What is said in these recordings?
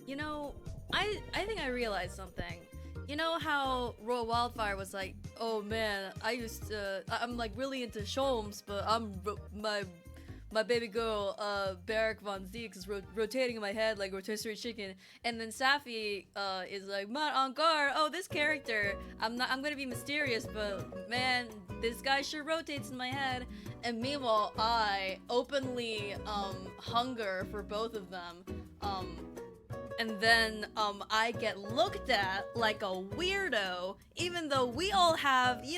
You know, I think I realized something. You know how Royal Wildfire was like, oh man, I'm like really into Sholmes, but my baby girl, Barrack Von Zeke is rotating in my head like rotisserie chicken, and then Safi, is like, man, on guard. Oh, this character, I'm gonna be mysterious, but man, this guy sure rotates in my head. And meanwhile, I openly, hunger for both of them. Um, and then I get looked at like a weirdo, even though we all have, we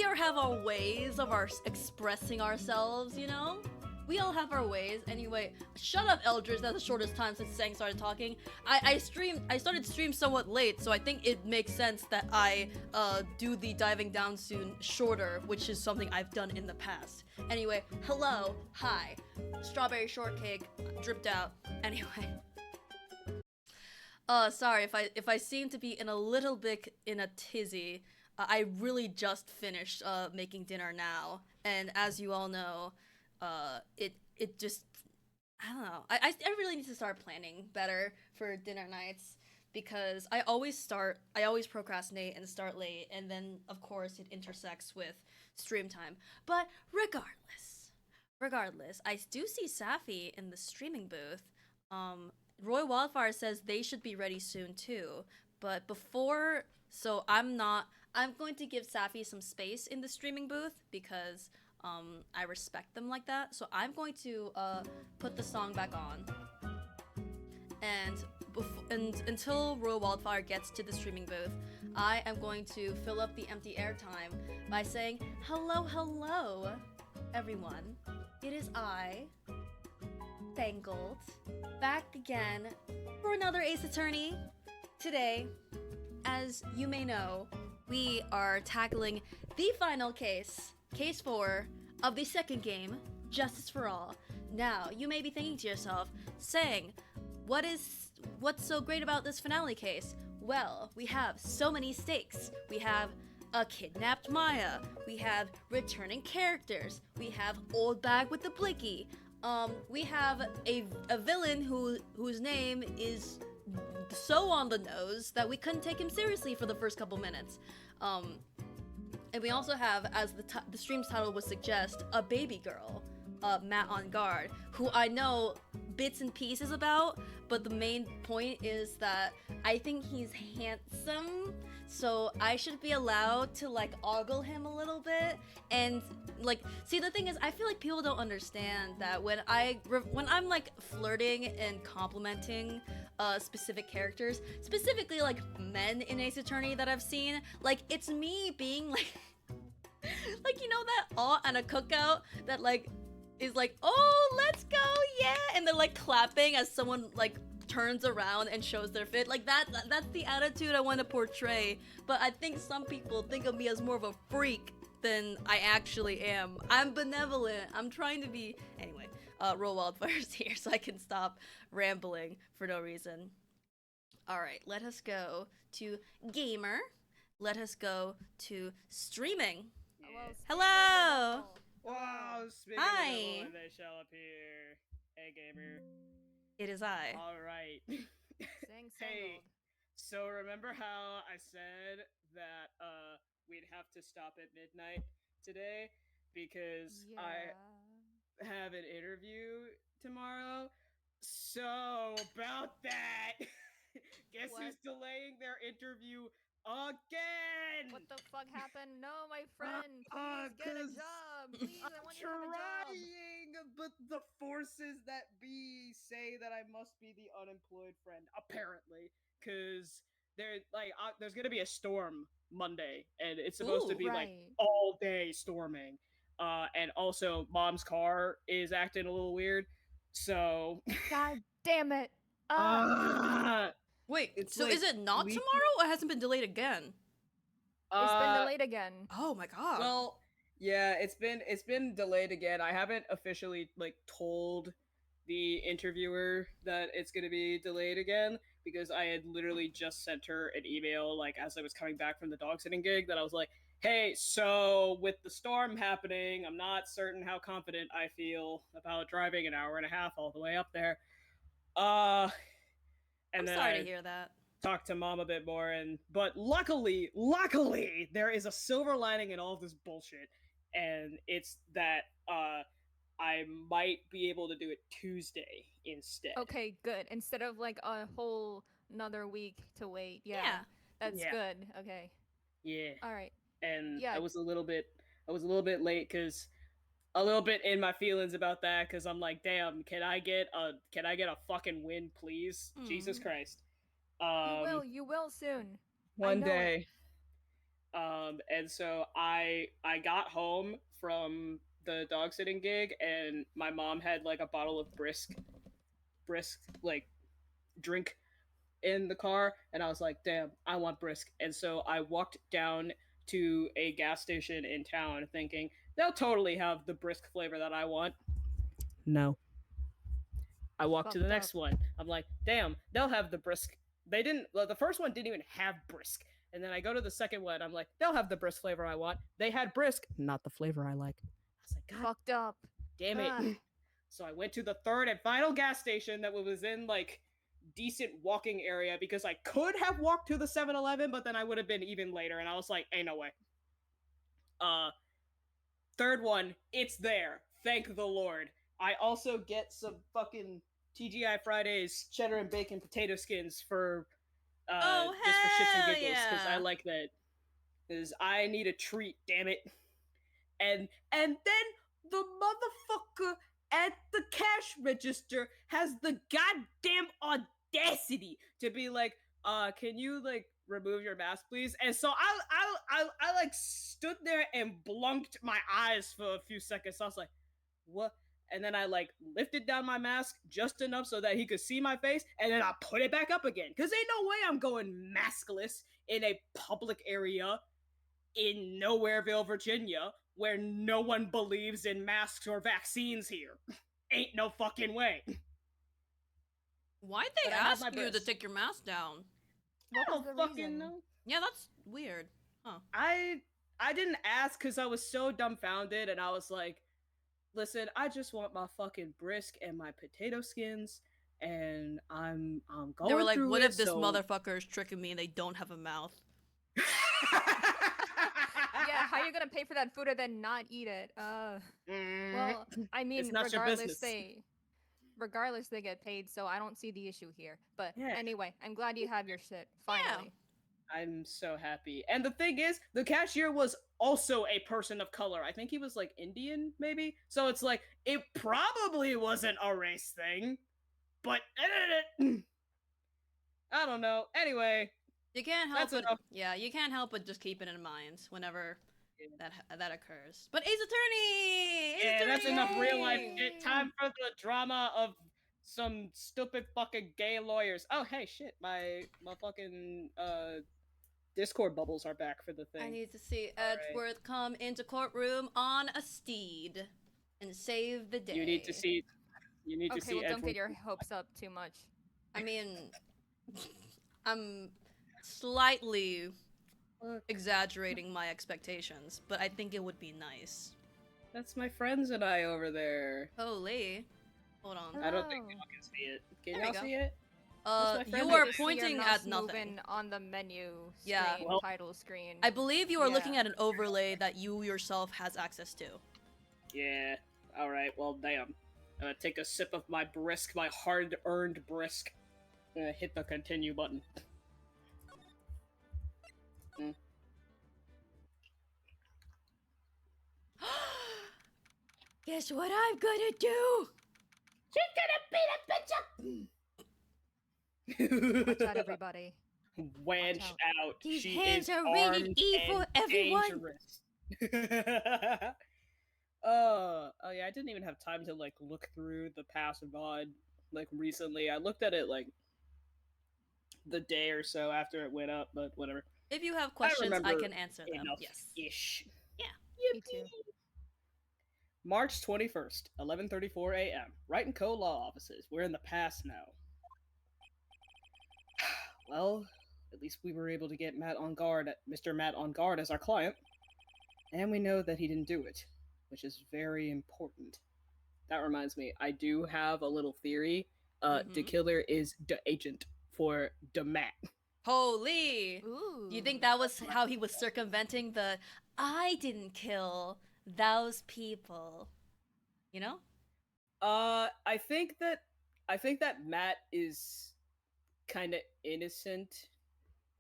all have our ways of our expressing ourselves, we all have our ways. Anyway, shut up, Eldridge. That's the shortest time since Sang started talking. I started stream somewhat late, so I think it makes sense that I do the diving down soon shorter, which is something I've done in the past. Anyway, hello, hi, strawberry shortcake dripped out. Anyway, sorry if I seem to be in a little bit in a tizzy. I really just finished making dinner now, and as you all know, it just, I don't know. I really need to start planning better for dinner nights because I always procrastinate and start late, and then of course it intersects with stream time. But regardless, I do see Safi in the streaming booth. Um, Roy Wildfire says they should be ready soon too. But before, so I'm not. I'm going to give Safi some space in the streaming booth because I respect them like that. So I'm going to put the song back on, and until Roy Wildfire gets to the streaming booth, I am going to fill up the empty airtime by saying hello, hello, everyone. It is I, Tangled, back again for another Ace Attorney. Today, as you may know, we are tackling the final case, Case 4 of the second game, Justice for All. Now, you may be thinking to yourself, saying, what's so great about this finale case? Well, we have so many stakes. We have a kidnapped Maya. We have returning characters. We have old bag with the blicky. We have a villain whose name is so on the nose that we couldn't take him seriously for the first couple minutes. And we also have, as the stream's title would suggest, a baby girl, Matt on guard, who I know bits and pieces about, but the main point is that I think he's handsome, so I should be allowed to like ogle him a little bit. And like, see, the thing is, I feel like people don't understand that when I'm like flirting and complimenting specific characters, specifically like men in Ace Attorney that I've seen, like it's me being like like, that aunt at a cookout that like is like, oh, let's go, yeah, and they're like clapping as someone like turns around and shows their fit. Like that's the attitude I want to portray. But I think some people think of me as more of a freak than I actually am. I'm benevolent. I'm trying to be. Anyway, Roll Wildfire's here so I can stop rambling for no reason. All right, let us go to gamer. Let us go to streaming. Well, speaking of the Hello. devil, Wow, hello. speaking of the devil, Hi. and they shall appear. Hey, gamer. It is I. All right. Sing Hey, Sangold. so remember how I said that we'd have to stop at midnight today because I Yeah. have an interview tomorrow? So about that, guess What? who's delaying their interview again? What the fuck happened? No, my friend, please get a Cause job. Please, I I'm want you to have a job. trying, but the forces that be say that I must be the unemployed friend. Apparently, cause there's gonna be a storm Monday, and it's supposed to Ooh. be like Right. all day storming. And also mom's car is acting a little weird, so God damn it. Ah, uh, Wait, it's so is like it not we tomorrow or hasn't been delayed again? it's been uh delayed again. Oh my god. Well, yeah, it's been delayed again. I haven't officially like told the interviewer that it's going to be delayed again because I had literally just sent her an email like as I was coming back from the dog sitting gig that I was like, "Hey, so with the storm happening, I'm not certain how confident I feel about driving an hour and a half all the way up there. Uh And I'm then sorry to I hear that. talked to mom a bit more, but luckily, there is a silver lining in all of this bullshit, and it's that I might be able to do it Tuesday instead. Okay, good. Instead of like a whole another week to wait. Yeah, Yeah. that's Yeah. good. Okay. Yeah. All right. And Yeah. I was a little bit late because a little bit in my feelings about that because I'm like, damn, can I get a fucking win, please? Jesus Mm. Christ. You will. Um, You will soon. I one know it. day. And so I got home from the dog sitting gig, and my mom had like a bottle of brisk like drink in the car, and I was like, damn, I want brisk. And so I walked down to a gas station in town thinking they'll totally have the brisk flavor that I want. No. I walked to the Fucked up. next one. I'm like, damn, they'll have the brisk. They didn't. Well, the first one didn't even have brisk. And then I go to the second one. I'm like, they'll have the brisk flavor I want. They had brisk, not the flavor I like. I was like, God Fucked up. damn it. Ah. So I went to the third and final gas station that was in like decent walking area because I could have walked to the 7-Eleven, but then I would have been even later. And I was like, ain't no way. Uh, Third one, it's there. Thank the Lord. I also get some fucking TGI Fridays cheddar and bacon potato skins for Oh just for shits and hell giggles because I yeah! like that. Because I need a treat, damn it. And then the motherfucker at the cash register has the goddamn audacity to be like, can you like remove your mask, please? And so I like stood there and blunked my eyes for a few seconds. I was like, what? And then I like lifted down my mask just enough so that he could see my face, and then I put it back up again. Cause ain't no way I'm going maskless in a public area in Nowhereville, Virginia, where no one believes in masks or vaccines here. Ain't no fucking way. Why'd they But I have ask my you to brisk. take your mask down? What I was don't the fucking reason? know. Yeah, that's weird. Huh. I didn't ask because I was so dumbfounded, and I was like, listen, I just want my fucking brisk and my potato skins, and I'm going They were like, through what it, if this so motherfucker is tricking me and they don't have a mouth? Yeah, how you gonna pay for that food and then not eat it? Well, I mean, it's not your business. regardless they get paid, so I don't see the issue here. But Yeah. anyway, I'm glad you have your shit finally. I'm so happy. And the thing is, the cashier was also a person of color. I think he was like Indian, maybe. So it's like it probably wasn't a race thing, but I don't know. Anyway, You can't help that's but enough. yeah, you can't help but just keep it in mind whenever Yeah. that occurs. But Ace Attorney, Ace Yeah, that's enough real life Attorney! shit. Time for the drama of some stupid fucking gay lawyers. Oh hey shit, my fucking Discord bubbles are back for the thing. I need to see All right. Edgeworth come into courtroom on a steed and save the day. You need to see. You need to Okay, see. well, don't Edgewood. get your hopes up too much. I mean, I'm slightly exaggerating my expectations, but I think it would be nice. That's my friends and I over there. Holy. Hold on. I don't think Oh. y'all can see it. Can There we y'all go. see it? Uh, That's my you friend. are Just See your pointing mouse at nothing. moving on the menu screen, Yeah. Well, title screen. I believe you are looking Yeah. at an overlay that you yourself has access to. Yeah. All right. Well, damn. I'm gonna take a sip of my brisk, my hard-earned brisk. I'm gonna hit the continue button. Guess what I'm gonna do? Watch out, everybody. Wench out. out. These She hands is are rated armed E for and everyone. dangerous. Oh yeah, I didn't even have time to like look through the past VOD like recently. I looked at it like the day or so after it went up, but whatever. If you have questions, I remember can answer them. Enough Yes. ish. Yeah. Me too. March 21st, 11:34 a.m. Wright and Co. law offices. We're in the past now. Well, at least we were able to get Mr. Matt on guard as our client. And we know that he didn't do it, which is very important. That reminds me, I do have a little theory. The Mhm. killer is the agent for the Matt. Holy! Ooh. You think that was how he was circumventing the I didn't kill those people? You know? I think that Matt is kind of innocent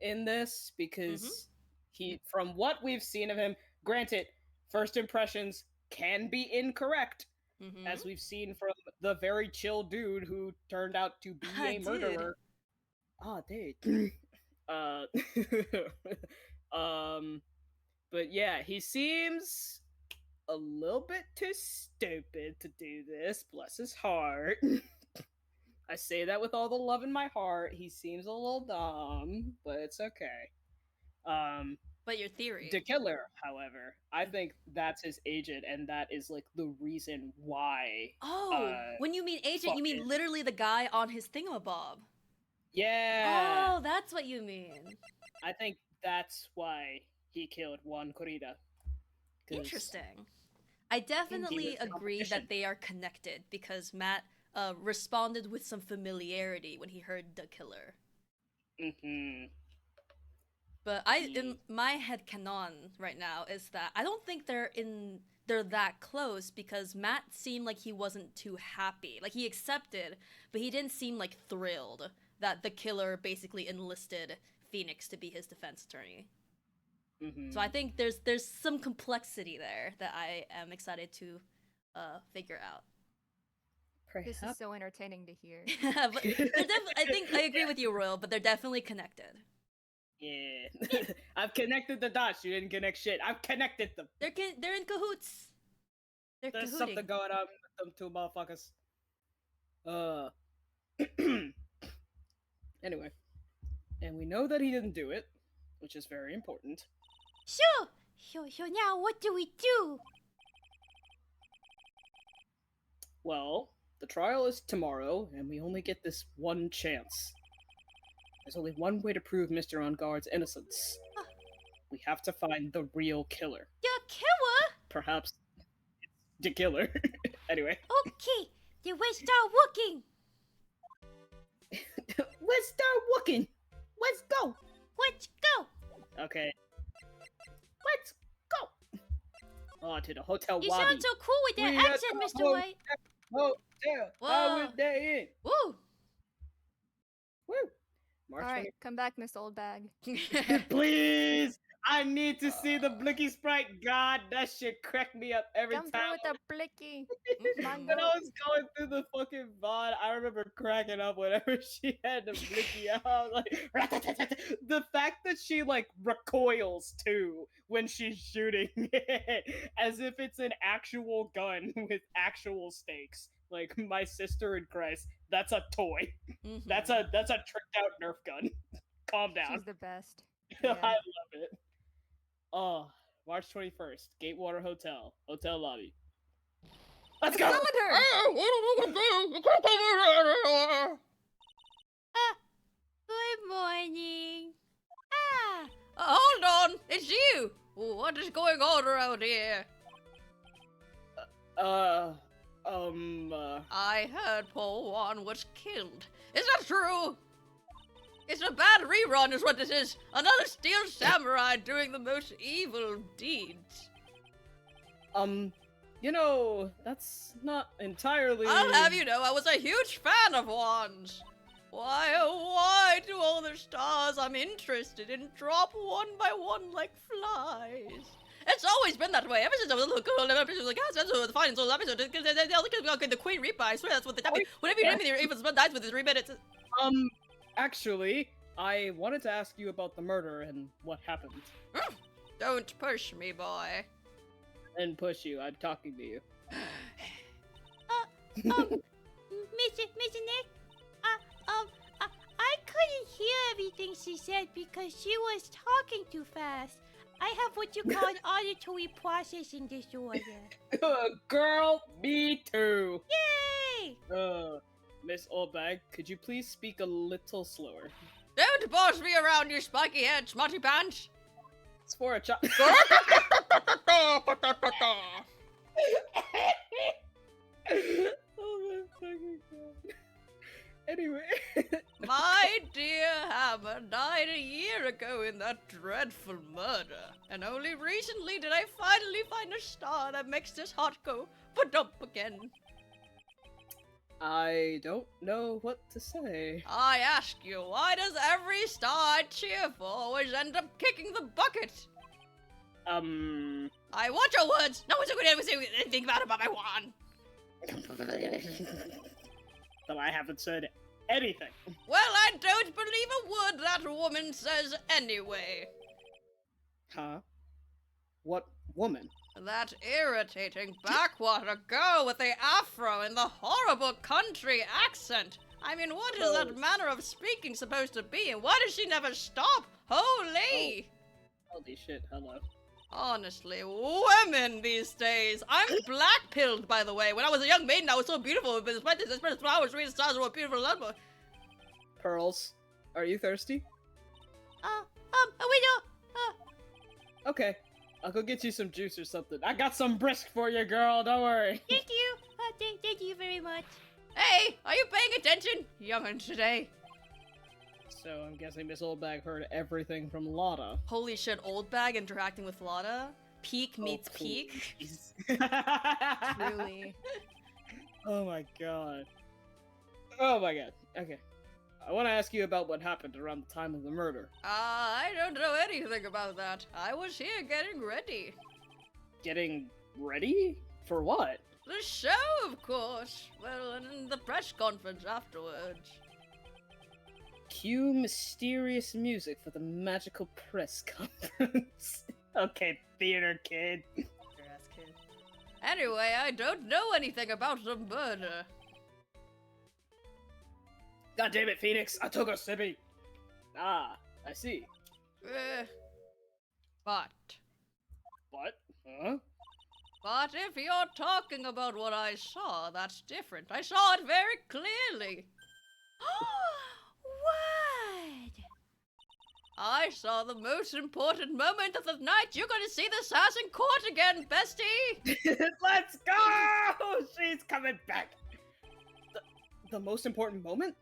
in this because he, from what we've seen of him, granted, first impressions can be incorrect, as we've seen from the very chill dude who turned out to be a Dude. murderer. Oh, dude. uh, but yeah, he seems a little bit too stupid to do this. Bless his heart. I say that with all the love in my heart. He seems a little dumb, but it's okay. But your theory. The killer, however, I think that's his agent, and that is like the reason why. Oh, when you mean agent, you mean fucking- literally the guy on his thingamabob. Yeah. Oh, that's what you mean. I think that's why he killed Juan Corrida. 'Cause Interesting. I definitely agree competition. that they are connected because Matt responded with some familiarity when he heard the killer. Mhm. But in my head canon right now is that I don't think they're that close because Matt seemed like he wasn't too happy. Like he accepted, but he didn't seem like thrilled that the killer basically enlisted Phoenix to be his defense attorney. Mhm. So I think there's some complexity there that I am excited to figure out. This is Perhaps. so entertaining to hear. But I think I agree with you, Royal, but they're definitely connected. Yeah. I've connected the dots. You didn't connect shit. I've connected them. They're in cahoots. They're There's cahooting. something going on with them two motherfuckers. Anyway. And we know that he didn't do it, which is very important. So now what do we do? Well, the trial is tomorrow, and we only get this one chance. There's only one way to prove Mr. On Guard's innocence. We have to find the real killer. The killer? Perhaps it's the killer. Anyway. Okay, then we start working. Let's start working. Let's go. Let's go. Okay. Let's go. Oh, to the hotel You lobby. sound so cool with that We at accent, the Mr. White. Hotel. Whoa. How would they in? Woo! Woo. March Alright, come back, Miss Old Bag. 20th. Please. I need to see the Blicky Sprite. God, that shit cracked me up every Come through time. with the blicky. When I was going through the fucking VOD, I remember cracking up whenever she had the blicky out. I was like, the fact that she like recoils too when she's shooting it, as if it's an actual gun with actual stakes. Like my sister in Christ, that's a toy. Mhm. That's a tricked out Nerf gun. Calm down. She's the best. I Yeah. love it. Oh, March 21st, Gatewater Hotel, hotel lobby. Let's go. Good morning. Hold on, it's you. What is going on around here? I heard Paul Wan was killed. Is that true? It's a bad rerun, is what this is. Another steel samurai doing the most evil deeds. You know, that's not entirely. I'll have you know, I was a huge fan of Wan's. Why, oh why do all the stars I'm interested in drop one by one like flies? It's always been that way, ever since I was a little girl, episode like, the final soul episode, the Queen Reaper, I swear that's what they tell me. Whenever you name me, your evil blood dies within 3 minutes. Actually, I wanted to ask you about the murder and what happened. Don't push me, boy. And push you, I'm talking to you. Mr. Nick, I couldn't hear everything she said because she was talking too fast. I have what you call an auditory processing disorder. Girl, me too. Yay! Miss Oldbag, could you please speak a little slower? Don't boss me around, you spiky head, smutty pants. It's for a child. Oh my fucking god. Anyway. My dear Hammer died a year ago in that dreadful murder, and only recently did I finally find a star that makes this heart go ba-dump again. I don't know what to say. I ask you, why does every star I cheer for always end up kicking the bucket? I want your words! No one's going to ever say anything about it but my wand! But I haven't said anything. Well, I don't believe a word that woman says anyway. Huh? What woman? That irritating backwater girl with the afro and the horrible country accent. I mean, what is that manner of speaking supposed to be, and why does she never stop? Holy! Holy shit, hello. Honestly, women these days. I'm black-pilled, by the way. When I was a young maiden, I was so beautiful, but despite this, despite the flowers, reading stars, what beautiful lumber. Pearls, are you thirsty? We don't. Okay, I'll go get you some juice or something. I got some brisk for you, girl, don't worry. Thank you. Thank you very much. Hey, are you paying attention? Young'un today. So I'm guessing Miss Oldbag heard everything from Lotta. Holy shit, old bag interacting with Lotta. Peak meets peak. please. Truly. Oh my god. Oh my god. Okay. I want to ask you about what happened around the time of the murder. I don't know anything about that. I was here getting ready. Getting ready? For what? The show, of course. Well, and the press conference afterwards. Cue mysterious music for the magical press conference. Okay, theater kid. Your-ass kid. Anyway, I don't know anything about the murder. God damn it, Phoenix! I took a sippy! Ah, I see. But What? Huh? if you're talking about what I saw, that's different. I saw it very clearly. What? I saw the most important moment of the night. You're gonna see this ass in court again, bestie! Let's go! She's coming back! The most important moment?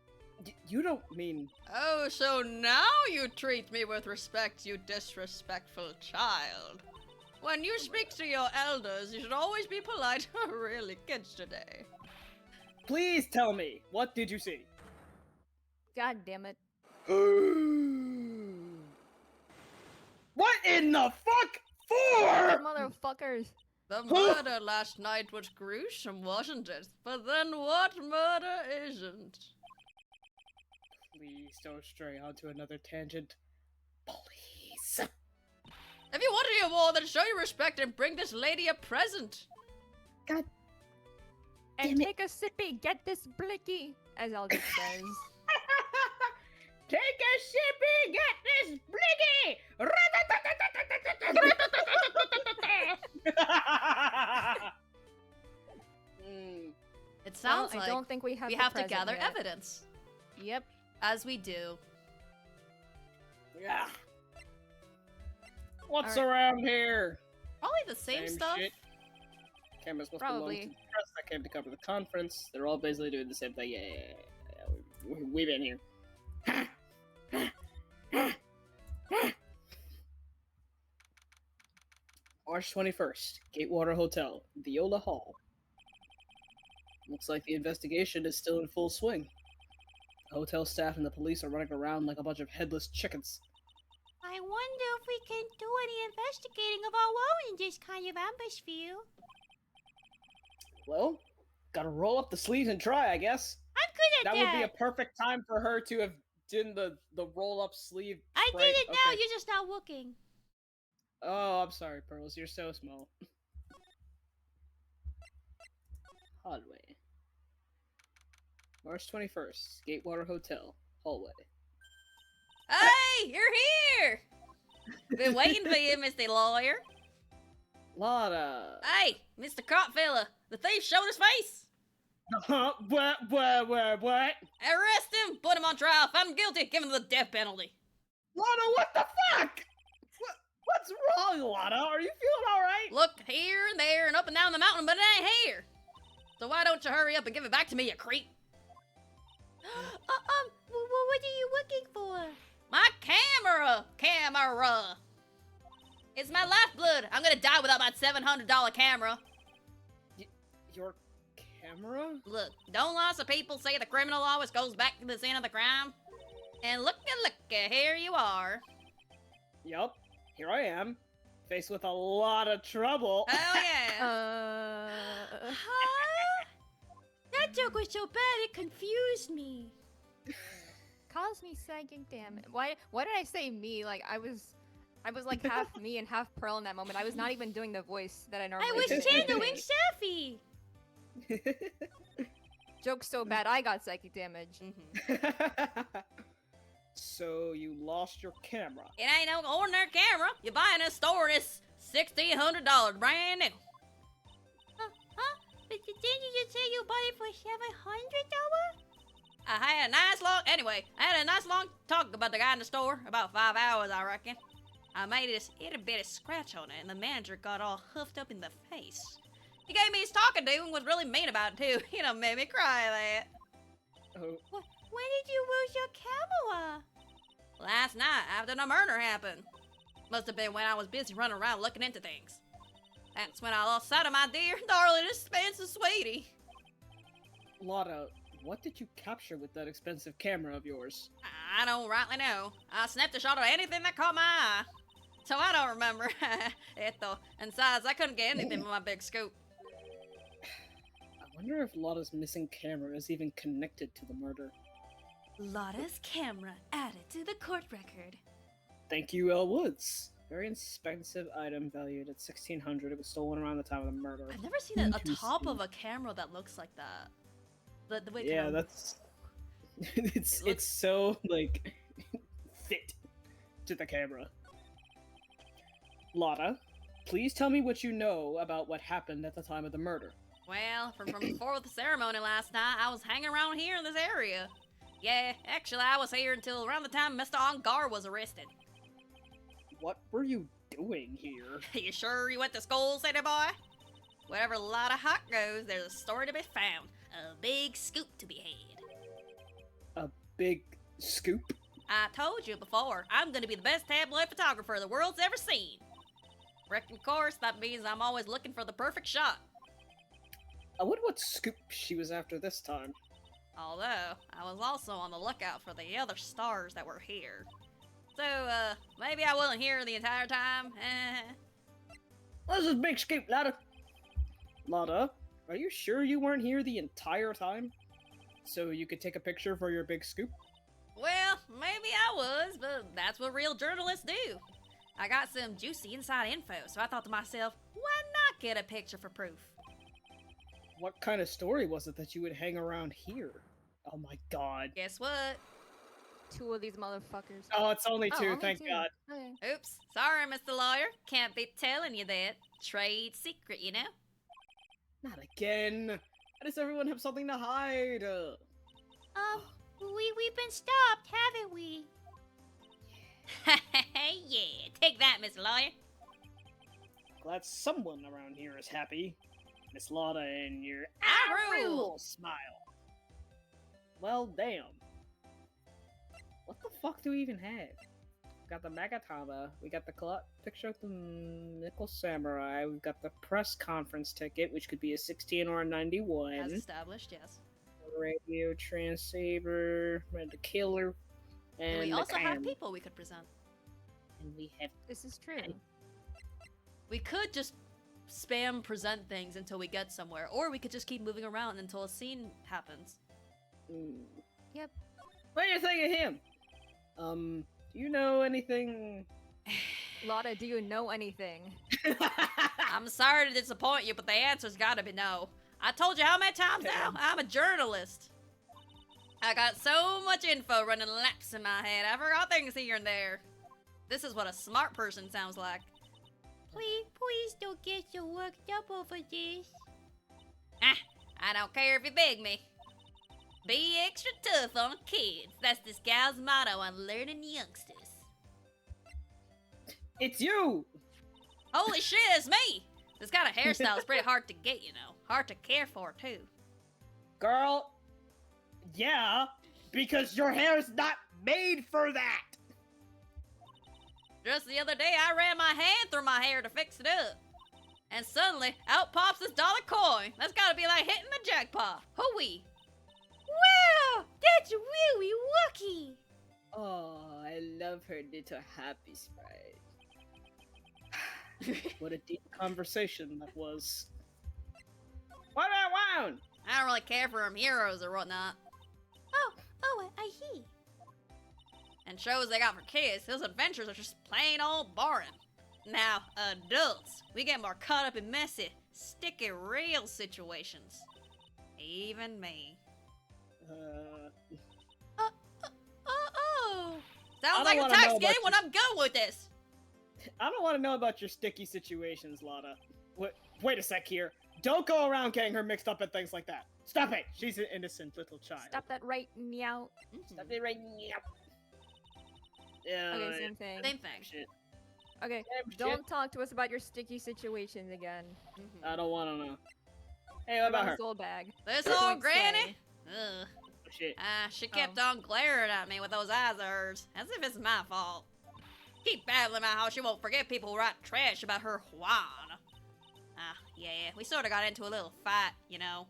You don't mean... Oh, so now you treat me with respect, you disrespectful child. When you speak to your elders, you should always be polite. Really, kids today. Please tell me, what did you see? God damn it. What in the fuck for? Motherfuckers. The murder last night was gruesome, wasn't it? But then what murder isn't? Please don't stray onto another tangent. Please. If you want to hear more, then show your respect and bring this lady a present. God. And Damn it. take a sippy, get this blicky, as Aldous says. Take a sippy, get this blicky! It sounds Well, like I don't think we have to present gather yet. evidence. Yep. As we do. Yeah. What's Alright. around here? Probably the same stuff. Shit. Cameras must Probably. belong to the press that came to cover the conference. They're all basically doing the same thing. Yeah. We've been here. March 21st, Gatewater Hotel, Viola Hall. Looks like the investigation is still in full swing. The hotel staff and the police are running around like a bunch of headless chickens. I wonder if we can do any investigating of our own in this kind of atmosphere. Well, gotta roll up the sleeves and try, I guess. I'm good at That would be a perfect time for her to have done the roll up sleeve. I spray. did it now, Okay. you're just not looking. Oh, I'm sorry, Pearls. You're so small. Hallway. March 21st, Gatewater Hotel, hallway. Hey, you're here! Been waiting for you, Mr. Lawyer. Lotta. Hey, Mr. Cropfella, the thief showed his face. What? Arrest him, put him on trial, find him guilty, give him the death penalty. Lotta, what the fuck? What's wrong, Lotta? Are you feeling alright? Look here and there and up and down the mountain, but it ain't here. So why don't you hurry up and give it back to me, you creep? what are you looking for? My camera! Camera! It's my lifeblood! I'm gonna die without my $700 camera. Your camera? Look, don't lots of people say the criminal always goes back to the scene of the crime? And look, here you are. Yup, here I am, faced with a lot of trouble. Oh yeah. Huh? That joke was so bad it confused me. Cause me psychic damage. Why did I say me? Like I was like half me and half Pearl in that moment. I was not even doing the voice that I normally I was do. channeling Safi. Joke's so bad I got psychic damage. So you lost your camera. It ain't no ordinary camera. You buy in a store and it's $1,600 brand new. Huh? But didn't you just say you bought it for $700? I had a nice long talk about the guy in the store. About 5 hours, I reckon. I made it a bit of scratch on it, and the manager got all huffed up in the face. He gave me his talking to and was really mean about it, too. You know, made me cry that. Oh, When did you lose your camera? Last night, after the murder happened. Must have been when I was busy running around looking into things. That's when I lost sight of my dear, darling, expensive sweetie. Lotta, what did you capture with that expensive camera of yours? I don't rightly know. I snapped a shot of anything that caught my eye. So I don't remember. And besides, I couldn't get anything with my big scoop. I wonder if Lotta's missing camera is even connected to the murder. Lotta's camera added to the court record. Thank you, Elle Woods. Very expensive item valued at $1,600. It was stolen around the time of the murder. I've never seen a top of a camera that looks like that. The way Yeah, that's... it's so, like, fit to the camera. Lotta, please tell me what you know about what happened at the time of the murder. Well, from before the ceremony last night, I was hanging around here in this area. Yeah, actually, I was here until around the time Mr. Ongar was arrested. What were you doing here? You sure you went to school, city boy? Wherever Lotta Hawk goes, there's a story to be found. A big scoop to be had. A big scoop? I told you before, I'm gonna be the best tabloid photographer the world's ever seen. Reckon, of course, that means I'm always looking for the perfect shot. I wonder what scoop she was after this time. Although, I was also on the lookout for the other stars that were here. So, maybe I wasn't here the entire time. This is big scoop, Lotta. Lotta, are you sure you weren't here the entire time? So you could take a picture for your big scoop? Well, maybe I was, but that's what real journalists do. I got some juicy inside info, so I thought to myself, why not get a picture for proof? What kind of story was it that you would hang around here? Oh my god. Guess what? 2 of these motherfuckers. Oh, it's only two, only thank 2. god. Okay. Oops, sorry, Mr. Lawyer. Can't be telling you that. Trade secret, you know? Not again. Why does everyone have something to hide? We've been stopped, haven't we? Yeah, take that, Mr. Lawyer. Glad someone around here is happy. Miss Lotta and your I rule. little smile. Well, damn. What the fuck do we even have? We got the Magatama, we got the picture of the Nickel Samurai, we've got the press conference ticket, which could be a 16 or a 91. As established, yes. Radio transceiver, the killer, and We the also have cam. people we could present. And we have This is true. We could just spam present things until we get somewhere, or we could just keep moving around until a scene happens. Yep. What do you think of him? Do you know anything? Lotta, do you know anything? I'm sorry to disappoint you, but the answer's gotta be no. I told you how many times now? I'm a journalist. I got so much info running laps in my head, I forgot things here and there. This is what a smart person sounds like. Please don't get so worked up over this. I don't care if you beg me. Be extra tough on kids. That's this gal's motto on learning youngsters. It's you! Holy shit, it's me! This kind of hairstyle is pretty hard to get, you know. Hard to care for, too. Girl, yeah. Because your hair is not made for that! Just the other day, I ran my hand through my hair to fix it up. And suddenly, out pops this dollar coin. That's gotta be like hitting the jackpot. Hooey! Wow, that's really lucky. Oh, I love her little happy sprite. What a deep conversation that was. What a wound! I don't really care for them heroes or whatnot. Oh, I see. And shows they got for kids, those adventures are just plain old boring. Now, adults, we get more caught up in messy, sticky, real situations. Even me. Oh. Sounds I like don't a wanna tax know game about when your- I'm good with this. I don't want to know about your sticky situations, Lotta. Wait a sec here. Don't go around getting her mixed up in things like that. Stop it! She's an innocent little child. Stop that right meow. Stop it right now. Yeah. Okay, same thing. Same thing. Shit. Okay, Same don't shit. talk to us about your sticky situations again. I don't want to know. Hey, What what about her? this old bag? This Don't old say. granny? Ugh. Oh, shit. She kept on glaring at me with those eyes of hers, as if it's my fault. Keep babbling about how she won't forget people who write trash about her Juan. Yeah, we sort of got into a little fight, you know.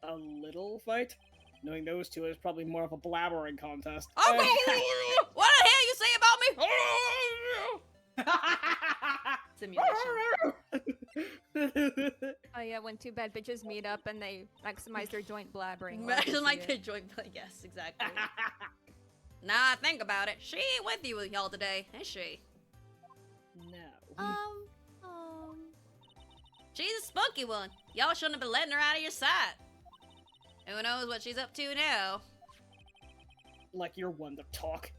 A little fight? Knowing those two is probably more of a blabbering contest. Oh, what the hell you say about me? Simulation. Oh yeah, when two bad bitches meet up and they maximize their joint blabbering. Imagine like the joint play. Yes, exactly. Now I think about it, she ain't with you y'all today, is she? No. She's a spunky one. Y'all shouldn't have been letting her out of your sight. Who knows what she's up to now? Like you're one to talk.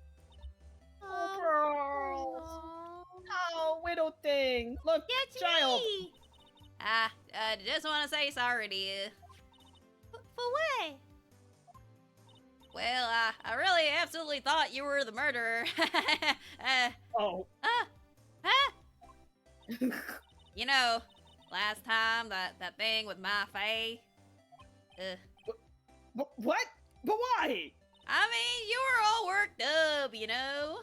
Girls. Oh, widow thing. Look, That's child. me. I just want to say sorry to you. For what? Well, I really absolutely thought you were the murderer. Oh. Huh? You know, last time that thing with my Faye. What? But why? I mean, you were all worked up, you know.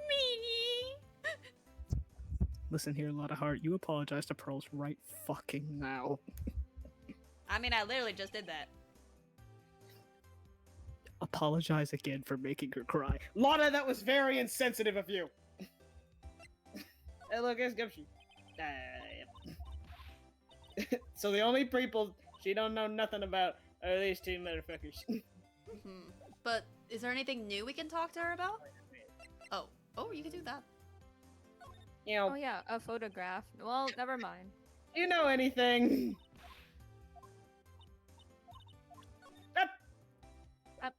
Meanie. Listen here, Lotta Heart. You apologize to Pearls right fucking now. I mean, I literally just did that. Apologize again for making her cry. Lotta, that was very insensitive of you. Hey, look, it's Gumshoe. So the only people she don't know nothing about are these two motherfuckers. But is there anything new we can talk to her about? Oh, you can do that. You know, Oh yeah, a photograph. Well, never mind. do you know anything? Up. Up.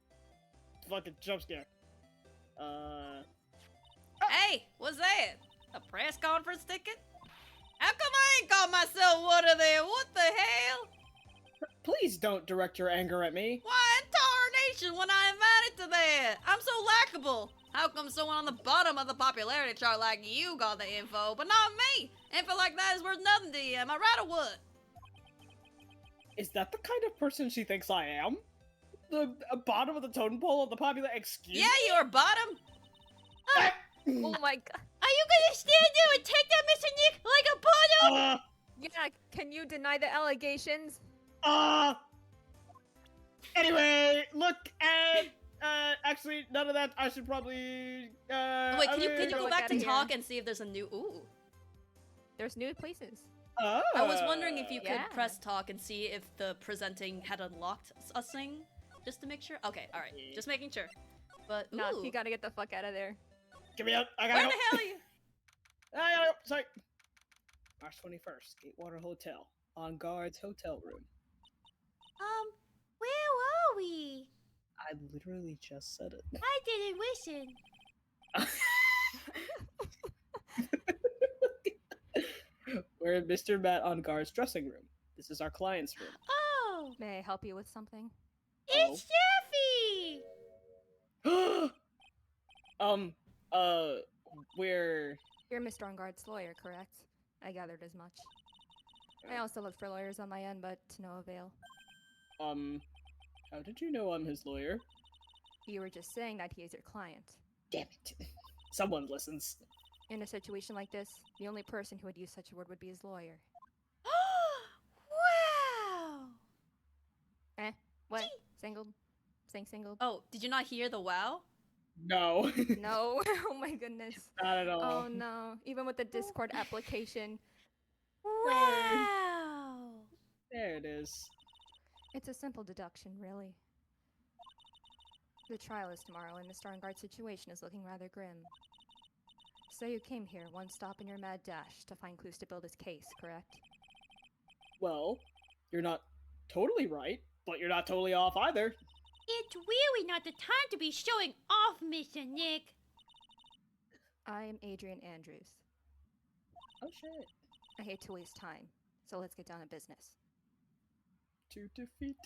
Fucking jump scare. Hey, what's that? A press conference ticket? How come I ain't called myself one of them? What the hell? Please don't direct your anger at me. Why in tarnation when I invited to that? I'm so likable. How come someone on the bottom of the popularity chart like you got the info, but not me? Info like that is worth nothing to you. Am I right or what? Is that the kind of person she thinks I am? The bottom of the totem pole of the popular excuse? Yeah, you're bottom. Oh my god. Are you gonna stand there and take that, Mr. Nick, like a bottom? Yeah, can you deny the allegations? Anyway, look, actually, none of that. I should probably, Wait, can you Get the go fuck back outta to here. talk and see if there's a new? Ooh. There's new places. Oh. I was wondering if you could Yeah. press talk and see if the presenting had unlocked a thing, just to make sure. Okay, all right, just making sure. But ooh, Nah, you gotta get the fuck out of there. Get me out. I where gotta the go. hell are you? I gotta go. Sorry. March 21st, Gatewater Hotel. On guard's hotel room. Where are we? I literally just said it. I didn't listen. We're in Mr. Matt on guard's dressing room. This is our client's room. Oh, May I help you with something? it's Jeffy. We're You're Mr. Ongard's lawyer, correct? I gathered as much. I also looked for lawyers on my end, but to no avail. How did you know I'm his lawyer? You were just saying that he is your client. Damn it. Someone listens. In a situation like this, the only person who would use such a word would be his lawyer. Wow! Eh? What? Singled? Saying singled? Oh, did you not hear the wow? No. No. Oh my goodness. Not at all. Oh no. Even with the Discord application, Wow! There it is. it's a simple deduction, really. The trial is tomorrow, and Mr. Arngard's situation is looking rather grim. So you came here, one stop in your mad dash, to find clues to build his case, correct? Well, you're not totally right, but you're not totally off either. It's really not the time to be showing off, Mr. Nick. I am Adrian Andrews. Oh shit. I hate to waste time, so let's get down to business. To defeat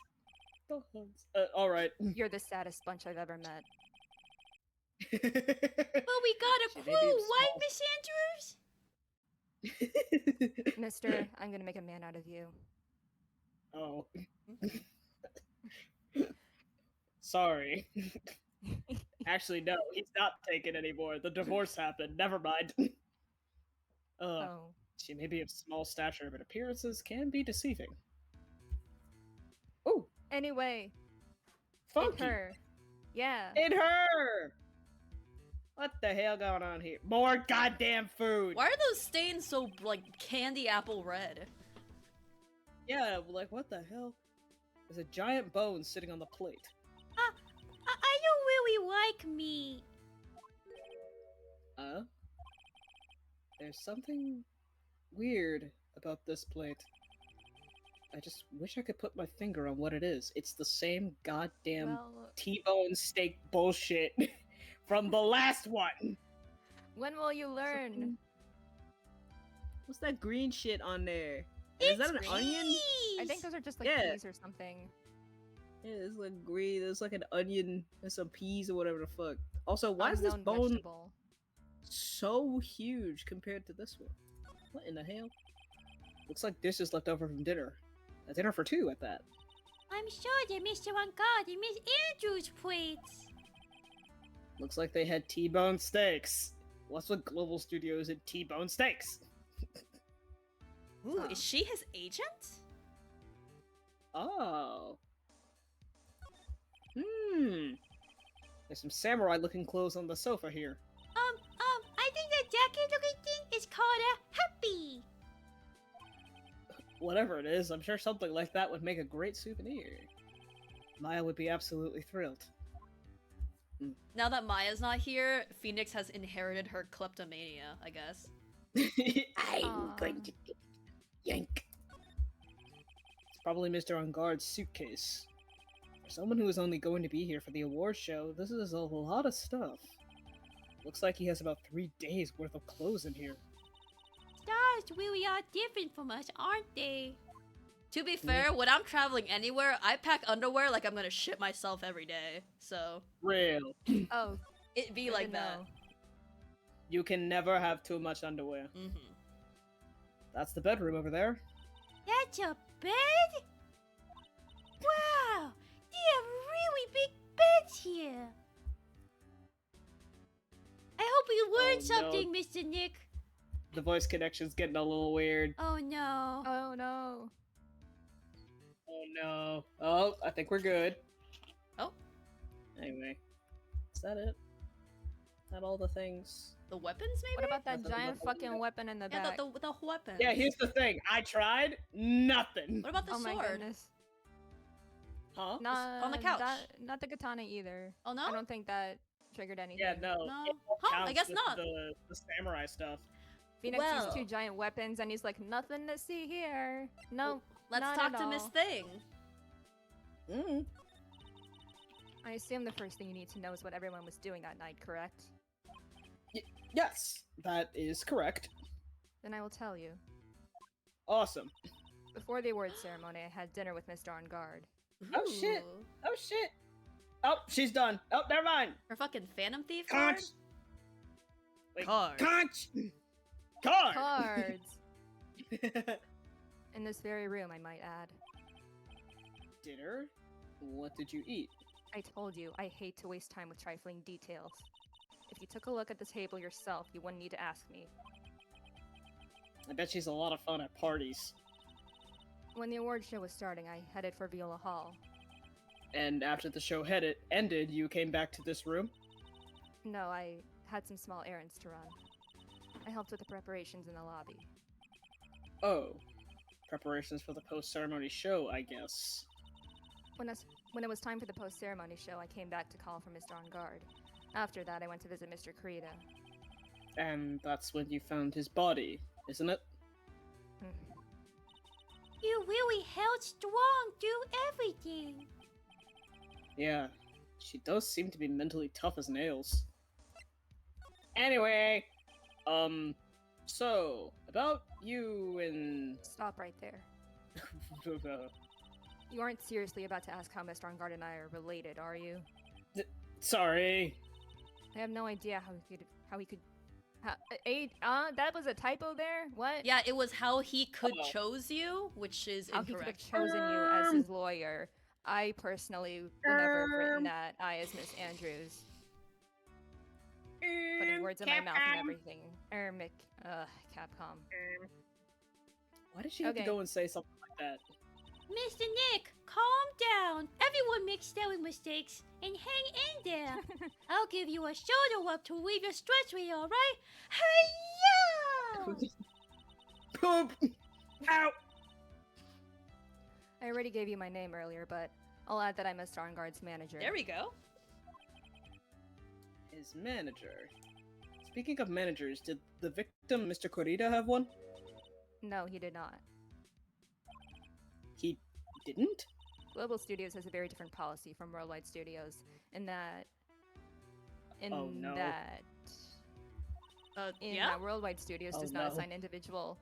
the Huns. Alright. You're the saddest bunch I've ever met. Well, we got a She may be clue, right, small. Miss Andrews? Mister, I'm gonna make a man out of you. Oh. Sorry. Actually, no, he's not taken anymore. The divorce happened. Never mind. Oh. She may be of small stature, but appearances can be deceiving. Oh, Anyway, funky. it's her. Yeah. It her. What the hell going on here? More goddamn food. Why are those stains so like candy apple red? Yeah, like what the hell? There's a giant bone sitting on the plate. I don't really like meat. There's something weird about this plate. I just wish I could put my finger on what it is. It's the same goddamn Well, T-bone steak bullshit from the last one. when will you learn? What's that green shit on there? Is that an onion? I think those are just like Yeah. peas or something. Yeah, it's like green. There's like an onion and some peas or whatever the fuck. Also, why is this Unknown bone vegetable. so huge compared to this one? What in the hell? Looks like dishes left over from dinner. A dinner for two at that. I'm sure that Mr. Arngard and Miss Andrews' plates. Looks like they had T-bone steaks. What's with Global Studios and T-bone steaks? Ooh, Huh. is she his agent? Oh. There's some samurai-looking clothes on the sofa here. I think the jacket-looking thing is called a happy. Whatever it is, I'm sure something like that would make a great souvenir. Maya would be absolutely thrilled. Now that Maya's not here, Phoenix has inherited her kleptomania, I guess. I'm Aw. going to get yank. It's probably Mr. Arngard's suitcase. For someone who is only going to be here for the award show, this is a lot of stuff. Looks like he has about 3 days worth of clothes in here. Stars really are different from us, aren't they? To be fair, when I'm traveling anywhere, I pack underwear like I'm gonna shit myself every day. So, Real. Oh, it be good like to that. know. You can never have too much underwear. Mm-hmm. That's the bedroom over there. That's a bed? Wow, they have really big beds here. I hope you learned Oh, no. something, Mr. Nick. The voice connection's getting a little weird. Oh no. Oh no. Oh no. Oh, I think we're good. Oh. Anyway. Is that it? Is that all the things? The weapons, maybe? What about that Nothing giant about fucking weapon in the Yeah, back? the weapons. Yeah, here's the thing. I tried. Nothing. What about the Oh my sword? goodness. Huh? Not on the couch. Not the katana either. Oh no? I don't think that triggered anything. Yeah, no. No. It all Huh, I counts guess with not. The samurai stuff. Phoenix Well. sees 2 giant weapons and he's like, nothing to see here. No, Let's not talk at to Miss all. Thing. Mm. I assume the first thing you need to know is what everyone was doing that night, correct? Yes, that is correct. Then I will tell you. Awesome. Before the award ceremony, I had dinner with Mr. Arngard. Oh, shit. Ooh. Oh shit. Oh, she's done. Oh, never mind. Her fucking Phantom Thief card? Conch. Wait, Card. Conch. Card. Cards! In this very room, I might add. Dinner. What did you eat? I told you, I hate to waste time with trifling details. If you took a look at the table yourself, you wouldn't need to ask me. I bet she's a lot of fun at parties. When the award show was starting, I headed for Viola Hall. And after the show ended, you came back to this room? No, I had some small errands to run. I helped with the preparations in the lobby. Oh. Preparations for the post-ceremony show, I guess. When it was time for the post-ceremony show, I came back to call for Mr. On Guard. After that, I went to visit Mr. Kurita. And that's when you found his body, isn't it? You really held strong through everything. Yeah. She does seem to be mentally tough as nails. Anyway, so, about you and... Stop right there. You aren't seriously about to ask how Mr. On Guard and I are related, are you? Sorry. I have no idea that was a typo there? What? Yeah, it was how he could Oh. chose you, which is How he could have incorrect. chosen you as his lawyer. I personally would never have written that. I as Miss Andrews. Putting words in my mouth and everything. Capcom. Why did she have to Okay. go and say something like that? Mr. Nick, calm down. Everyone makes silly mistakes, and hang in there. I'll give you a shoulder rub to relieve your stress with, alright? Hey-ya! Poop! Ow! I already gave you my name earlier, but I'll add that I'm Mr. On Guard's manager. There we go. His manager. Speaking of managers, did the victim, Mr. Kurita, have one? No, he did not. He didn't? Global Studios has a very different policy from Worldwide Studios in that Oh, no. Yeah? that Worldwide Studios Oh, does not no. assign individual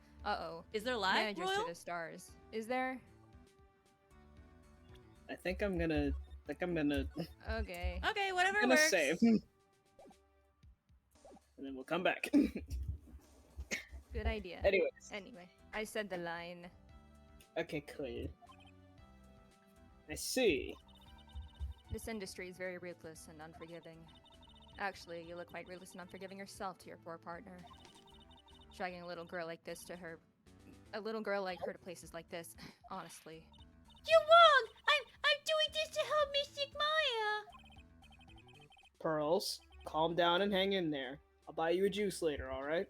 Is there lag, managers Royal? to the stars. Is there? I think I'm gonna... Okay. Okay, whatever gonna works. save. And then we'll come back. Good idea. Anyways. Anyway, I said the line. Okay, cool. I see. This industry is very ruthless and unforgiving. Actually, you look quite ruthless and unforgiving yourself to your poor partner. Dragging a little girl like this to her... A little girl like her to places like this, honestly. You're wrong! I'm doing this to help Mystic Maya! Pearls, calm down and hang in there. I'll buy you a juice later, alright?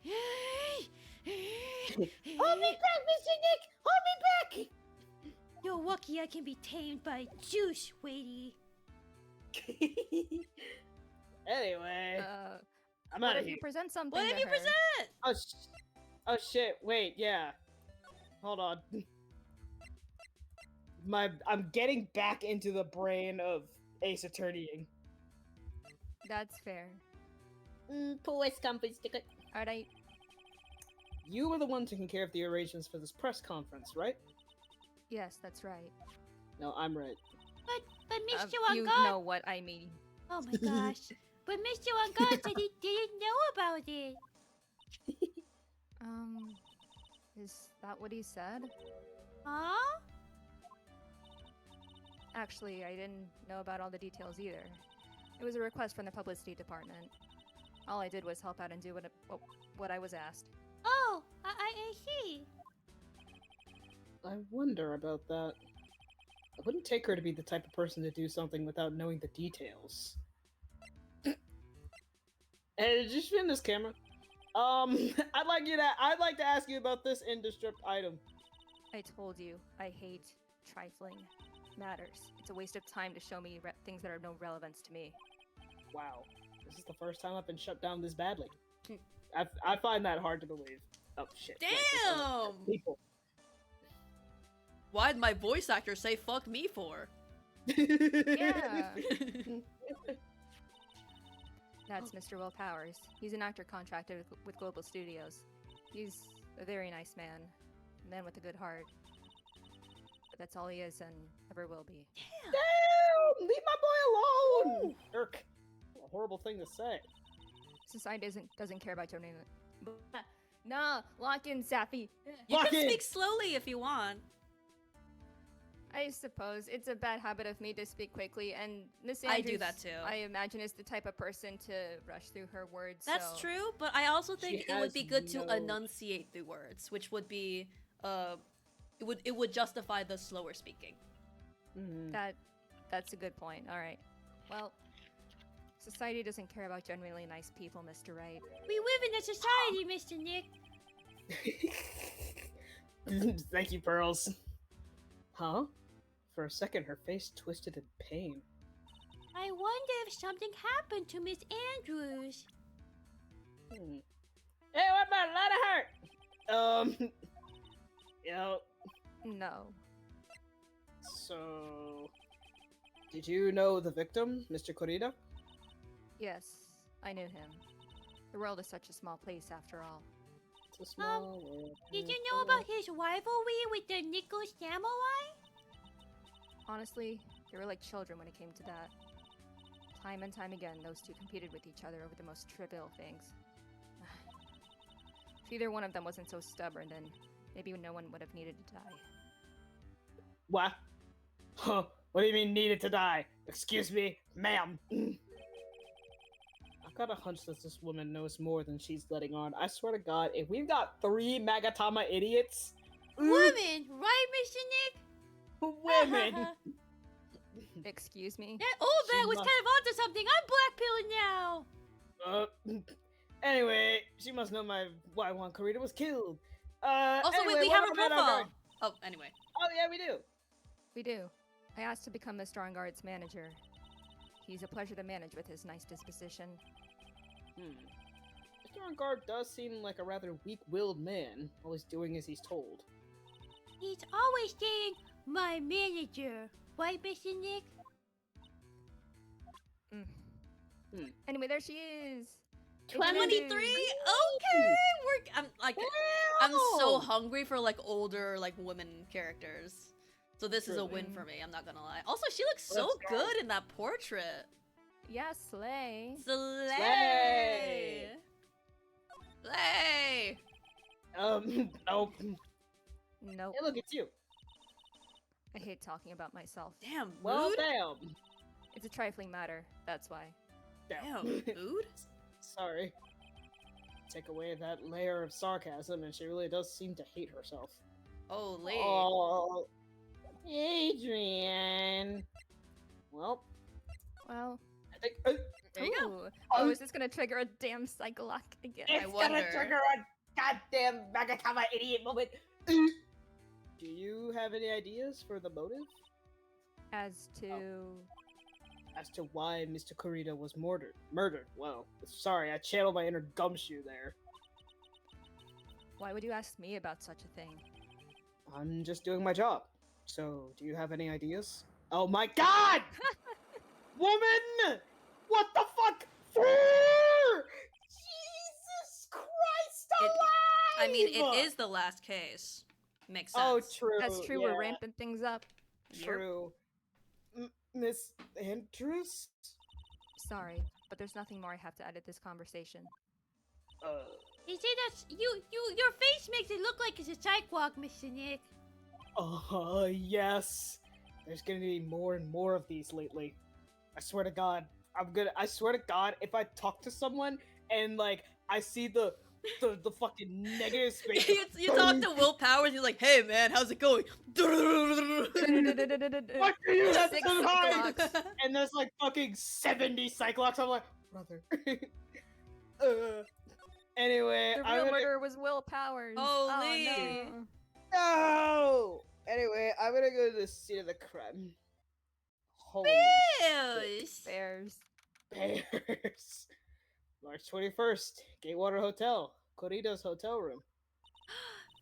Hold me back, Mr. Nick! Hold me back! You're lucky I can be tamed by juice, Wadey. Anyway, I'm What out of if here. you present something What to if you her? present? Oh shit, wait, yeah. Hold on. I'm getting back into the brain of Ace Attorneying. That's fair. Police company ticket. Alright, You were the one taking care of the arrangements for this press conference, right? yes, that's right. No, I'm right. But Mr. You Wangad... know what I mean. Oh my gosh. But Mr. Wangad said he didn't know about it. Is that what he said? Huh? Actually, I didn't know about all the details either. It was a request from the publicity department. All I did was help out and do what I was asked. Oh, I see. I wonder about that. I wouldn't take her to be the type of person to do something without knowing the details. Hey, did you spin this camera? I'd like to ask you about this indescript item. I told you, I hate trifling matters. It's a waste of time to show me things that are no relevance to me. Wow, this is the first time I've been shut down this badly. I find that hard to believe. Oh shit! right, there's other Damn! people. Why'd my voice actor say fuck me for? Yeah. That's Mr. Will Powers. He's an actor contracted with Global Studios. He's a very nice man. A man with a good heart. But that's all he is and ever will be. Damn! Leave my boy alone! Irk. What a horrible thing to say. Society doesn't care about donating. No, lock in, Sappy. You Fuck can it. speak slowly if you want. I suppose it's a bad habit of me to speak quickly, and Miss I Andrews, do that too. I imagine, is the type of person to rush through her words. That's so- true, but I also She think it would has be good to no- enunciate the words, which would be it would justify the slower speaking. Mhm. That's a good point. All right. Well, society doesn't care about genuinely nice people, Mr. Wright. We live in a society, Mr. Nick. Thank you, Pearls. Huh? For a second, her face twisted in pain. I wonder if something happened to Miss Andrews. Hmm. Hey, what about a lot of hurt? Yeah. No. So, did you know the victim, Mr. Corrida? Yes, I knew him. The world is such a small place after all. It's a small world. Did you know about his rivalry with the Nickel Samurai? Honestly, they were like children when it came to that. Time and time again, those two competed with each other over the most trivial things. If either one of them wasn't so stubborn, then maybe no one would have needed to die. What? Huh? What do you mean needed to die? Excuse me, ma'am. I've got a hunch that this woman knows more than she's letting on. I swear to God, if we've got 3 Magatama idiots, Women, right, Mr. Nick? women. Excuse me? That old She man was must- kind of onto something. I'm blackpilling now. Anyway, she must know why Juan Corrida was killed. Also, Anyway, wait, we what have her about that profile. guy? Oh, anyway. Oh yeah, we do. We do. I asked to become Mr. Enguarde's manager. He's a pleasure to manage with his nice disposition. Mr. Enguarde does seem like a rather weak-willed man, always doing as he's told. He's always saying, my manager. Right, Mr. Nick? Anyway, there she is! 23? Okay, I'm so hungry for like older like women characters. So this is a win Truly. for me, I'm not gonna lie. Also, she looks so Let's go. good in that portrait. Yeah, slay! Slay! Slay! Nope. Nope. Hey, look, it's you. I hate talking about myself. Damn, Well, mood? damn. It's a trifling matter, that's why. Damn, mood? Sorry. Take away that layer of sarcasm, and she really does seem to hate herself. Holy. Oh, Adrian. Well, Well, I think There you go. ooh. Oh, is this gonna trigger a damn psycho lock again? I wonder. a goddamn Magatama idiot moment. Do you have any ideas for the motive As to... as to why Mr. Corrida was murdered? Well, sorry, I channeled my inner gumshoe there. Why would you ask me about such a thing? I'm just doing my job. So, do you have any ideas? Oh my God! Woman! What the fuck? Jesus Christ alive! I mean, it is the last case. Makes sense. Oh, true. That's true, yeah, we're ramping things up. True. Miss Andrews? Sorry, but there's nothing more I have to add to this conversation. Is it a... your face makes it look like it's a sidewalk, Mr. Nick. Yes. There's gonna be more and more of these lately. I swear to God. I swear to God, if I talk to someone and, like, I see the fucking negative space. you talk to Will Powers, he's like, hey man, how's it going? What do you have 6 to hide? Cyclops. And there's like fucking 70 Cyclops. I'm like, brother. Anyway, The I'm real gonna... murderer was Will Powers. Holy. Oh, no. No! Anyway, I'm gonna go to the scene of the crime. Holy Yes. Bears. Bears. March 21st, Gatewater Hotel, Corrida's hotel room.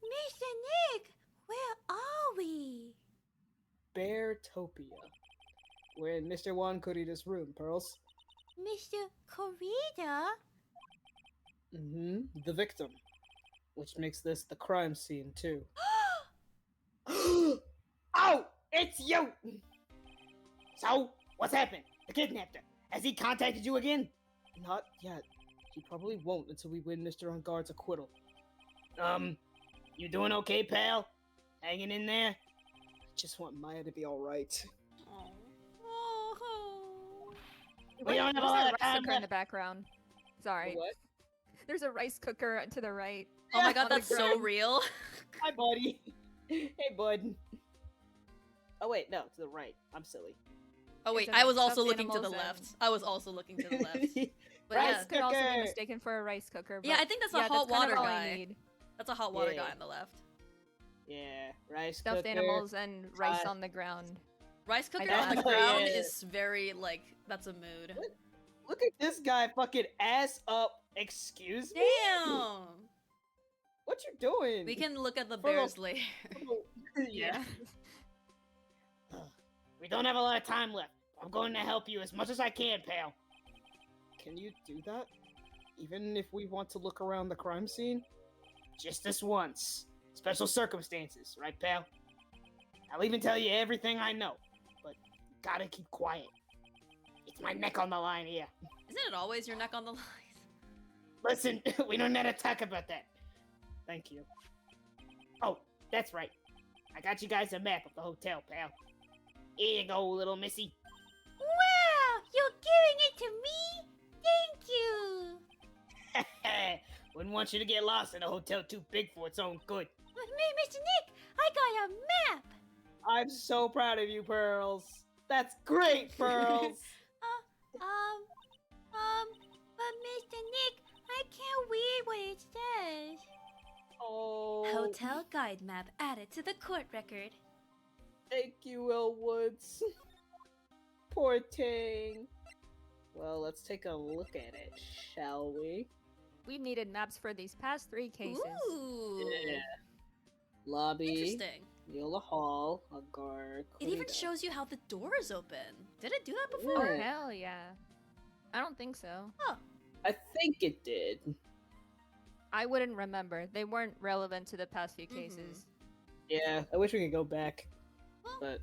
Mr. Nick, where are we? Beartopia. We're in Mr. Juan Corrida's room, Pearls. Mr. Corrida? The victim. Which makes this the crime scene, too. Oh! It's you! So, what's happened? The kidnapped her. Has he contacted you again? Not yet. He probably won't until we win Mr. Enguarde's acquittal. You doing okay, pal? Hanging in there? just want Maya to be alright. Oh. Wait, don't have a there's lot a of rice time cooker in left. the background. Sorry. What? There's a rice cooker to the right. Oh my god, On the that's so ground. real. Hi, buddy. Hey, bud. Oh wait, no, to the right. I'm silly. Oh wait, It's I about was also stuffed looking to the animals and- left. I was also looking to the left. But Rice yeah, This could also be cooker. mistaken for a rice cooker. Yeah, but I think that's a yeah, hot that's kind water of all guy. I need. that's a hot water Yeah. guy on the left. Yeah, rice Stuffed cooker. animals and rice Uh, on the ground. Rice cooker got on the it. ground Yeah. is very like that's a mood. Look at this guy, fucking ass up. Excuse me. Damn. What you doing? We can look at the For the- bears later. yeah. We don't have a lot of time left. I'm going to help you as much as I can, pal. Can you do that? Even if we want to look around the crime scene? Just this once. Special circumstances, right, pal? I'll even tell you everything I know, but gotta keep quiet. It's my neck on the line here. Isn't it always your neck on the line? Listen, we don't need to talk about that. Thank you. Oh, that's right. I got you guys a map of the hotel, pal. Here you go, little missy. Wow, you're giving it to me? Thank you. Wouldn't want you to get lost in a hotel too big for its own good. Mr. Nick, I got a map. I'm so proud of you, Pearls. That's great, Pearls. But Mr. Nick, I can't read what it says. Oh, Hotel guide map added to the court record. thank you, Will Woods. Poor thing. Well, let's take a look at it, shall we? We've needed maps for these past 3 cases. Ooh. Yeah. Lobby, Interesting. Yola Hall, Agar. It even Corridor. shows you how the door is open. Did it do that Oh, before? Yeah. hell yeah. I don't think so. I think it did. I wouldn't remember. They weren't relevant to the past few Mhm. cases. Yeah, I wish we could go back, Well- but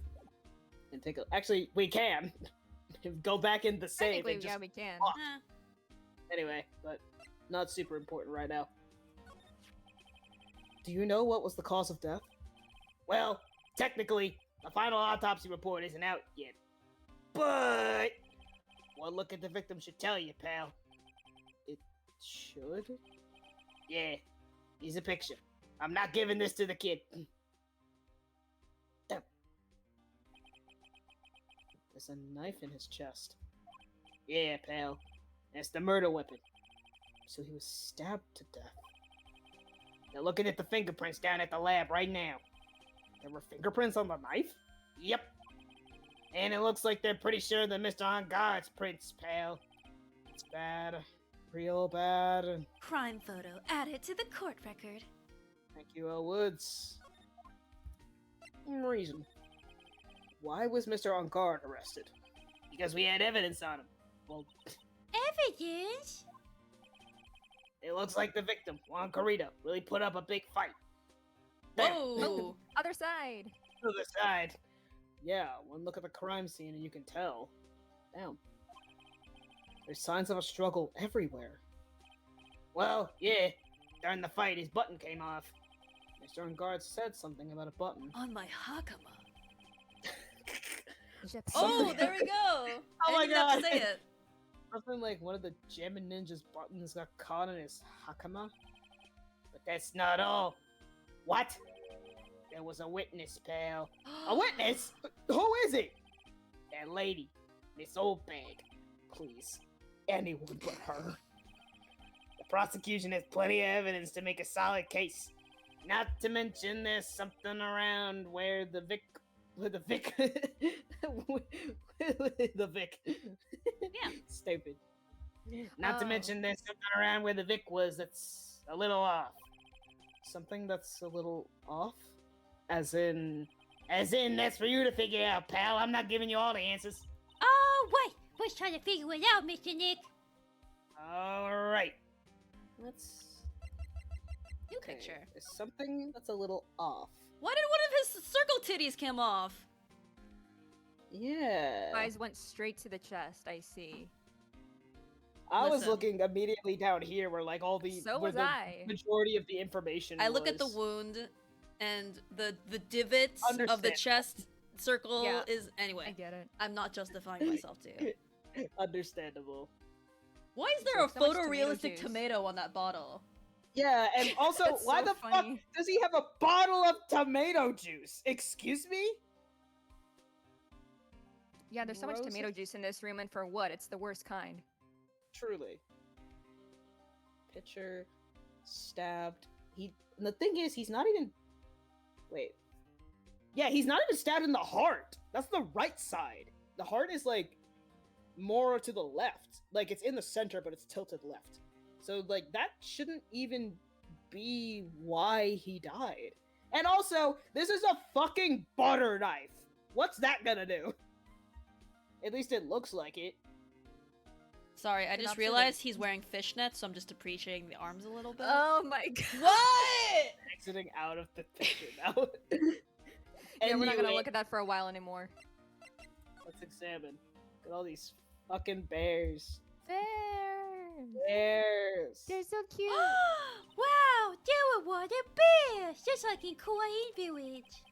and take a. Actually, we can go back in the save. Technically, And just, yeah, we can. Oh. Eh. Anyway, but not super important right now. Do you know what was the cause of death? Well, technically, the final autopsy report isn't out yet. But one look at the victim should tell you, pal. Should? Yeah, here's a picture. I'm not giving this to the kid. There's a knife in his chest. Yeah, pal. That's the murder weapon. So he was stabbed to death. They're looking at the fingerprints down at the lab right now. There were fingerprints on the knife? Yep. And it looks like they're pretty sure that Mr. On Guard's prints, pal. It's bad. Real bad. Crime photo added to the court record. Thank you, El Woods. Reason. Why was Mr. On Guard arrested? Because we had evidence on him. Well, Evidence? it looks like the victim, Juan Corrida, really put up a big fight. There, Whoa. Other side. to the side. Yeah, one look at the crime scene and you can tell. Damn. There's signs of a struggle everywhere. Well, yeah. During the fight, his button came off. Mr. On Guard said something about a button. On my hakama. Oh, Oh, there we go. Oh I my didn't even have to God. say it. Something like one of the Gemin Ninja's buttons got caught in his hakama. But that's not all. What? There was a witness, pal. A witness? Who is it? That lady. Miss Oldbag. Please. Anyone but her. The prosecution has plenty of evidence to make a solid case. Not to mention there's something around where the Vic... With the Vic. the Vic. Yeah. Stupid. Not to Oh. mention there's something around where the Vic was that's a little off. Something that's a little off? As in. As in, that's for you to figure out, pal. I'm not giving you all the answers. Oh, wait. We're trying to figure it out, Mr. Nick. Alright. Let's. New Okay, picture. there's something that's a little off. Why did one of his circle titties come off? Yeah. Eyes went straight to the chest, I see. I was Listen. looking immediately down here where like all the So where was the I. majority of the information I look at the was. wound. and the divots of the Understand. chest circle Yeah. is I anyway. get it. I'm not justifying myself too. Understandable. Why is there a So much tomato photorealistic juice. tomato on that bottle? Yeah, and also, That's why so the funny. fuck does he have a bottle of tomato juice? Excuse me? Yeah, there's so much Gross. tomato juice in this room, and for what? It's the worst kind. Truly. Pitcher stabbed. And the thing is, he's not even. Wait. Yeah, he's not even stabbed in the heart. That's the right side. The heart is like more to the left. Like it's in the center, but it's tilted left. So like that shouldn't even be why he died. And also, this is a fucking butter knife. What's that gonna do? At least it looks like it. Sorry, I An just observation. realized he's wearing fishnets, so I'm just appreciating the arms a little bit. Oh my god. What? Exiting out of the picture now. Yeah, we're not gonna Anyway, look at that for a while anymore. let's examine. Look at all these fucking bears. There. Bears. They're so cute. Wow, there were water bears, just like in Kawaii Village.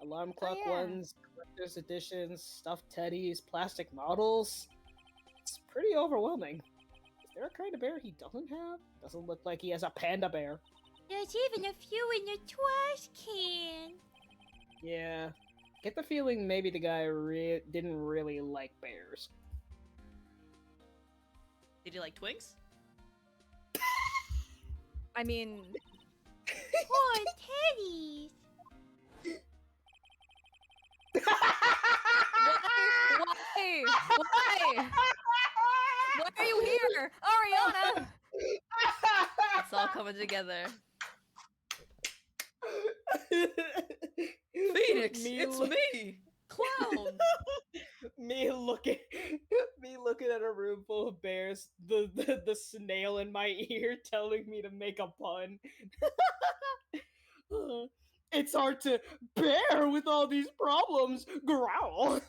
Alarm clock yeah. ones, collector's editions, stuffed teddies, plastic models. It's pretty overwhelming. Is there a kind of bear he doesn't have? Doesn't look like he has a panda bear. There's even a few in the trash can. Yeah. Get the feeling maybe the guy didn't really like bears. Did you like Twinks? I mean, Poor teddies. why? Why? Why are you here, Ariana? It's all coming together. Phoenix, it's me, clown. me looking at a room full of bears, the snail in my ear telling me to make a pun. It's hard to bear with all these problems. Growl.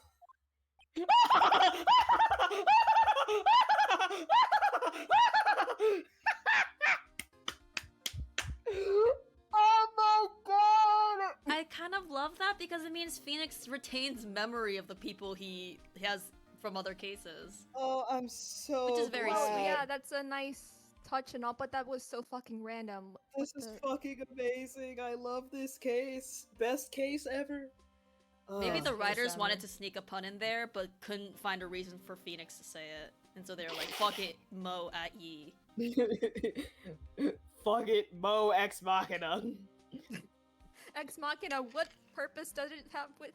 Oh my god! I kind of love that because it means Phoenix retains memory of the people he has from other cases. Oh, I'm so Which is very Well, sweet. yeah, that's a nice touch and all, but that was so fucking random. This What is the- fucking amazing. I love this case. Best case ever. Maybe Ugh. the Case writers wanted ever. to sneak a pun in there, but couldn't find a reason for Phoenix to say it. And so they were like, fuck it, Mo at ye. Fuck it, Mo Ex Machina. Ex Machina, what purpose does it have with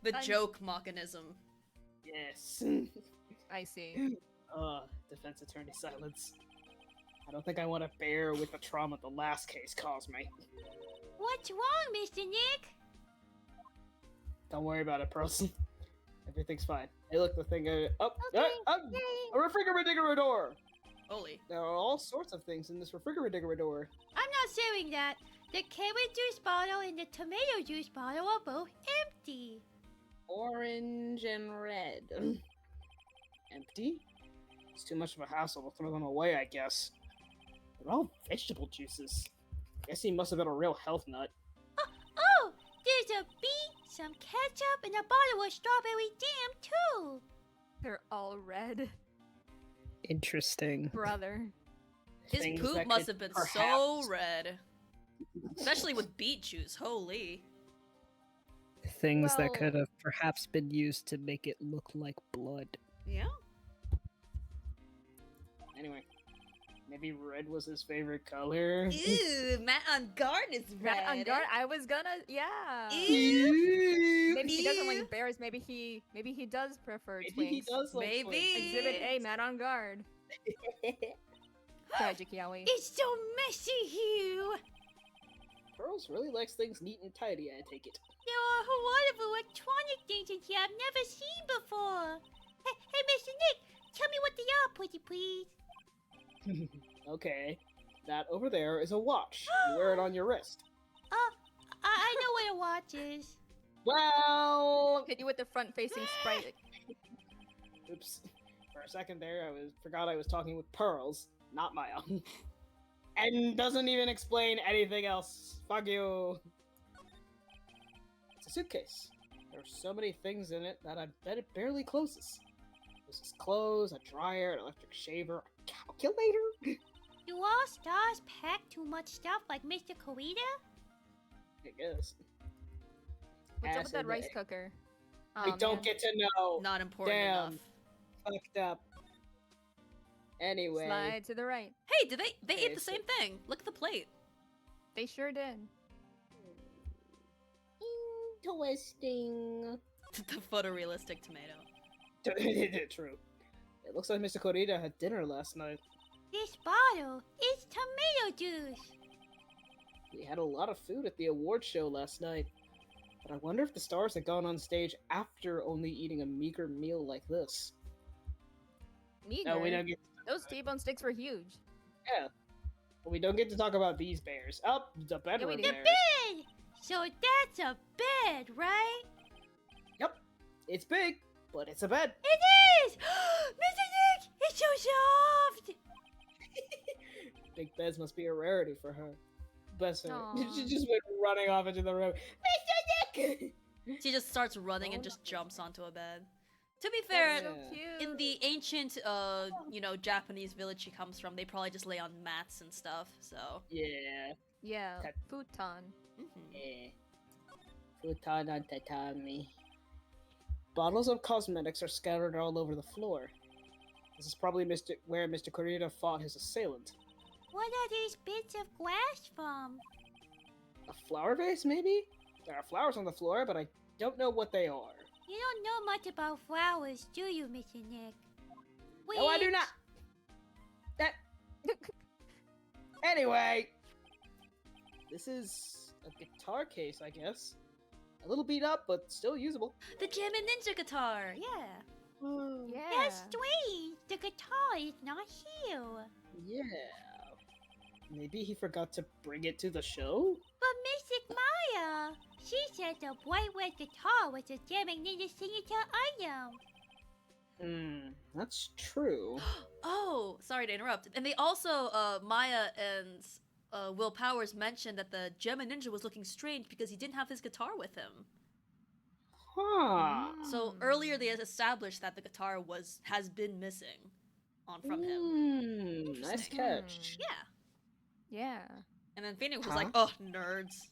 The I'm- joke mechanism. Yes. I see. Defense attorney silence. I don't think I want to bear with the trauma the last case caused me. What's wrong, Mr. Nick? Don't worry about it, Person. Everything's fine. Hey, look, the thing. Okay, A refrigerator door. Holy. There are all sorts of things in this refrigerator door. I'm not saying that. The carrot juice bottle and the tomato juice bottle are both empty. Orange and red. Empty? It's too much of a hassle to throw them away, I guess. They're all vegetable juices. Guess he must have been a real health nut. Oh, there's a beet, some ketchup, and a bottle of strawberry jam, too. They're all red, Interesting. brother. His Things poop that must could have been so perhaps- red. Especially with beet juice, holy. Things Well- that could have perhaps been used to make it look like blood. Yeah? Anyway, maybe red was his favorite color. Ew, Matt on guard is red. Rat on guard. I was gonna, yeah. Ew. Maybe he doesn't Ew. like bears. Maybe he does prefer Maybe he twinks. does like Maybe. twins. Exhibit A, man on guard. Tragic, Yaoi. It's so messy here. Pearls really likes things neat and tidy, I take it. There are a whole lot of electronic things in here I've never seen before. Hey, Mr. Nick, tell me what they are, pretty please. Okay, that over there is a watch. You wear it on your wrist. I know what a watch is. Well, Hit you with the front-facing sprite. oops. For a second there, forgot I was talking with pearls, not my own. and doesn't even explain anything else. Fuck you. It's a suitcase. There are so many things in it that I bet it barely closes. There's his clothes, a dryer, an electric shaver, a calculator. Do all stars pack too much stuff like Mr. Koita? I guess. What's up with that Acid rice egg. cooker? I Oh, don't man. get to know. Not important Damn. enough. Fucked up. Anyway. Slide to the right. Hey, did they ate Okay, the so- same thing? Look at the plate. They sure did. Interesting. The photorealistic tomato. True. It looks like Mr. Corita had dinner last night. This bottle is tomato juice. We had a lot of food at the award show last night. But I wonder if the stars had gone on stage after only eating a meager meal like this. Meager. No, we don't get. Those T-bone sticks were huge. Yeah. But we don't get to talk about these bears. Oh, the bedroom we bears. do. Bed! So that's a bed, right? Yep. It's big, but it's a bed. It is! Mr. Nick, it's so soft! Big beds must be a rarity for her. Bless her. Aw. She just went running off into the room. Mr. Nick! She just starts running and just jumps onto a bed. To be fair, That's so Yeah. cute. in the ancient, Japanese village she comes from, they probably just lay on mats and stuff. So, Yeah. Yeah, That- futon. mhm. Yeah. Futon on tatami. Bottles of cosmetics are scattered all over the floor. This is probably where Mr. Corita fought his assailant. What are these bits of glass from? A flower vase, maybe? There are flowers on the floor, but I don't know what they are. You don't know much about flowers, do you, Mr. Nick? No, I do Which- not! That... Anyway... This is a guitar case, I guess. A little beat up, but still usable. The Jam and Ninja guitar. Yeah. Yeah. That's strange. The guitar is not here. Yeah. Maybe he forgot to bring it to the show? But Mystic Maya, she said the bright red guitar was a jamming ninja signature item. That's true. Oh, sorry to interrupt. And they also, Maya and Will Powers mentioned that the Gem and Ninja was looking strange because he didn't have his guitar with him. Huh. So Hmm. earlier they had established that the guitar has been missing from him. Nice Interesting. catch. Yeah. Yeah. And then Phoenix was Huh? like, "Oh, nerds."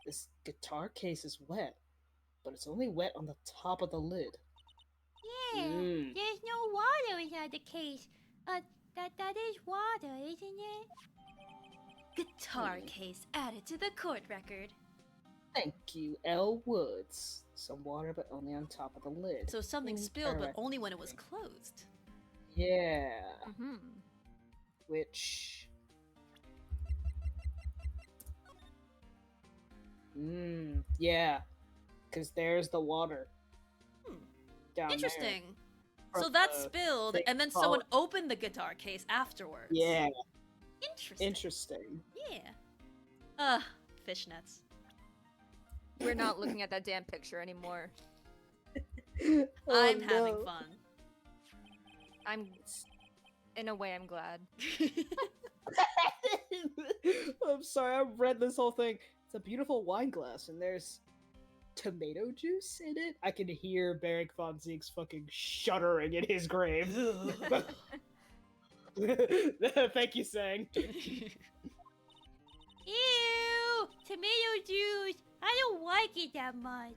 This guitar case is wet, but it's only wet on the top of the lid. Yeah, Mm. there's no water inside the case. That is water, isn't it? Guitar case added to the court record. Thank you, L. Woods. Some water, but only on top of the lid. So something spilled, but Correct. only when it was closed. Yeah. Mm-hmm. Which. Yeah. Because there's the water. Hmm. Down there. Interesting. So From that the spilled, thing and then called- someone opened the guitar case afterwards. Yeah. Interesting. Interesting. Yeah. Fishnets. We're not looking at that damn picture anymore. Oh, I'm having no. fun. In a way, I'm glad. I'm sorry, I've read this whole thing. It's a beautiful wine glass, and there's tomato juice in it. I can hear Beric von Zieg's fucking shuddering in his grave. Thank you, Sang. Ew! Tomato juice! I don't like it that much.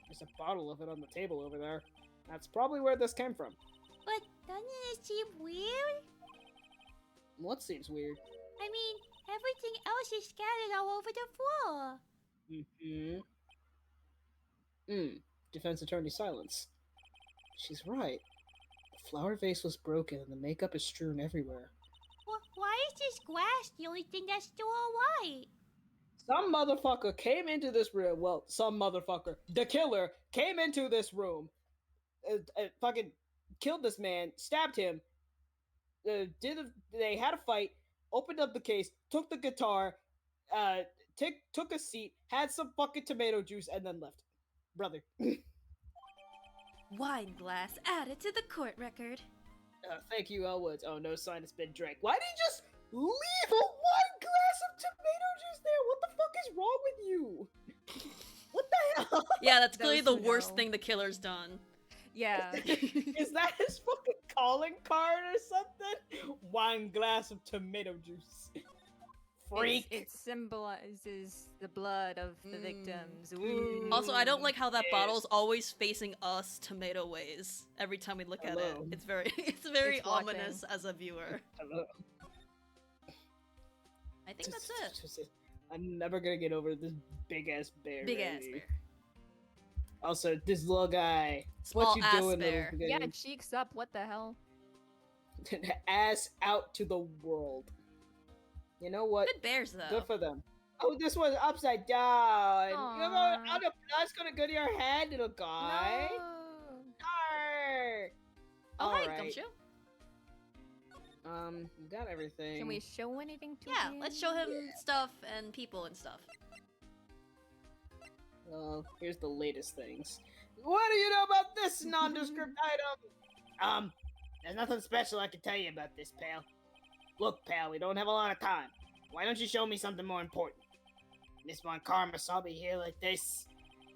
There's a bottle of it on the table over there. That's probably where this came from. But doesn't it seem weird? What seems weird? I mean, everything else is scattered all over the floor. Defense attorney silence. She's right. The flower vase was broken and the makeup is strewn everywhere. Why is this glass the only thing that's still all right? Some motherfucker came into this room. Well, some motherfucker, the killer, came into this room, fucking killed this man, stabbed him. They had a fight, opened up the case, took the guitar, took a seat, had some fucking tomato juice, and then left. Brother. Wine glass added to the court record. Thank you, Elwoods. Oh, no sign it's been drank. Why did you just leave a one glass of tomato juice there? What the fuck is wrong with you? What the hell? Yeah, that's clearly Those the who worst know. thing the killer's done. Yeah. Is that his fucking calling card or something? One glass of tomato juice. Freak. It symbolizes the blood of the victims. Mm. Ooh. Also, I don't like how that Yes. bottle's always facing us tomato ways every time we look at it. Hello. It's very it's very It's watching. ominous as a viewer. Hello. I think that's it. I'm never gonna get over this big ass bear. Big ass lady. bear. Also, this little guy. Small what you ass doing, bear. little Yeah, guy? cheeks up. What the hell? Ass out to the world. You know what? Good bears though. Good for them. Oh, this one's upside down. You know, Aw. all the blood's gonna go to your head, little guy. No. Arr. Oh hi, Alright. Gumshoe. We got everything. Can we show anything to Yeah, him? let's show him stuff and people and stuff. Well, here's the latest things. What do you know about this nondescript item? There's nothing special I can tell you about this, pal. Look, pal, we don't have a lot of time. Why don't you show me something more important? Miss Von Karma saw me here like this.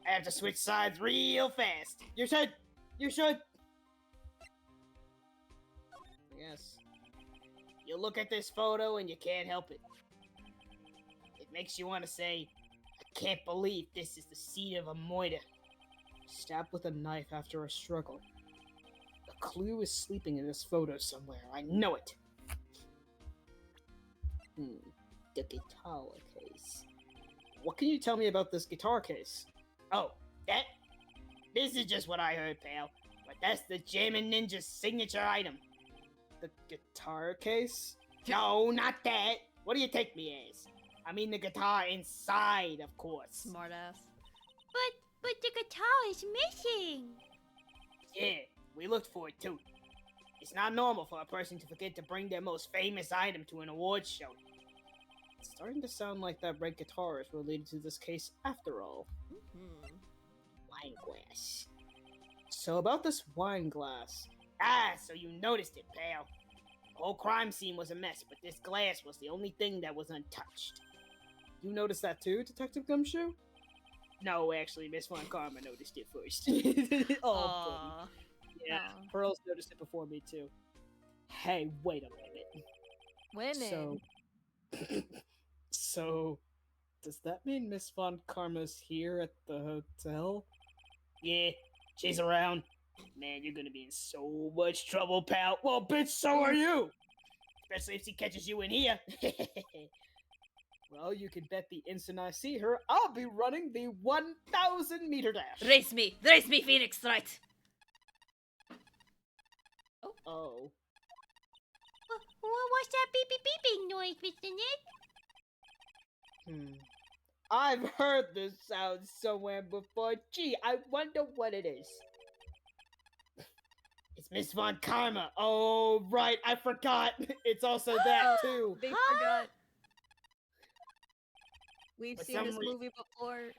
I have to switch sides real fast. You should. You should. Yes. You look at this photo and you can't help it. It makes you want to say, I can't believe this is the seat of a moida. Stabbed with a knife after a struggle. A clue is sleeping in this photo somewhere. I know it. The guitar case. What can you tell me about this guitar case? Oh, that? This is just what I heard, pal. But that's the Jammin' Ninja's signature item. The guitar case? No, not that. What do you take me as? I mean the guitar inside, of course. Smartass. But the guitar is missing. Yeah, we looked for it too. It's not normal for a person to forget to bring their most famous item to an awards show. It's starting to sound like that red guitar is related to this case after all. Hmm. Wine glass. So about this wine glass. Ah, so you noticed it, pal. The whole crime scene was a mess, but this glass was the only thing that was untouched. You noticed that too, Detective Gumshoe? No, actually, Miss Von Karma noticed it first. Oh, Aw. buddy. Yeah, Aw. Pearl's noticed it before me too. Hey, wait a minute. Women. So, does that mean Miss Von Karma's here at the hotel? Yeah, she's around. Man, you're gonna be in so much trouble, pal. Well, bitch, so are you! Especially if she catches you in here. Well, you can bet the instant I see her, I'll be running the 1,000 meter dash. Race me, Phoenix, right? Oh. What's that beeping noise, Mr. Nick? I've heard this sound somewhere before. Gee, I wonder what it is. It's Miss Von Karma. Oh, right, I forgot. It's also that too. They Huh? forgot. We've For seen some this reason- movie before.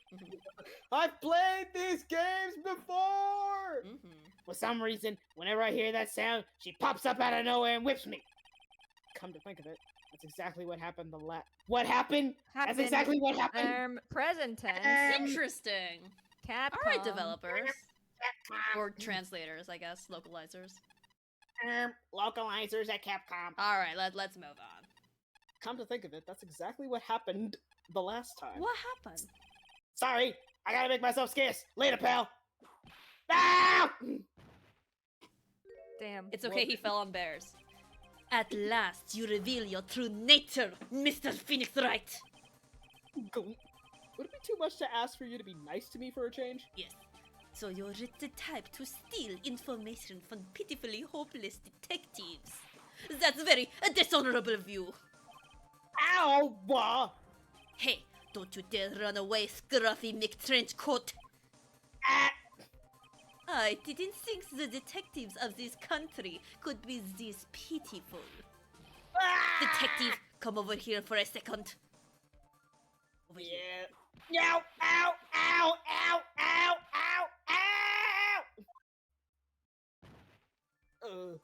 I've played these games before. Mm-hmm. For some reason, whenever I hear that sound, she pops up out of nowhere and whips me. Come to think of it, that's exactly what happened What happened? That's Happened, exactly what happened. present tense. Interesting. Capcom. All right, developers or translators, I guess, localizers. Localizers at Capcom. All right, let's move on. Come to think of it, that's exactly what happened the last time. What happened? Sorry, I gotta make myself scarce. Later, pal. Ah! Damn. It's okay, he fell on bears. At last, you reveal your true nature, Mr. Phoenix Wright. Would it be too much to ask for you to be nice to me for a change? Yes. So you're the type to steal information from pitifully hopeless detectives. That's very dishonorable of you. Ow! Wah! Hey, don't you dare run away, scruffy McTrenchcoat. Ah! I didn't think the detectives of this country could be this pitiful. Ah! Detective, come over here for a second. Over here. Yeah. Ow! Ow! Ow! Ow! Ow! Ow! Ow!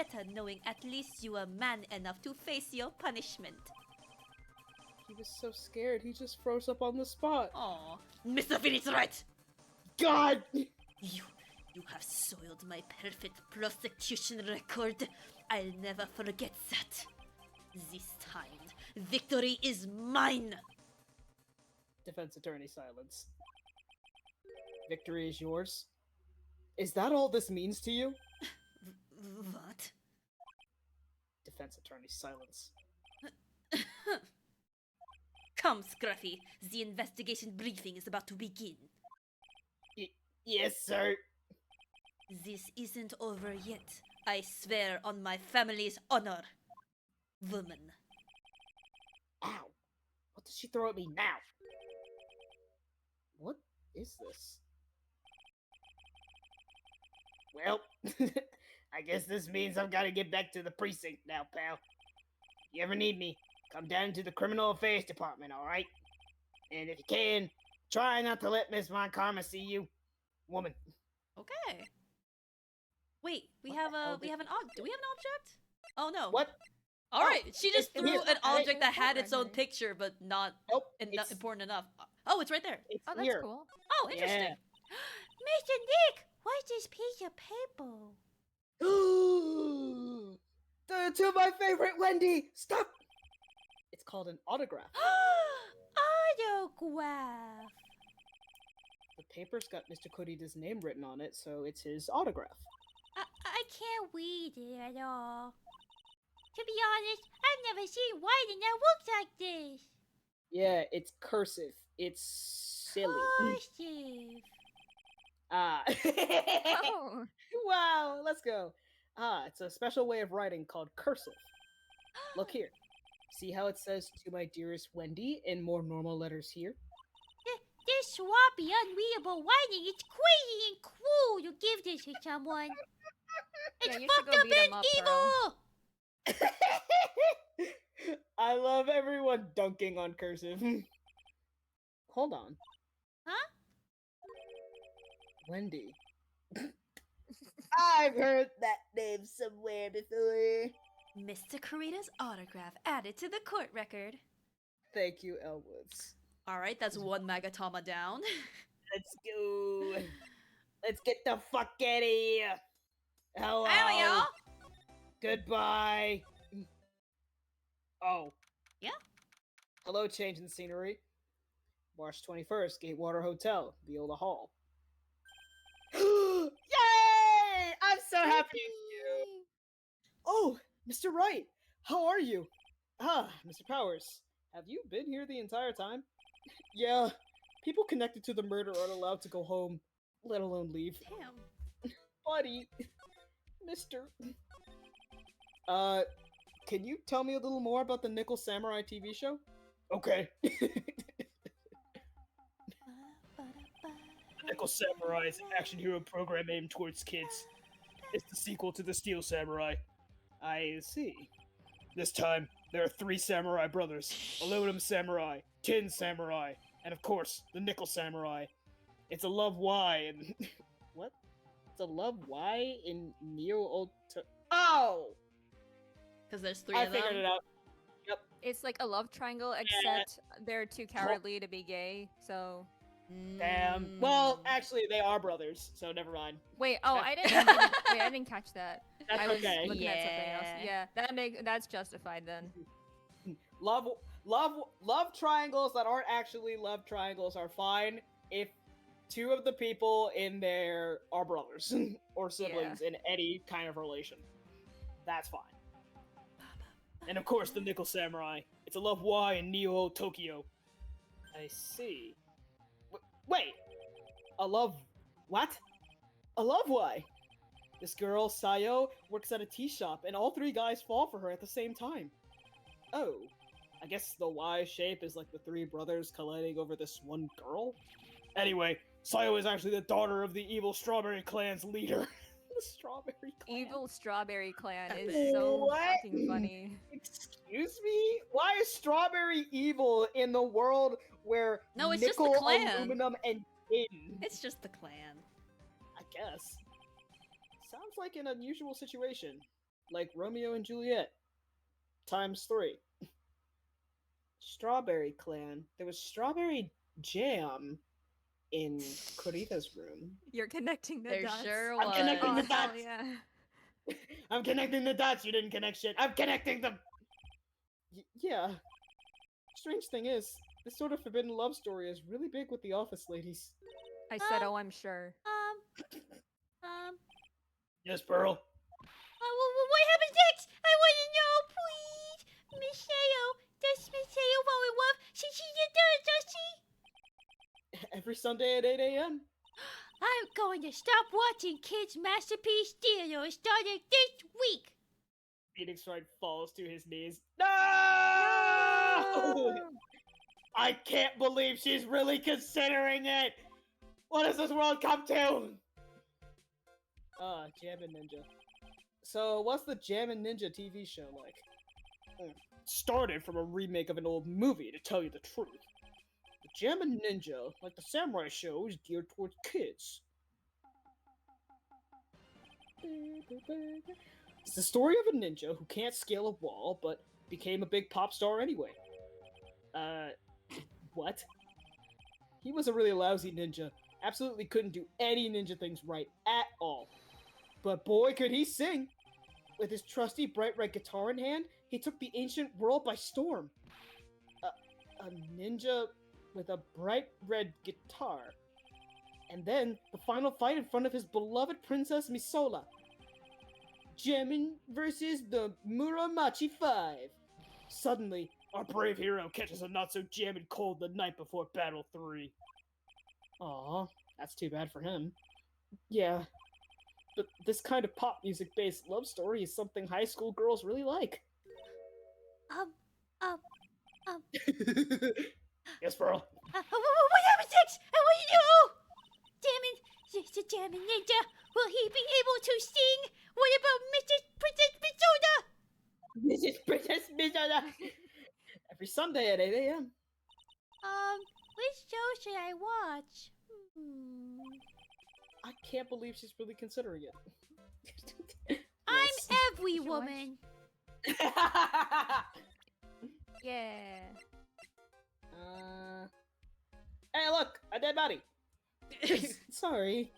better knowing at least you are man enough to face your punishment. He was so scared, he just froze up on the spot. Aw, Mr. Phoenix Wright! God! You have soiled my perfect prosecution record. I'll never forget that. This time, victory is mine! Defense attorney silence. Victory is yours? Is that all this means to you? What? Defense attorney silence. Come, Scruffy. The investigation briefing is about to begin. Yes, sir. This isn't over yet. I swear on my family's honor. Woman. Ow. What does she throw at me now? What is this? Well, I guess this means I've got to get back to the precinct now, pal. You ever need me, come down to the criminal affairs department, alright? And if you can, try not to let Miss Von Karma see you. Woman. Okay. Wait, we What have the hell do we have an object? Oh no. What? All right, she just it's threw here. an object that It's had not its own right. picture, but not Nope. not important enough. Oh, it's right there. It's Oh, that's here. cool. Oh, interesting. Yeah. Mr. Nick, what's this piece of paper? To my favorite Wendy! Stop! It's called an autograph. Autograph. The paper's got Mr. Korida's name written on it, so it's his autograph. I can't read it at all. To be honest, I've never seen writing that looks like this. Yeah, it's cursive. It's silly. Cursive. Ah. Oh, Wow, let's go. It's a special way of writing called cursive. Look here. See how it says to my dearest Wendy in more normal letters here? This sloppy, unreadable writing is crazy and cruel to give this to someone. It's Yeah, you should fucked go up beat 'em and up, Pearl. evil! I love everyone dunking on cursive. Hold on. Huh? Wendy. I've heard that name somewhere before. Mr. Karida's autograph added to the court record. Thank you, Elwoods. All right, that's one Magatama down. Let's go. Let's get the fuck out of here. Hello. Hello. Goodbye. Oh. Yeah? Hello, change in scenery. March 21st, Gatewater Hotel, Viola Hall. Yay! I'm so happy for you. Oh, Mr. Wright, how are you? Mr. Powers, have you been here the entire time? Yeah, people connected to the murder aren't allowed to go home, let alone leave. Damn. Buddy, Mr. Can you tell me a little more about the Nickel Samurai TV show? Okay. Nickel Samurai is an action hero program aimed towards kids. It's the sequel to the Steel Samurai. I see. This time, there are 3 samurai brothers: Aluminum Samurai, Tin Samurai, and of course, the Nickel Samurai. It's a love why and What? It's a love Y in Neo Old. Oh! Because there's 3 I of them. figured it out. it's like a love triangle, except they're too cowardly to be gay. So Damn. Well, actually, they are brothers, so never mind. wait. Oh, I I didn't catch that. That's I was okay. looking at something else. Yeah. Yeah, that's justified then. Love triangles that aren't actually love triangles are fine if 2 of the people in there are brothers or siblings in any kind of relation. That's fine. And of course, the Nickel Samurai. It's a love Y in Neo Tokyo. I see. Wait! A love... What? A love Y! This girl, Sayo, works at a tea shop, and all 3 guys fall for her at the same time. Oh. I guess the Y shape is like the 3 brothers colliding over this one girl? Anyway, Sayo is actually the daughter of the evil Strawberry Clan's leader. The Strawberry Clan. Evil Strawberry Clan is Epic. so What? fucking funny. Excuse me? Why is Strawberry evil in the world where No, it's just the nickel, clan. aluminum, and tin? It's just the clan. I guess. Sounds like an unusual situation. like Romeo and Juliet times 3. Strawberry Clan. There was strawberry jam in Corita's room. You're connecting the There dots. sure I'm was. connecting the Oh, hell dots. yeah. I'm connecting the dots. You didn't connect shit. I'm connecting them. Yeah. Strange thing is, this sort of forbidden love story is really big with the office ladies. I said, oh, I'm sure. Yes, Pearl. What happens next? I want to know, please. Miss Sayo, does Miss Sayo fall in love? She does she? Every Sunday at 8 a.m. I'm going to stop watching Kids Masterpiece Theater starting this week. Phoenix Wright falls to his knees. No! I can't believe she's really considering it. What does this world come to? Jammin' Ninja. So, what's the Jammin' Ninja TV show like? Started from a remake of an old movie, to tell you the truth. The Jammin' Ninja, like the samurai show, is geared towards kids. It's the story of a ninja who can't scale a wall, but became a big pop star anyway. What? He was a really lousy ninja. Absolutely couldn't do any ninja things right at all. But boy, could he sing! With his trusty bright red guitar in hand, he took the ancient world by storm. A ninja with a bright red guitar. And then, the final fight in front of his beloved Princess Misola. Jammin' versus the Muramachi 5. Suddenly, Our brave hero catches a not-so-jammin' cold the night before Battle 3. aw, that's too bad for him. Yeah, but this kind of pop music-based love story is something high school girls really like. Yes, Pearl. What happens next? I want to know. The Jammin' Ninja. Will he be able to sing? What about Mrs. Princess Misoda? Mrs. Princess Misoda. Every Sunday at 8 a.m. Which show should I watch? I can't believe she's really considering it. I'm Yes. every Should watch. woman. Yeah. Hey, look! A dead body! Sorry.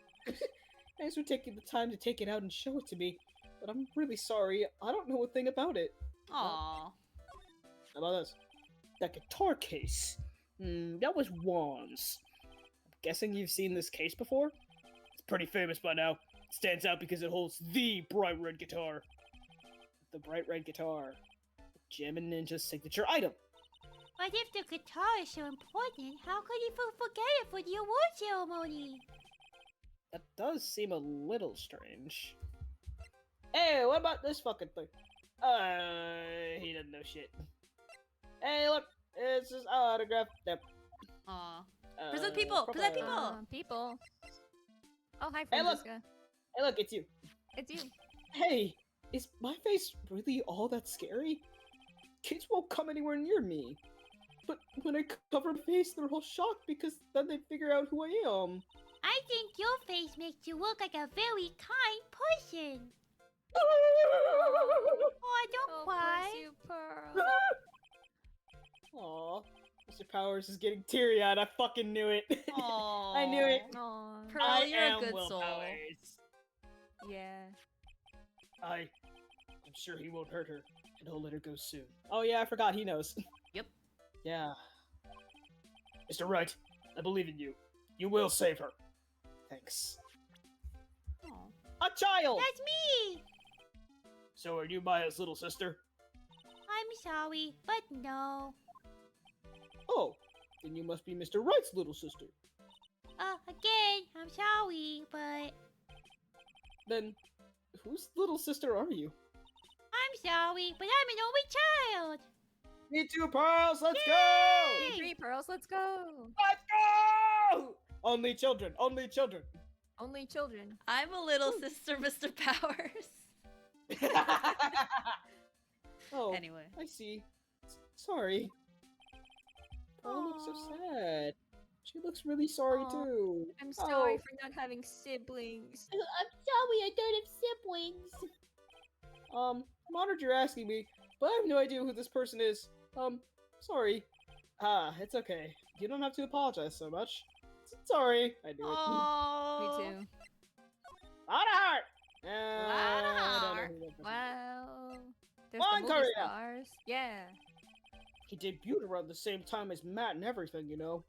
Thanks for taking the time to take it out and show it to me. But I'm really sorry, I don't know a thing about it. Aww. How about this? That guitar case. That was Juan's. I'm guessing you've seen this case before? It's pretty famous by now. It stands out because it holds the bright red guitar. The bright red guitar. Jammin' Ninja's signature item. But if the guitar is so important, how could he forget it for the award ceremony? That does seem a little strange. Hey, what about this fucking thing? He doesn't know shit. Hey, look! It's his autograph. Yep. Aw. Present people! Present profile. people! People. Oh, hi, Hey, look. Francisca. Hey, look, it's you. It's you. Hey, is my face really all that scary? Kids won't come anywhere near me. But when I cover my face, they're all shocked because then they figure out who I am. I think your face makes you look like a very kind person. Oh, don't Oh, cry. bless you, Pearl. Aw, Mr. Powers is getting teary-eyed. I fucking knew it. Aww. I knew it. Aw. Pearl, I you're am a good Will soul. Powers. Yeah. I'm sure he won't hurt her, and he'll let her go soon. Oh yeah, I forgot. He knows. Yep. Yeah. Mr. Wright, I believe in you. You will save her. Thanks. Aw. A child. That's me. So are you Maya's little sister? I'm sorry, but no. Oh, then you must be Mr. Wright's little sister. Again, I'm sorry, but Then, whose little sister are you? I'm sorry, but I'm an only child. Me too, Pearls. Let's go. Yay! 3 pearls, let's go. Let's go. Only children. Only children. Only children. I'm a little sister, Mr. Powers. Oh, Anyway. I see. Sorry. Pearl looks so Aw. sad. She looks really sorry Aw. too. I'm sorry Oh. for not having siblings. I'm sorry, I don't have siblings. I'm honored you're asking me, but I have no idea who this person is. Sorry. It's okay. You don't have to apologize so much. Sorry, I do it. Me Oh. too. Lot of heart! Lot of I don't know heart. who that person is. Well, there's Come the on, movie Korea. stars. Yeah. He debuted around the same time as Matt and everything, you know?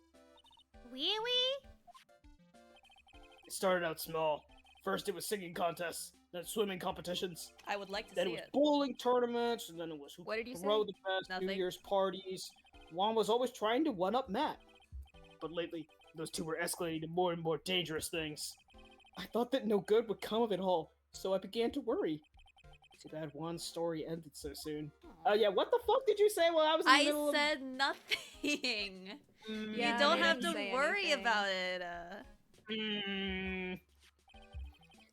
Really? It started out small. First it was singing contests, then swimming competitions, I would like to then it see was it. bowling tournaments, and then it was who What did you could throw say? the best New Nothing. Year's parties. Juan was always trying to one-up Matt. But lately, those two were escalating to more and more dangerous things. I thought that no good would come of it all, so I began to worry. Too bad Juan's story ended so soon. Yeah, what the fuck did you say while I was in the I middle said nothing. of... Yeah, you don't I have didn't to say worry anything. about it.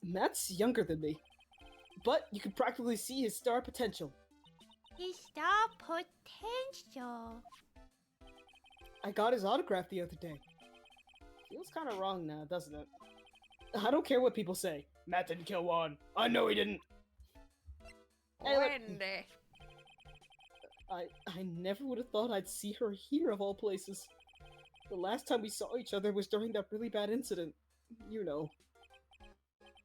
Matt's younger than me, but you can practically see his star potential. His star potential. I got his autograph the other day. Feels kind of wrong now, doesn't it? I don't care what people say. Matt didn't kill Juan. I know he didn't. Hey, look, Wendy. I never would have thought I'd see her here of all places. The last time we saw each other was during that really bad incident. You know.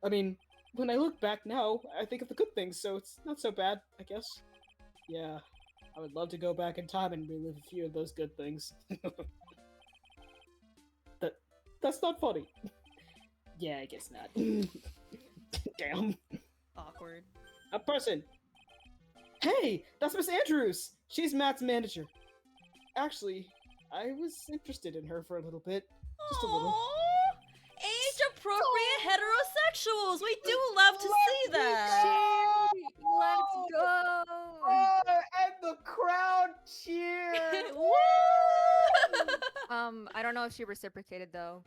I mean, when I look back now, I think of the good things, so it's not so bad, I guess. Yeah, I would love to go back in time and relive a few of those good things. That's not funny. Yeah, I guess not. Damn. Awkward. A person. Hey, that's Miss Andrews. She's Matt's manager. Actually, I was interested in her for a little bit. Just a little. Aww. Age-appropriate heterosexuals. We do love to see that. Let's go! Oh, and the crowd cheered. Woo! I don't know if she reciprocated though.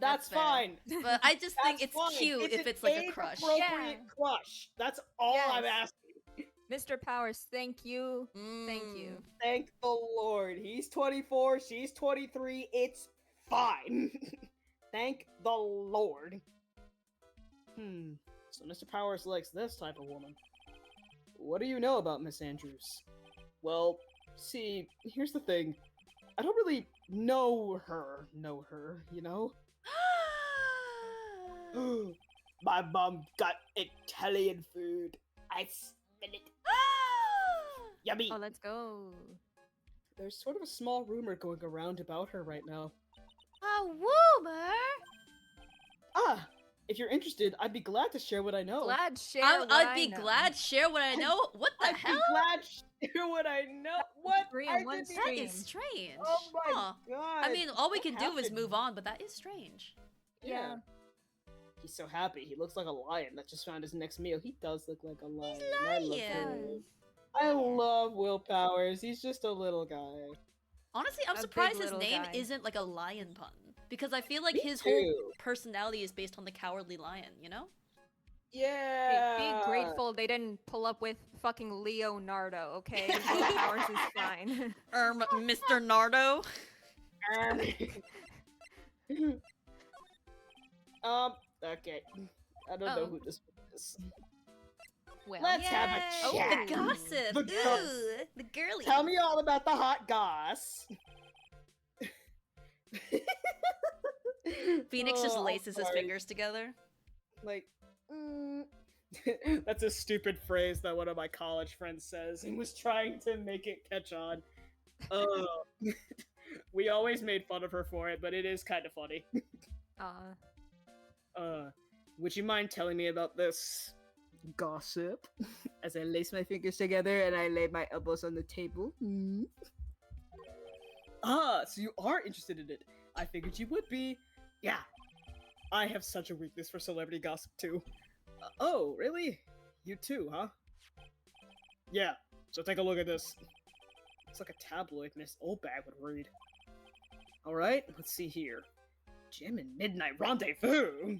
That's fair. fine. But I just think That's it's fine. cute if an it's like a crush. age-appropriate crush. That's all I'm Yes. asking. Mr. Powers, thank you. Thank you. Thank the Lord. He's 24, she's 23. It's fine. Thank the Lord. So Mr. Powers likes this type of woman. What do you know about Miss Andrews? Well, see, here's the thing. I don't really know her, you know? My mom got Italian food. I smell it. Yummy. Oh, let's go. There's sort of a small rumor going around about her right now. A rumor? Ah, if you're interested, I'd be glad to share what I know. Glad share. I'd be glad share what I know. What the I'd hell? be glad to share what I know. What? Three I in one didn't That stream. is strange. Oh my Huh. god. I mean, all we What can do is happened? move on, but that is strange. Yeah. He's so happy. He looks like a lion that just found his next meal. He does look like a lion. I love lion. him. I love Will Powers. He's just a little guy. Honestly, I'm A big surprised his little name guy. isn't like a lion pun. Because I feel like Me his too. whole personality is based on the cowardly lion, you know? Yeah. Be grateful they didn't pull up with fucking Leonardo, okay? Will Powers is fine. Mr. Nardo. Okay. I don't know Oh. who this is. Well, Let's have a Oh, chat. the gossip. The goss. Ooh, the girly. Tell me all about the hot goss. Phoenix just Oh, I'm laces his sorry. fingers together. Like, that's a stupid phrase that one of my college friends says and was trying to make it catch on. We always made fun of her for it, but it is kind of funny. Would you mind telling me about this gossip? As I lace my fingers together and I lay my elbows on the table. Ah, so you are interested in it. I figured you would be. Yeah. I have such a weakness for celebrity gossip too. Oh, really? You too, huh? Yeah, so take a look at this. It's like a tabloid Miss Oldbag would read. Alright, let's see here. Gem and Midnight Rendezvous!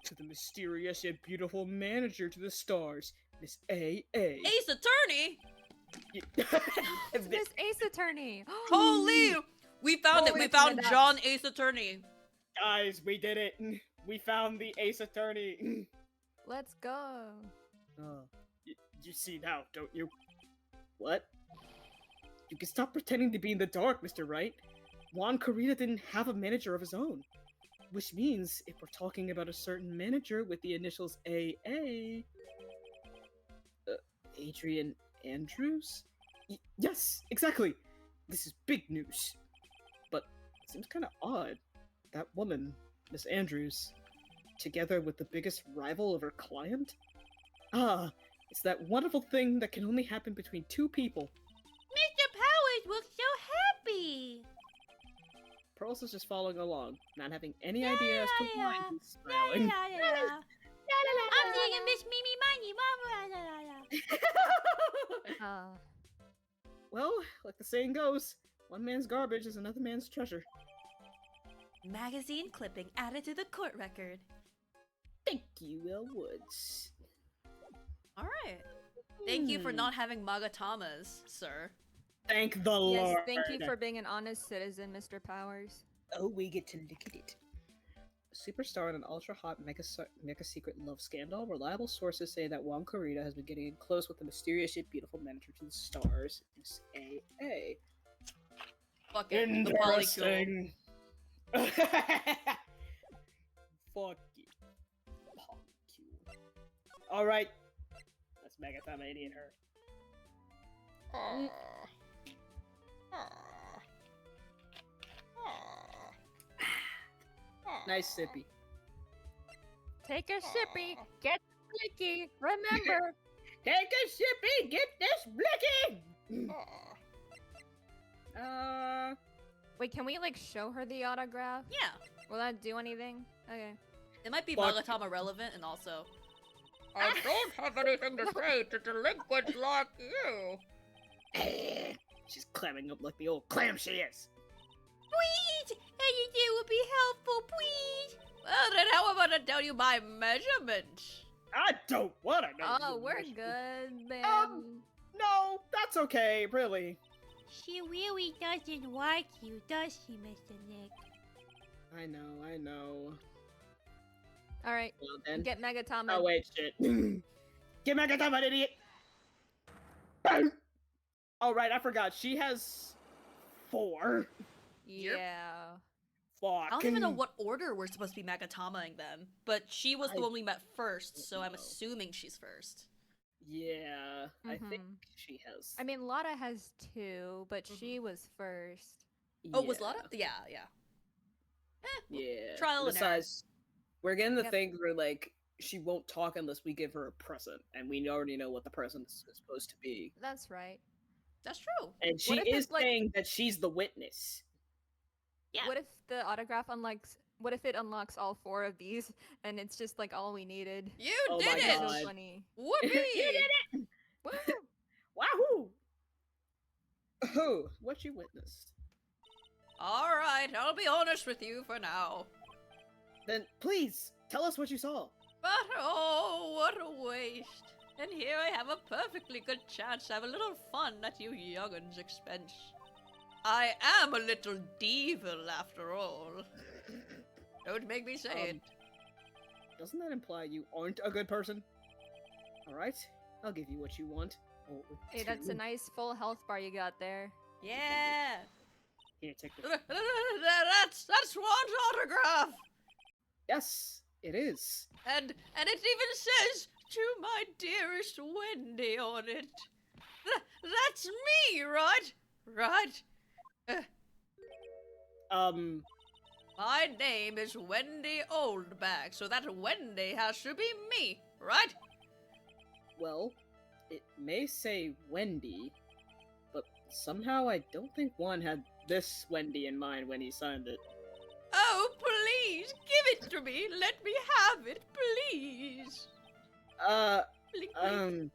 To the mysterious yet beautiful manager to the stars, Miss A.A. Ace Attorney! it's Miss Ace Attorney. Holy! We found it! Holy We found shit. John Ace Attorney! Guys, we did it! We found the Ace Attorney! Let's go. You see now, don't you? What? You can stop pretending to be in the dark, Mr. Wright. Juan Corrida didn't have a manager of his own. Which means, if we're talking about a certain manager with the initials AA... Adrian Andrews? Yes, exactly! This is big news. But it seems kind of odd. That woman, Miss Andrews, together with the biggest rival of her client? Ah, it's that wonderful thing that can only happen between two people. Mr. Powers looks so happy. Pearls is just following along, not having any idea as to why he's La, smiling. la, la, la. I'm thinking Miss Mimi Money. La, la, la, la. Well, like the saying goes, one man's garbage is another man's treasure. Magazine clipping added to the court record. Thank you, Will Woods. Alright. Thank you for not having Magatamas, sir. Thank the Yes, Lord. thank you for being an honest citizen, Mr. Powers. Oh, we get to look at it. A superstar in an ultra-hot mega-secret love scandal, reliable sources say that Juan Corrida has been getting close with the mysterious yet beautiful manager to the stars, Miss AA. Fuck it. The polycule. Interesting. Fuck it. Polycule. Alright. Let's Magatama idiot her. Nice sippy. Take a sippy, get blicky. Remember, Take a sippy, get this blicky! wait, can we like show her the autograph? Yeah. Will that do anything? Okay. It might be Fuck. Magatama relevant and also. I don't have anything to say to delinquents like you. She's clamming up like the old clam she is. Please, anything would be helpful, please. Well, then how about I tell you my measurement? I don't wanna know. Oh, your we're measurement. good then. No, that's okay, really. She really doesn't like you, does she, Mr. Nick? I know. All right, Well then. get Megatama. Oh wait, shit. Get back at that, idiot! Oh right, I forgot. She has 4. Yeah. Fuck. I don't even know what order we're supposed to be Magatamaing them, but she was the I one we met first, so I'm know. assuming she's first. Yeah, I think Mhm. she has. I mean, Lotta has 2, but she was first. Oh, was yeah, Lotta? Yeah. Yeah. Trial and error. Besides, we're getting the Yep. thing where like she won't talk unless we give her a present, and we already know what the present is supposed to be. That's right. That's true. And she if is it's, like- saying that she's the witness. Yeah. What if the autograph unlocks? What if it unlocks all 4 of these, and it's just like all we needed? You Oh did my it! God. So funny. Whoopee! You did it! Woo! Wahoo! Oh, what you witnessed? Alright, I'll be honest with you for now. Then please tell us what you saw. But oh, what a waste. And here I have a perfectly good chance to have a little fun at you young'uns' expense. I am a little devil after all. Don't make me say it. Doesn't that imply you aren't a good person? Alright, I'll give you what you want. Or Hey, that's a 2. nice full health bar you got there. Yeah. Here, take this. That's Juan's autograph. Yes, it is. And it even says to my dearest Wendy on it. That's me, right? Right? My name is Wendy Oldback, so that Wendy has to be me, right? Well, it may say Wendy, but somehow I don't think Juan had this Wendy in mind when he signed it. Oh, please, give it to me. Let me have it, please. Blink, blink.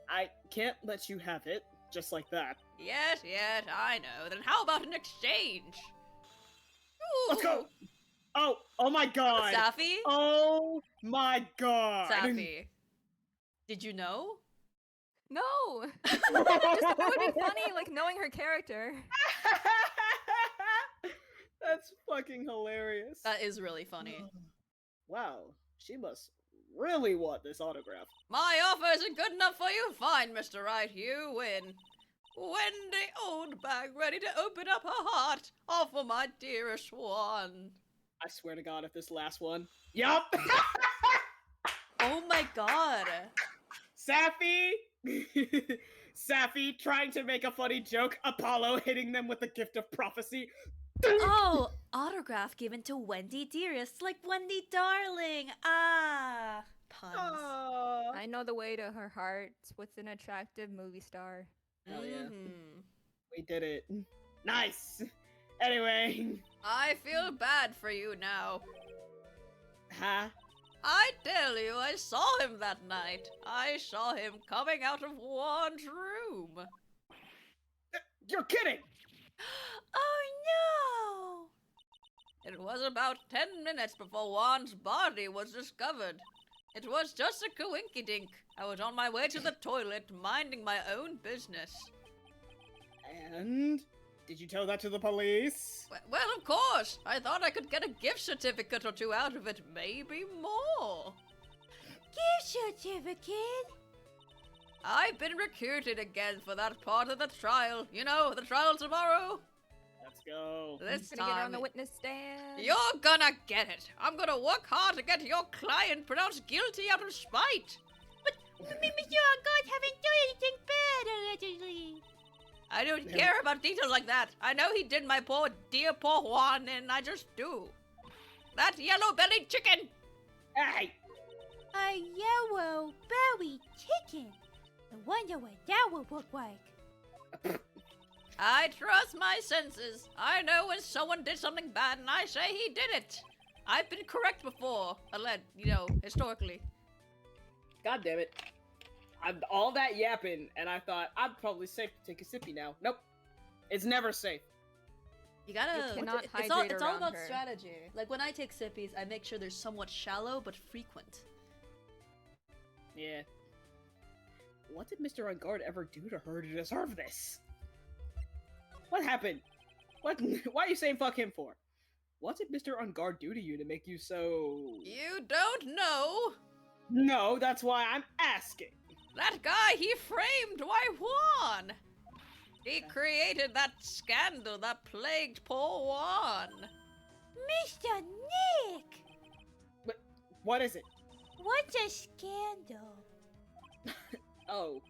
I can't let you have it just like that. Yes, I know. Then how about an exchange? Let's go! Oh my god! Safi? Oh my god! Safi. Did you know? No, just that would be funny, like knowing her character. That's fucking hilarious. That is really funny. Wow, she must really want this autograph. My offer isn't good enough for you? Fine, Mr. Wright, you win. Wendy Oldbag, ready to open up her heart. All for my dearest one. I swear to God, if this last one. Yup! Oh my god. Sappy! Sappy trying to make a funny joke. Apollo hitting them with the gift of prophecy. Oh, autograph given to Wendy Dearest, like Wendy Darling. Ah, puns. Aww. I know the way to her heart with an attractive movie star. Hell yeah. Mhm. We did it. Nice! Anyway. I feel bad for you now. Huh? I tell you, I saw him that night. I saw him coming out of Juan's room. You're kidding! Oh It was about 10 minutes before Juan's body was discovered. It was just a coinkydink. I was on my way to the toilet, minding my own business. And? Did you tell that to the police? Well, of course. I thought I could get a gift certificate or two out of it, maybe more. Gift certificate? I've been recruited again for that part of the trial. You know, the trial tomorrow. Let's go. This Gonna get her on time, the witness stand. you're gonna get it. I'm gonna work hard to get your client pronounced guilty out of spite. Mr. God haven't done anything bad allegedly. I don't care about details like that. I know he did my dear poor Juan, and I just do. That yellow-bellied chicken! Hey! A yellow belly chicken. I wonder what that would look like. I trust my senses. I know when someone did something bad, and I say he did it. I've been correct before, historically. God damn it. I'm all that yapping, and I thought I'm probably safe to take a sippy now. Nope. It's never safe. You gotta. You cannot it's all hydrate around about her. strategy. Like when I take sippies, I make sure they're somewhat shallow but frequent. Yeah. What did Mr. Ungard ever do to her to deserve this? What happened? What? Why are you saying fuck him for? What did Mr. Ungard do to you to make you so... You don't know? No, that's why I'm asking. That guy, he framed my Juan. He created that scandal that plagued poor Juan. Mr. Nick! What is it? What's a scandal? Oh.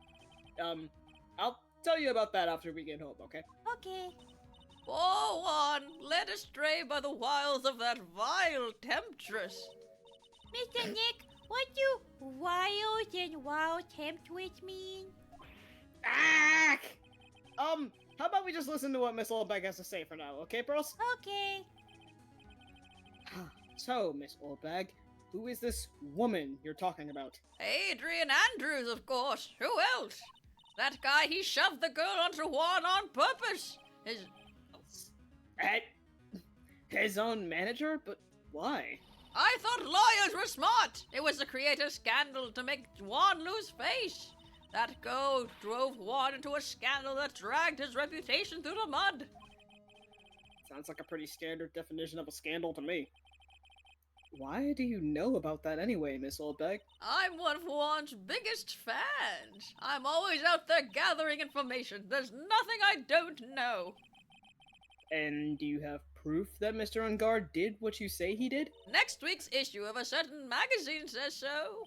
I'll tell you about that after we get home, okay? Okay. Poor Juan, led astray by the wiles of that vile temptress. Mr. Nick, what do wild and wild temptress mean? Ah! How about we just listen to what Miss Oldbag has to say for now, okay, bros? Okay. So, Miss Oldbag, who is this woman you're talking about? Adrian Andrews, of course. Who else? That guy, he shoved the girl onto Juan on purpose. His own manager? But why? I thought lawyers were smart. It was to create a scandal to make Juan lose face. That girl drove Juan into a scandal that dragged his reputation through the mud. Sounds like a pretty standard definition of a scandal to me. Why do you know about that anyway, Miss Oldbag? I'm one of Juan's biggest fans. I'm always out there gathering information. There's nothing I don't know. And do you have proof that Mr. Ungard did what you say he did? Next week's issue of a certain magazine says so.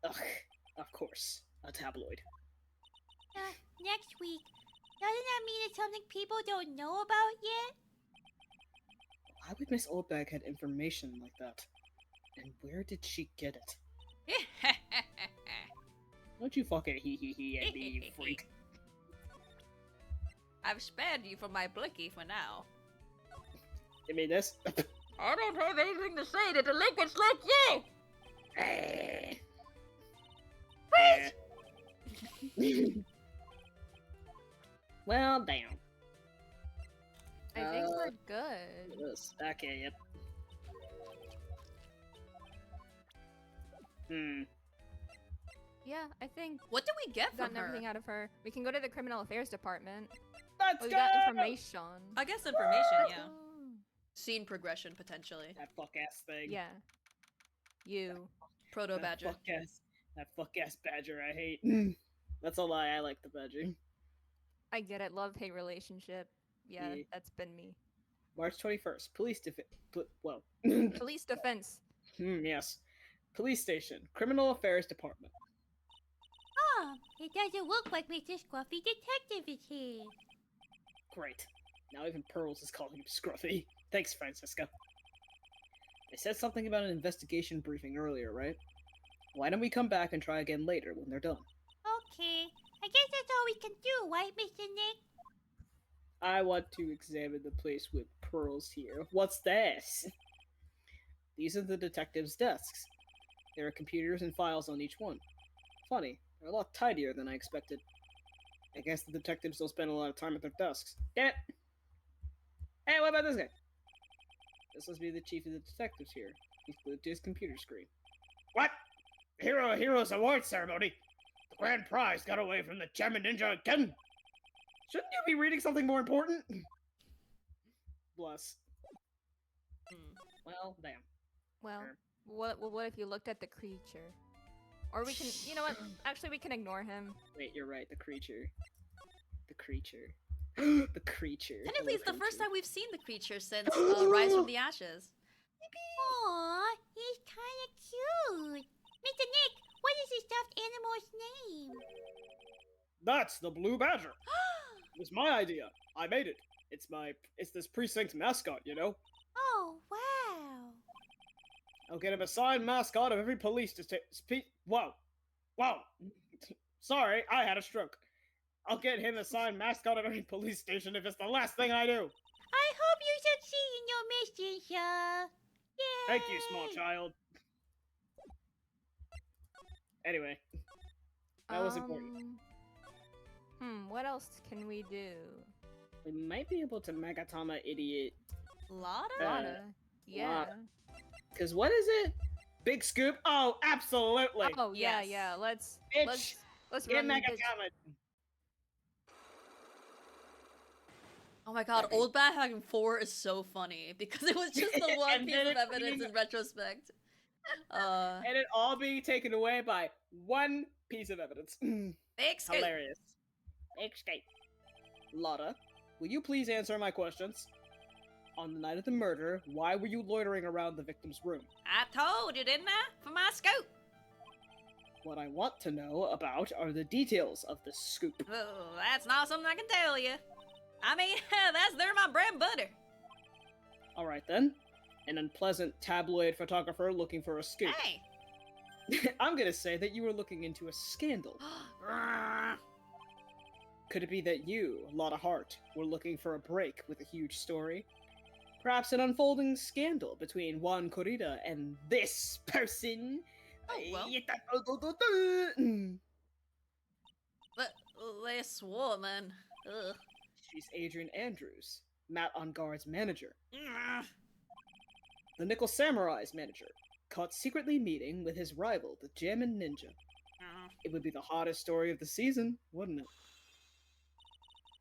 Ugh, of course. A tabloid. Next week. Doesn't that mean it's something people don't know about yet? Why would Miss Oldbag have information like that? And where did she get it? Don't you fucking hee at me, you freak. I've spared you from my blicky for now. Give me this. I don't have anything to say to delinquents like you! Well, damn. I think we're good. This. Okay, yep. Yeah, I think What did we get we've from gotten her? everything out of her. We can go to the criminal affairs department. Let's Oh, we go! got information. I guess information, yeah. Oh. Scene progression, potentially. That fuck ass thing. Yeah. You. Proto badger. That fuck ass badger I hate. That's a lie. I like the badger. I get it. Love-hate relationship. Yeah, Yeah. that's been me. March 21st. Well. Police defense. Yes. Police station. Criminal Affairs Department. Oh, it doesn't look like Mr. Scruffy Detective is here. Great. Now even Pearls is calling him Scruffy. Thanks, Francisca. They said something about an investigation briefing earlier, right? Why don't we come back and try again later when they're done? Okay, I guess that's all we can do, right, Mr. Nick? I want to examine the place with Pearls here. What's this? These are the detectives' desks. There are computers and files on each one. Funny, they're a lot tidier than I expected. I guess the detectives don't spend a lot of time at their desks. Damn it! Hey, what about this guy? This must be the chief of the detectives here. He's glued to his computer screen. What? Heroes Award ceremony? The grand prize got away from the Chairman Ninja again? Shouldn't you be reading something more important? Bless. Well, damn. Well, Sure. what if you looked at the creature? Or we can, you know what? Actually, we can ignore him. Wait, you're right. The creature. The creature. The creature. Technically, it's Hello, the first creature. time we've seen the creature since Rise from the Ashes. Aw, he's kinda cute. Mr. Nick, what is this stuffed animal's name? That's the Blue Badger. It was my idea. I made it. It's this precinct mascot, you know? Oh, wow. I'll get him a signed mascot of every police Whoa. Sorry, I had a stroke. I'll get him a signed mascot of every police station if it's the last thing I do. I hope you succeed in your mission, sir. Yay! Thank you, small child. Anyway, that was important. What else can we do? We might be able to Megatama idiot. Lotta? Lotta. Yeah. Cause what is it? Big Scoop? Oh, absolutely. Oh yeah, Yes. yeah. Let's Bitch, let's get run the bitch. Megatama. Oh my god, Old Bat having 4 is so funny because it was just the one And piece then of it evidence being- in retrospect. And it all being taken away by one piece of evidence. Big scoop. Hilarious. Escape. Lotta, will you please answer my questions? On the night of the murder, why were you loitering around the victim's room? I told you, didn't I? For my scoop. What I want to know about are the details of the scoop. Oh, that's not something I can tell you. I mean, they're my bread and butter. Alright then. An unpleasant tabloid photographer looking for a scoop. Hey. I'm gonna say that you were looking into a scandal. Could it be that you, Lotta Hart, were looking for a break with a huge story? Perhaps an unfolding scandal between Juan Corrida and this person? Oh, well. But this woman. Ugh. She's Adrian Andrews, Matt on Guard's manager. The Nickel Samurai's manager, caught secretly meeting with his rival, the Jammin' Ninja. It would be the hottest story of the season, wouldn't it?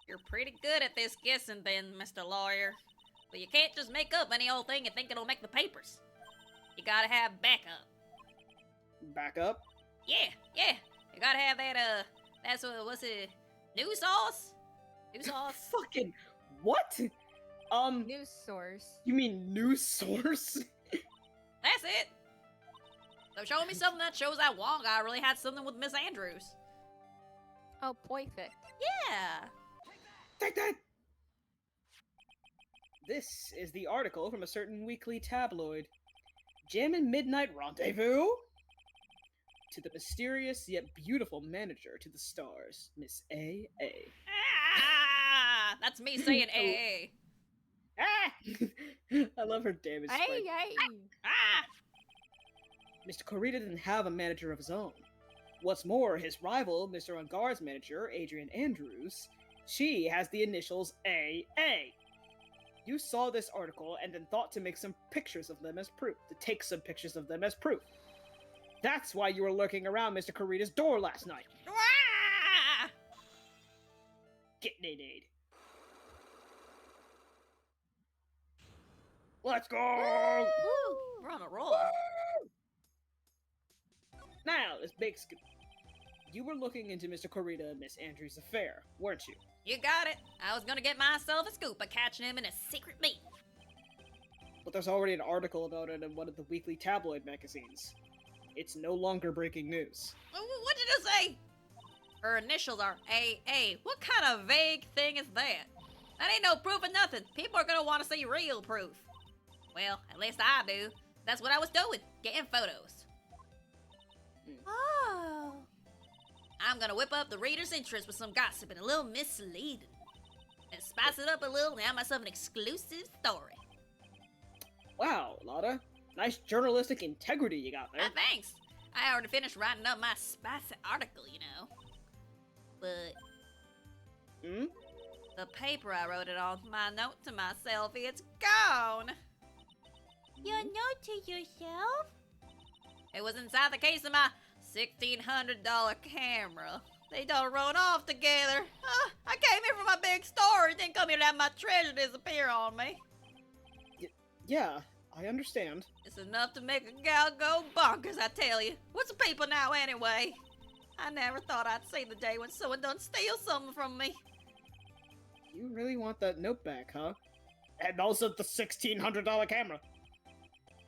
You're pretty good at this guessing then, Mr. Lawyer. But you can't just make up any old thing and think it'll make the papers. You gotta have backup. Back up. Yeah. You gotta have that, that's what's it? New sauce? New sauce? Fucking what? News source. You mean news source? That's it. So show me something that shows that Wong guy really had something with Miss Andrews. Oh, perfect. Yeah. Take that! This is the article from a certain weekly tabloid. Jammin' Midnight Rendezvous? To the mysterious yet beautiful manager to the stars, Miss A.A. Ah, that's me saying AA. Ah! I love her damage Hey, spike. hey. Ah! Mr. Corrida didn't have a manager of his own. What's more, his rival, Mr. On Guard's manager, Adrian Andrews, she has the initials AA. You saw this article and then thought to make some pictures of them as proof, to take some pictures of them as proof. That's why you were lurking around Mr. Corrida's door last night. Ah! Get nade. Let's go! Woo! We're on a roll. Now, this big scoop. You were looking into Mr. Corita and Miss Andrews' affair, weren't you? You got it. I was gonna get myself a scoop by catching him in a secret meeting. But there's already an article about it in one of the weekly tabloid magazines. It's no longer breaking news. What did you say? Her initials are AA. What kind of vague thing is that? That ain't no proof of nothing. People are gonna want to see real proof. Well, at least I do. That's what I was doing, getting photos. Oh. I'm gonna whip up the reader's interest with some gossip and a little misleading. And spice it up a little and have myself an exclusive story. Wow, Lotta. Nice journalistic integrity you got there. Thanks. I already finished writing up my spicy article, you know. But Hmm? the paper I wrote it on, my note to myself, it's gone. Your note to yourself? It was inside the case of my $1,600 camera. They done rode off together. I came here for my big story, didn't come here to have my treasure disappear on me. Yeah, I understand. It's enough to make a gal go bonkers, I tell you. What's a people now, anyway? I never thought I'd see the day when someone done steal something from me. You really want that note back, huh? And also the $1,600 camera.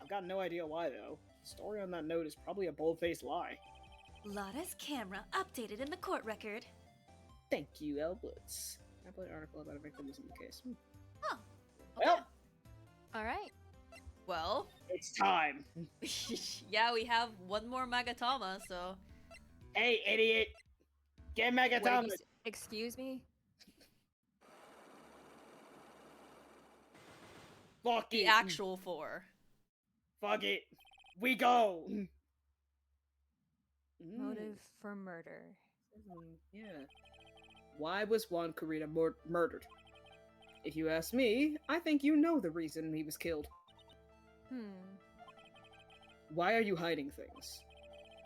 I've got no idea why, though. The story on that note is probably a bold-faced lie. Lotta's camera updated in the court record. Thank you, Elblitz. Tabloid article about a victim was in the case. Huh. Well, Alright. Well, it's time. yeah, we have one more Magatama, so... Hey, idiot! Get Wait, Megatama! excuse me? Fuck The it! actual 4. Fuck it! We go! Motive for murder. Yeah. Why was Juan Corita murdered? If you ask me, I think you know the reason he was killed. Why are you hiding things?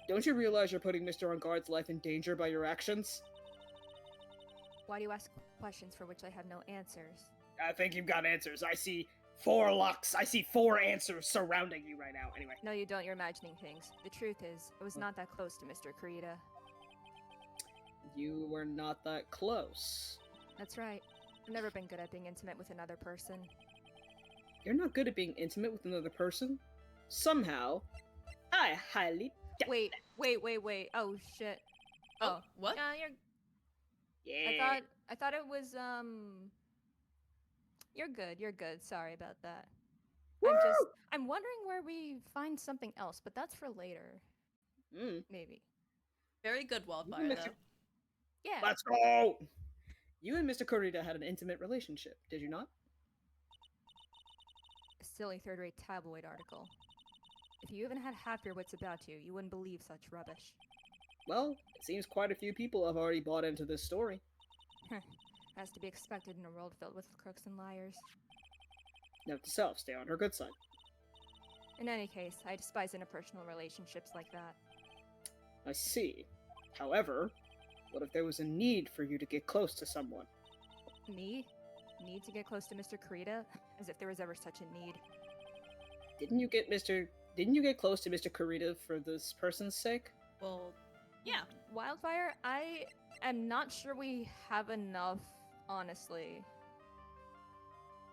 Don't you realize you're putting Mr. Engarde's life in danger by your actions? Why do you ask questions for which I have no answers? I think you've got answers. I see 4 locks. I see 4 answers surrounding you right now. Anyway. No, you don't. You're imagining things. The truth is, I was not that close to Mr. Kurita. You were not that close. That's right. I've never been good at being intimate with another person. You're not good at being intimate with another person? Somehow, I highly doubt Wait, that. wait. Oh, shit. Oh, what? You're... Yeah. I thought it was, You're good. Sorry about that. Woo! I'm wondering where we find something else, but that's for later. Maybe. Very good, Wildfire, Mr. though. Yeah. Let's go! You and Mr. Kurita had an intimate relationship, did you not? A silly third-rate tabloid article. If you even had half your wits about you, you wouldn't believe such rubbish. Well, it seems quite a few people have already bought into this story. As to be expected in a world filled with crooks and liars. Note to self, stay on her good side. In any case, I despise interpersonal relationships like that. I see. However, what if there was a need for you to get close to someone? Me? Need to get close to Mr. Kurita? As if there was ever such a need. Didn't you get close to Mr. Kurita for this person's sake? Well, yeah. Wildfire, I am not sure we have enough, honestly.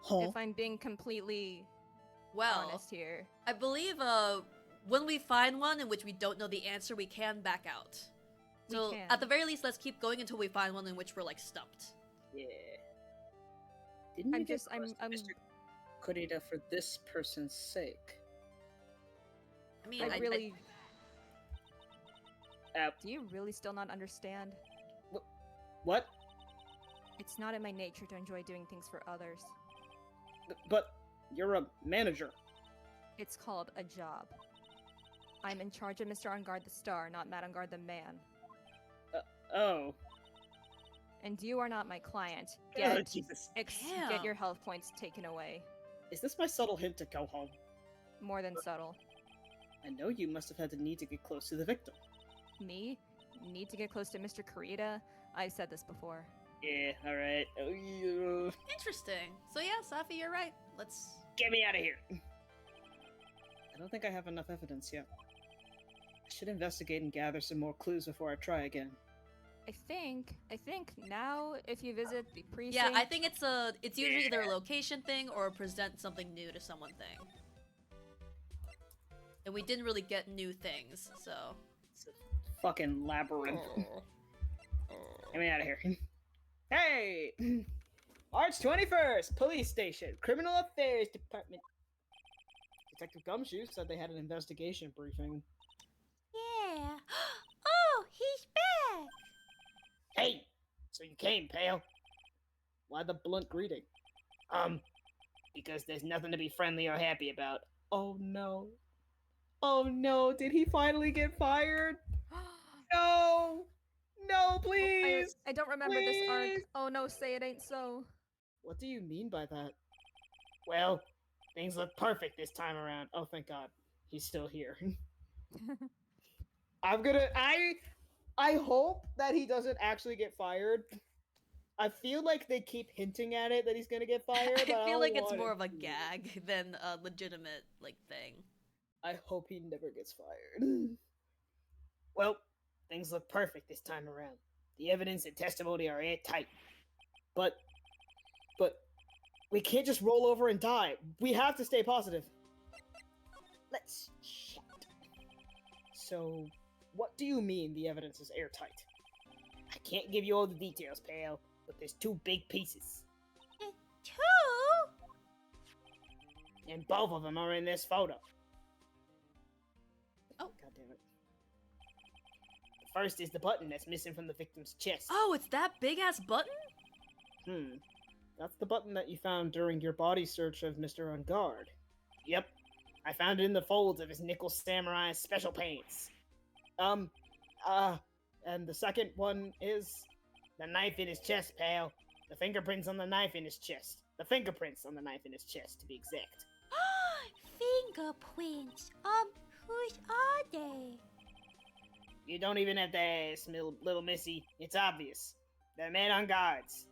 Huh? If I'm being completely Well, honest here. I believe when we find one in which we don't know the answer, we can back out. We So can. at the very least, let's keep going until we find one in which we're like stumped. Yeah. Didn't you I'm get just- I'm- close to I'm- Mr. Kurita for this person's sake? I mean, I really... Uh, Do you really still not understand? what? It's not in my nature to enjoy doing things for others. But you're a manager. It's called a job. I'm in charge of Mr. Engarde the Star, not Matt Engarde the Man. Oh. And you are not my client. Oh, Get, Jesus. get your health points taken away. Is this my subtle hint to go home? More than subtle. I know you must have had the need to get close to the victim. Me? Need to get close to Mr. Kurita? I've said this before. Yeah, alright. Oh, yeah. interesting. So yeah, Safi, you're right. Let's. Get me out of here! I don't think I have enough evidence yet. I should investigate and gather some more clues before I try again. I think now if you visit the precinct. Yeah, I think it's usually either a location thing or a present something new to someone thing. And we didn't really get new things, so. It's a fucking labyrinth. Get me out of here. Hey! March 21st, Police Station, Criminal Affairs Department. Detective Gumshoe said they had an investigation briefing. Yeah. Oh, he's back. Hey! So you came, pal. Why the blunt greeting? Because there's nothing to be friendly or happy about. Oh no. Oh no, did he finally get fired? No! No, please! I don't remember this arc. Please! Oh no, say it ain't so. What do you mean by that? Well, things look perfect this time around. Oh, thank God. He's still here. I hope that he doesn't actually get fired. I feel like they keep hinting at it that he's gonna get fired. But I feel don't like it's want more it of a to. gag than a legitimate, like, thing. I hope he never gets fired. Well, things look perfect this time around. The evidence and testimony are airtight. But we can't just roll over and die. We have to stay positive. Let's chat. So, what do you mean the evidence is airtight? I can't give you all the details, pal, but there's two big pieces. Two? And both of them are in this photo. Oh. God damn it. The first is the button that's missing from the victim's chest. Oh, it's that big ass button? That's the button that you found during your body search of Mr. Unguard. Yep. I found it in the folds of his Nickel Samurai special pants. And the second one is... The knife in his chest, pal. The fingerprints on the knife in his chest. The fingerprints on the knife in his chest, to be exact. Fingerprints. Whose are they? You don't even have to ask, little missy. It's obvious. They're men on guards.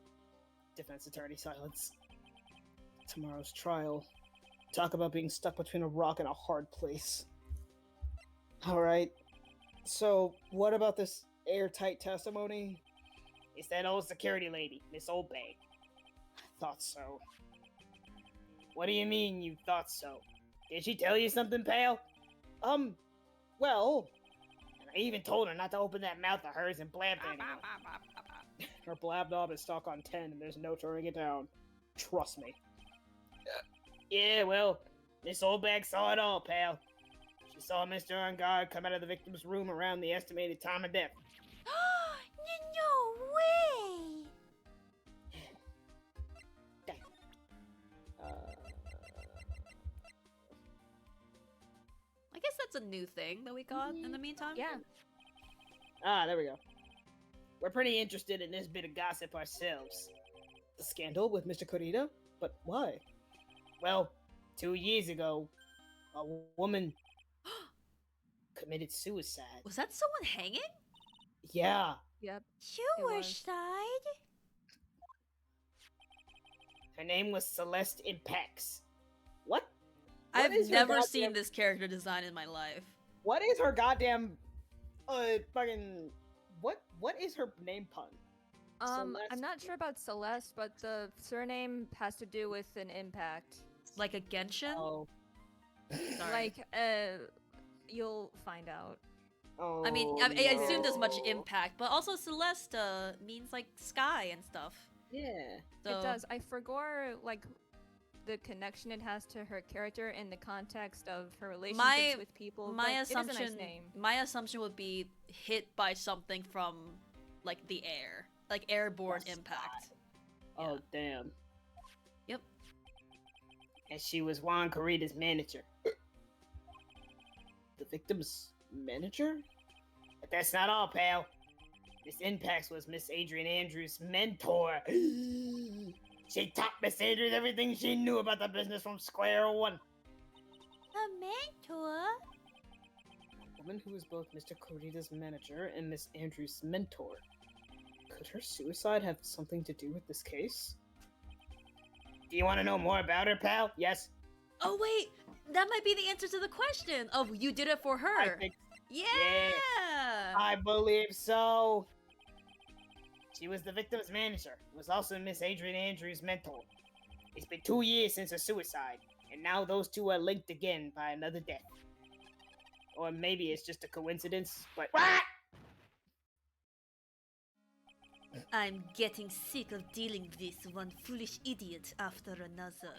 Defense attorney silence. Tomorrow's trial. Talk about being stuck between a rock and a hard place. Alright. So, what about this airtight testimony? It's that old security lady, Miss Oldbag. Thought so. What do you mean you thought so? Did she tell you something, pal? Well, And I even told her not to open that mouth of hers and blab to anyone. her blab knob is stuck on 10 and there's no turning it down. Trust me. Yeah, well, Miss Oldbag saw it all, pal. She saw Mr. Unguard come out of the victim's room around the estimated time of death. No way. I guess that's a new thing that we got in the meantime. Yeah. There we go. We're pretty interested in this bit of gossip ourselves. The scandal with Mr. Kurita? But why? Well, 2 years ago, a woman committed suicide. Was that someone hanging? Yeah. Yep. Suicide? Her name was Celeste Impax. What? I've is her never goddamn- seen this character design in my life. What is her goddamn... fucking... What is her name pun? I'm Celeste. not sure about Celeste, but the surname has to do with an impact. Like a Genshin? Oh. Sorry. Like, you'll find out. Oh, I mean, I assumed as much no. impact, but also Celeste means like sky and stuff. Yeah. So, It does. I forgot, like, the connection it has to her character in the context of her relationships with people. My but it is a assumption, nice name. my assumption would be hit by something from like the air, like airborne The impact. Oh, damn. Yep. And she was Juan Corrida's manager. The victim's manager? But that's not all, pal. Miss Impax was Miss Adrian Andrews' mentor. She taught Miss Andrews everything she knew about the business from square one. A mentor? A woman who was both Mr. Kurita's manager and Miss Andrews' mentor. Could her suicide have something to do with this case? Do you want to know more about her, pal? Yes? Oh wait, that might be the answer to the question of you did it for her. I think Yeah! I believe so. She was the victim's manager. Was also Miss Adrian Andrews' mentor. It's been 2 years since her suicide, and now those two are linked again by another death. Or maybe it's just a coincidence, but I'm getting sick of dealing with this one foolish idiot after another.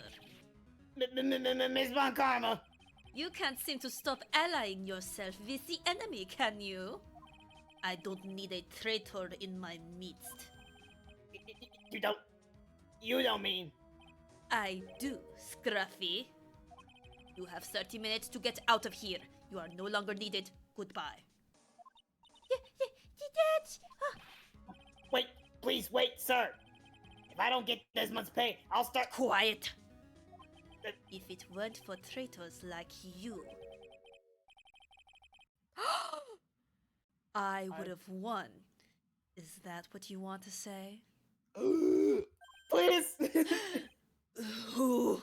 Miss Von Karma. You can't seem to stop allying yourself with the enemy, can you? I don't need a traitor in my midst. You don't mean. I do, Scruffy. You have 30 minutes to get out of here. You are no longer needed. Goodbye. That's... Wait, please wait, sir. If I don't get this month's pay, I'll start. Quiet! If it weren't for traitors like you, I would have won. Is that what you want to say? Please, Who?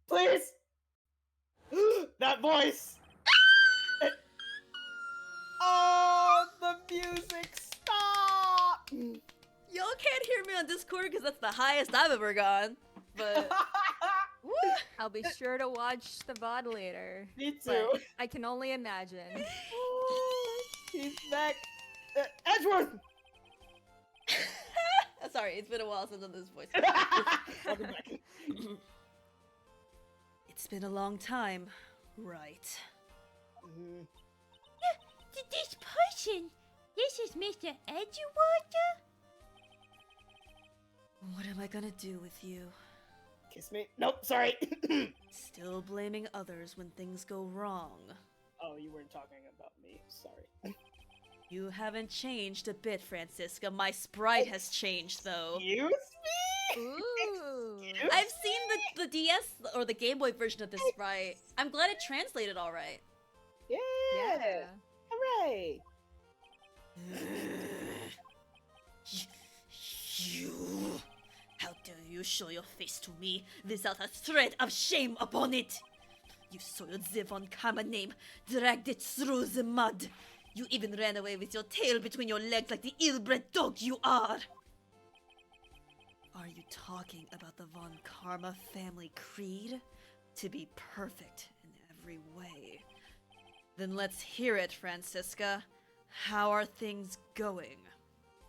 please. That voice. Oh, the music stop. Y'all can't hear me on Discord because that's the highest I've ever gone. But I'll be sure to watch the VOD later. Me too. But I can only imagine. He's back. Edgeworth. sorry, it's been a while since I've done this voice. Welcome back. It's been a long time, right? This person. This is Mr. Edgewater? What am I gonna do with you? Kiss me. Nope, sorry. Still blaming others when things go wrong. Oh, you weren't talking about me. Sorry. You haven't changed a bit, Francisca. My sprite has changed, though. Excuse me? Ooh. I've seen the DS or the Game Boy version of this sprite. I'm glad it translated all right. Yeah. Hooray. You... How dare you show your face to me without a thread of shame upon it? You soiled the Von Karma name, dragged it through the mud. You even ran away with your tail between your legs like the ill-bred dog you are. Are you talking about the Von Karma family creed? To be perfect in every way. Then let's hear it, Francisca. How are things going?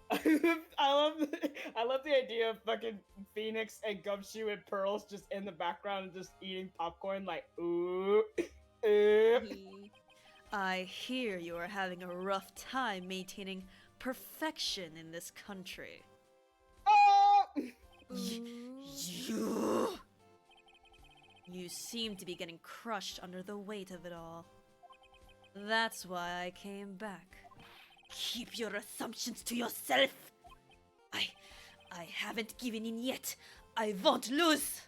I love the idea of fucking Phoenix and Gumshoe and Pearls just in the background just eating popcorn like ooh. I hear you are having a rough time maintaining perfection in this country. Oh! You seem to be getting crushed under the weight of it all. That's why I came back. Keep your assumptions to yourself. I haven't given in yet. I won't lose.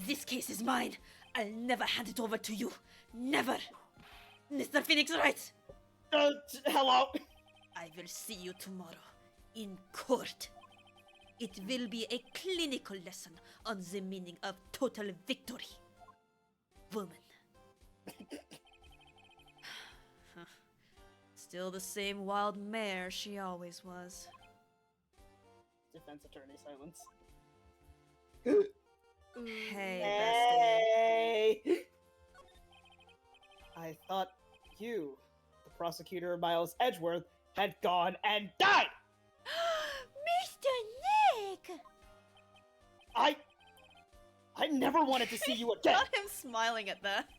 This case is mine. I'll never hand it over to you. Never. Mr. Phoenix Wright. Hello. I will see you tomorrow in court. It will be a clinical lesson on the meaning of total victory. Woman. Still the same wild mare she always was. Defense attorney silence. Hey, bestie. Hey. I thought you, the prosecutor Miles Edgeworth, had gone and died. Mr. Nick! I never wanted to see you again. Not him smiling at that.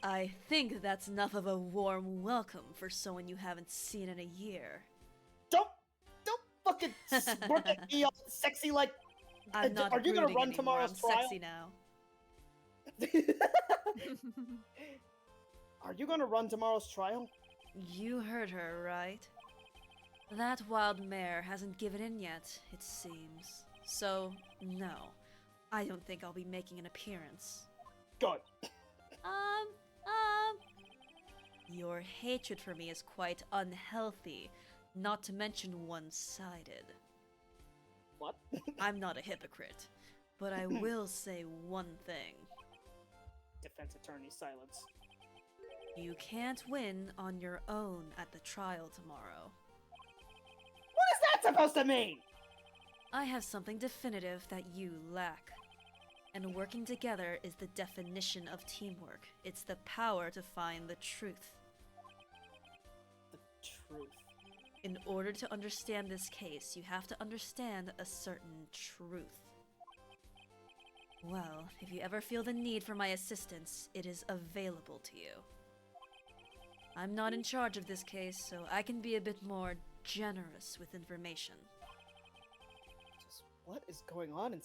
I think that's enough of a warm welcome for someone you haven't seen in a year. Don't fucking smirk at me all sexy like. I'm not Are you gonna brooding run anymore. tomorrow's I'm trial? sexy now. Are you gonna run tomorrow's trial? You heard her, right? That wild mare hasn't given in yet, it seems. So, no. I don't think I'll be making an appearance. Good. Your hatred for me is quite unhealthy, not to mention one-sided. What? I'm not a hypocrite, but I will say one thing. Defense attorney silence. You can't win on your own at the trial tomorrow. What is that supposed to mean? I have something definitive that you lack. And working together is the definition of teamwork. It's the power to find the truth. The truth. In order to understand this case, you have to understand a certain truth. Well, if you ever feel the need for my assistance, it is available to you. I'm not in charge of this case, so I can be a bit more generous with information. Just what is going on in...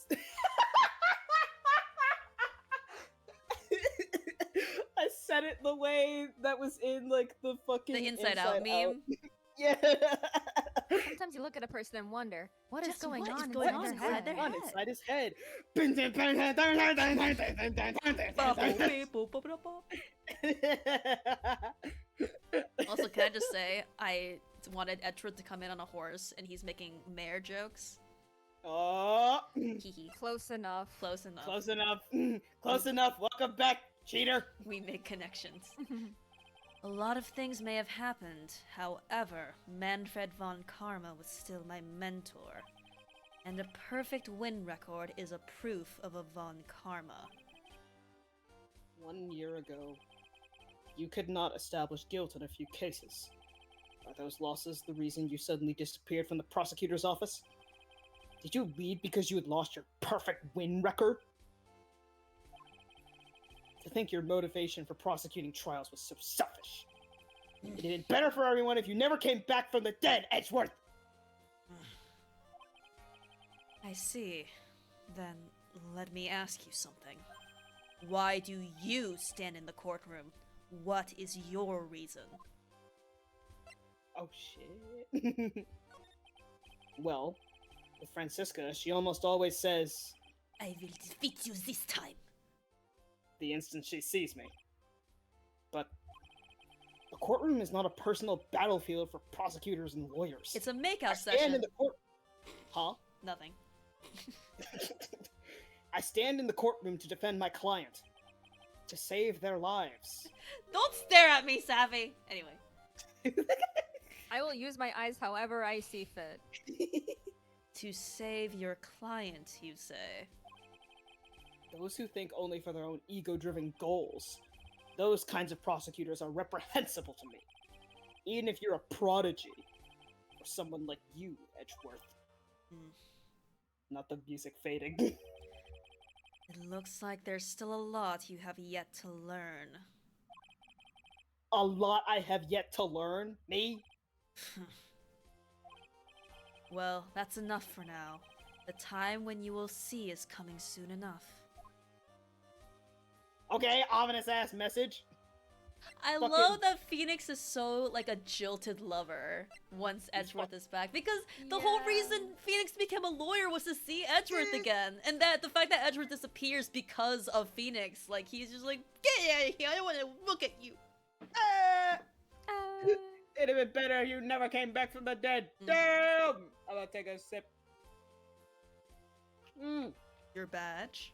I said it the way that was in, like, the fucking The Inside Out meme? Yeah. Sometimes you look at a person and wonder, what is Just going what is on going inside on their inside head? their On head? inside his head. Also, can I just say, I wanted Edward to come in on a horse, and he's making mare jokes. Oh, Hehe. Close enough. Close enough. close enough. Close enough. Welcome back, cheater. We make connections. A lot of things may have happened. However, Manfred von Karma was still my mentor. And a perfect win record is a proof of a von Karma. 1 year ago, you could not establish guilt in a few cases. Are those losses the reason you suddenly disappeared from the prosecutor's office? Did you leave because you had lost your perfect win record? To think your motivation for prosecuting trials was so selfish. It did it better for everyone if you never came back from the dead, Edgeworth! I see. Then let me ask you something. Why do you stand in the courtroom? What is your reason? Oh shit. Well, with Francisca, she almost always says, I will defeat you this time. the instant she sees me. But the courtroom is not a personal battlefield for prosecutors and lawyers. It's a I makeout stand session. in the court. Huh? Nothing. I stand in the courtroom to defend my client, to save their lives. Don't stare at me, Savvy! Anyway. I will use my eyes however I see fit. To save your client, you say? Those who think only for their own ego-driven goals, those kinds of prosecutors are reprehensible to me. Even if you're a prodigy, or someone like you, Edgeworth. Hmm. Not the music fading. It looks like there's still a lot you have yet to learn. A lot I have yet to learn? Me? Well, that's enough for now. The time when you will see is coming soon enough. Okay, ominous ass message. I Fucking- love that Phoenix is so like a jilted lover once Edgeworth is back, because the whole reason Phoenix became a lawyer was to see Edgeworth again, and that the fact that Edgeworth disappears because of Phoenix, like he's just like, get out of here, I don't want to look at you. It'd have been better if you never came back from the dead. Mm. Damn! I'm gonna take a sip. Your badge?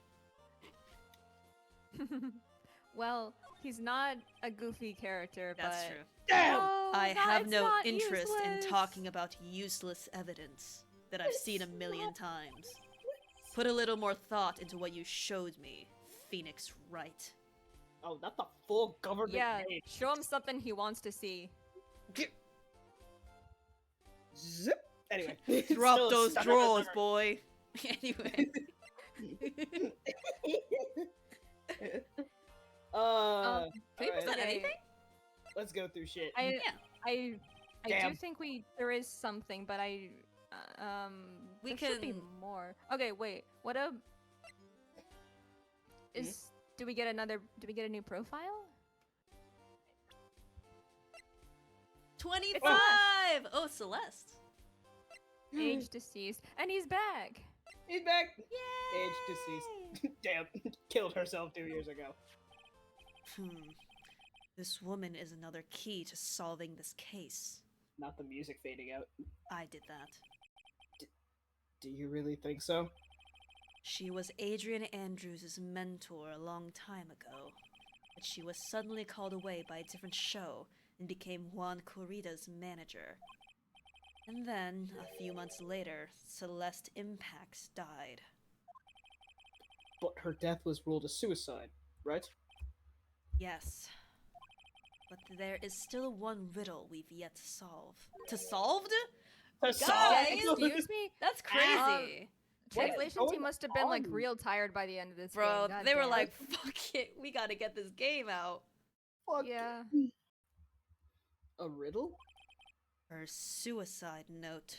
Well, he's not a goofy character, That's but... true. Damn! Oh, I have it's no not interest in useless. talking about useless evidence that I've seen a million times. Put a little more thought into what you showed me, Phoenix Wright. Oh, not the full government Yeah, name. show him something he wants to see. Zip. Anyway. Drop Still those stuck on drawers, the boy. Anyway. Can Can we present anything? Let's go through shit. I do Damn. think there is something, but We there should be can- more. Okay, wait. What a is? Do we get a new profile? 25! Oh, Celeste. Age deceased, and he's back. He's back. Yay! Age deceased. Damn. Killed herself 2 years ago. This woman is another key to solving this case. Not the music fading out. I did that. Do you really think so? She was Adrian Andrews' mentor a long time ago. that she was suddenly called away by a different show and became Juan Corrida's manager. And then, a few months later, Celeste Impax died. But her death was ruled a suicide, right? Yes. But there is still one riddle we've yet to solve. To solved? Guys! Excuse me? That's crazy. Translation going team must have been like on? real tired by the end of this Bro, game. they were Goddamn. like, fuck it, we gotta get this game out. Fuck. Yeah. A riddle? Her suicide note.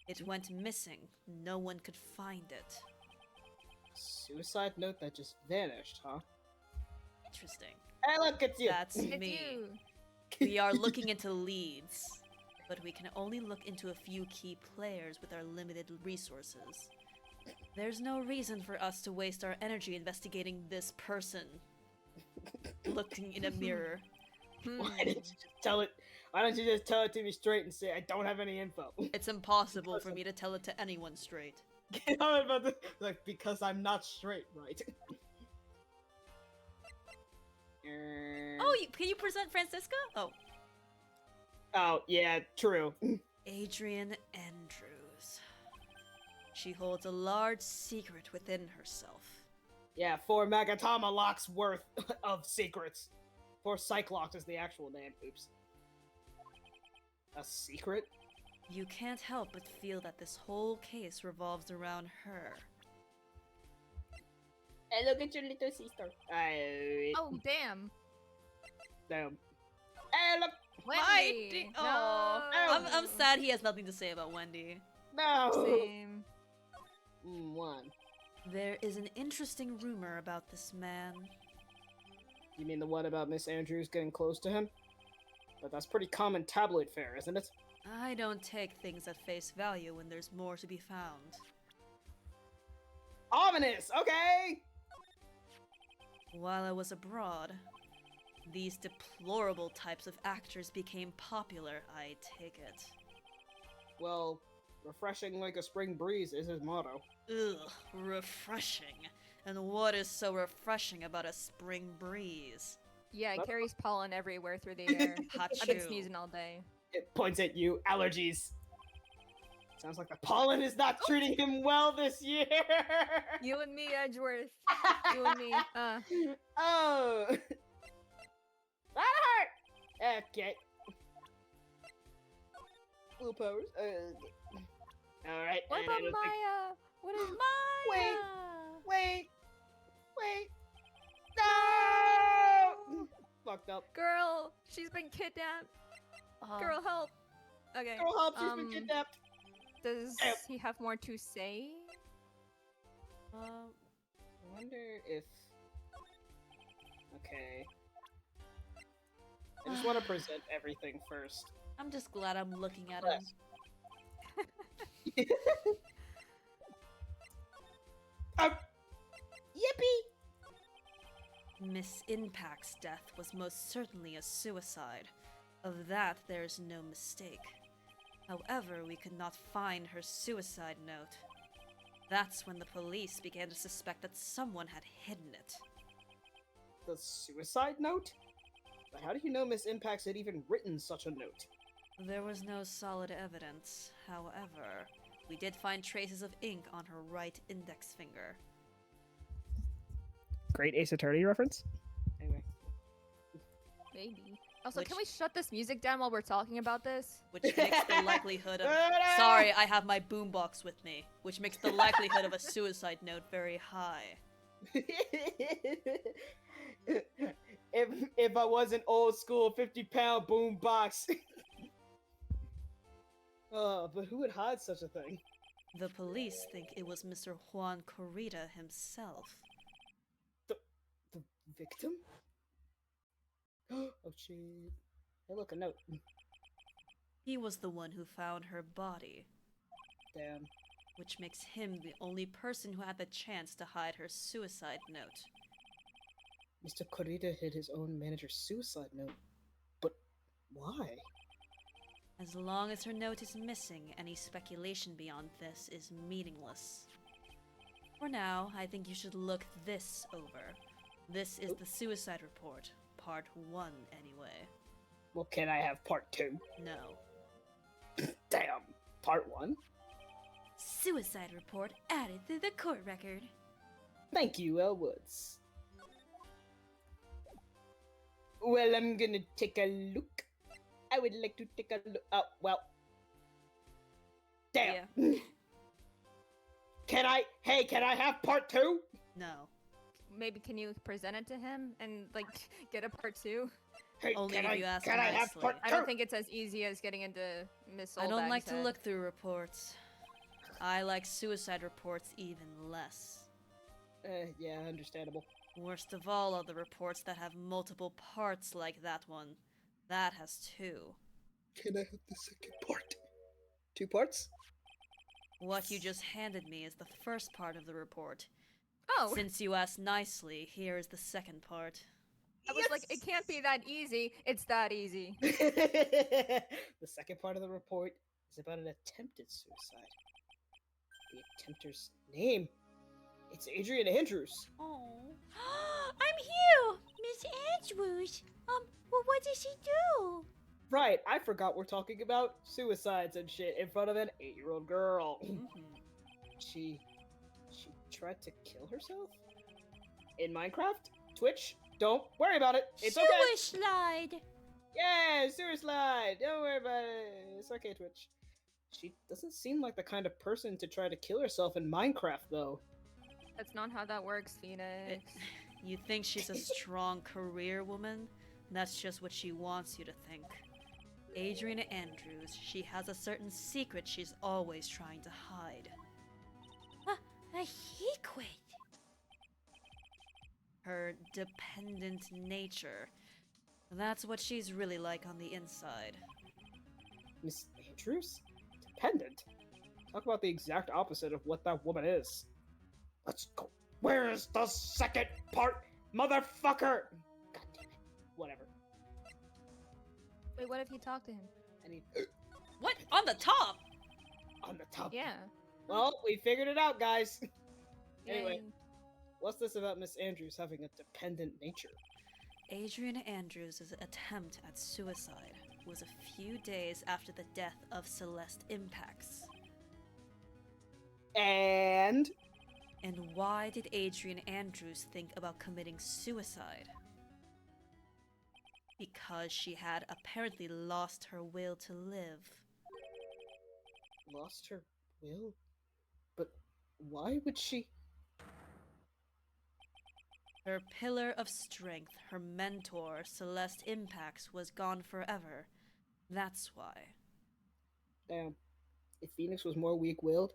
It went missing. No one could find it. Suicide note that just vanished, huh? Interesting. Hey, look, it's you! That's It's me. you. We are looking into leads, but we can only look into a few key players with our limited resources. There's no reason for us to waste our energy investigating this person. Looking in a mirror. Why didn't you just tell it? Why don't you just tell it to me straight and say I don't have any info? It's impossible for me to tell it to anyone straight. Get on about the, like, because I'm not straight, right? Oh, can you present Francisca? Oh. Oh, yeah, true. Adrian Andrews. She holds a large secret within herself. Yeah, 4 Magatama locks worth of secrets. 4 Cyclops is the actual name. Oops. A secret? You can't help but feel that this whole case revolves around her. Hey, look at your little sister. Oh, damn. Damn. Hey, look! Wendy! Oh, No. I'm sad he has nothing to say about Wendy. No! Same. One. There is an interesting rumor about this man. You mean the one about Miss Andrews getting close to him? But that's pretty common tabloid fare, isn't it? I don't take things at face value when there's more to be found. Ominous! Okay! While I was abroad, these deplorable types of actors became popular, I take it. Well, refreshing like a spring breeze is his motto. Ugh, refreshing. And what is so refreshing about a spring breeze? Yeah, it That's- carries pollen everywhere through the air. I've been Achoo. sneezing all day. It points at you. Allergies. Sounds like the pollen is not treating him well this year. You and me, Edgeworth. You and me. Oh. That hurt. Okay. Blue powers. All right. What and about I don't think- Maya? What is Wait. Wait. Wait. No. Fucked up. Girl, she's been kidnapped. Girl, help. Okay. Girl, help! She's been kidnapped. Does Help. he have more to say? I wonder if. Okay. I just want to present everything first. I'm just glad I'm looking at him. Yippee! Miss Impact's death was most certainly a suicide. Of that, there is no mistake. However, we could not find her suicide note. That's when the police began to suspect that someone had hidden it. The suicide note? But how do you know Miss Impacts had even written such a note? There was no solid evidence. However, we did find traces of ink on her right index finger. Great Ace Attorney reference? Anyway. Maybe. Also, Which- can we shut this music down while we're talking about this? Which makes the likelihood of... Sorry, I have my boombox with me. Which makes the likelihood of a suicide note very high. if I was an old school 50-pound boom box. But who would hide such a thing? The police think it was Mr. Juan Corrida himself. The victim? Oh shit. Hey, look, a note. He was the one who found her body, Damn. which makes him the only person who had the chance to hide her suicide note. Mr. Corrida hid his own manager's suicide note. But why? As long as her note is missing, any speculation beyond this is meaningless. For now, I think you should look this over. This is the suicide report, part 1 anyway. Well, can I have part 2? No. Damn. Part 1? Suicide report added to the court record. Thank you, Elle Woods. Well, I'm gonna take a look. I would like to take a look. Oh, well. Damn. Can I have part 2? No. Maybe can you present it to him and like get a part 2? Hey, Only if you ask can I have nicely. part 2? I don't think it's as easy as getting into Miss I don't like to head. look through reports. I like suicide reports even less. Yeah, understandable. Worst of all are the reports that have multiple parts like that one. That has 2. Can I have the second part? 2 parts? What you just handed me is the first part of the report. Oh, Since you asked nicely, here is the second part. I was like, it can't be that easy. It's that easy. The second part of the report is about an attempted suicide. The attempter's name. It's Adrian Andrews. Oh. I'm here, Miss Andrews. Well, what did she do? Right, I forgot we're talking about suicides and shit in front of an 8-year-old girl. She tried to kill herself? In Minecraft? Twitch? Don't worry about it. It's okay. Suicide. Yeah, sewer slide. Don't worry about it. It's okay, Twitch. She doesn't seem like the kind of person to try to kill herself in Minecraft, though. That's not how that works, Phoenix. You think she's a strong career woman? That's just what she wants you to think. Adriana Andrews, she has a certain secret she's always trying to hide. A secret. Her dependent nature. That's what she's really like on the inside. Miss Andrews? Dependent? Talk about the exact opposite of what that woman is. Let's go. Where is the second part, motherfucker? God damn it. Whatever. Wait, what if you talk to him? I need What? On the top? on the top. Yeah. Well, we figured it out, guys. Anyway, Yay. what's this about Miss Andrews having a dependent nature? Adriana Andrews' attempt at suicide was a few days after the death of Celeste Impacts. And And why did Adrian Andrews think about committing suicide? Because she had apparently lost her will to live. lost her will? But why would she? Her pillar of strength, her mentor, Celeste Impacts, was gone forever. That's why. Damn. If Phoenix was more weak-willed,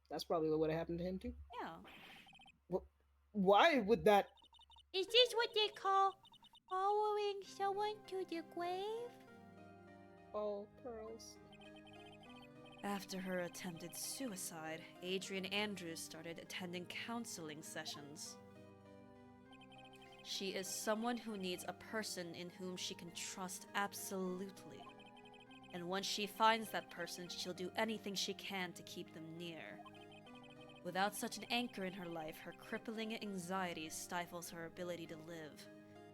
that's probably what would have happened to him too. Yeah. Why would that? Is this what they call following someone to the grave? Oh, pearls. After her attempted suicide, Adrian Andrews started attending counseling sessions. She is someone who needs a person in whom she can trust absolutely. And once she finds that person, she'll do anything she can to keep them near. Without such an anchor in her life, her crippling anxiety stifles her ability to live.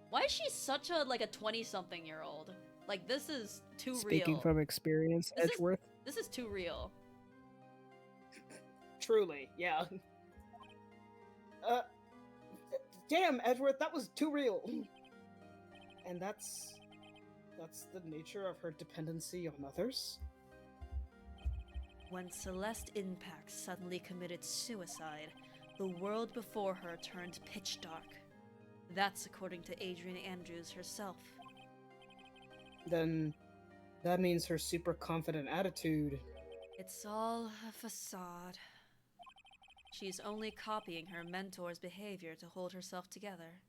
Why is she such a 20-something-year-old? Like, this is too Speaking real. from experience, This is- Edgeworth. This is too real. Truly, yeah. Damn, Edgeworth, that was too real. And that's the nature of her dependency on others? When Celeste Impacts suddenly committed suicide, the world before her turned pitch dark. That's according to Adrian Andrews herself. Then that means her super confident attitude. It's all a facade. She's only copying her mentor's behavior to hold herself together.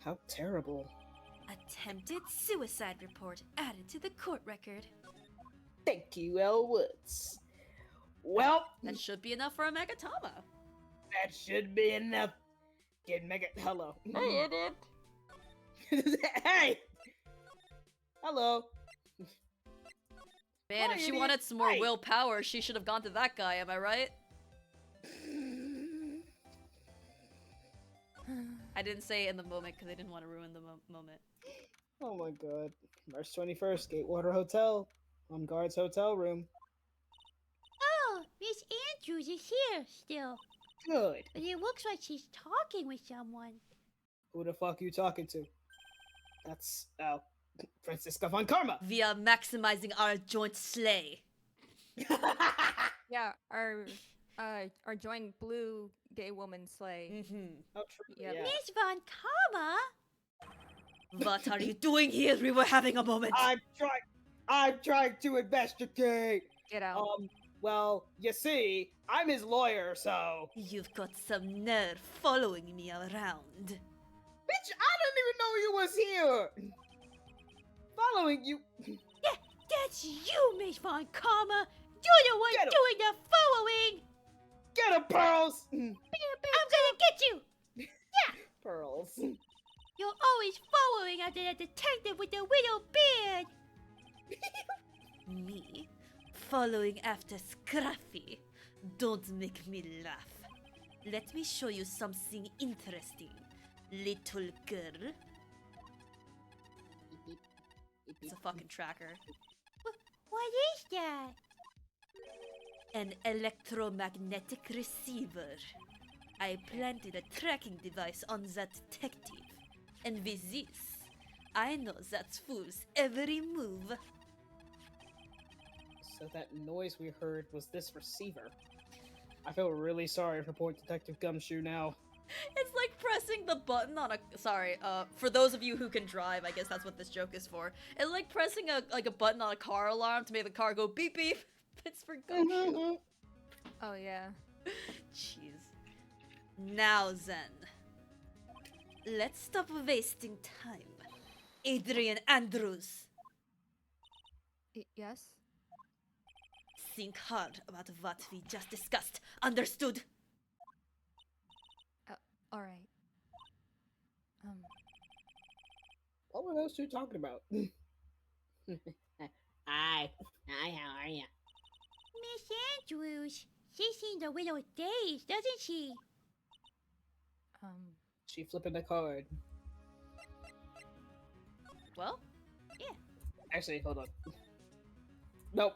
How terrible. Attempted suicide report added to the court record. Thank you, Elle Woods. Well, That should be enough for a Megatama. that should be enough. Get Mega. Hello. Hey, idiot. Hey! Hello. Man, Hi, if she idiot. wanted some more Hi. willpower, she should have gone to that guy, am I right? I didn't say it in the moment because I didn't want to ruin the moment. Oh my god. March 21st, Gatewater Hotel. On guard's hotel room. Oh, Miss Andrews is here still. Good. But it looks like she's talking with someone. Who the fuck you talking to? That's, Francisca von Karma. We are maximizing our joint slay. Yeah, our joint blue gay woman slay. Mm-hmm. Oh, true. Yep. Yeah. Miss Von Karma? What are you doing here? We were having a moment. I'm trying to investigate. Get out. Well, you see, I'm his lawyer, so. You've got some nerve following me around. Bitch, I didn't even know you was here. Following you. That's you, Miss Von Karma. You're the one Get 'em. doing the following. Get him, Pearls. I'm gonna get you. Pearls. You're always following after that detective with the widow beard. Me? Following after Scruffy? Don't make me laugh. Let me show you something interesting, little girl. It's a fucking tracker. What is that? An electromagnetic receiver. I planted a tracking device on that detective. And with this, I know that fool's every move. So that noise we heard was this receiver. I feel really sorry for poor Detective Gumshoe now. It's like pressing the button on a— sorry, for those of you who can drive, I guess that's what this joke is for. It's like pressing a button on a car alarm to make the car go beep beep. It's for Gumshoe. Oh yeah. Jeez. Now then. Let's stop wasting time. Adrian Andrews, Yes. think hard about what we just discussed. Understood? All right. What were those two talking about? Hi. Hi, how are you? Miss Andrews. She seems a little dazed, doesn't she? She flipping the card. Well, Actually, hold on. Nope.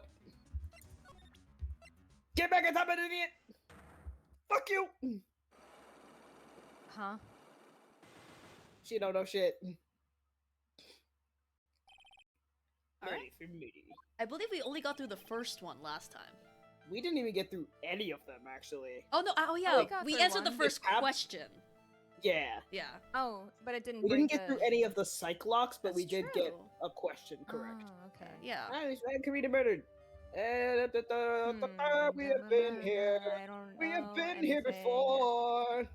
Get back on top of the idiot! Fuck you! Huh? She don't know shit. Alright. Ready for me. I believe we only got through the first one last time. We didn't even get through any of them, actually. Oh no, oh yeah, we got we through answered the one. first Ab- question. Yeah. Yeah. Oh, but it didn't. We bring didn't get the... through any of the Cyclocks, but we That's did get true. a question correct. Oh, okay. Yeah. Karina murdered. We have been here. I don't We have know been here anything. before.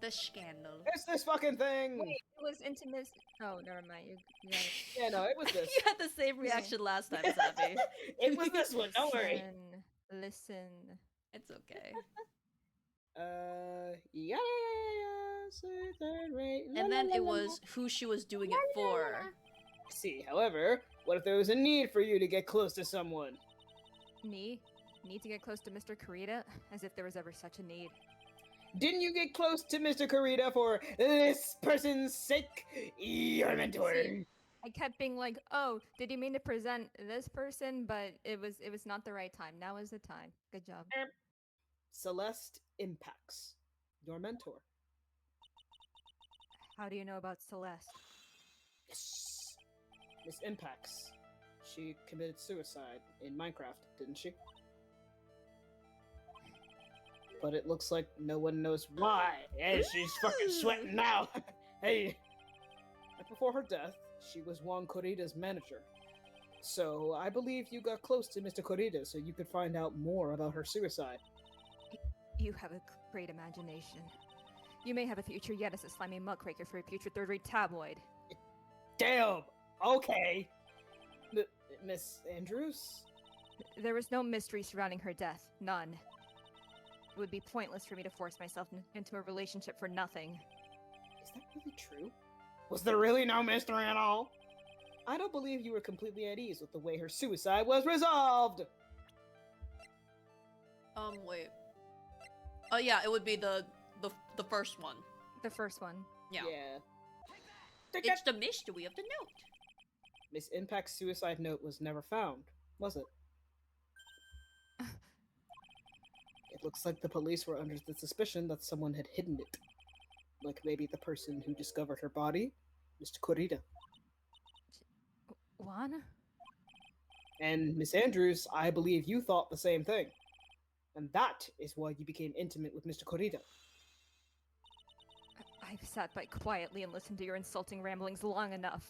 The scandal. It's this fucking thing. Wait, it was intimate. Oh, never mind. You got it. Yeah, no, it was this. You had the same reaction last time, Sappy. It was this one. Don't worry. Listen. It's okay. Yeah. Third rate. And then it was who she was doing it for. See, however, what if there was a need for you to get close to someone? Me? Need to get close to Mr. Karita? As if there was ever such a need. Didn't you get close to Mr. Karita for this person's sake? Your mentor. See, I kept being like, "Oh, did you mean to present this person?" But it was not the right time. Now is the time. Good job. Celeste Impacts. Your mentor. How do you know about Celeste? Yes. Miss Impacts. She committed suicide in Minecraft, didn't she? But it looks like no one knows why. Hey, she's fucking sweating now. Hey. And before her death, she was Juan Corrida's manager. So I believe you got close to Mr. Corrida so you could find out more about her suicide. You have a great imagination. You may have a future yet as a slimy muckraker for a future third-rate tabloid. Damn! Okay. Miss Andrews? There was no mystery surrounding her death. None. It would be pointless for me to force myself into a relationship for nothing. Is that really true? Was there really no mystery at all? I don't believe you were completely at ease with the way her suicide was resolved! Wait. Oh yeah, it would be the first one. The first one. Yeah. Take It's that. the mystery of the note. Miss Impact's suicide note was never found, was it? It looks like the police were under the suspicion that someone had hidden it. Like maybe the person who discovered her body, Mr. Corrida. Juan? And Miss Andrews, I believe you thought the same thing. And that is why you became intimate with Mr. Corrida. I've sat by quietly and listened to your insulting ramblings long enough.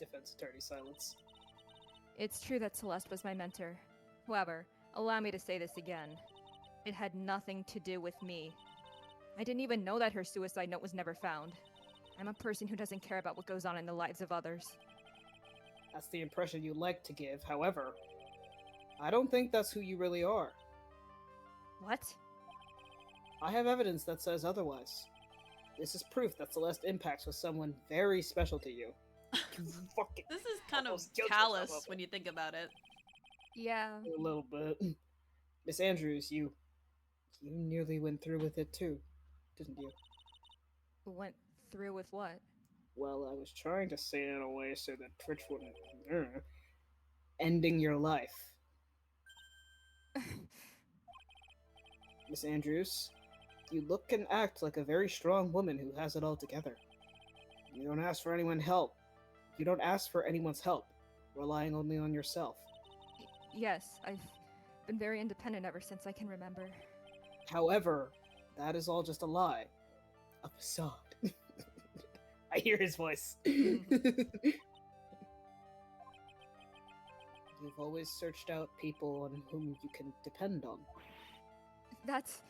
Defense attorney silence. It's true that Celeste was my mentor. However, allow me to say this again. It had nothing to do with me. I didn't even know that her suicide note was never found. I'm a person who doesn't care about what goes on in the lives of others. That's the impression you like to give, however. I don't think that's who you really are. What? I have evidence that says otherwise. This is proof that Celeste Impacts was someone very special to you. Fucking This is kind of almost killed callous yourself. when you think about it. Yeah. A little bit. Miss Andrews, you nearly went through with it too, didn't you? Went through with what? Well, I was trying to say it in a way so that Twitch wouldn't. Ending your life. Miss Andrews, you look and act like a very strong woman who has it all together. You don't ask for anyone's help. You don't ask for anyone's help, relying only on yourself. Yes, I've been very independent ever since I can remember. However, that is all just a lie. A facade. I hear his voice. You've always searched out people on whom you can depend on. That's...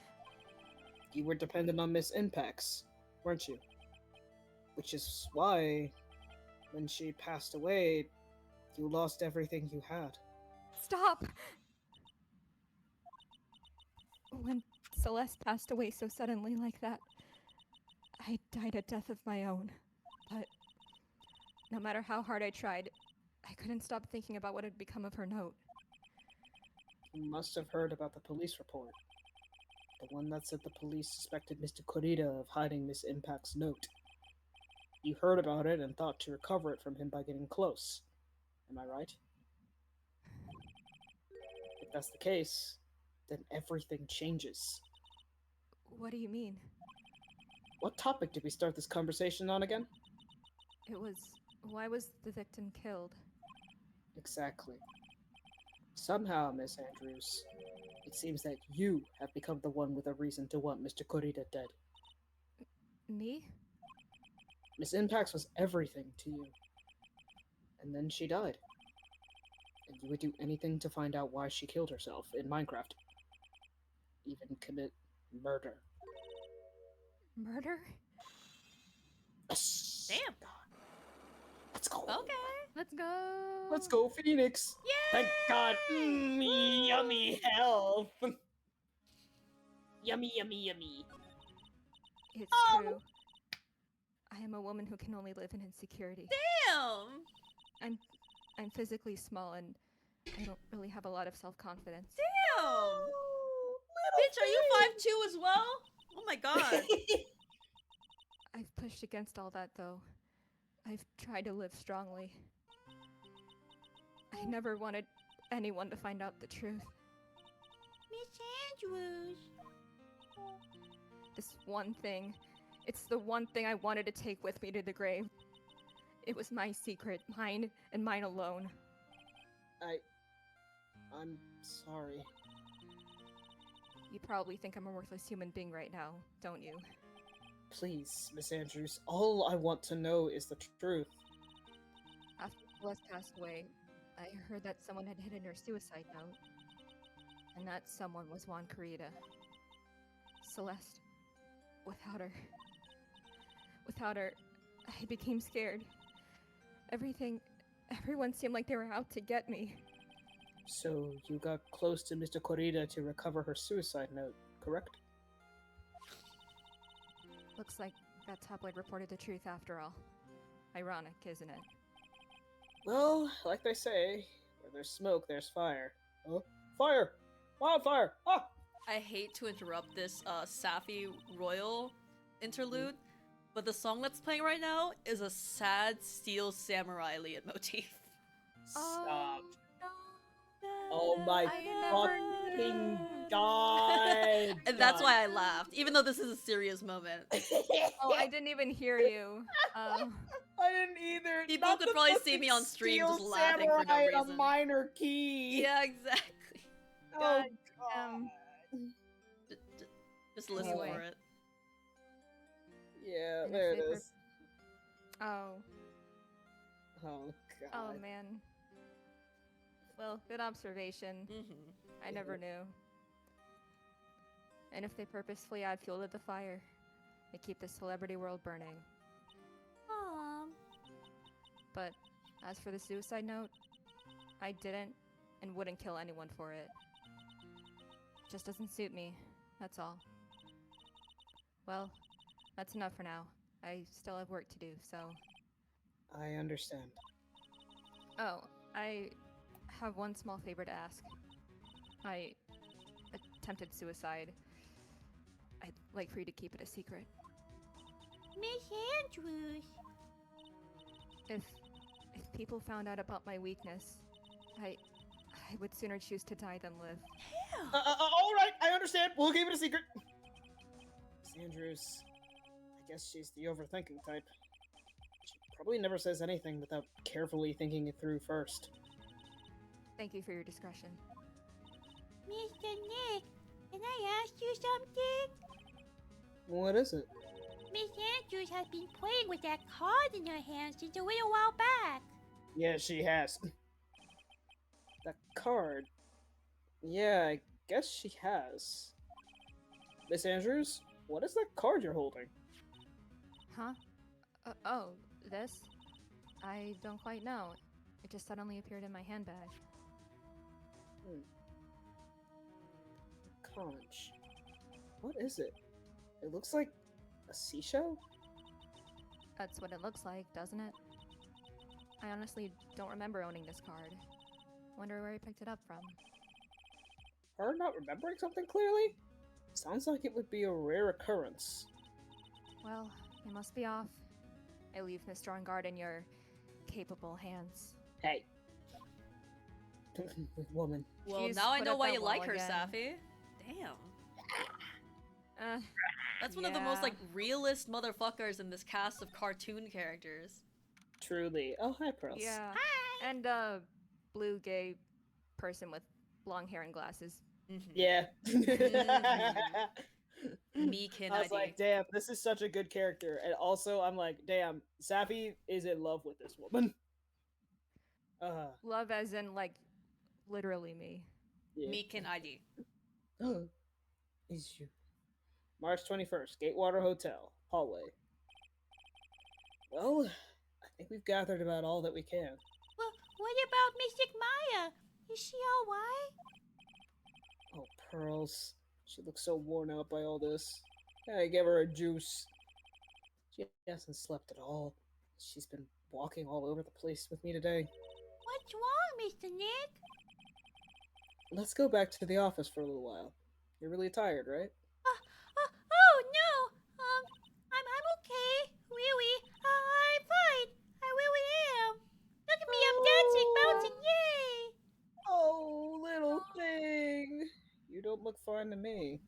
You were dependent on Miss Impacts, weren't you? Which is why, when she passed away, you lost everything you had. Stop! When Celeste passed away so suddenly like that, I died a death of my own. But no matter how hard I tried, I couldn't stop thinking about what had become of her note. You must have heard about the police report. The one that said the police suspected Mr. Corrida of hiding Miss Impact's note. You heard about it and thought to recover it from him by getting close. Am I right? If that's the case, then everything changes. What do you mean? What topic did we start this conversation on again? It was... Why was the victim killed? Exactly. Somehow, Miss Andrews, it seems that you have become the one with a reason to want Mr. Corrida dead. Me? Miss Impacts was everything to you. And then she died. And you would do anything to find out why she killed herself in Minecraft. Even commit murder. Murder? Yes! Damn. Let's go! Okay. Let's go! Let's go, Phoenix! Thank God. Yummy health. Yummy, yummy, yummy. It's true. I am a woman who can only live in insecurity. Damn. I'm physically small and I don't really have a lot of self-confidence. Damn. Bitch, are you 5'2" as well? Oh my god. I've pushed against all that though. I've tried to live strongly. I never wanted anyone to find out the truth. Miss Andrews. This one thing. It's the one thing I wanted to take with me to the grave. It was my secret, mine and mine alone. I'm sorry. You probably think I'm a worthless human being right now, don't you? Please, Miss Andrews, all I want to know is the truth. After Celeste passed away, I heard that someone had hidden her suicide note. And that someone was Juan Corrida. Celeste. Without her, I became scared. Everyone seemed like they were out to get me. So, you got close to Mr. Corrida to recover her suicide note, correct? Looks like that tabloid reported the truth after all. Ironic, isn't it? Well, like they say, where there's smoke, there's fire. Oh, fire! Wildfire! Ah! I hate to interrupt this Safi Royal interlude, but the song that's playing right now is a sad Steel Samurai leitmotif. Stop. no. Oh my I never fucking knew. god. And that's why I laughed, even though this is a serious moment. Oh, I didn't even hear you. I didn't either. People Not could the probably see fucking me on stream Steel just laughing for no Samurai in reason. a minor key. Yeah, exactly. Oh God god. Just listen Anyway. for it. Yeah, And if there it they were- is. Oh. Oh god. Oh man. Well, good observation. Mm-hmm. I never knew. And if they purposefully add fuel to the fire, they keep the celebrity world burning. Aw. But as for the suicide note, I didn't and wouldn't kill anyone for it. Just doesn't suit me, that's all. Well, that's enough for now. I still have work to do, so... I understand. Oh, I have one small favor to ask. I attempted suicide. I'd like for you to keep it a secret. Miss Andrews. If people found out about my weakness, I would sooner choose to die than live. All right, I understand. We'll keep it a secret. Miss Andrews, I guess she's the overthinking type. She probably never says anything without carefully thinking it through first. Thank you for your discretion. Mr. Nick, can I ask you something? What is it? Miss Andrews has been playing with that card in her hand since a little while back. Yeah, she has. That card. Yeah, I guess she has. Miss Andrews, what is that card you're holding? Huh? Oh, this? I don't quite know. It just suddenly appeared in my handbag. Conch. What is it? It looks like a seashell? That's what it looks like, doesn't it? I honestly don't remember owning this card. Wonder where I picked it up from. Her not remembering something clearly? Sounds like it would be a rare occurrence. Well, you must be off. I leave Mr. On Guard in your capable hands. Hey. Woman. Well, She's now I put know up why that you like wall her, again. Safi. Damn. That's one of the most, Yeah. like, realist motherfuckers in this cast of cartoon characters. Truly. Oh, hi, Pearls. Yeah. Hi. And a blue gay person with long hair and glasses. Mm-hmm. Yeah. Meekin I was ID. like, damn, this is such a good character. And also, I'm like, damn, Safi is in love with this woman. Love as in, like, literally me. Yeah. Meekin ID. Is you. March 21st, Gatewater Hotel, hallway. Well, I think we've gathered about all that we can. Well, what about Mystic Maya? Is she alright? Oh, Pearls. She looks so worn out by all this. I gave her a juice. She hasn't slept at all. She's been walking all over the place with me today. What's wrong, Mr. Nick? Let's go back to the office for a little while. You're really tired, right? Oh no. I'm okay. Really. I'm fine. I really am. Look at me, I'm dancing, bouncing, yay! Oh, little thing. You don't look fine to me.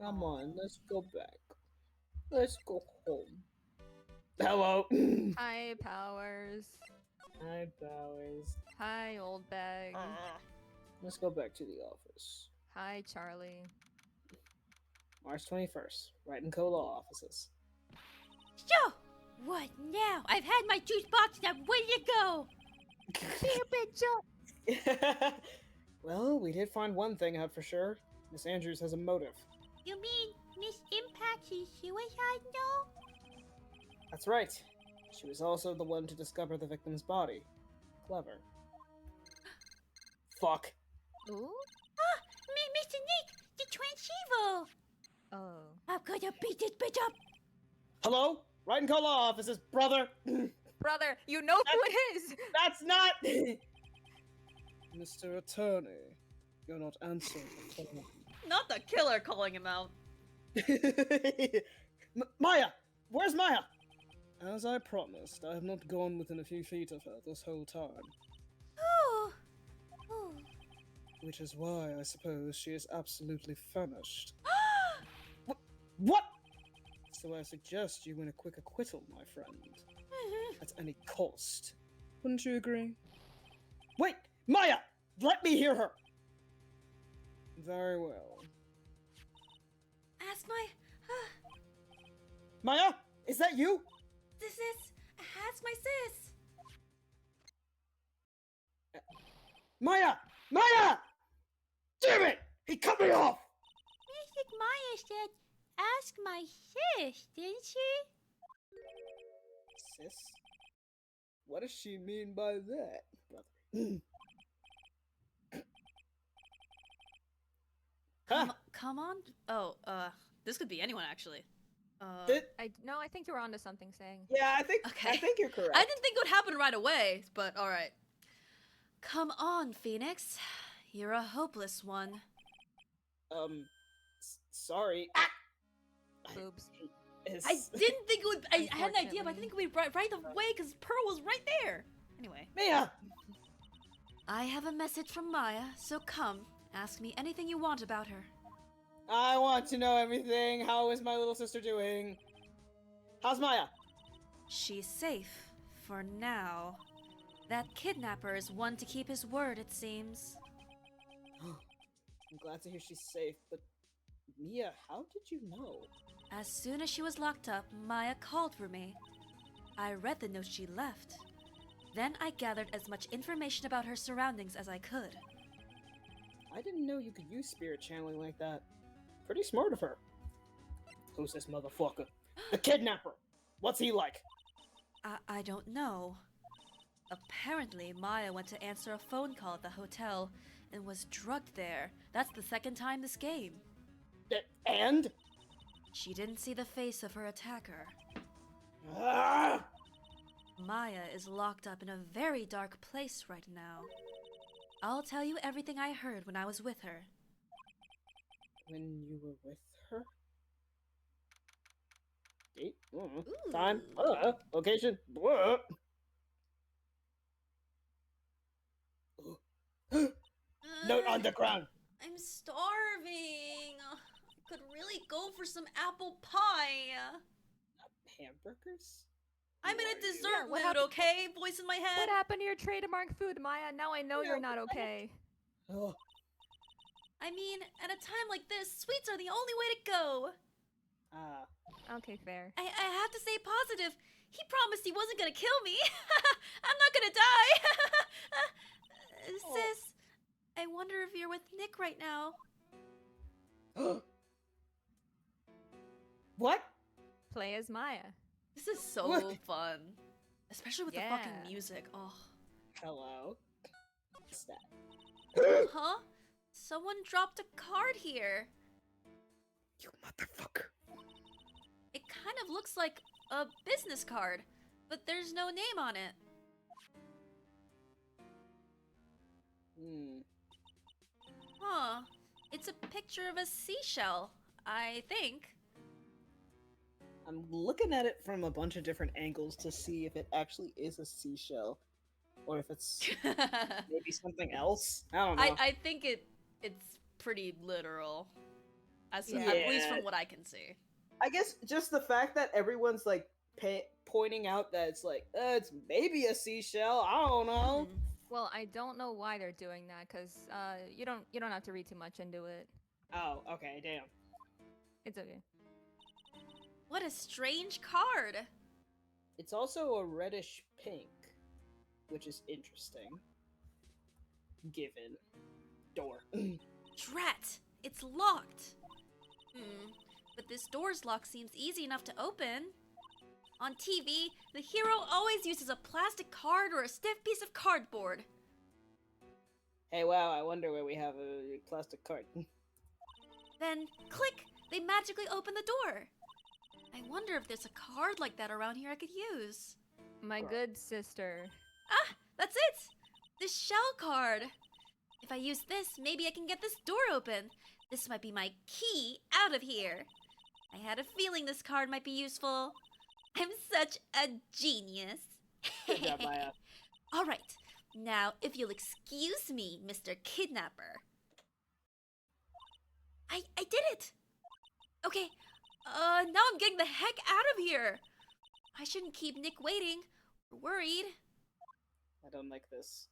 Come on, let's go back. Let's go home. Hello. Hi, Powers. Hi, Bowers. Hi, Old Bag. Let's go back to the office. Hi, Charlie. March 21st, Wright and Co. Law offices. So, what now? I've had my juice box and I'm ready to go. Well, we did find one thing out for sure. Miss Andrews has a motive. You mean Miss Impact's suicide note? That's right. She was also the one to discover the victim's body. Clever. Fuck. Ooh? Mr. Nick, the transceiver. Oh. I'm gonna beat this bitch up. Hello? Wright and Co. Law offices, brother! Brother, you know who it is! That's not... Mr. Attorney, you're not answering the phone. Not the killer calling him out. Maya! Where's Maya? As I promised, I have not gone within a few feet of her this whole time. Oh. Oh. Which is why I suppose she is absolutely famished. What? So I suggest you win a quick acquittal, my friend. At any cost. Wouldn't you agree? Wait! Maya! Let me hear her! Very well. Ask my. Maya? Is that you? This is. Ask my sis. Maya! Maya! Damn it! He cut me off! I think Maya said, ask my sis, didn't she? Sis? What does she mean by that, brother? Huh? Come on. Oh, this could be anyone actually. No, I think you were onto something saying. Yeah, I think Okay. you're correct. I didn't think it would happen right away, but all right. Come on, Phoenix. You're a hopeless one. Sorry. Boobs. I didn't think it would. I had an idea, but I didn't think it would be right away because Pearl was right there. Anyway, Maya! I have a message from Maya, so come, ask me anything you want about her. I want to know everything. How is my little sister doing? How's Maya? She's safe for now. That kidnapper is one to keep his word, it seems. I'm glad to hear she's safe, but Mia, how did you know? As soon as she was locked up, Maya called for me. I read the note she left. Then I gathered as much information about her surroundings as I could. I didn't know you could use spirit channeling like that. Pretty smart of her. Who's this motherfucker? The kidnapper! What's he like? I don't know. Apparently, Maya went to answer a phone call at the hotel and was drugged there. That's the second time this game. And? She didn't see the face of her attacker. Ah! Maya is locked up in a very dark place right now. I'll tell you everything I heard when I was with her. When you were with her? Date? Ooh. Time? Location? Note on the ground! I'm starving. I could really go for some apple pie. Hamburgers? I'm in Who a are you? dessert Yeah, what mood, happened- okay? Voice in my head. What happened to your trademark food, Maya? Now I know you're not okay. Oh, I mean, at a time like this, sweets are the only way to go. Okay, fair. I have to stay positive. He promised he wasn't gonna kill me. I'm not gonna die. Sis, I wonder if you're with Nick right now. What? Play as Maya. This is so What? fun. Especially with the Yeah. fucking music. Oh. hello. What's that? Huh? Someone dropped a card here. You motherfucker. It kind of looks like a business card, but there's no name on it. Huh. It's a picture of a seashell, I think. I'm looking at it from a bunch of different angles to see if it actually is a seashell. Or if it's maybe something else. I don't know. I think it's pretty literal. At least from what I can see. I guess just the fact that everyone's like pointing out that it's like, it's maybe a seashell. I don't know. Mhm. Well, I don't know why they're doing that, cause you don't have to read too much into it. Oh, okay, damn. It's okay. What a strange card. It's also a reddish pink, which is interesting. Given. Door. Drat! It's locked. But this door's lock seems easy enough to open. On TV, the hero always uses a plastic card or a stiff piece of cardboard. Hey, wow, I wonder where we have a plastic card. Then, click! They magically open the door. I wonder if there's a card like that around here I could use. My good sister. Ah! That's it! This shell card! If I use this, maybe I can get this door open. This might be my key out of here. I had a feeling this card might be useful. I'm such a genius. Good job, Maya. All right. Now, if you'll excuse me, Mr. Kidnapper. I did it. Okay. Now I'm getting the heck out of here. I shouldn't keep Nick waiting. We're worried. I don't like this.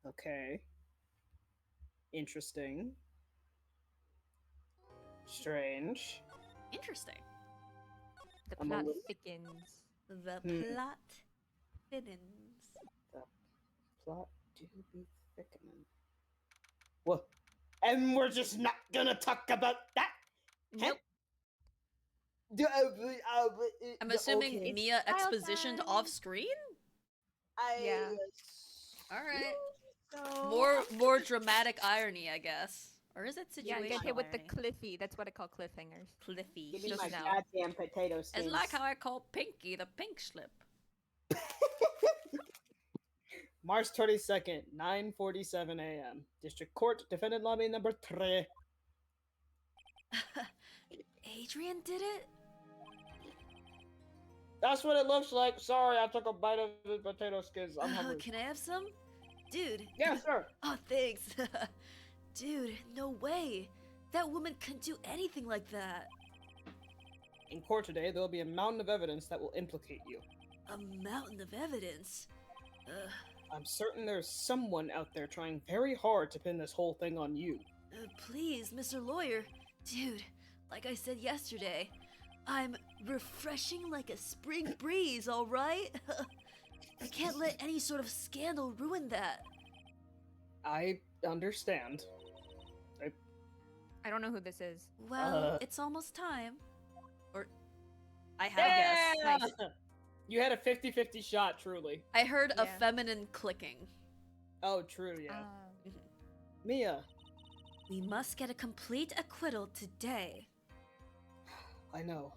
Okay. Interesting. Strange. Interesting. The I'm a plot little- thickens. The Hmm. plot thickens. Plot do be thickening. Well, and we're just not gonna talk about that? Nope. I'm assuming Okay. Mia trial expositioned time. off screen? Yeah. Alright. So, More dramatic irony, I guess. Or is it Yeah, situational get hit with the irony? cliffy. That's what I call cliffhangers. Cliffy. give me Just my now. goddamn potato skins. It's like how I call Pinky the pink slip. March 22nd, 9:47 a.m. District Court, defendant lobby number 3. Adrian did it? That's what it looks like. Sorry, I took a bite of the potato skins. I'm hungry. Can I have some? Dude. Yeah, sure. Oh, thanks. Dude, no way. That woman couldn't do anything like that. In court today, there will be a mountain of evidence that will implicate you. A mountain of evidence. I'm certain there's someone out there trying very hard to pin this whole thing on you. Please, Mr. Lawyer. Dude, like I said yesterday, I'm refreshing like a spring breeze, alright? I can't let any sort of scandal ruin that. I understand. I don't know who this is. Well, it's almost time. Or, I have a guess. Nice. You had a 50-50 shot, truly. I heard a Yeah. feminine clicking. Oh, true, yeah. Uh, Mia, We must get a complete acquittal today. I know,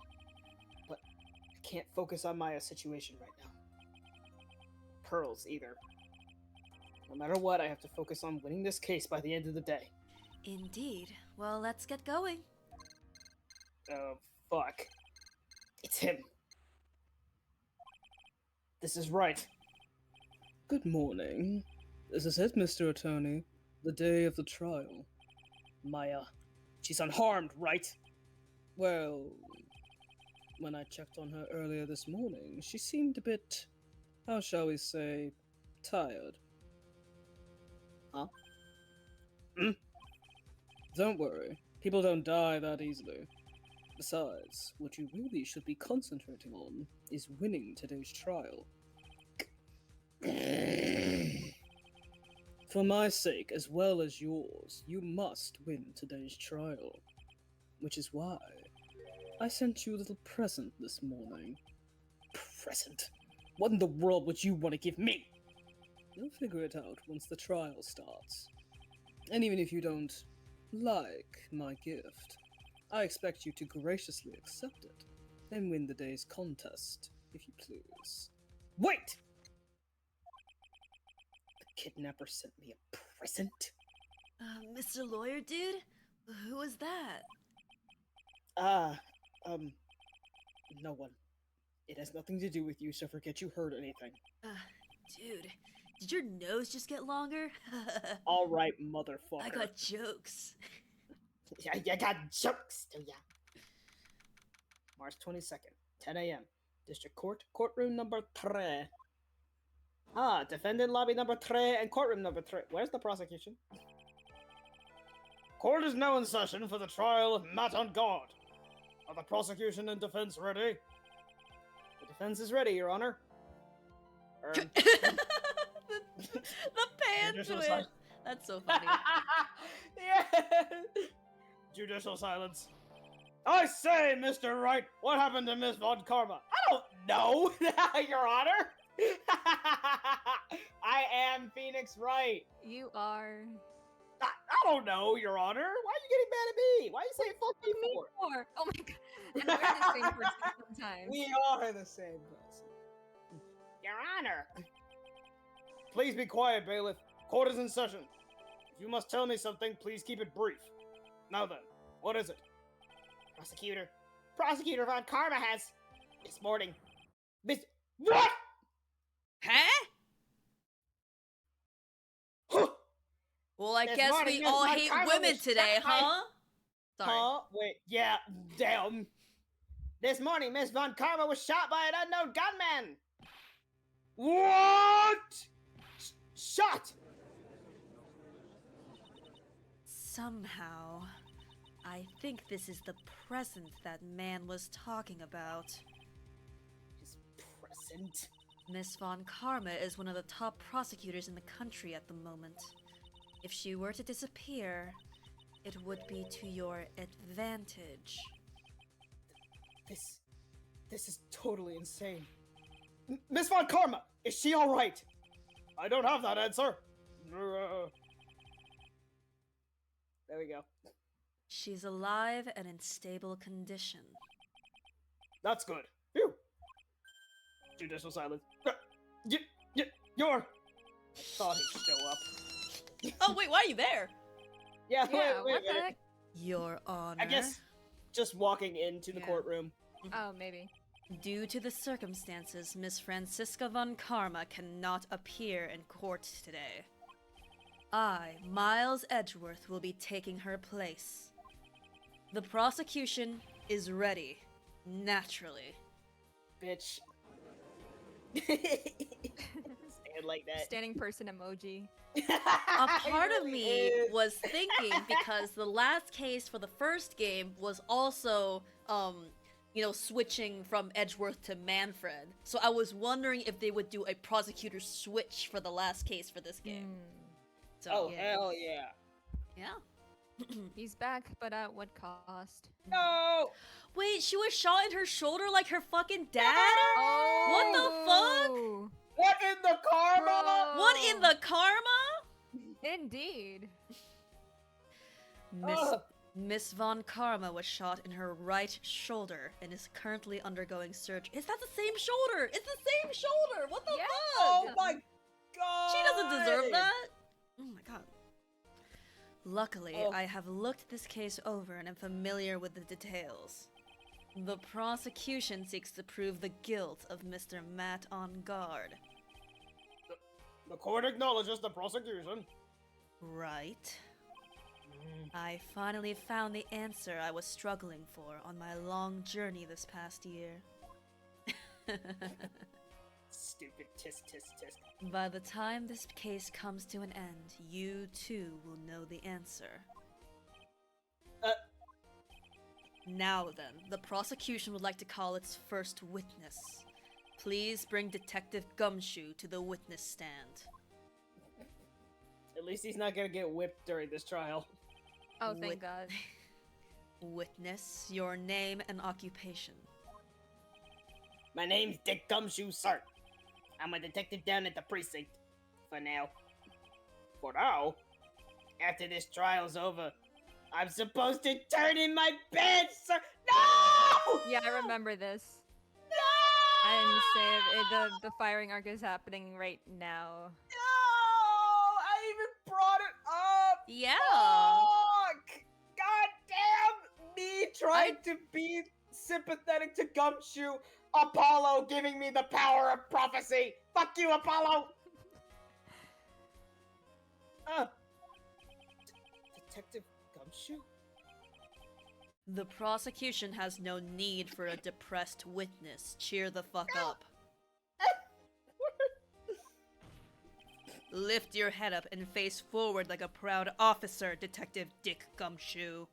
but I can't focus on Maya's situation right now. Pearls, either. No matter what, I have to focus on winning this case by the end of the day. Indeed. Well, let's get going. Oh, fuck. It's him. This is Wright. Good morning. This is it, Mr. Attorney. The day of the trial. Maya. She's unharmed, right? Well, when I checked on her earlier this morning, she seemed a bit, how shall we say, tired. Huh? Hmm? Don't worry. People don't die that easily. Besides, what you really should be concentrating on is winning today's trial. For my sake, as well as yours, you must win today's trial. Which is why I sent you a little present this morning. Present? What in the world would you want to give me? You'll figure it out once the trial starts. And even if you don't like my gift, I expect you to graciously accept it and win the day's contest, if you please. Wait! The kidnapper sent me a present? Mr. Lawyer, dude? Who was that? No one. It has nothing to do with you, so forget you heard anything. Dude, did your nose just get longer? Alright, motherfucker. I got jokes. You got jokes, do ya? March 22nd, 10 a.m. District Court, courtroom number 3. Ah, defendant lobby number 3 and courtroom number 3. Where's the prosecution? Court is now in session for the trial of Matt on guard. Are the prosecution and defense ready? The defense is ready, Your Honor. the pan Judicial twist. silence. That's so funny. Yeah. Judicial silence. I say, Mr. Wright, what happened to Miss Von Karma? I don't know, Your Honor. I am Phoenix Wright. you are. I don't know, Your Honor. Why are you getting mad at me? Why are you saying fuck me for? Or, oh my god. And we're the same person sometimes. We are the same person. Your Honor. Please be quiet, bailiff. Court is in session. If you must tell me something, please keep it brief. Now then, what is it? Prosecutor Von Karma has this morning. What? Huh? Well, I This guess morning, we Miss all Von hate Karma women was today, shot by- huh? Sorry. Huh? Wait, yeah, damn. This morning, Miss Von Karma was shot by an unknown gunman. What? Shot? Somehow, I think this is the present that man was talking about. His present? Miss Von Karma is one of the top prosecutors in the country at the moment. If she were to disappear, it would be to your advantage. This is totally insane. Miss Von Karma, is she all right? I don't have that answer. There we go. She's alive and in stable condition. That's good. Phew. Judicial silence. You're. I thought he'd show up. Oh, wait, why are you there? Yeah, Yeah, wait what a the minute. heck? Your Honor. I guess just walking into the Yeah. courtroom. Oh, maybe. Due to the circumstances, Miss Franziska von Karma cannot appear in court today. I, Miles Edgeworth, will be taking her place. The prosecution is ready, naturally. Bitch. Stand like that. Standing person emoji. A part of me was thinking, because the last case for the first game was also, switching from Edgeworth to Manfred. So I was wondering if they would do a prosecutor switch for the last case for this game. So, Oh, yeah. hell yeah. Yeah. He's back, but at what cost? No! Wait, she was shot in her shoulder like her fucking dad? Oh! What the fuck? What in the karma? What in the karma? Indeed. Ugh. Miss Von Karma was shot in her right shoulder and is currently undergoing surgery. Is that the same shoulder? It's the same shoulder! What the Yeah. fuck? Oh my god! She doesn't deserve that! Oh my god. Luckily, Oh. I have looked this case over and am familiar with the details. The prosecution seeks to prove the guilt of Mr. Matt on guard. The court acknowledges the prosecution. Right. I finally found the answer I was struggling for on my long journey this past year. Stupid tisk tisk tisk. By the time this case comes to an end, you too will know the answer. Now then, the prosecution would like to call its first witness. Please bring Detective Gumshoe to the witness stand. At least he's not gonna get whipped during this trial. Oh, Wit- thank God. Witness, your name and occupation. My name's Dick Gumshoe, sir. I'm a detective down at the precinct. For now. For now? After this trial's over, I'm supposed to turn in my bed, sir. No! Yeah, I remember this. No! And save the firing arc is happening right now. No! I even brought it up. Yeah! Fuck! God damn! Me trying to be sympathetic to Gumshoe. Apollo giving me the power of prophecy. Fuck you, Apollo. Detective Gumshoe? The prosecution has no need for a depressed witness. Cheer the fuck up. Lift your head up and face forward like a proud officer, Detective Dick Gumshoe.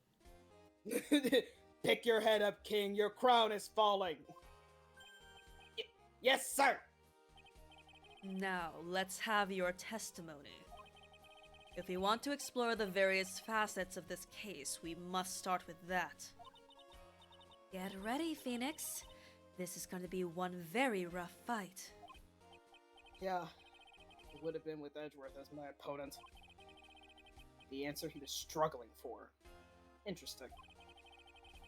Pick your head up, King. Your crown is falling. Yes, sir. Now, let's have your testimony. If we want to explore the various facets of this case, we must start with that. Get ready, Phoenix. This is going to be one very rough fight. Yeah, it would have been with Edgeworth as my opponent. The answer he was struggling for. Interesting.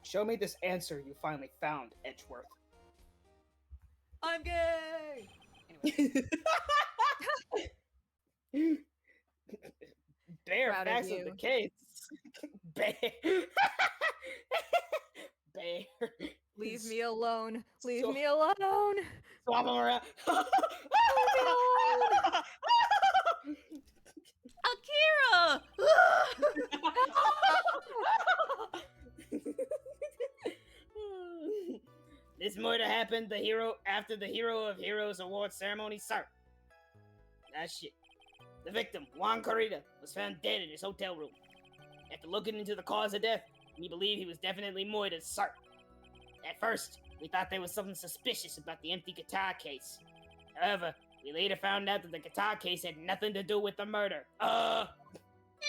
Show me this answer you finally found, Edgeworth. I'm gay! Anyway. Bare Proud of facts of you. the case. Bear. Bear. Leave me alone. Leave So- me alone. Swap him around. Akira! This murder happened after the Hero of Heroes award ceremony, sir. That shit. The victim, Juan Corrida, was found dead in his hotel room. After looking into the cause of death, we believe he was definitely murdered, sir. At first, we thought there was something suspicious about the empty guitar case. However, we later found out that the guitar case had nothing to do with the murder.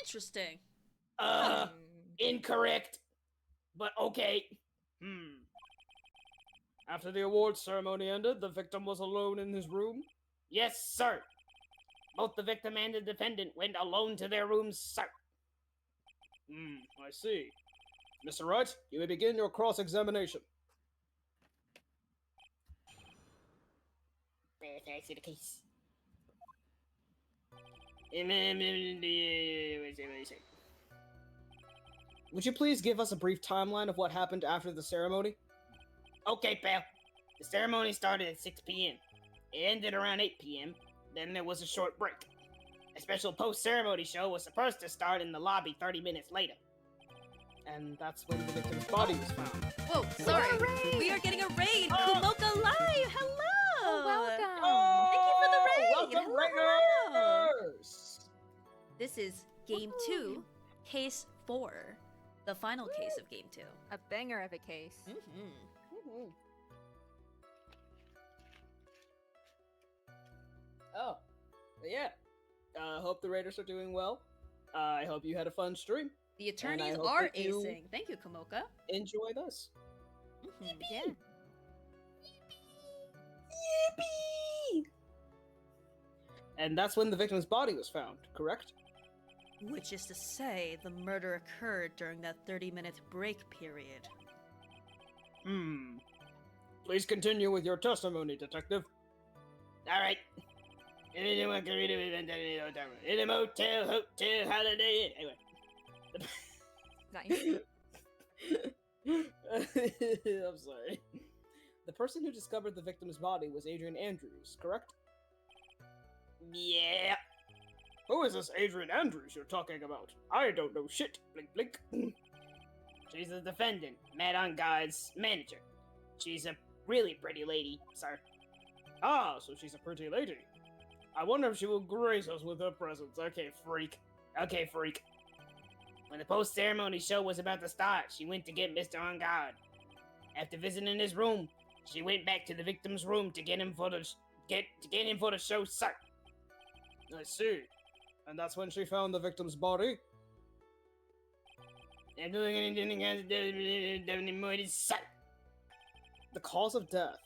Interesting. Incorrect. But okay. After the awards ceremony ended, the victim was alone in his room? Yes, sir. Both the victim and the defendant went alone to their rooms, sir. I see. Mr. Wright, you may begin your cross-examination. There, thanks to the case. Would you please give us a brief timeline of what happened after the ceremony? Okay, pal. The ceremony started at 6 p.m. It ended around 8 p.m. Then there was a short break. A special post-ceremony show was supposed to start in the lobby 30 minutes later. And that's when the victim's body was found. Whoa, sorry. a raid! We are getting a raid. Oh. Kumoka Live. Hello. Welcome. Thank you for the raid. Welcome, Hello. Raiders! This is Game 2, Case 4. The final case of Game 2. A banger of a case. Mm-hmm. Oh, yeah. Hope the Raiders are doing well. I hope you had a fun stream. The attorneys hope are that you- acing. Thank you, Kumoka. Enjoy this. Mhm. Yeah. And that's when the victim's body was found, correct? Which is to say, the murder occurred during that 30-minute break period. Please continue with your testimony, detective. All right. In a motel, hotel, holiday inn. Anyway. Nice. I'm sorry. The person who discovered the victim's body was Adrian Andrews, correct? Yeah. Who is this Adrian Andrews you're talking about? I don't know shit. Blink, blink. She's the defendant, Madame God's manager. She's a really pretty lady, sir. Ah, so she's a pretty lady. I wonder if she will grace us with her presence. Okay, freak. Okay, freak. When the post-ceremony show was about to start, she went to get Mr. On Guard. After visiting his room, she went back to the victim's room to get him for the show, sir. I see. And that's when she found the victim's body? Sir. The cause of death.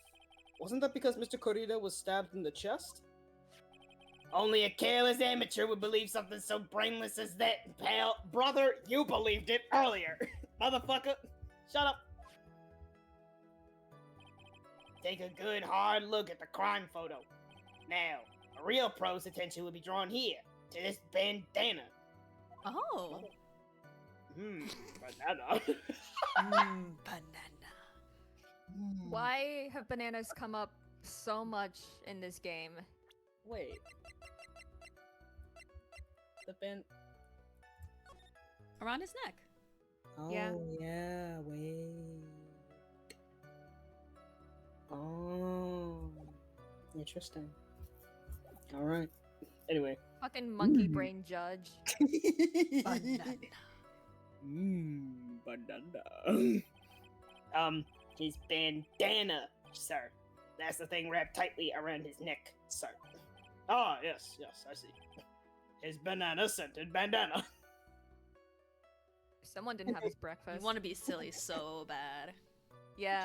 Wasn't that because Mr. Corrida was stabbed in the chest? Only a careless amateur would believe something so brainless as that, pal. Brother, you believed it earlier. Motherfucker, shut up. Take a good hard look at the crime photo. Now, a real pro's attention will be drawn here, to this bandana. Oh. Banana. Banana. Why have bananas come up so much in this game? Wait. The band. Around his neck. Oh, Yeah. yeah, wait. Oh. Interesting. Alright. Anyway. Fucking monkey brain judge. Banana. Banana. His bandana, sir. That's the thing wrapped tightly around his neck, sir. Ah, yes, I see. His banana-scented bandana. Someone didn't have his breakfast. You want to be silly so bad. Yeah.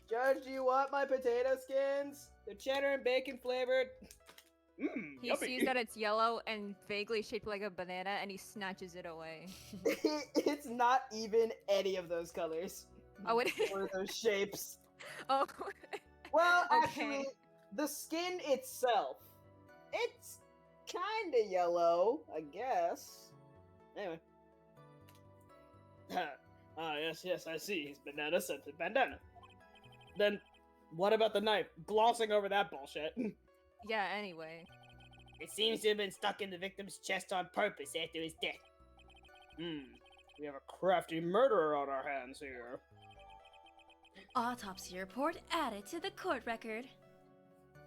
Judge, do you want my potato skins? They're cheddar and bacon flavored. He Yummy. sees that it's yellow and vaguely shaped like a banana, and he snatches it away. It's not even any of those colors. Oh, it is. Or those shapes. Oh. Well, Okay. actually, the skin itself, it's kinda yellow, I guess. Anyway. Yes, I see. His banana scented bandana. Then, what about the knife? Glossing over that bullshit. Yeah, anyway. It seems to have been stuck in the victim's chest on purpose after his death. We have a crafty murderer on our hands here. Autopsy report added to the court record.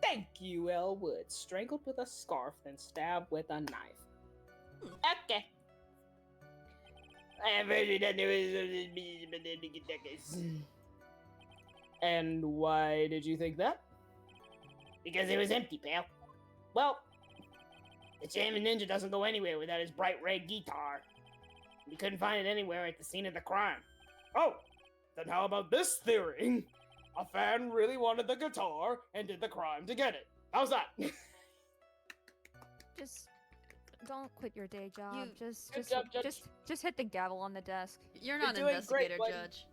Thank you, Elwood. Strangled with a scarf, then stabbed with a knife. Okay. I have heard that there was... And why did you think that? Because it was empty, pal. Well, the Shaman Ninja doesn't go anywhere without his bright red guitar. We couldn't find it anywhere at the scene of the crime. Oh, then how about this theory? A fan really wanted the guitar and did the crime to get it. How's that? Just don't quit your day job. You- Just job, Judge. just hit the gavel on the desk. You're not an doing great, investigator, buddy. Judge.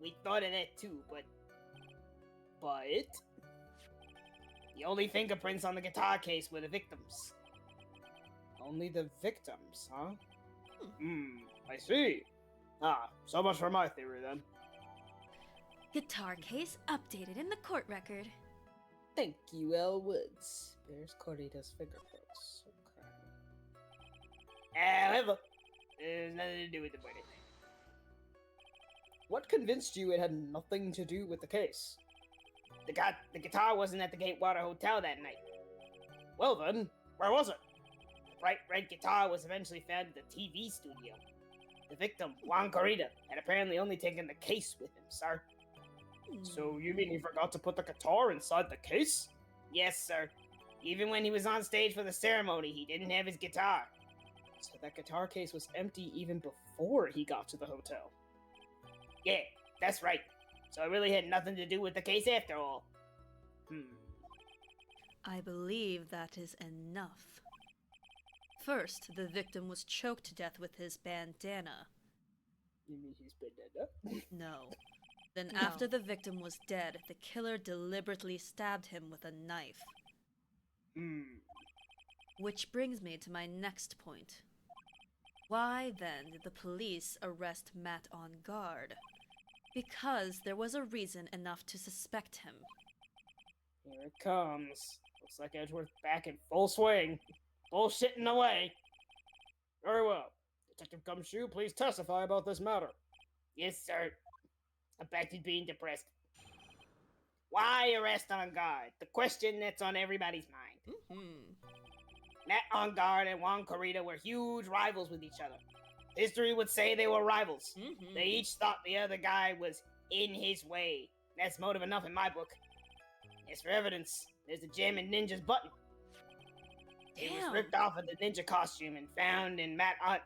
We thought of that too, but the only fingerprints on the guitar case were the victims. Only the victims, huh? I see. So much for my theory then. Guitar case updated in the court record. Thank you, Elwoods. There's Corita's fingerprints. Okay. However, there's nothing to do with the murder. What convinced you it had nothing to do with the case? The guitar wasn't at the Gatewater Hotel that night. Well then, where was it? The bright red guitar was eventually found at the TV studio. The victim, Juan Corrida, had apparently only taken the case with him, sir. So you mean he forgot to put the guitar inside the case? Yes, sir. Even when he was on stage for the ceremony, he didn't have his guitar. So that guitar case was empty even before he got to the hotel. Yeah, that's right. So it really had nothing to do with the case after all. I believe that is enough. First, the victim was choked to death with his bandana. You mean his bandana? No. Then No. after the victim was dead, the killer deliberately stabbed him with a knife. Which brings me to my next point. Why then did the police arrest Matt on guard? Because there was a reason enough to suspect him. Here it comes. Looks like Edgeworth back in full swing. Bullshitting away. Very well. Detective Gumshoe, please testify about this matter. Yes, sir. I'm back to being depressed. Why arrest on guard? The question that's on everybody's mind. Matt on guard and Juan Corrida were huge rivals with each other. History would say they were rivals. They each thought the other guy was in his way. That's motive enough in my book. As for evidence, there's the Jammin' Ninja's button. It was Damn. ripped off of the ninja costume and found in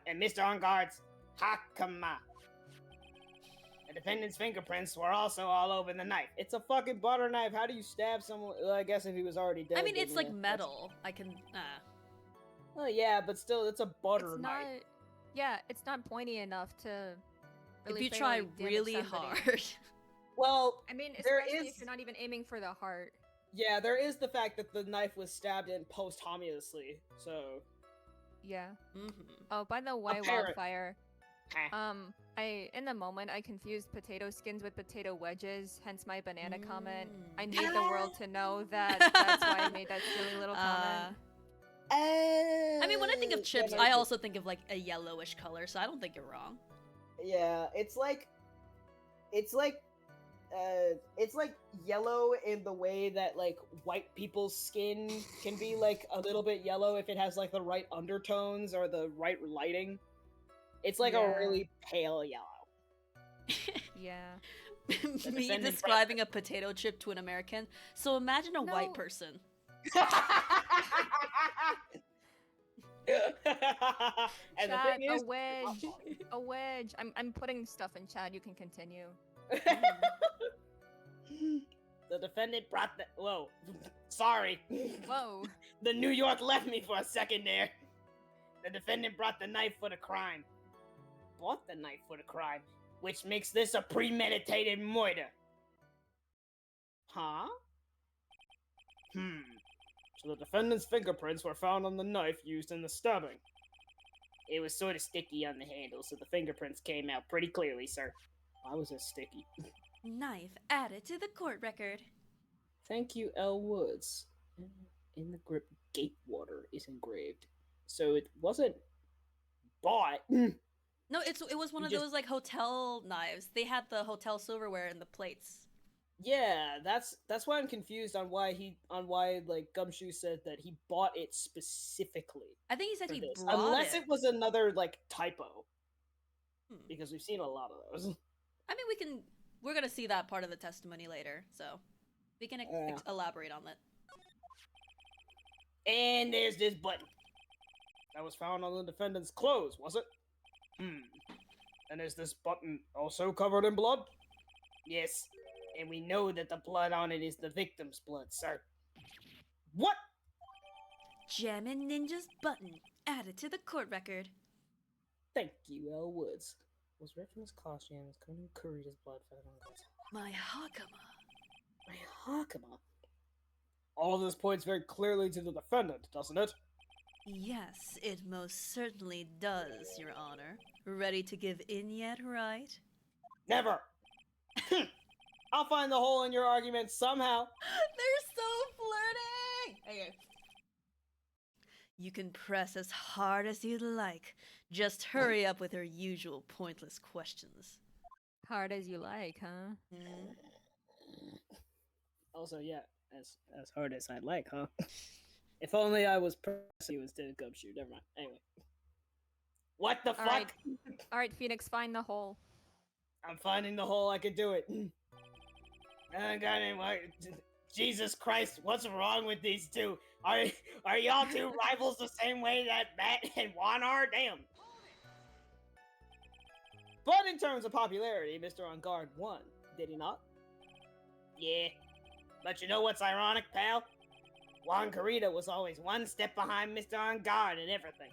Mr. On Guard's hakama. The defendant's fingerprints were also all over the knife. It's a fucking butter knife. How do you stab someone? Well, I guess if he was already dead. I mean, it's then, like yeah, metal. I can. Oh yeah, but still, it's a butter It's knife. not. Yeah, it's not pointy enough to. If Really you try fatally damage really somebody. hard. Well, I mean, There especially is- if you're not even aiming for the heart. yeah, there is the fact that the knife was stabbed in posthumously. So Yeah. Mhm. Oh, by the way, parrot. Wildfire. Huh. In the moment I confused potato skins with potato wedges, hence my banana comment. I Mm. need the world to know that that's why I made that silly little comment. I mean, when I think of chips, yeah, I also think of like a yellowish color, so I don't think you're wrong. yeah, it's like yellow in the way that like white people's skin can be like a little bit yellow if it has like the right undertones or the right lighting. It's like Yeah. a really pale yellow. Yeah. Me defendant describing a potato chip to an American. So imagine a white No. person. And the Chat, thing is, a wedge. A wedge. I'm putting stuff in chat, you can continue. The defendant brought the. Whoa. Sorry. Whoa. The New York left me for a second there. The defendant brought the knife for the crime. Bought the knife for the crime, which makes this a premeditated murder. Huh? So the defendant's fingerprints were found on the knife used in the stabbing. It was sort of sticky on the handle, so the fingerprints came out pretty clearly, sir. Why was it sticky? Knife added to the court record. Thank you, L. Woods. In the grip, Gatewater is engraved. So it wasn't bought. No, it was one You of just- those like hotel knives. They had the hotel silverware in the plates. Yeah, that's why I'm confused on why like Gumshoe said that he bought it specifically I think he said for he this. brought Unless it. it was another like typo. Hmm. Because we've seen a lot of those. I mean, we're gonna see that part of the testimony later, so we can Yeah. elaborate on that. And there's this button. That was found on the defendant's clothes, was it? And is this button also covered in blood? Yes, and we know that the blood on it is the victim's blood, sir. What? Jammin' Ninja's button added to the court record. Thank you, L. Woods. Was ripped from his costume, was covered in Kurita's blood found on the glass. My Hakama. My Hakama. All of this points very clearly to the defendant, doesn't it? Yes, it most certainly does, Your Honor. Ready to give in yet, right? Never! I'll find the hole in your argument somehow. They're so flirty! Okay. You can press as hard as you'd like. Just hurry up with her usual pointless questions. Hard as you like, huh? Also, yeah, as hard as I'd like, huh? If only I was pressing you instead of Gumshoe. Never mind. Anyway. What the fuck? Alright. Alright, Phoenix, find the hole. I'm finding the hole. I could do it. Oh, God, Jesus Christ, what's wrong with these two? Are y'all two rivals the same way that Matt and Juan are? Damn. But in terms of popularity, Mr. On Guard won, did he not? Yeah. But you know what's ironic, pal? Juan Carita was always one step behind Mr. On Guard and everything.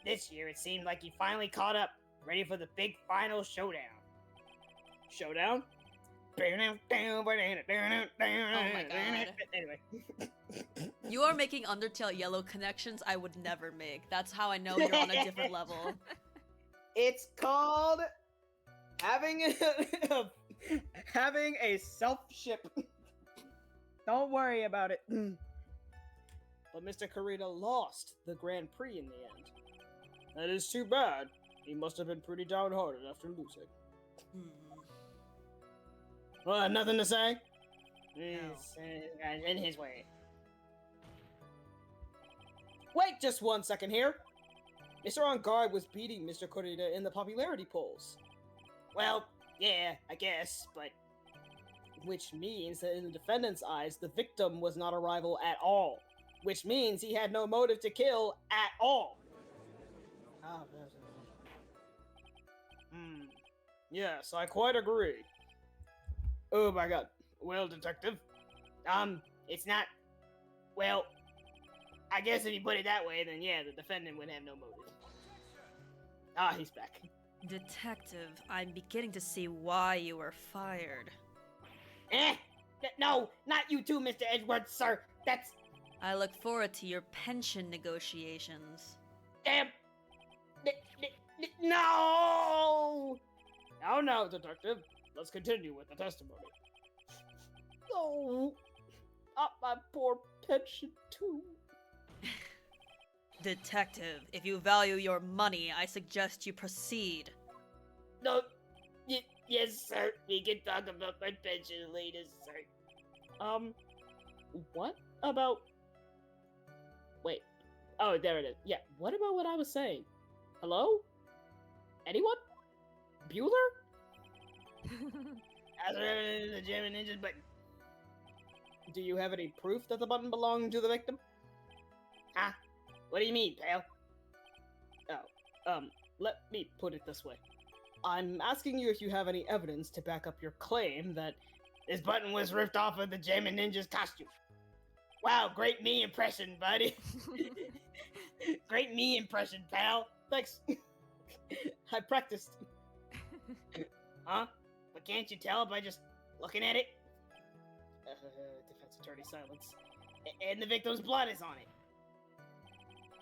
This year, it seemed like he finally caught up, ready for the big final showdown. Showdown? Oh my God. Anyway. You are making Undertale yellow connections I would never make. That's how I know you're on a different level. It's called having having a self-ship. Don't worry about it. But Mr. Carita lost the Grand Prix in the end. That is too bad. He must have been pretty downhearted after losing. Well, nothing to say? He's in his way. Wait just 1 second here. Mr. On Guard was beating Mr. Carita in the popularity polls. Well, yeah, I guess, but Which means that in the defendant's eyes, the victim was not a rival at all. Which means he had no motive to kill at all. Yes, I quite agree. Oh my god. well, detective, it's not. Well, I guess if you put it that way, then yeah, the defendant would have no motive. Ah, he's back. Detective, I'm beginning to see why you were fired. No, not you too, Mr. Edwards, sir. That's I look forward to your pension negotiations. damn. No. Now, now, detective, let's continue with the testimony. Oh, up my poor pension too. Detective, if you value your money, I suggest you proceed. No. Yes, sir. We can talk about my pension later, sir. What about... Wait. Oh, there it is. Yeah, what about what I was saying? Hello? Anyone? Bueller? As for the German ninjas, but Do you have any proof that the button belonged to the victim? huh? What do you mean, pal? Let me put it this way. I'm asking you if you have any evidence to back up your claim that... This button was ripped off of the German ninja's costume. Wow, great me impression, buddy. Great me impression, pal. Thanks. I practiced. Huh? But can't you tell by just looking at it? Defense attorney silence. And the victim's blood is on it.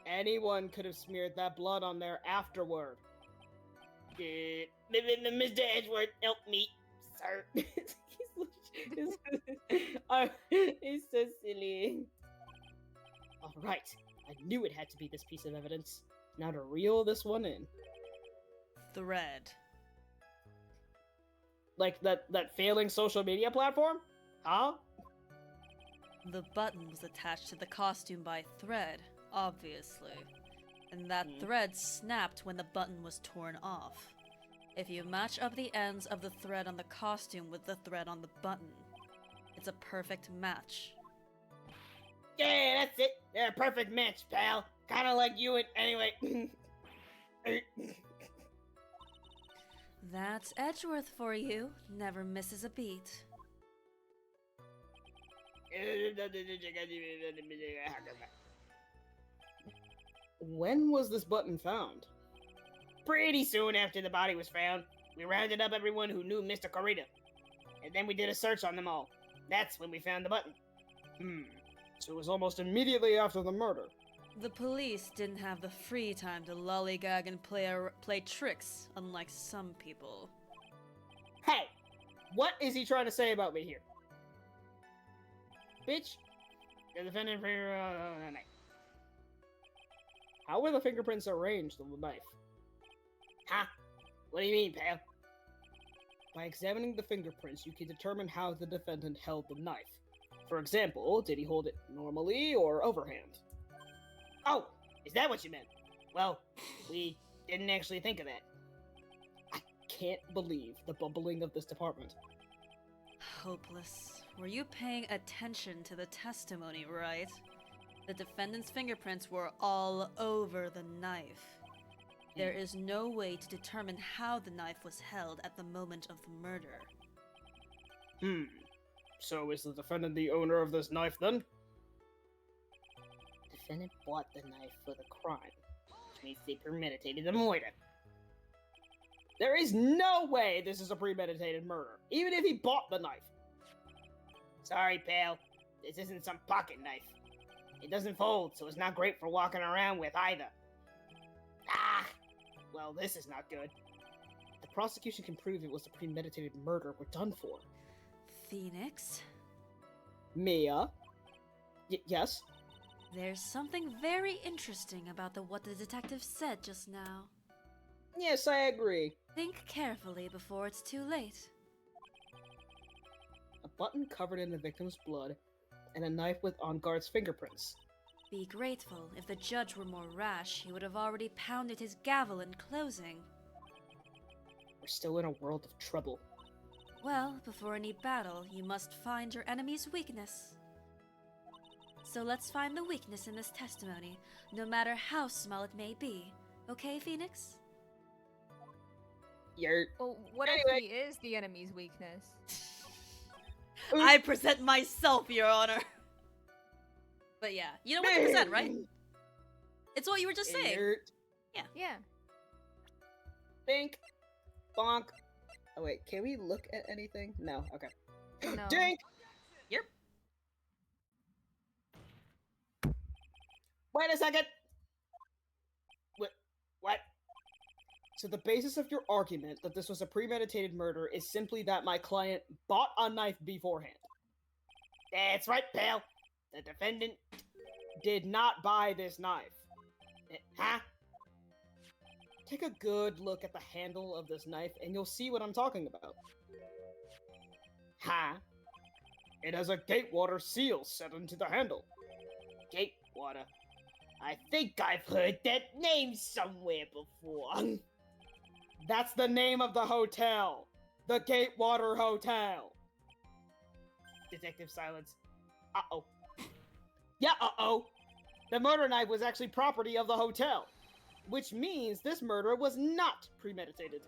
Anyone could have smeared that blood on there afterward. Mr. Edgeworth, help me, sir. He's so silly. Alright, I knew it had to be this piece of evidence. Now to reel this one in. Thread. Like that failing social media platform? Huh? The button was attached to the costume by thread, obviously. And that thread snapped when the button was torn off. If you match up the ends of the thread on the costume with the thread on the button, it's a perfect match. Yeah, that's it. They're a perfect match, pal. Kinda like you and anyway. That's Edgeworth for you. Never misses a beat. When was this button found? Pretty soon after the body was found. We rounded up everyone who knew Mr. Corita. And then we did a search on them all. That's when we found the button. So it was almost immediately after the murder. The police didn't have the free time to lollygag and play tricks, unlike some people. Hey! What is he trying to say about me here? Bitch! The defendant... How were the fingerprints arranged on the knife? Huh? What do you mean, pal? By examining the fingerprints, you can determine how the defendant held the knife. For example, did he hold it normally or overhand? Oh! Is that what you meant? Well, we didn't actually think of that. I can't believe the bumbling of this department. Hopeless. Were you paying attention to the testimony, right? The defendant's fingerprints were all over the knife. There is no way to determine how the knife was held at the moment of the murder. So is the defendant the owner of this knife then? Defendant bought the knife for the crime, which means they premeditated the murder. There is no way this is a premeditated murder, even if he bought the knife. Sorry, pal. This isn't some pocket knife. It doesn't fold, so it's not great for walking around with either. Ah! Well, this is not good. The prosecution can prove it was a premeditated murder we're done for. Phoenix? Mia? Yes? There's something very interesting about what the detective said just now. Yes, I agree. Think carefully before it's too late. A button covered in the victim's blood, and a knife with on-guard's fingerprints. Be grateful. If the judge were more rash, he would have already pounded his gavel in closing. We're still in a world of trouble. Well, before any battle, you must find your enemy's weakness. So let's find the weakness in this testimony, no matter how small it may be. Okay, Phoenix? Well, what Anyway. if he is the enemy's weakness? I present myself, Your Honor. But yeah, you know what to present, right? It's what you were just saying. Yeah. Think. Bonk. Oh wait, can we look at anything? No, okay. No. Dink! Yep. Wait a second! What? So the basis of your argument that this was a premeditated murder is simply that my client bought a knife beforehand. That's right, pal. The defendant... Did not buy this knife. Huh? Take a good look at the handle of this knife and you'll see what I'm talking about. Huh? It has a Gatewater seal set into the handle. Gatewater. I think I've heard that name somewhere before. That's the name of the hotel. The Gatewater Hotel. Detective silence. Uh-oh. Yeah, uh-oh. The murder knife was actually property of the hotel, which means this murder was not premeditated.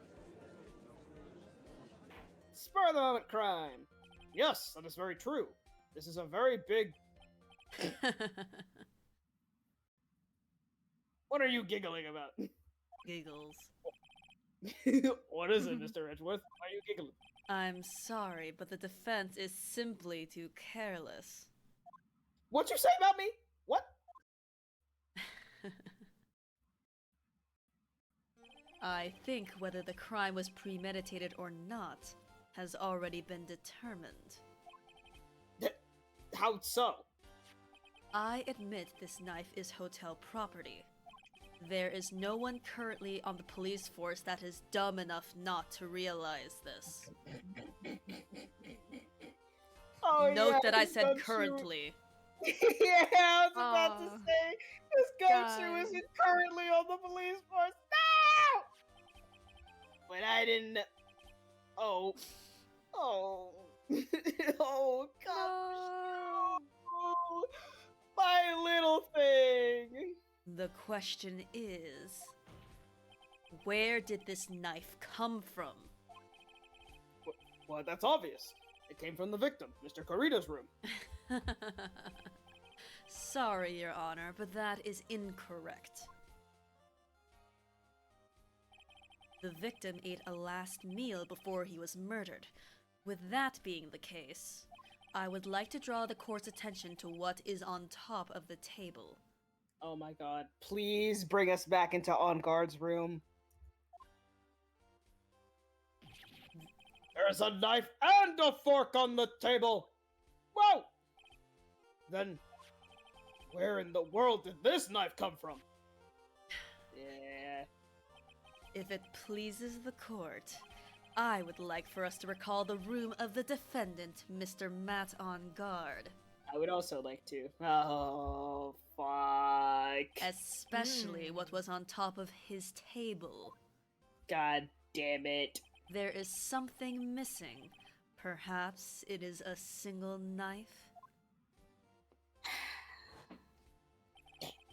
Spur of the moment crime. Yes, that is very true. This is a very big... What are you giggling about? Giggles. What is it, Mr. Edgeworth? Why are you giggling? I'm sorry, but the defense is simply too careless. What you say about me? What? I think whether the crime was premeditated or not has already been determined. How so? I admit this knife is hotel property. There is no one currently on the police force that is dumb enough not to realize this. Oh, Note yeah, that I his said gumshoe. currently. Yeah, I was about to Aw. say his gumshoe Guys. isn't currently on the police force. No! But I didn't. Oh. Oh. Oh, gumshoe. My little thing. The question is, where did this knife come from? Well, that's obvious. It came from the victim, Mr. Corito's room. Sorry, Your Honor, but that is incorrect. The victim ate a last meal before he was murdered. With that being the case, I would like to draw the court's attention to what is on top of the table. Oh my god. Please bring us back into On Guard's room. There's a knife and a fork on the table! Whoa! Then, where in the world did this knife come from? Yeah. If it pleases the court, I would like for us to recall the room of the defendant, Mr. Matt on guard. I would also like to. Oh, fuck. Especially what was on top of his table. God damn it. There is something missing. Perhaps it is a single knife?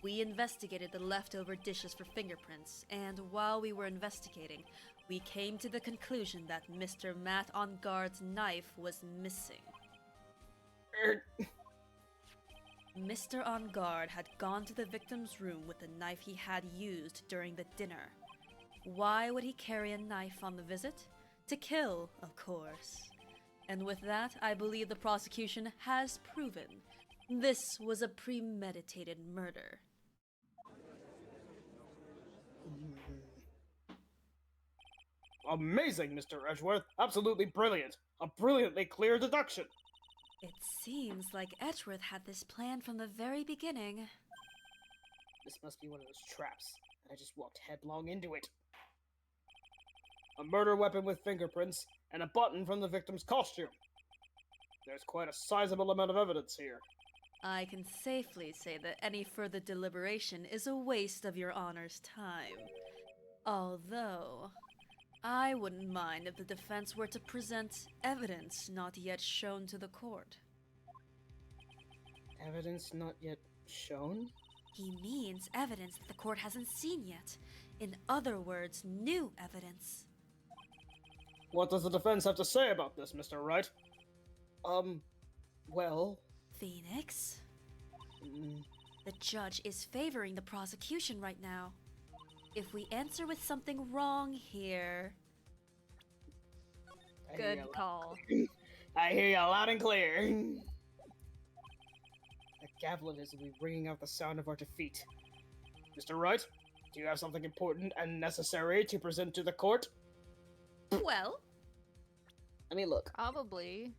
We investigated the leftover dishes for fingerprints, and while we were investigating, we came to the conclusion that Mr. Matt on Guard's knife was missing. Mr. On Guard had gone to the victim's room with the knife he had used during the dinner. Why would he carry a knife on the visit? To kill, of course. And with that, I believe the prosecution has proven this was a premeditated murder. Amazing, Mr. Edgeworth. Absolutely brilliant. A brilliantly clear deduction. It seems like Edgeworth had this plan from the very beginning. This must be one of those traps. I just walked headlong into it. A murder weapon with fingerprints, and a button from the victim's costume. There's quite a sizable amount of evidence here. I can safely say that any further deliberation is a waste of your Honor's time. Although, I wouldn't mind if the defense were to present evidence not yet shown to the court. Evidence not yet shown? He means evidence that the court hasn't seen yet. In other words, new evidence. What does the defense have to say about this, Mr. Wright? Well... Phoenix? mm, The judge is favoring the prosecution right now. If we answer with something wrong here... I hear Good you call. I hear you loud and clear. The gavel is will be ringing out the sound of our defeat. Mr. Wright, do you have something important and necessary to present to the court? Well, Let me look. Probably.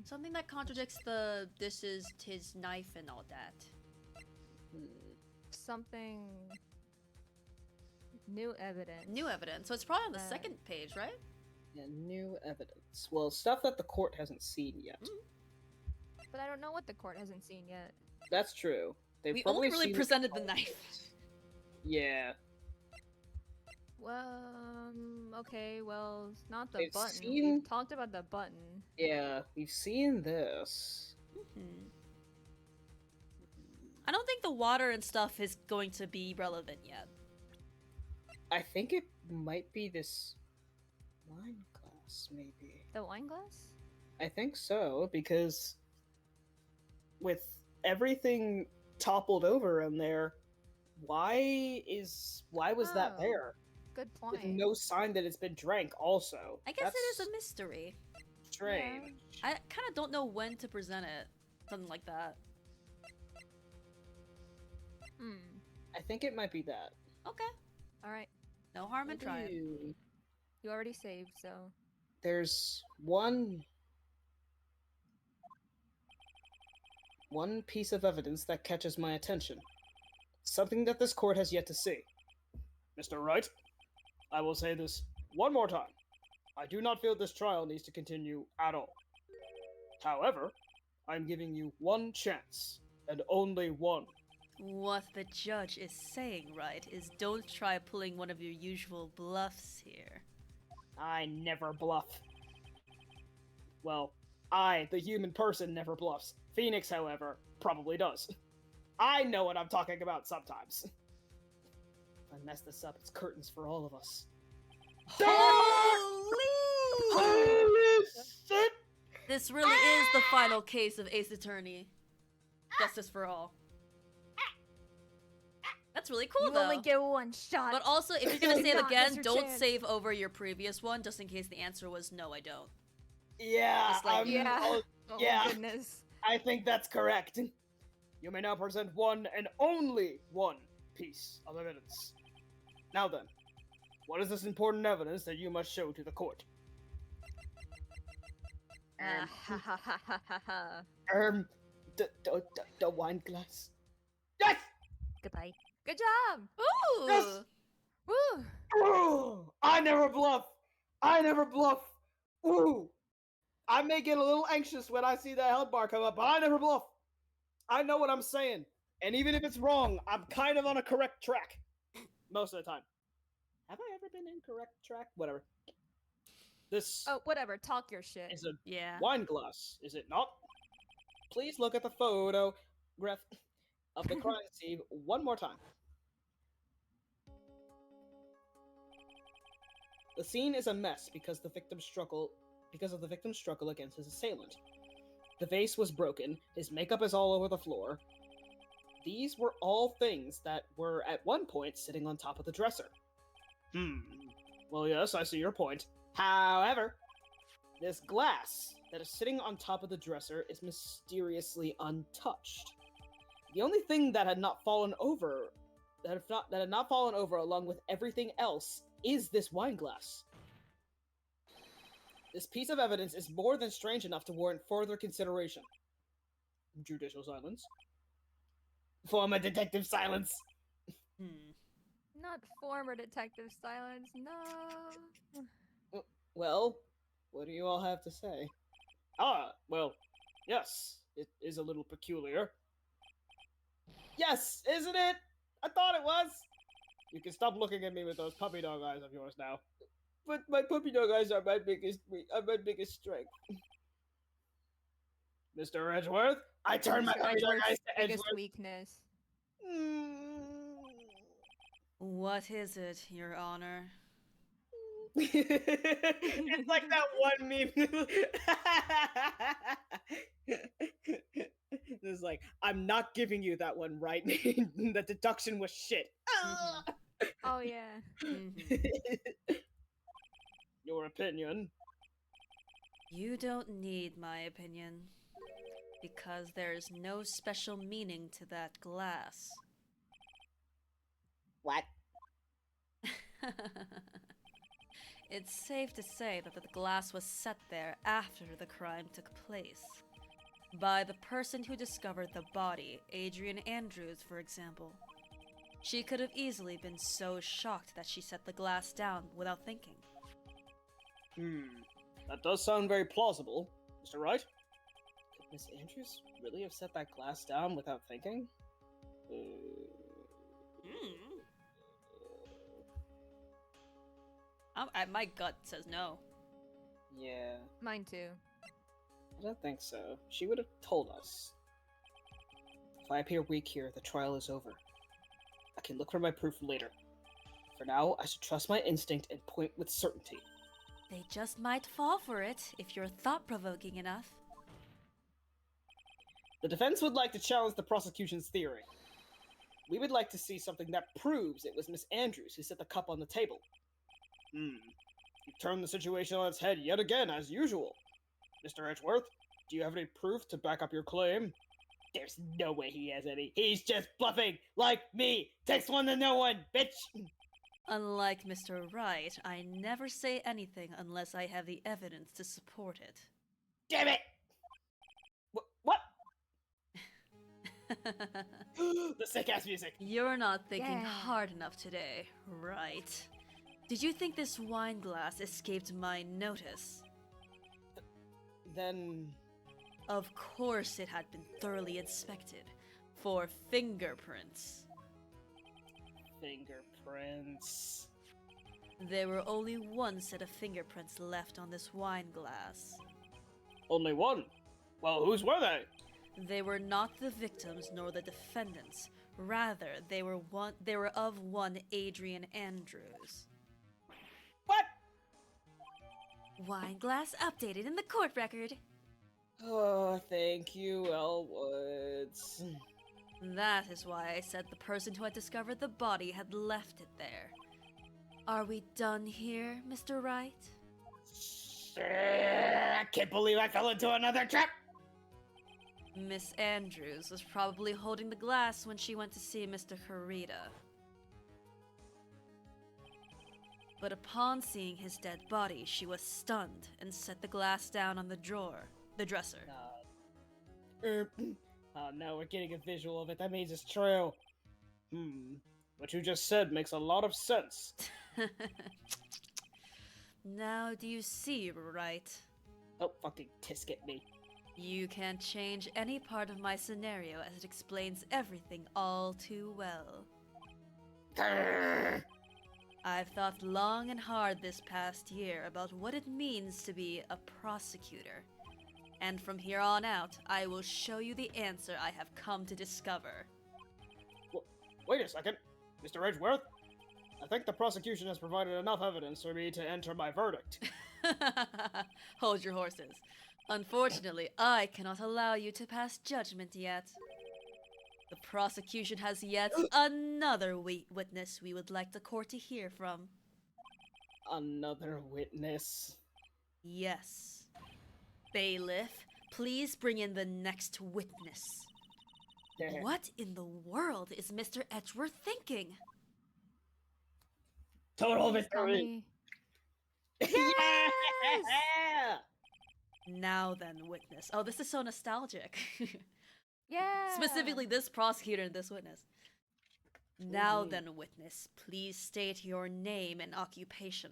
Something that contradicts the this is his knife and all that. Something. New evidence. New evidence. So it's probably on the Uh, second page, right? Yeah, new evidence. Well, stuff that the court hasn't seen yet. But I don't know what the court hasn't seen yet. That's true. They've We probably only really seen presented the knife. Yeah. Well, okay, well, it's not the They've button. seen- We've talked about the button. Yeah, we've seen this. I don't think the water and stuff is going to be relevant yet. I think it might be this wine glass, maybe. The wine glass? I think so, because with everything toppled over in there, why was that Oh. there? Good point. With no sign that it's been drank also. I guess it is That's a mystery. strange. I kind of don't know when to present it. Something like that. I think it might be that. Okay. Alright. No harm in trying. Ooh. You already saved, so. There's one piece of evidence that catches my attention. Something that this court has yet to see. Mr. Wright, I will say this one more time. I do not feel this trial needs to continue at all. However, I'm giving you one chance, and only one. What the judge is saying, right, is don't try pulling one of your usual bluffs here. I never bluff. Well, I, the human person, never bluffs. Phoenix, however, probably does. I know what I'm talking about sometimes. If I mess this up, it's curtains for all of us. Holy! Holy shit! This really is the final case of Ace Attorney. Justice for all. That's really cool, You though. only get one shot. But also, if you're gonna Do save not again, miss your don't chance. save over your previous one, just in case the answer was no, I don't. Yeah, It's like- Yeah. oh, Oh yeah. my goodness. I think that's correct. You may now present one and only one piece of evidence. Now then, what is this important evidence that you must show to the court? Ha ha ha ha ha ha. The wine glass. Yes! Goodbye. Good job! Ooh! Yes! Woo! Ooh, I never bluff. I never bluff. Ooh, I may get a little anxious when I see that health bar come up, but I never bluff. I know what I'm saying, and even if it's wrong, I'm kind of on a correct track most of the time. Have I ever been incorrect track? Whatever. This Oh, whatever. Talk your shit. is a Yeah. wine glass, is it not? Please look at the photograph of the crime scene one more time. The scene is a mess because of the victim's struggle against his assailant. The vase was broken, his makeup is all over the floor. These were all things that were at one point sitting on top of the dresser. Well, yes, I see your point. However, this glass that is sitting on top of the dresser is mysteriously untouched. The only thing that had not fallen over, along with everything else, is this wine glass. This piece of evidence is more than strange enough to warrant further consideration. Judicial silence. Former detective silence. Not former detective silence, no. Well, what do you all have to say? Well, yes, it is a little peculiar. Yes, isn't it? I thought it was. You can stop looking at me with those puppy dog eyes of yours now. But my puppy dog eyes are my biggest strength. Mr. Edgeworth, I turn my Mr. puppy dog Edgeworth's eyes to biggest Edgeworth. weakness. What is it, Your Honor? It's like that one meme. It's like, I'm not giving you that one, right? The deduction was shit. Mhm. Oh yeah. Mhm. Your opinion? You don't need my opinion, because there is no special meaning to that glass. What? It's safe to say that the glass was set there after the crime took place. By the person who discovered the body, Adrian Andrews, for example. She could have easily been so shocked that she set the glass down without thinking. That does sound very plausible, Mr. Wright. Could Miss Andrews really have set that glass down without thinking? My gut says no. Yeah, Mine too. I don't think so. She would have told us. If I appear weak here, the trial is over. I can look for my proof later. For now, I should trust my instinct and point with certainty. They just might fall for it if you're thought-provoking enough. The defense would like to challenge the prosecution's theory. We would like to see something that proves it was Miss Andrews who set the cup on the table. You turned the situation on its head yet again, as usual. Mr. Edgeworth, do you have any proof to back up your claim? There's no way he has any. He's just bluffing, like me. Takes one to know one, bitch. Unlike Mr. Wright, I never say anything unless I have the evidence to support it. Damn it! What? The sick ass music. You're not thinking Yeah. hard enough today, right? Did you think this wine glass escaped my notice? Then. Of course it had been thoroughly inspected for fingerprints. Fingerprints. There were only one set of fingerprints left on this wine glass. Only one. Well, whose were they? They were not the victims nor the defendants. Rather, they were of one Adrian Andrews. What? Wine glass updated in the court record. Oh, thank you, Elwoods. That is why I said the person who had discovered the body had left it there. Are we done here, Mr. Wright? I can't believe I fell into another trap. Miss Andrews was probably holding the glass when she went to see Mr. Kurita. But upon seeing his dead body, she was stunned and set the glass down on the dresser. Oh no, we're getting a visual of it. That means it's true. What you just said makes a lot of sense. Now do you see, Wright? Oh, fucking tisket me. You can't change any part of my scenario as it explains everything all too well. Grr. I've thought long and hard this past year about what it means to be a prosecutor. And from here on out, I will show you the answer I have come to discover. Wait a second, Mr. Edgeworth. I think the prosecution has provided enough evidence for me to enter my verdict. Hold your horses. Unfortunately, I cannot allow you to pass judgment yet. The prosecution has yet another witness we would like the court to hear from. Another witness? Yes. Bailiff, please bring in the next witness. What in the world is Mr. Edgeworth thinking? Total Please tell victory! me. Yeah! Now then, witness. Oh, this is so nostalgic. Yeah. Specifically this prosecutor and this witness. Now then, witness, please state your name and occupation.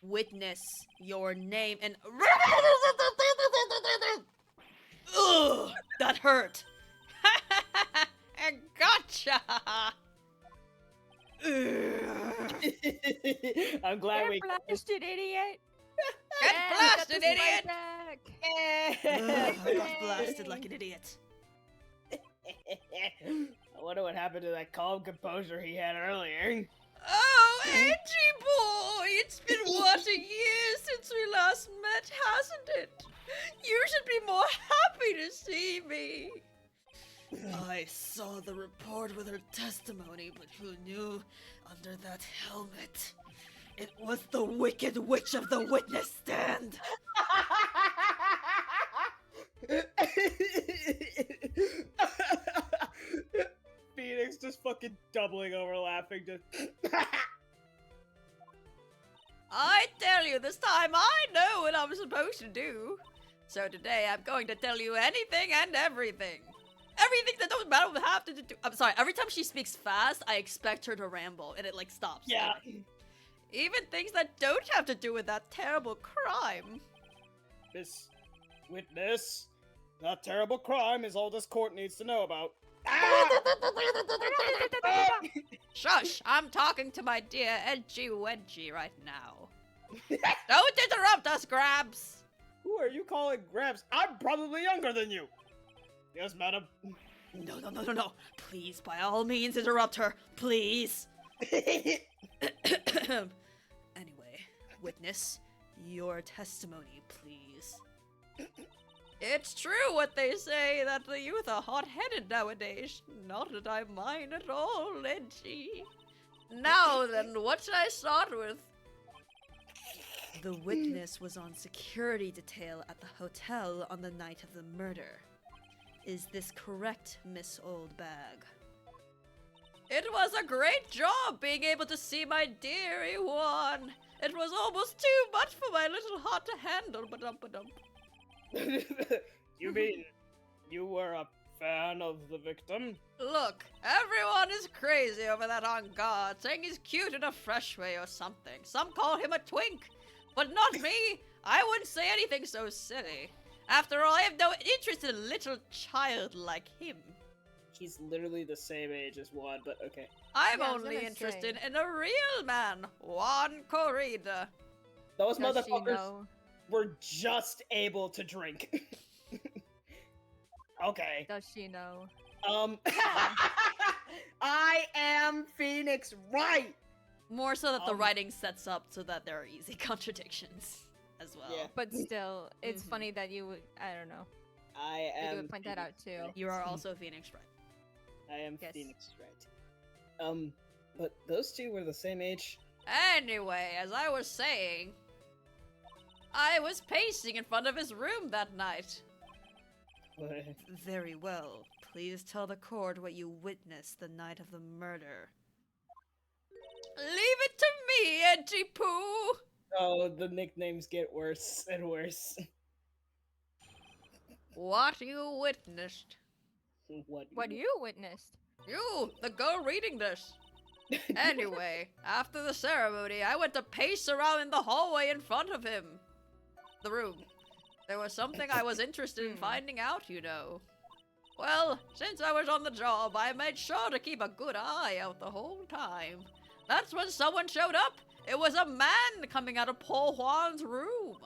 Witness, your name and... Ugh, that hurt. Gotcha! I'm glad Get we. blasted, idiot! Get Yeah, blasted, got this idiot! right back. Ugh, I got blasted like an idiot. I wonder what happened to that calm composure he had earlier. Oh, Angie boy! It's been what, a year since we last met, hasn't it? You should be more happy to see me. I saw the report with her testimony, but who knew under that helmet? It was the Wicked Witch of the witness stand! Phoenix just fucking doubling over laughing. Just I tell you, this time I know what I'm supposed to do. So today I'm going to tell you anything and everything. Everything that doesn't matter will have to do. I'm sorry, every time she speaks fast, I expect her to ramble, and it like stops. Yeah. Even things that don't have to do with that terrible crime. Miss Witness, that terrible crime is all this court needs to know about. Shush! I'm talking to my dear Edgy Wedgie right now. Don't interrupt us, Grabs! Who are you calling Gramps? I'm probably younger than you. Yes, madam. No. Please, by all means, interrupt her. Please. Anyway, witness, your testimony, please. It's true what they say, that the youth are hot-headed nowadays. Not that I mind at all, Edgy. Now then, what should I start with? The witness was on security detail at the hotel on the night of the murder. Is this correct, Miss Oldbag? It was a great job being able to see my dearie one. It was almost too much for my little heart to handle, ba-dum. You mean you were a fan of the victim? Look, everyone is crazy over that on guard, saying he's cute in a fresh way or something. Some call him a twink, but not me. I wouldn't say anything so silly. After all, I have no interest in a little child like him. He's literally the same age as Juan, but okay. I'm Yeah, I was only gonna interested say. in a real man, Juan Corrida. Those Does she motherfuckers know? were just able to drink. Okay. Does she know? I am Phoenix Wright! More so that the Um, writing sets up so that there are easy contradictions as well. Yeah. But still, it's Mhm. funny that you would. I don't know. I You am. would point that out too. You are also Phoenix Wright. I am Yes. Phoenix Wright. But those two were the same age. Anyway, as I was saying, I was pacing in front of his room that night. Very well. Please tell the court what you witnessed the night of the murder. Leave it to me, Edgy Poo! Oh, the nicknames get worse and worse. What you witnessed? What you witnessed? You, the girl reading this. Anyway, after the ceremony, I went to pace around in the hallway in front of him. The room. There was something I was interested in finding out, you know. Well, since I was on the job, I made sure to keep a good eye out the whole time. That's when someone showed up. It was a man coming out of Paul Juan's room.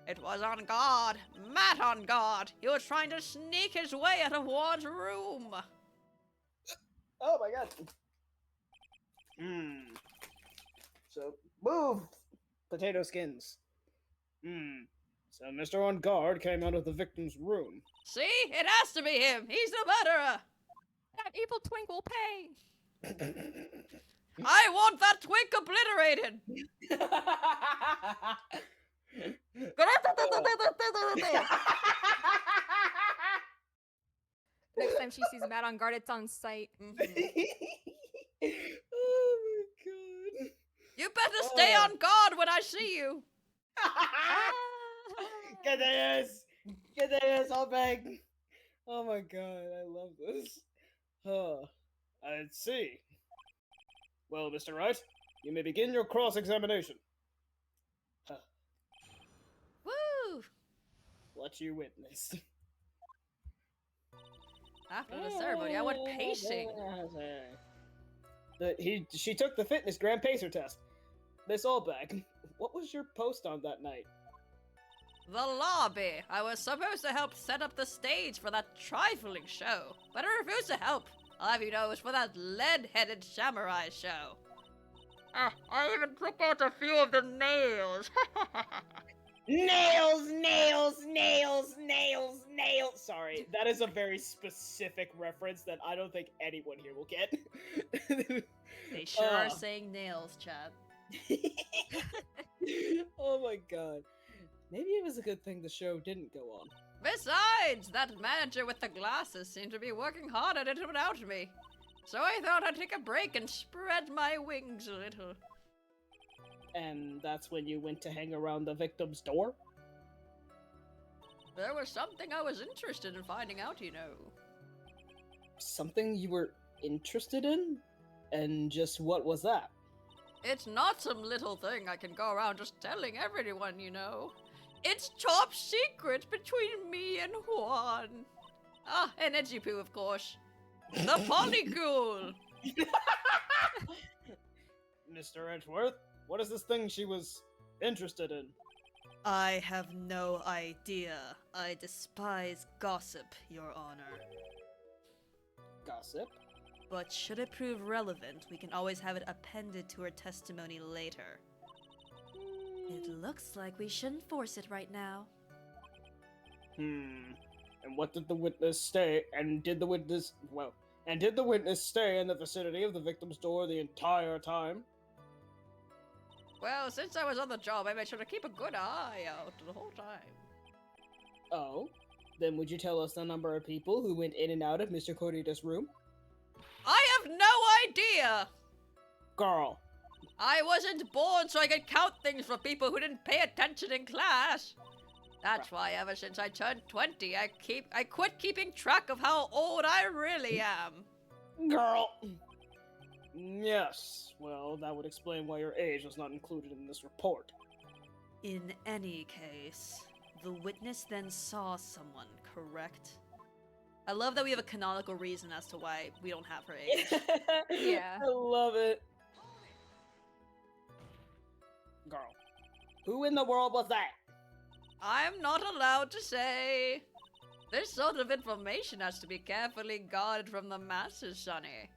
It was on guard, Matt on guard. He was trying to sneak his way out of Juan's room. Oh my god. Hmm. So, move! Potato skins. So Mr. On Guard came out of the victim's room. See? It has to be him. He's the murderer. That evil twink will pay. I want that twink obliterated. Next time she sees Matt on guard, it's on site. Oh my god. You better stay on guard when I see you. Get this! Get this, I'll beg! Oh my god, I love this. I see. Well, Mr. Wright, you may begin your cross-examination. Woo! What you witnessed. After the ceremony, I went pacing. She took the fitness Grand Pacer test. Miss Allbag, what was your post on that night? The lobby. I was supposed to help set up the stage for that trifling show, but I refused to help. I'll have you know it was for that lead-headed samurai show. I even took out a few of the nails. Nails, nails, nails, nails, nails. Sorry, that is a very specific reference that I don't think anyone here will get. They sure are Uh. saying nails, Chad. Oh my god. Maybe it was a good thing the show didn't go on. Besides, that manager with the glasses seemed to be working hard at it without me. So I thought I'd take a break and spread my wings a little. And that's when you went to hang around the victim's door? There was something I was interested in finding out, you know. Something you were interested in? And just what was that? It's not some little thing I can go around just telling everyone, you know. It's top secret between me and Juan. Ah, and Edgy Poo, of course. The Polyghoul! Mr. Edgeworth, what is this thing she was interested in? I have no idea. I despise gossip, Your Honor. Gossip? But should it prove relevant, we can always have it appended to her testimony later. It looks like we shouldn't force it right now. And what did the witness stay? And did the witness stay in the vicinity of the victim's door the entire time? Well, since I was on the job, I made sure to keep a good eye out the whole time. Oh? Then would you tell us the number of people who went in and out of Mr. Corita's room? I have no idea! Girl. I wasn't born so I could count things for people who didn't pay attention in class. That's why ever since I turned 20, I quit keeping track of how old I really am. Girl. Yes. Well, that would explain why your age was not included in this report. In any case, the witness then saw someone, correct? I love that we have a canonical reason as to why we don't have her age. Yeah. I love it. Girl. Who in the world was that? I'm not allowed to say. This sort of information has to be carefully guarded from the masses, Sonny.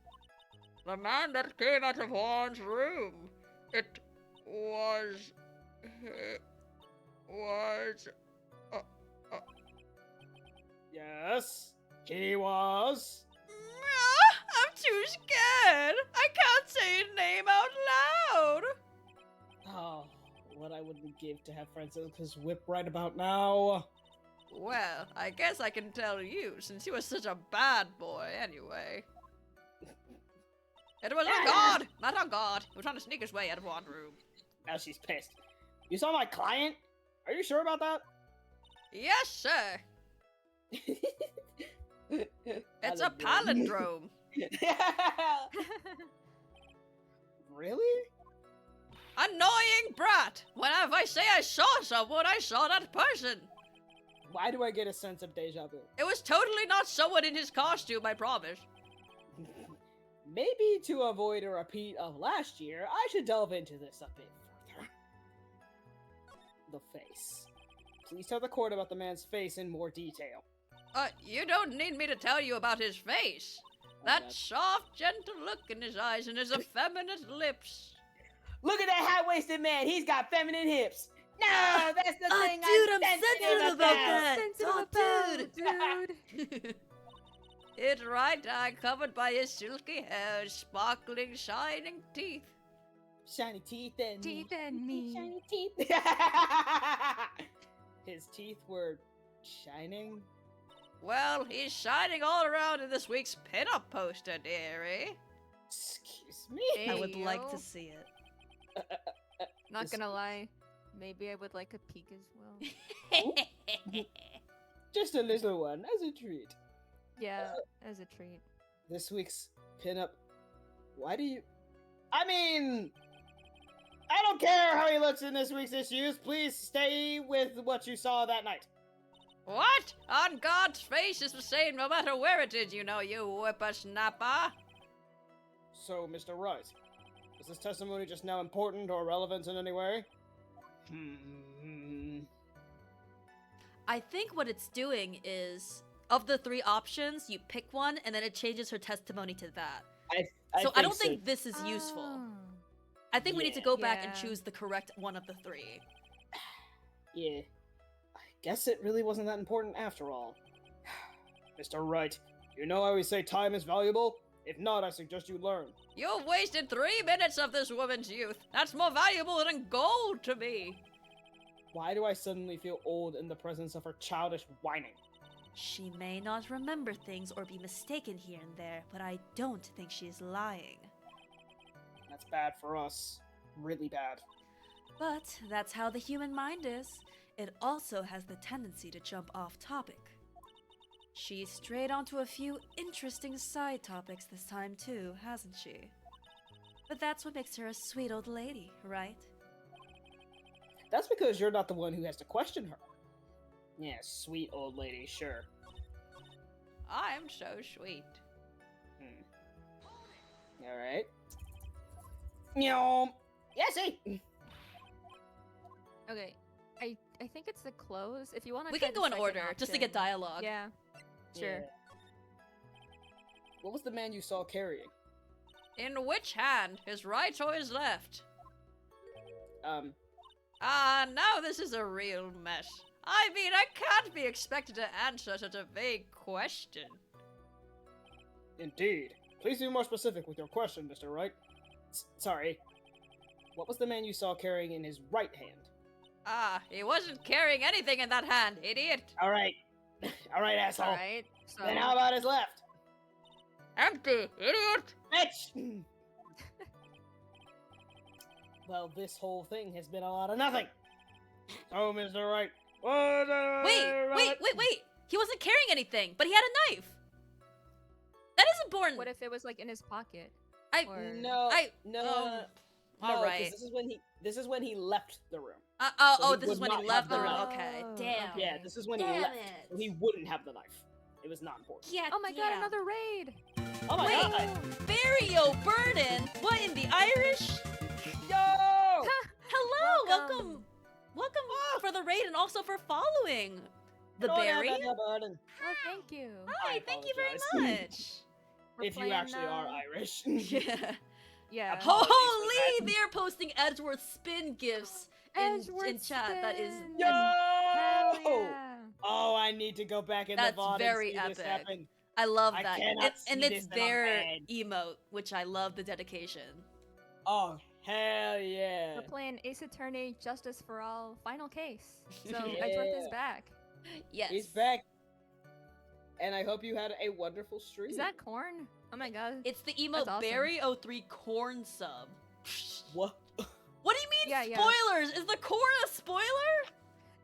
The man that came out of Juan's room. It was... Yes. He was. I'm too scared. I can't say his name out loud. Oh, what I wouldn't give to have Francisca's whip right about now. Well, I guess I can tell you, since he was such a bad boy anyway. It was a guard, not a god. He was trying to sneak his way out of one room. Now she's pissed. You saw my client? Are you sure about that? Yes, sir. It's a palindrome. Really? Annoying brat! Whenever I say I saw someone, I saw that person. Why do I get a sense of deja vu? It was totally not someone in his costume, I promise. Maybe to avoid a repeat of last year, I should delve into this a bit further. The face. Please tell the court about the man's face in more detail. You don't need me to tell you about his face. That soft, gentle look in his eyes and his effeminate lips. Look at that high-waisted man. He's got feminine hips. No, that's the thing Dude, I'm I'm sensitive about that. Sensitive Oh, about, dude. His right eye covered by his silky hair, sparkling, shining teeth. Shiny teeth and Teeth and me. Shiny teeth. His teeth were shining. Well, he's shining all around in this week's pinup poster, dearie. Excuse me. I would like to Ayo. see it. Not This- gonna lie, maybe I would like a peek as well. Just a little one, as a treat. Yeah, as a treat. This week's pinup. Why do you? I mean, I don't care how he looks in this week's issues. Please stay with what you saw that night. What? On God's face is the same no matter where it is, you know, you whippersnapper. So, Mr. Wright, is this testimony just now important or relevant in any way? I think what it's doing is, of the three options, you pick one, and then it changes her testimony to that. I don't think this is useful. Oh. I think we need to go back and Yeah. choose the correct one of the three. Yeah. I guess it really wasn't that important after all. Mr. Wright, you know I always say time is valuable? If not, I suggest you learn. You've wasted 3 minutes of this woman's youth. That's more valuable than gold to me. Why do I suddenly feel old in the presence of her childish whining? She may not remember things or be mistaken here and there, but I don't think she's lying. That's bad for us. Really bad. But that's how the human mind is. It also has the tendency to jump off topic. She strayed onto a few interesting side topics this time too, hasn't she? But that's what makes her a sweet old lady, right? That's because you're not the one who has to question her. Yeah, sweet old lady, sure. I'm so sweet. Alright. Meow. Yesy! Okay, I think it's the close. If you want to, We can go in order, just to get dialogue. Yeah, sure. Yeah. What was the man you saw carrying? In which hand? His right or his left? Now this is a real mess. I mean, I can't be expected to answer such a vague question. Indeed. Please be more specific with your question, Mr. Wright. Sorry. what was the man you saw carrying in his right hand? Ah, he wasn't carrying anything in that hand, idiot. All right, all right, asshole. Alright, so. Then how about his left? Empty, idiot. Bitch! Well, this whole thing has been a lot of nothing. Oh, Mr. Wright. Wait! He wasn't carrying anything, but he had a knife. That is important. What if it was like in his pocket? I Or... No, I- no. all No, right. 'cause this is when he left the room. Oh, he this is would when he not left have the the room. knife. Okay, Oh, damn. okay. Yeah, this is when he Damn left. it. So he wouldn't have the knife. It was not important. Yeah. Oh my god, another raid! Oh my Wait. god! Barry O'Burden. What in the Irish? Yo! Hello, Welcome. welcome for the raid and also for following the Barry. Well, thank you. Hi, I thank you very apologize. much. We're If you playing, actually are Irish. Yeah. Yeah. Apologies for Holy, that. they're posting Edgeworth spin gifs in Edgeworth chat. That is spin. Yo! Hell yeah. Oh, I need to go back in That's the VOD very and see this epic. happen. I love I that. cannot And see it's this and I'm their mad. emote, which I love the dedication. Oh, hell yeah. We're playing Ace Attorney Justice for All Final Case. So Yeah. Edgeworth is back. Yes. He's back. And I hope you had a wonderful stream. Is that corn? Oh my god. It's the emote That's awesome. Barry03 corn sub. What? What do you mean Yeah, yeah. spoilers? Is the corn a spoiler?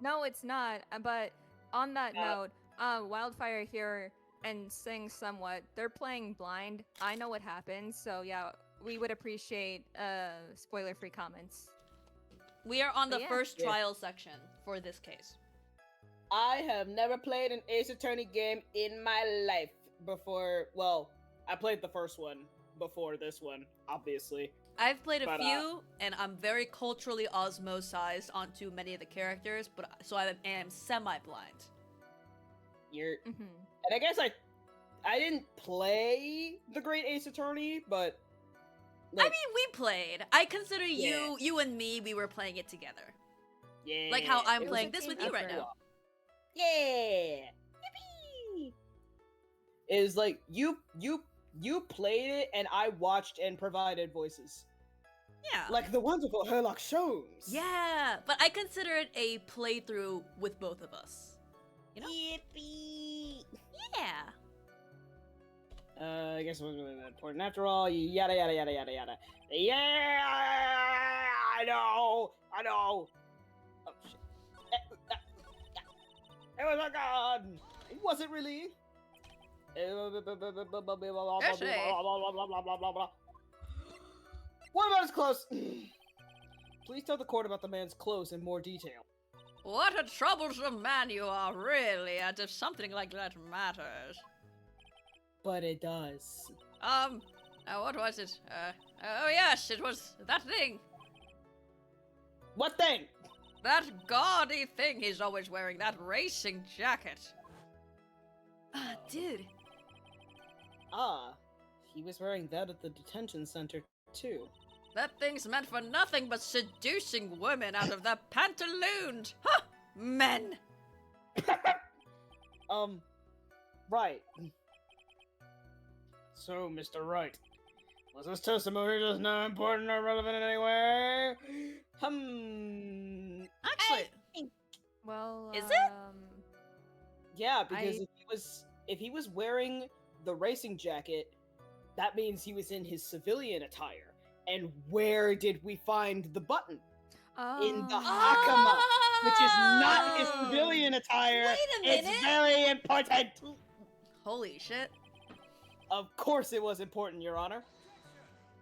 No, it's not. But on that Uh, note, Wildfire here and Sing somewhat. They're playing blind. I know what happened, so yeah, we would appreciate spoiler-free comments. We are on the Yeah. first Yeah. trial section for this case. I have never played an Ace Attorney game in my life before. Well, I played the first one before this one, obviously. I've played a But, few, and I'm very culturally osmosized onto many of the characters, but so I am semi-blind. You're, Mm-hmm. and I guess I didn't play the Great Ace Attorney, but I mean, we played. I consider Yeah. you and me, we were playing it together. yeah, Like how I'm it was playing a this team with you right effort. now. Yeah. Yippee! It was like you played it and I watched and provided voices. Yeah. Like the wonderful Herlock shows. Yeah, but I consider it a playthrough with both of us. You know? Yippee! Yeah. I guess it wasn't really that important after all. Yada yada yada yada yada. Yeah, I know. Oh shit. It was a gun. It wasn't really. What about his clothes? Please tell the court about the man's clothes in more detail. What a troublesome man you are, really, as if something like that matters. But it does. What was it? Oh yes, it was that thing. What thing? That gaudy thing he's always wearing, that racing jacket. Dude. Ah, he was wearing that at the detention center too. That thing's meant for nothing but seducing women out of their pantaloons. Huh! Men! Right. So, Mr. Wright, was this testimony just not important or relevant in any way? Actually, Well, Is it? Yeah, because I- if he was wearing the racing jacket, that means he was in his civilian attire. And where did we find the button? In the hakama, which is not his civilian attire. Wait a It's minute. very important. Holy shit. Of course it was important, Your Honor.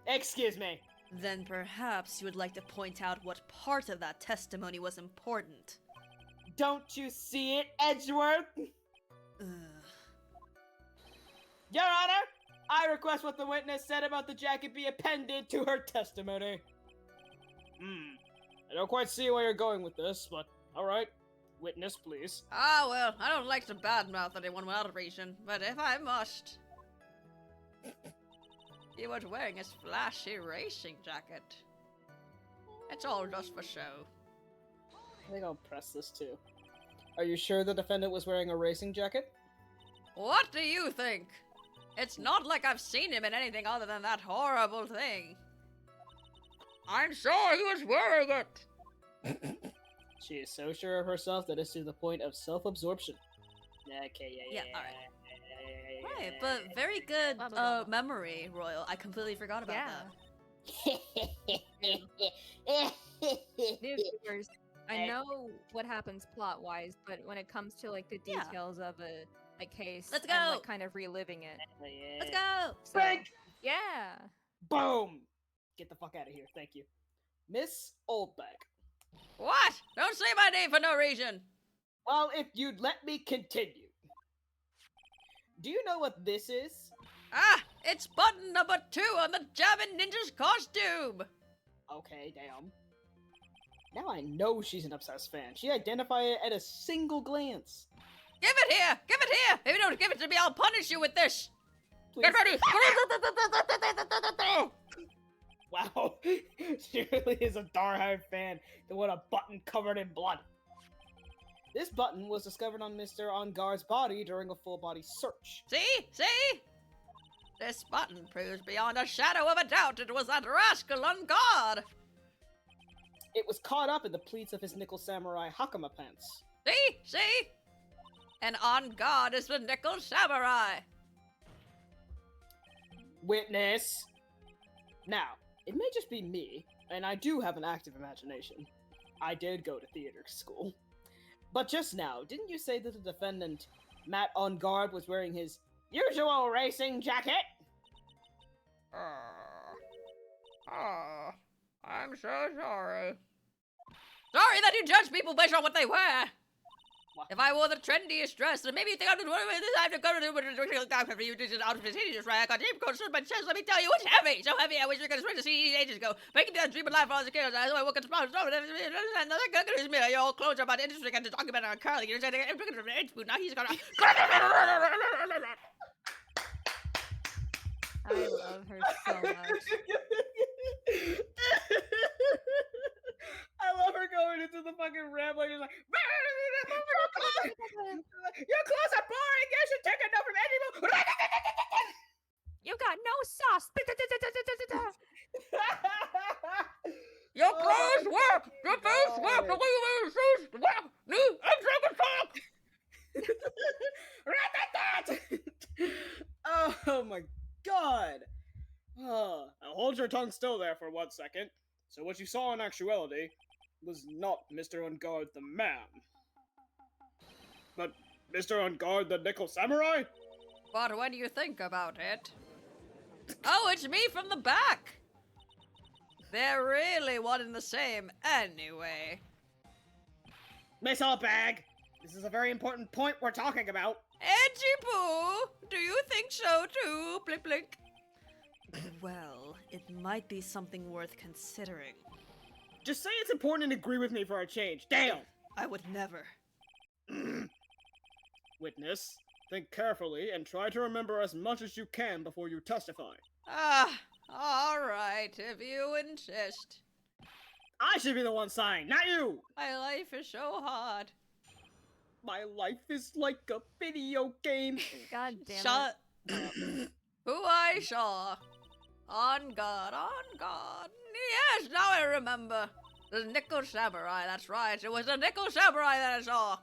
Excuse me. Then perhaps you would like to point out what part of that testimony was important. Don't you see it, Edgeworth? Ugh. Your Honor, I request what the witness said about the jacket be appended to her testimony. I don't quite see where you're going with this, but alright. Witness, please. Ah, well, I don't like to badmouth anyone without reason, but if I must. He was wearing his flashy racing jacket. It's all just for show. I think I'll press this too. Are you sure the defendant was wearing a racing jacket? What do you think? It's not like I've seen him in anything other than that horrible thing. I'm sure he was wearing it. She is so sure of herself that it's to the point of self-absorption. Okay, Yeah, yeah. alright. Yeah, Right, but very good Blah, blah, blah, blah. memory, Royal. I completely forgot about Yeah. yeah. New viewers, I know what happens plot-wise, but when it comes to like the Yeah. details of a case, Let's I'm go! like kind of reliving it. that. Let's go! So, Bang! yeah. Boom! Get the fuck out of here, thank you. Miss Oldback. What? Don't say my name for no reason. Well, if you'd let me continue. Do you know what this is? Ah, it's button number 2 on the Jamming Ninja's costume. Okay, damn. Now I know she's an obsessed fan. She identified it at a single glance. Give it here! Give it here! If you don't give it to me, I'll punish you with this. Please. Get ready! Wow, she really is a diehard fan that want a button covered in blood. This button was discovered on Mr. On Guard's body during a full body search. See? See? This button proves beyond a shadow of a doubt it was that rascal on guard. It was caught up in the pleats of his nickel samurai hakama pants. See? See? And on guard is the nickel samurai. Witness! Now, it may just be me, and I do have an active imagination. I did go to theater school. But just now, didn't you say that the defendant, Matt On Guard, was wearing his usual racing jacket? Oh, I'm so sorry. Sorry that you judge people based on what they wear. What? If I wore the trendiest dress, then maybe you think I have to go to the you just out of the tedious rack. I deep concerned my chest. Let me tell you, it's heavy. So heavy, I wish I could have switched to CD ages ago. Making that dream of life for all the kids. I woke up tomorrow. Your old clothes are about industry and to talk about it on Carly. You're saying now he's gonna. I love her so much. I love her going into the fucking rambling. She's like, your clothes are boring. You should take a note from anyone. You got no sauce. Your clothes work. Your face work. The way you wear your shoes work. Me, I'm Oh my god. Now hold your tongue still there for 1 second. So what you saw in actuality was not Mr. On Guard the man, but Mr. On Guard the Nickel Samurai? But when you think about it... Oh, it's me from the back! They're really one and the same anyway. Miss Allbag, this is a very important point we're talking about. Edgy Poo, do you think so too? Blink blink. Well, it might be something worth considering. Just say it's important and agree with me for a change. Damn! I would never. Witness, think carefully and try to remember as much as you can before you testify. Ah, alright, if you insist. I should be the one sighing, not you! My life is so hard. My life is like a video game. God damn it. Shut. Who I saw. On guard, on guard. Yes, now I remember. The Nickel Samurai, that's right. It was the Nickel Samurai that I saw.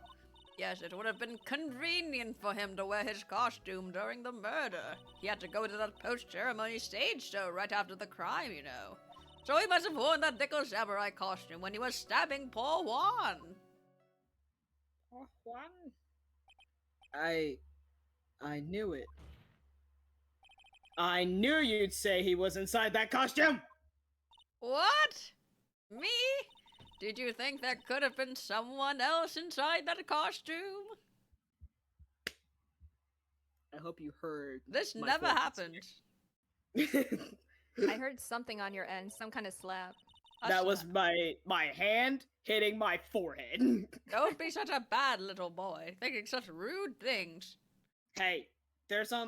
Yes, it would have been convenient for him to wear his costume during the murder. He had to go to that post-ceremony stage show right after the crime, you know. So he must have worn that Nickel Samurai costume when he was stabbing poor Juan. Oh, Juan? I knew it. I knew you'd say he was inside that costume! What? Me? Did you think there could have been someone else inside that costume? I hope you heard. This my never voice. happened. I heard something on your end, some kind of slap. That was my hand hitting my forehead. Don't be such a bad little boy, thinking such rude things. Hey, there's no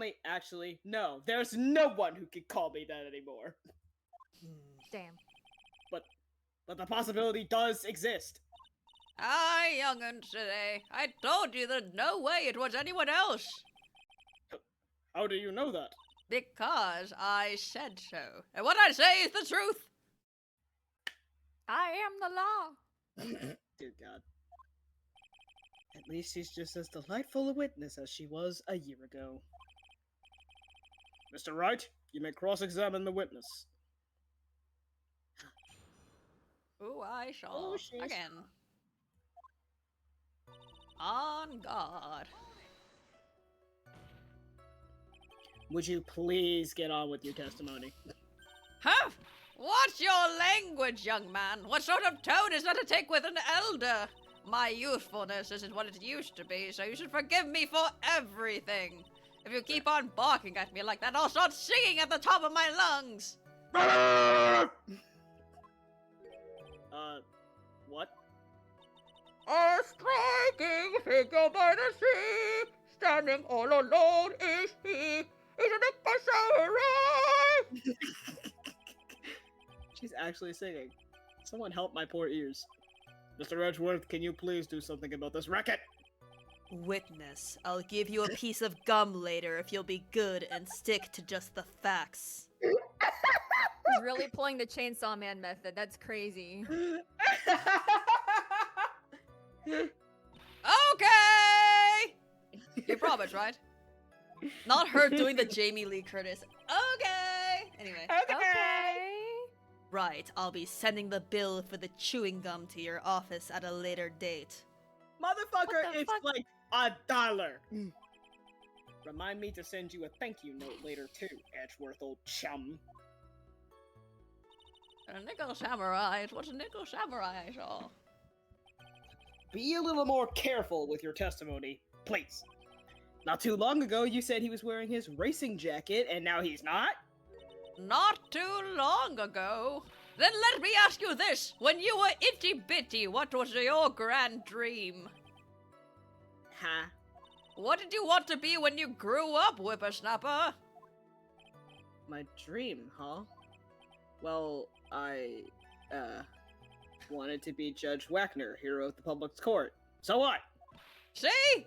one who can call me that anymore. Damn. But the possibility does exist. Aye, young'uns today. I told you there's no way it was anyone else. How do you know that? Because I said so. And what I say is the truth. I am the law. Dear God. At least she's just as delightful a witness as she was a year ago. Mr. Wright, you may cross-examine the witness. Ooh, I shall. Oh, sheesh. Again. On God. Would you please get on with your testimony? Huh? What's your language, young man? What sort of tone is that to take with an elder? My youthfulness isn't what it used to be, so you should forgive me for everything. If you keep on barking at me like that, I'll start singing at the top of my lungs. What? A striking figure by the sea, standing all alone is he. Isn't it samurai? She's actually singing. Someone help my poor ears. Mr. Edgeworth, can you please do something about this racket? Witness, I'll give you a piece of gum later if you'll be good and stick to just the facts. He's really pulling the Chainsaw Man method. That's crazy. Okay! You promise, right? Not her doing the Jamie Lee Curtis. Okay! Anyway. Okay. Right, I'll be sending the bill for the chewing gum to your office at a later date. Motherfucker, What the it's fuck? like $1. Remind me to send you a thank you note later too, Edgeworth, old chum. A nickel samurai. What's a nickel samurai, Shaw? Be a little more careful with your testimony, please. Not too long ago, you said he was wearing his racing jacket, and now he's not? Not too long ago. Then let me ask you this. When you were itty bitty, what was your grand dream? Huh? What did you want to be when you grew up, whippersnapper? My dream, huh? Well, I, wanted to be Judge Wagner, hero of the public's court. So what? See?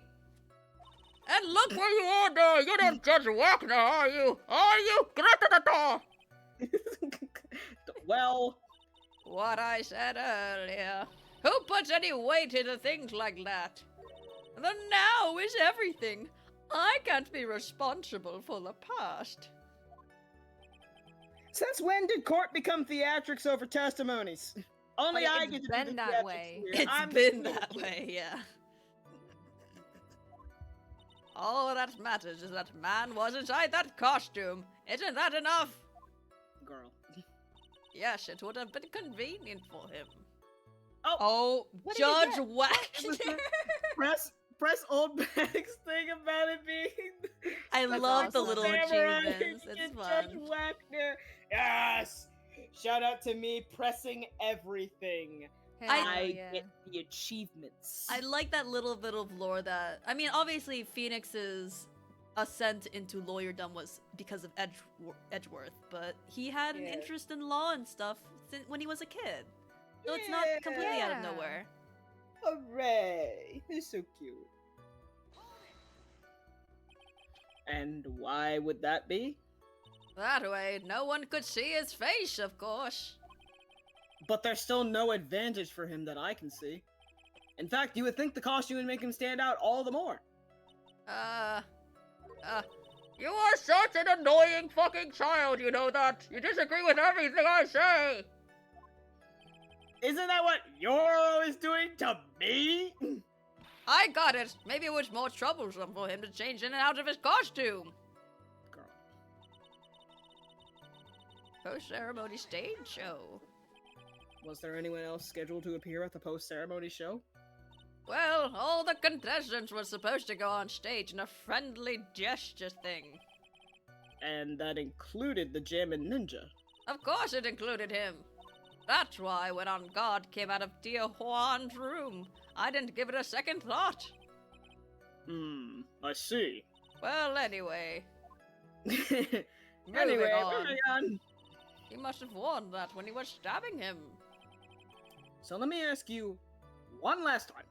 And look where you are now. You're not Judge Wagner, are you? Are you? Get out of the door! Well, What I said earlier. Who puts any weight into things like that? The now is everything. I can't be responsible for the past. since when did court become theatrics over testimonies? Only But I it's get to been do the that theatrics way. here. It's I'm been the that kid. way, yeah. All that matters is that man was inside that costume. Isn't that enough? Girl. Yes, it would have been convenient for him. Oh, What did he Judge get? Wagner! Press old bag's thing about it being. I That's love the awesome. little Samurai achievements. and It's Judge fun. Wagner. Yes. Shout out to me pressing everything. Hell I yeah. get the achievements. I like that little bit of lore that. I mean, obviously, Phoenix's ascent into lawyerdom was because of Edgeworth, but he had an Yeah. interest in law and stuff when he was a kid. So it's not completely out of Yeah. nowhere. Hooray! He's so cute. And why would that be? That way, no one could see his face, of course. But there's still no advantage for him that I can see. In fact, you would think the costume would make him stand out all the more. You are such an annoying fucking child, you know that. You disagree with everything I say. Isn't that what you're always doing to me? I got it. Maybe it was more troublesome for him to change in and out of his costume. Girl. Post-ceremony stage show. Was there anyone else scheduled to appear at the post-ceremony show? Well, all the contestants were supposed to go on stage in a friendly gesture thing. And that included the Jammin' Ninja. Of course it included him. That's why when On God came out of dear Juan's room, I didn't give it a second thought. I see. Well, anyway, Anyway, on. moving on. he must have warned that when he was stabbing him. So let me ask you one last time.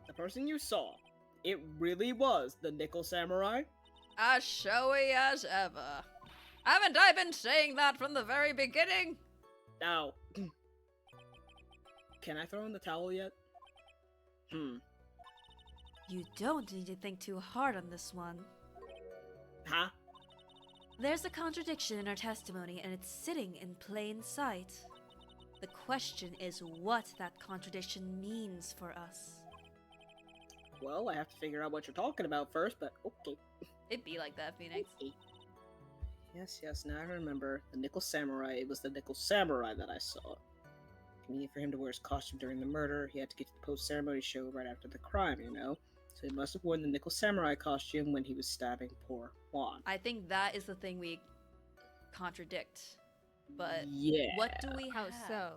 The person you saw, it really was the Nickel Samurai? As showy as ever. Haven't I been saying that from the very beginning? Now, Can I throw in the towel yet? You don't need to think too hard on this one. Huh? There's a contradiction in our testimony, and it's sitting in plain sight. The question is what that contradiction means for us. Well, I have to figure out what you're talking about first, but okay. It'd be like that, Phoenix. Okay. Yes, now I remember. The Nickel Samurai, it was the Nickel Samurai that I saw. Convenient for him to wear his costume during the murder. He had to get to the post-ceremony show right after the crime, you know? So he must have worn the Nickel Samurai costume when he was stabbing poor Juan. I think that is the thing we contradict. But yeah. what do we How have? so?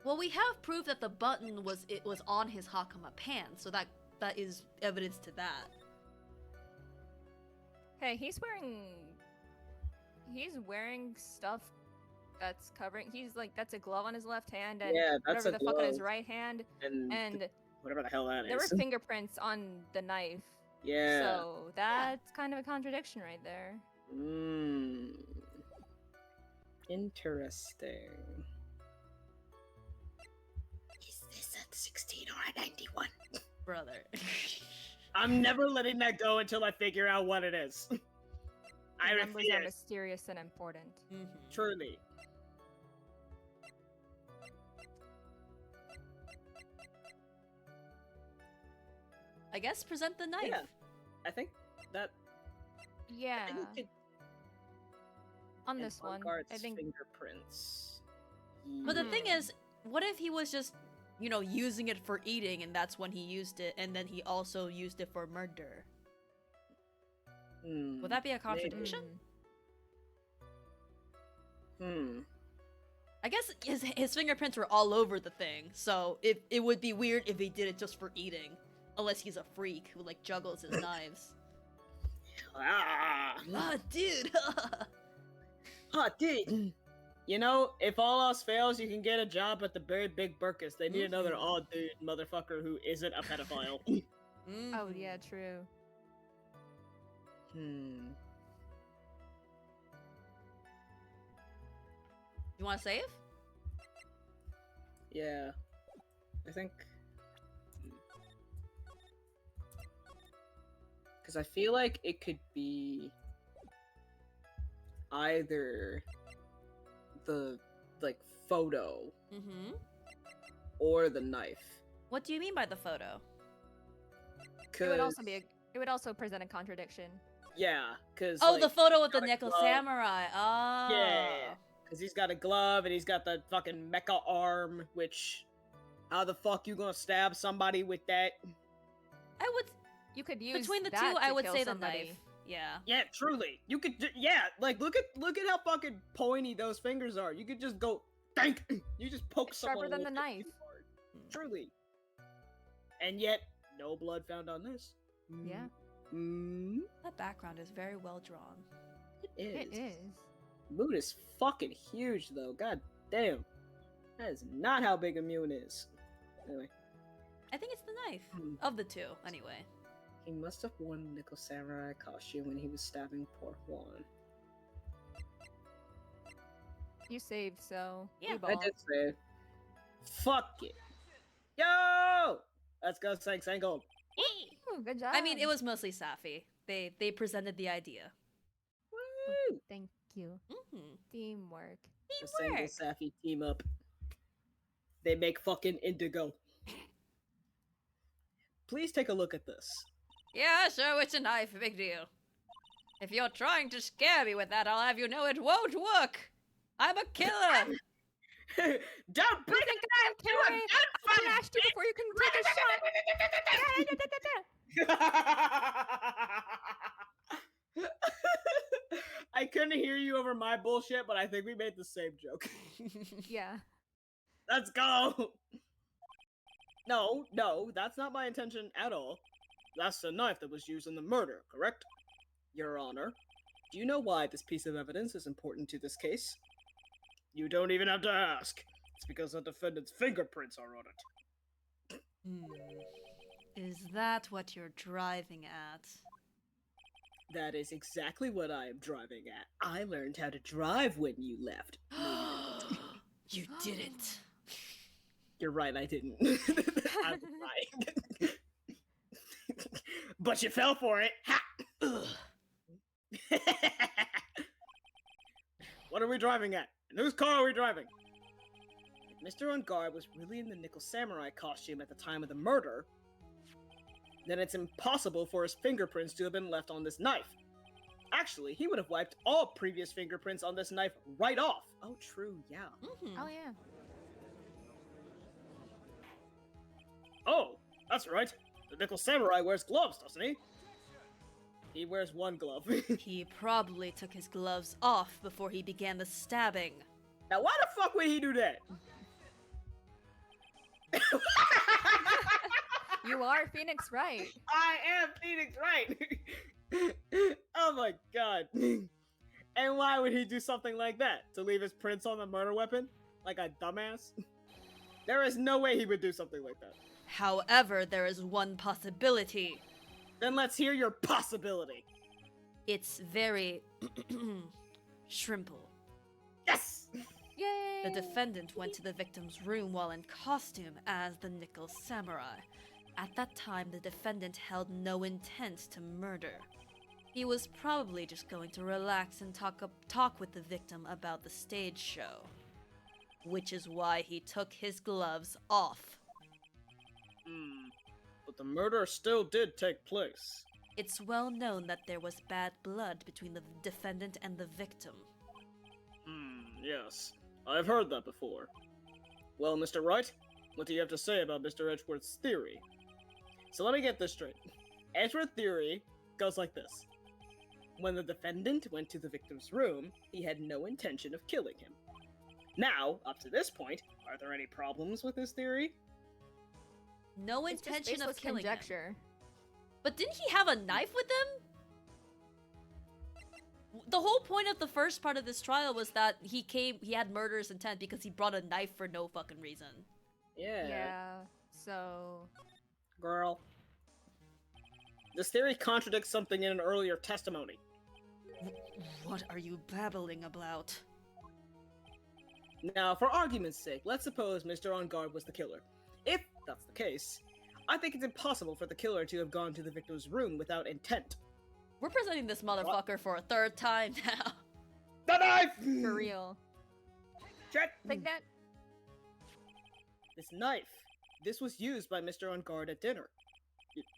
Well, we have proof that the button was on his Hakama pants, so that is evidence to that. Hey, he's wearing stuff that's covering. He's like, that's a glove on his left hand, and Yeah, that's whatever a the fuck on his glove. right hand, And and whatever the hell that there were is. fingerprints on the knife. Yeah. So that's kind of a contradiction right there. Interesting. Is this a 16 or a 91? Brother. I'm never letting that go until I figure out what it is. I The numbers are refuse. mysterious and important. Truly. I guess present the knife. Yeah. I think that Yeah. I think it- On and this one, Vanguard's I think fingerprints. But the thing Hmm. is, what if he was just, using it for eating and that's when he used it, and then he also used it for murder? Would that be a contradiction? I guess his fingerprints were all over the thing, so it would be weird if he did it just for eating. Unless he's a freak who, juggles his knives. Ah, Ah, dude! dude. You know, if all else fails, you can get a job at the Very Big Burkus. They need another odd dude motherfucker who isn't a pedophile. Oh yeah, true. You want to save? Yeah. I think... Because I feel like it could be... either the, photo Mm-hmm. or the knife. What do you mean by the photo? It would also present a contradiction. Yeah, because... Oh, the photo with the got a Nickel glove. Samurai. Oh. Yeah. Because he's got a glove and he's got the fucking mecha arm, which... How the fuck you gonna stab somebody with that? I would... You could use Between the two, that I to would kill say the somebody. knife. Yeah. Yeah, truly. You could, look at how fucking pointy those fingers are. You could just go, thank. You just poke It's someone. sharper than a the little knife. too hard. Truly. And yet, no blood found on this. Yeah. That background is very well drawn. It It is. Moon is fucking huge, though. God damn. That is not how big a Moon is. Anyway, I think it's the knife. Hmm. Of the two, anyway. he must have worn the Nickel Samurai costume when he was stabbing poor Juan. You saved, so Yeah. we I ball. did say, fuck it. Yo! Let's go sing gold. Ooh, good job. I mean, it was mostly Safi. They presented the idea. Woo! Thank you. Mm-hmm. Teamwork. The single Safi team up. They make fucking indigo. Please take a look at this. Yeah, sure, it's a knife, big deal. If you're trying to scare me with that, I'll have you know it won't work. I'm a killer. Don't bring think it I back to can a carry- gunfight! Flashed you before you can take a shot. I couldn't hear you over my bullshit, but I think we made the same joke. Yeah. Let's go! No, that's not my intention at all. That's the knife that was used in the murder, correct? Your Honor, do you know why this piece of evidence is important to this case? You don't even have to ask. It's because the defendant's fingerprints are on it. Is that what you're driving at? That is exactly what I am driving at. I learned how to drive when you left. You didn't. You're right, I didn't. I was lying. But you fell for it. Ha! Ugh. What are we driving at? And whose car are we driving? If Mr. On Guard was really in the Nickel Samurai costume at the time of the murder, then it's impossible for his fingerprints to have been left on this knife. Actually, he would have wiped all previous fingerprints on this knife right off. Oh, true, yeah. Mhm. Oh yeah. Oh, that's right. The Nickel Samurai wears gloves, doesn't he? He wears one glove. He probably took his gloves off before he began the stabbing. Now, why the fuck would he do that? You are Phoenix Wright. I am Phoenix Wright. Oh my god. And why would he do something like that? To leave his prints on the murder weapon? Like a dumbass? There is no way he would do something like that. However, there is one possibility. Then let's hear your possibility. It's very shrimple. Yes! Yay! The defendant went to the victim's room while in costume as the Nickel Samurai. At that time, the defendant held no intent to murder. He was probably just going to relax and talk with the victim about the stage show. Which is why he took his gloves off. But the murder still did take place. It's well known that there was bad blood between the defendant and the victim. Yes. I've heard that before. Well, Mr. Wright, what do you have to say about Mr. Edgeworth's theory? So let me get this straight. Edgeworth's theory goes like this. When the defendant went to the victim's room, he had no intention of killing him. Now, up to this point, are there any problems with this theory? No It's just intention of baseless killing him. conjecture. But didn't he have a knife with him? The whole point of the first part of this trial was that he had murderous intent because he brought a knife for no fucking reason. Yeah. So. Girl. This theory contradicts something in an earlier testimony. What are you babbling about? Now, for argument's sake, let's suppose Mr. On Guard was the killer. If that's the case, I think it's impossible for the killer to have gone to the victim's room without intent. We're presenting this motherfucker for a third time now. The knife! For real. Check! Like that. This knife. This was used by Mr. On Guard at dinner.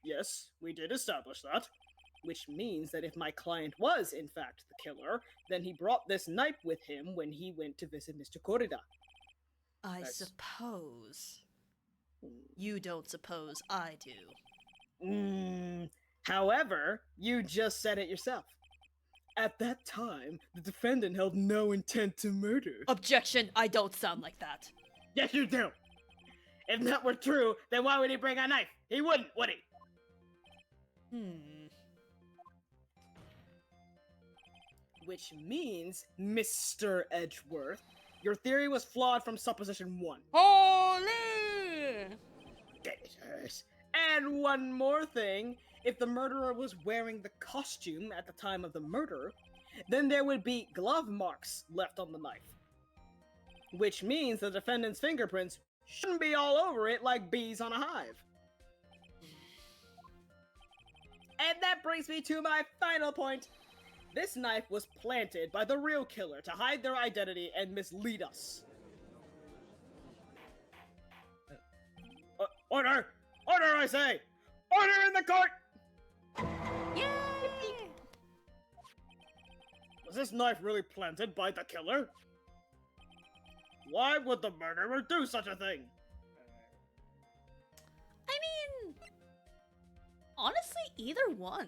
Yes, we did establish that. Which means that if my client was, in fact, the killer, then he brought this knife with him when he went to visit Mr. Corrida. I That's- suppose. You don't suppose I do. However, you just said it yourself. At that time, the defendant held no intent to murder. Objection, I don't sound like that. Yes, you do! If that were true, then why would he bring a knife? He wouldn't, would he? Which means, Mr. Edgeworth, your theory was flawed from supposition 1. Holy! And one more thing, if the murderer was wearing the costume at the time of the murder, then there would be glove marks left on the knife. Which means the defendant's fingerprints shouldn't be all over it like bees on a hive. And that brings me to my final point. This knife was planted by the real killer to hide their identity and mislead us. Order! Order, I say! Order in the court! Yay! Was this knife really planted by the killer? Why would the murderer do such a thing? I mean, honestly, either one.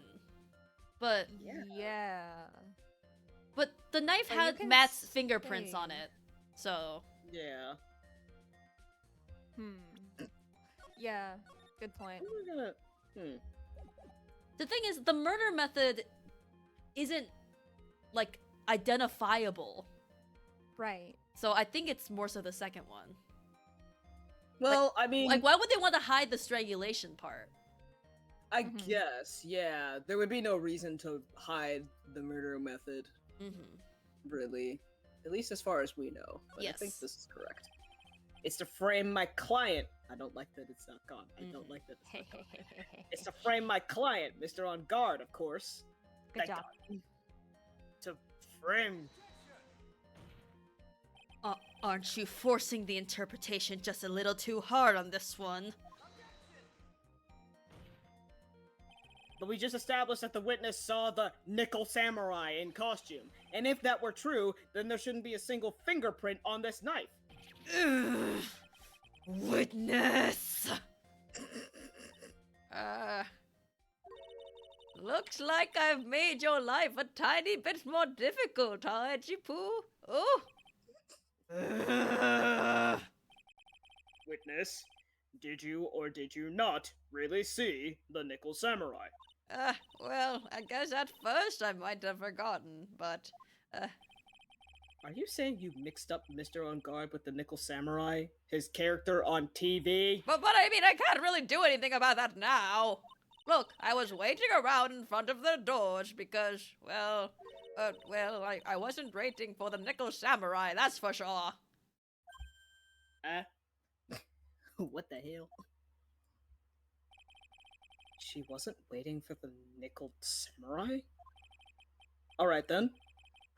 But Yeah. but the knife But you had can Matt's fingerprints say- on it, so Yeah. Yeah. Good point. We're gonna... the thing is, the murder method isn't like identifiable. Right. So I think it's more so the second one. Well, I mean... Like, why would they want to hide the strangulation part? I guess, yeah. There would be no reason to hide the murder method, really. At least as far as we know. But I think Yes. this is correct. It's to frame my client. I don't like that it's not gone. I don't like that it's not gone. It's to frame my client, Mr. On Guard, of course. Good Thank job. God. To frame. Aren't you forcing the interpretation just a little too hard on this one? But we just established that the witness saw the nickel samurai in costume. And if that were true, then there shouldn't be a single fingerprint on this knife. Ugh. Witness! Looks like I've made your life a tiny bit more difficult, huh, Edgy-Poo? Oh! Witness, did you or did you not really see the nickel samurai? Well, I guess at first I might have forgotten, but, Are you saying you mixed up Mr. On Guard with the nickel samurai? His character on TV? but I mean, I can't really do anything about that now. Look, I was waiting around in front of the doors because, well, I wasn't waiting for the nickel samurai, that's for sure. What the hell? She wasn't waiting for the nickel samurai? Alright then.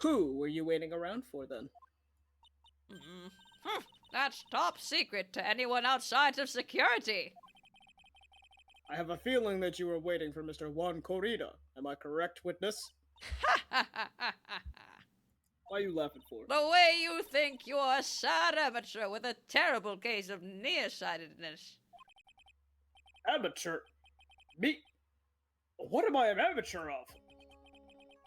Who were you waiting around for then? That's top secret to anyone outside of security. I have a feeling that you were waiting for Mr. Juan Corrida. Am I correct, witness? Why are you laughing for? The way you think you are a sad amateur with a terrible case of nearsightedness. Amateur? Me? What am I an amateur of?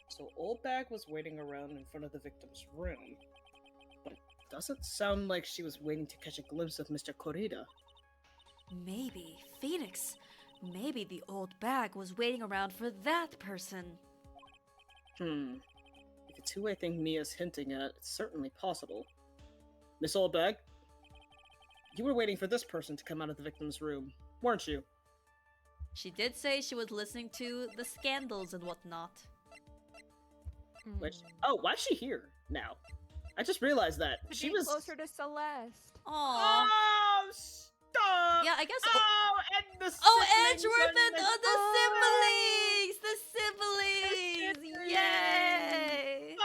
So Old Bag was waiting around in front of the victim's room. But it doesn't sound like she was waiting to catch a glimpse of Mr. Corrida. Maybe, Phoenix. Maybe the old bag was waiting around for that person. If it's who I think Mia's hinting at, it's certainly possible. Miss Old Bag, you were waiting for this person to come out of the victim's room, weren't you? She did say she was listening to the scandals and whatnot. Which, oh, why's she here now? I just realized that. To She be was... closer to Celeste. Aww. Oh, stop! Yeah, I guess. Oh, and the Oh, siblings Edgeworth and and the siblings! The siblings! Yay!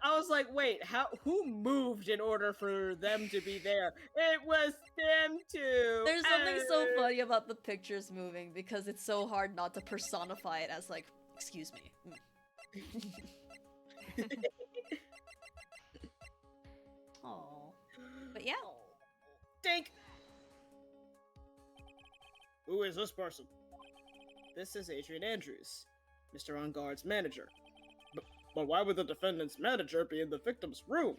I was like, wait, who moved in order for them to be there? It was them two! There's something so funny about the pictures moving because it's so hard not to personify it as, like, excuse me. Oh. But yeah. Dink! Who is this person? This is Adrian Andrews, Mr. On Guard's manager. But why would the defendant's manager be in the victim's room?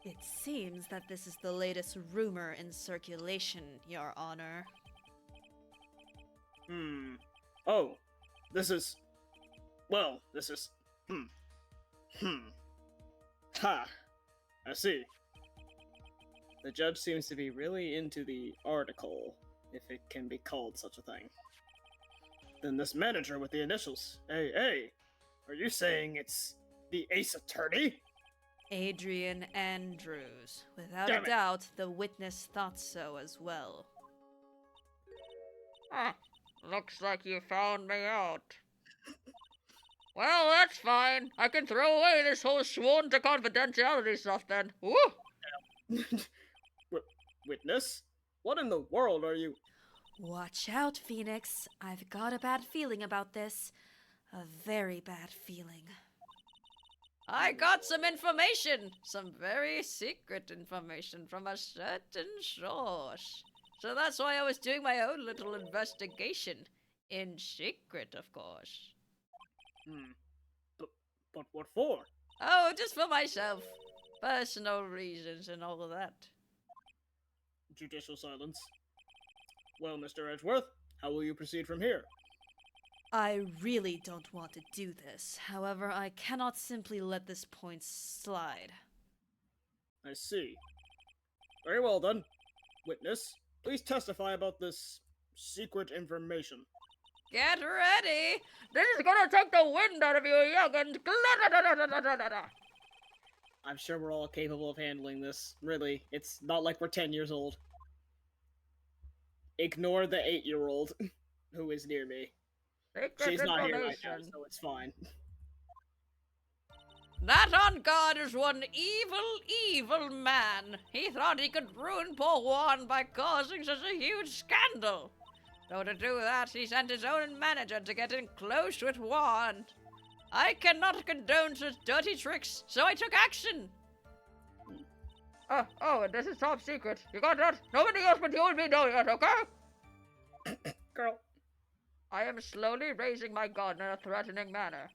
It seems that this is the latest rumor in circulation, Your Honor. Oh, this is... Well, this is... Ha! I see. The judge seems to be really into the article, if it can be called such a thing. Then this manager with the initials, AA, are you saying it's the ace attorney? Adrian Andrews. Without Damn a it. doubt, the witness thought so as well. Looks like you found me out. Well, that's fine. I can throw away this whole sworn to confidentiality stuff then. Woo! Witness? What in the world are you... Watch out, Phoenix. I've got a bad feeling about this. A very bad feeling. I got some information. Some very secret information from a certain source. So that's why I was doing my own little investigation. In secret, of course. But what for? Oh, just for myself. Personal reasons and all of that. Judicial silence. Well, Mr. Edgeworth, how will you proceed from here? I really don't want to do this. However, I cannot simply let this point slide. I see. Very well then. Witness, please testify about this secret information. Get ready! This is gonna take the wind out of you young'uns! I'm sure we're all capable of handling this. Really, it's not like we're 10 years old. Ignore the 8-year-old who is near me. She's not here right now, so it's fine. That on guard is one evil man. He thought he could ruin poor Juan by causing such a huge scandal. So to do that, he sent his own manager to get in close with Juan. I cannot condone such dirty tricks, so I took action. Oh, and this is top secret. You got that? Nobody else but you and me know it, okay? Girl. I am slowly raising my gun in a threatening manner.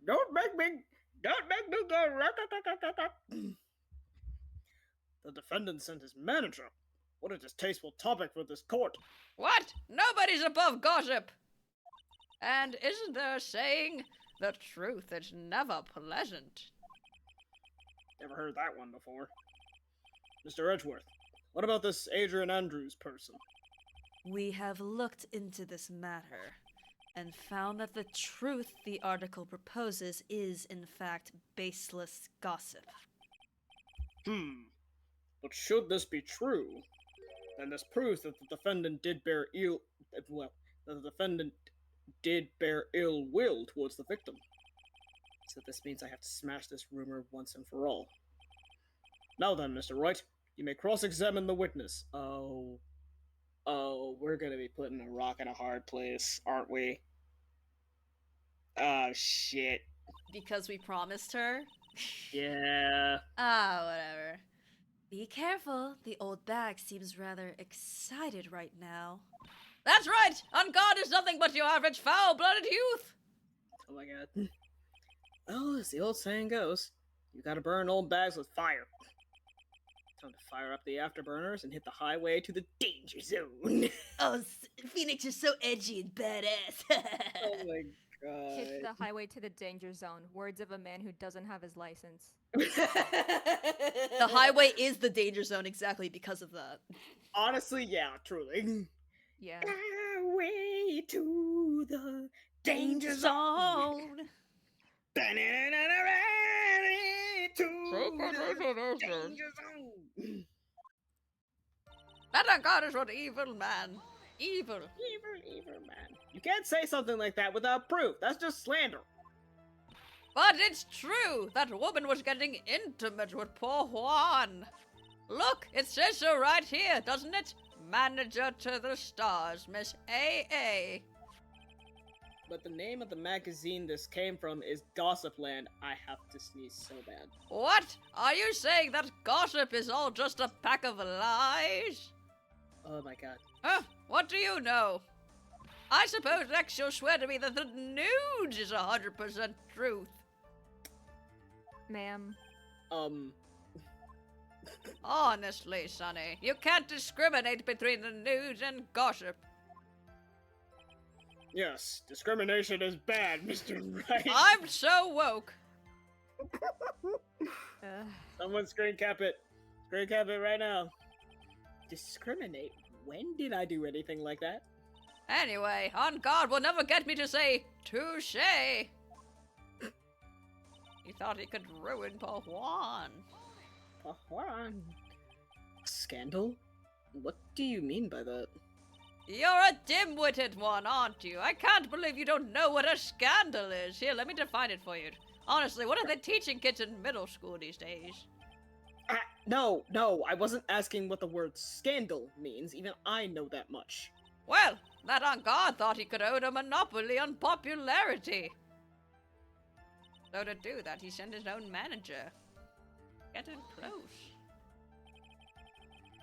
Don't make me go rat-tat-tat-tat-tat. The defendant sent his manager. What a distasteful topic for this court. What? Nobody's above gossip. And isn't there a saying, the truth is never pleasant? Never heard that one before. Mr. Edgeworth, what about this Adrian Andrews person? We have looked into this matter and found that the truth the article proposes is, in fact, baseless gossip. But should this be true, then this proves that the defendant did bear ill will towards the victim. So this means I have to smash this rumor once and for all. Now then, Mr. Wright, you may cross-examine the witness. Oh, we're gonna be putting a rock in a hard place, aren't we? Oh, shit. Because we promised her? Yeah. Whatever. Be careful, the old bag seems rather excited right now. That's right! On guard is nothing but your average foul-blooded youth! Oh my god. Well, as the old saying goes, you gotta burn old bags with fire. Time to fire up the afterburners and hit the highway to the danger zone. Oh, Phoenix is so edgy and badass. Oh my god. Hit the highway to the danger zone. Words of a man who doesn't have his license. The highway is the danger zone exactly because of that. Honestly, yeah, truly. Yeah. Highway to the danger zone. To the danger zone. That on guard is one evil man. Evil. Evil man. You can't say something like that without proof. That's just slander. But it's true! That woman was getting intimate with poor Juan. Look, it says so right here, doesn't it? Manager to the stars, Miss A.A. But the name of the magazine this came from is Gossipland. I have to sneeze so bad. What? Are you saying that gossip is all just a pack of lies? Oh my god. Huh? What do you know? I suppose next you'll swear to me that the news is 100% truth. Ma'am. Honestly, Sonny, you can't discriminate between the news and gossip. Yes, discrimination is bad, Mr. Wright. I'm so woke. Someone screen cap it. Screen cap it right now. Discriminate? When did I do anything like that? Anyway, on guard will never get me to say touche. He thought he could ruin poor Juan. Juan. Scandal? What do you mean by that? You're a dim-witted one, aren't you? I can't believe you don't know what a scandal is. Here, let me define it for you. Honestly, what are they teaching kids in middle school these days? No, I wasn't asking what the word scandal means. Even I know that much. Well, that on guard thought he could own a monopoly on popularity. So to do that, he sent his own manager. Get in close.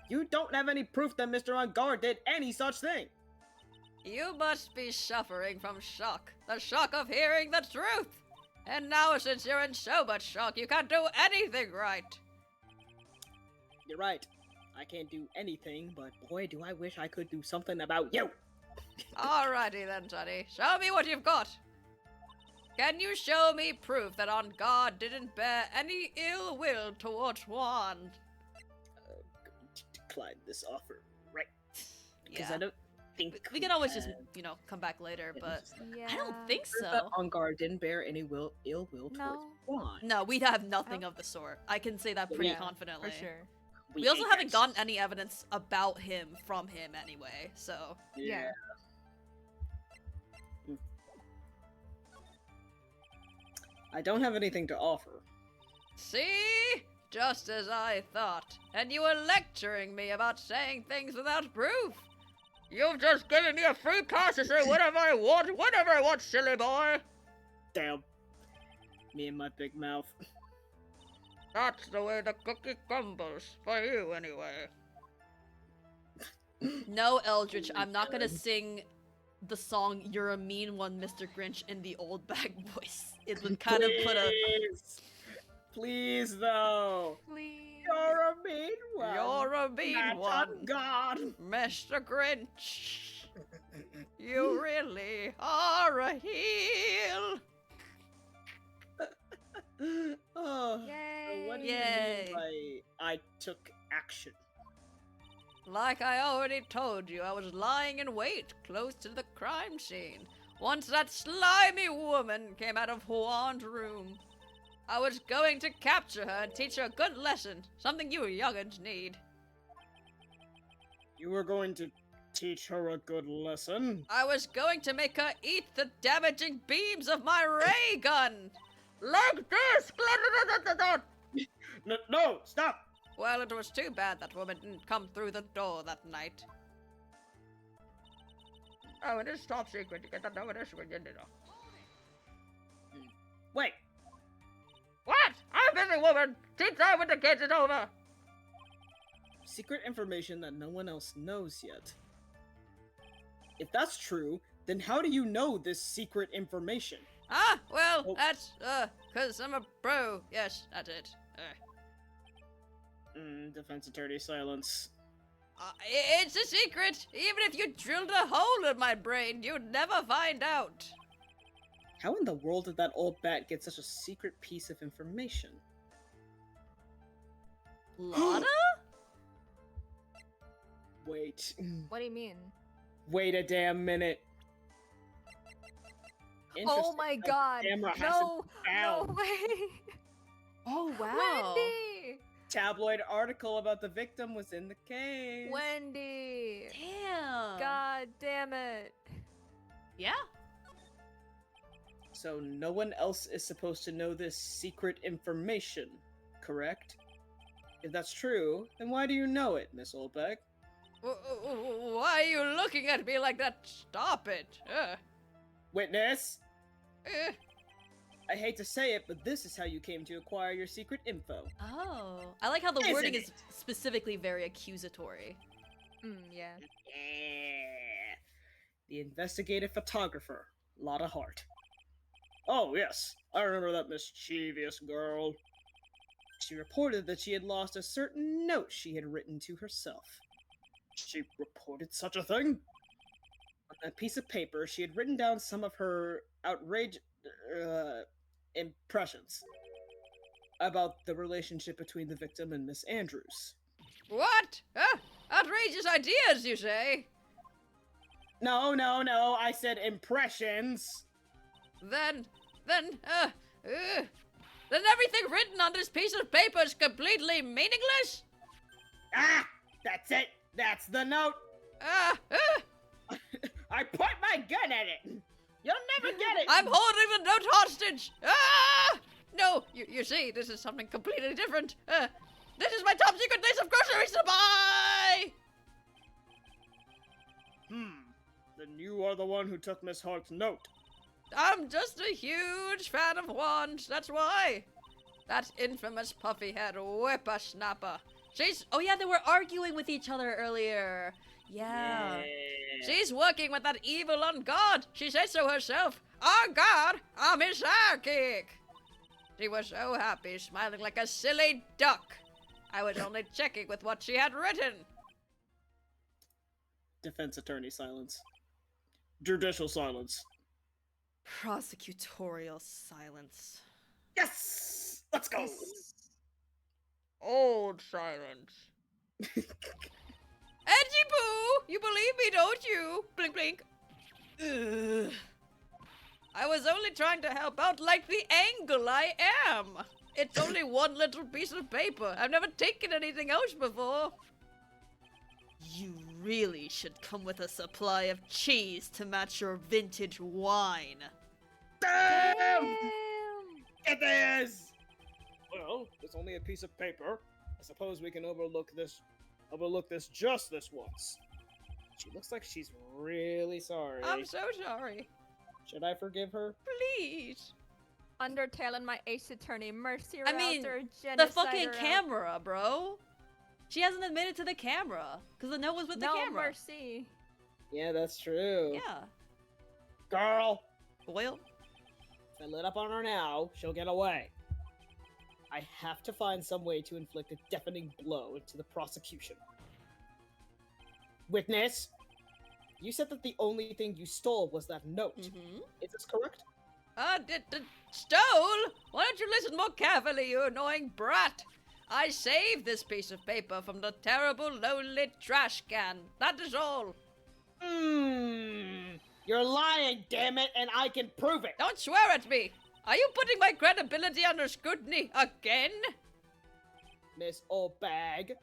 You don't have any proof that Mr. On Guard did any such thing. You must be suffering from shock. The shock of hearing the truth. And now, since you're in so much shock, you can't do anything right. You're right. I can't do anything, but boy, do I wish I could do something about you. Alrighty then, Sonny. Show me what you've got. Can you show me proof that On Guard didn't bear any ill will towards Juan? Decline this offer, right? Because Yeah. think We can always just, you know, come back later, but Yeah. I don't think Proof that so. Ongar didn't bear any ill will towards No. Juan. No, we'd have nothing of the sort. I can say that pretty Yeah, confidently. For sure. We also haven't gotten any evidence about him from him anyway, so. Yeah. I don't have anything to offer. See? Just as I thought. And you were lecturing me about saying things without proof. You've just given me a free pass to say whatever I want, silly boy. Damn. Me and my big mouth. That's the way the cookie crumbles. For you, anyway. No, Eldritch, I'm not gonna sing the song You're a Mean One, Mr. Grinch in the old bag voice. It would kind of put a. Please, though. Please. You're a mean one. You're a mean Not one. on God. Mr. Grinch. You really are a heel. Oh, Yay. what do Yay. you mean by I took action? Like I already told you, I was lying in wait close to the crime scene. Once that slimy woman came out of Juan's room, I was going to capture her and teach her a good lesson, something you young'uns need. You were going to teach her a good lesson. I was going to make her eat the damaging beams of my ray gun! Like this! No, stop! Well, it was too bad that woman didn't come through the door that night. Oh, it is top secret. You get to know this when you know. Wait, What? I'm a busy woman! Tea time with the kids is over! secret information that no one else knows yet. If that's true, then how do you know this secret information? Ah, well, Oh. that's, 'cause I'm a bro. Yes, that's it. Defense attorney silence. It's a secret! Even if you drilled a hole in my brain, you'd never find out. How in the world did that old bat get such a secret piece of information? Lana? Wait. What do you mean? Wait a damn minute. Oh Interesting my that god. the camera hasn't No. found. No way. Oh, wow. Wendy. Tabloid article about the victim was in the case. Wendy. Damn. God damn it. Yeah. So no one else is supposed to know this secret information, correct? If that's true, then why do you know it, Miss Olbeck? Why are you looking at me like that? Stop it. Witness? Eh. I hate to say it, but this is how you came to acquire your secret info. Oh. I like how the Isn't wording it? is specifically very accusatory. Yeah. Yeah. The investigative photographer, Lotta Hart. Oh, yes, I remember that mischievous girl. She reported that she had lost a certain note she had written to herself. She reported such a thing? On that piece of paper, she had written down some of her outrageous impressions about the relationship between the victim and Miss Andrews. What? Outrageous ideas, you say? No, I said impressions. Then everything written on this piece of paper is completely meaningless? Ah, that's it. That's the note. I point my gun at it. You'll never get it. I'm holding the note hostage! Ah! No, you see, this is something completely different. This is my top secret list of groceries to buy! Then you are the one who took Miss Hart's note. I'm just a huge fan of wands, that's why. That infamous puffy-head whippersnapper. Oh, yeah, they were arguing with each other earlier. Yeah. She's working with that evil on God. She said so herself. On God, I'm his sidekick. She was so happy, smiling like a silly duck. I was only checking with what she had written. Defense attorney silence. Judicial silence. Prosecutorial silence. Yes! Let's go! Old silence. Edgy Poo! You believe me, don't you? Blink, blink. Ugh. I was only trying to help out like the angle I am. It's only one little piece of paper. I've never taken anything else before. You really should come with a supply of cheese to match your vintage wine. Damn! Get this! Well, it's only a piece of paper. I suppose we can overlook this just this once. She looks like she's really sorry. I'm so sorry. Should I forgive her? Please. Undertale and my Ace Attorney, Mercy I mean, Router, The fucking camera, bro. She hasn't admitted to the camera because the note was with the No camera. mercy. Yeah, that's true. Yeah. Girl, Boyle. if I let up on her now, she'll get away. I have to find some way to inflict a deafening blow into the prosecution. Witness, you said that the only thing you stole was that note. Mm-hmm. Is this correct? Stole? Why don't you listen more carefully, you annoying brat? I saved this piece of paper from the terrible, lonely trash can. That is all. You're lying, damn it, and I can prove it. Don't swear at me. Are you putting my credibility under scrutiny again? Miss Oldbag.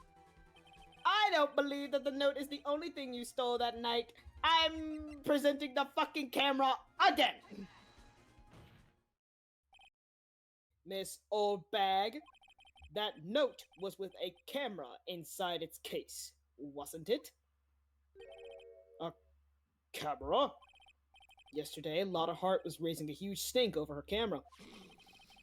I don't believe that the note is the only thing you stole that night. I'm presenting the fucking camera again. Miss Oldbag, that note was with a camera inside its case, wasn't it? A camera? Yesterday, Lotta Hart was raising a huge stink over her camera.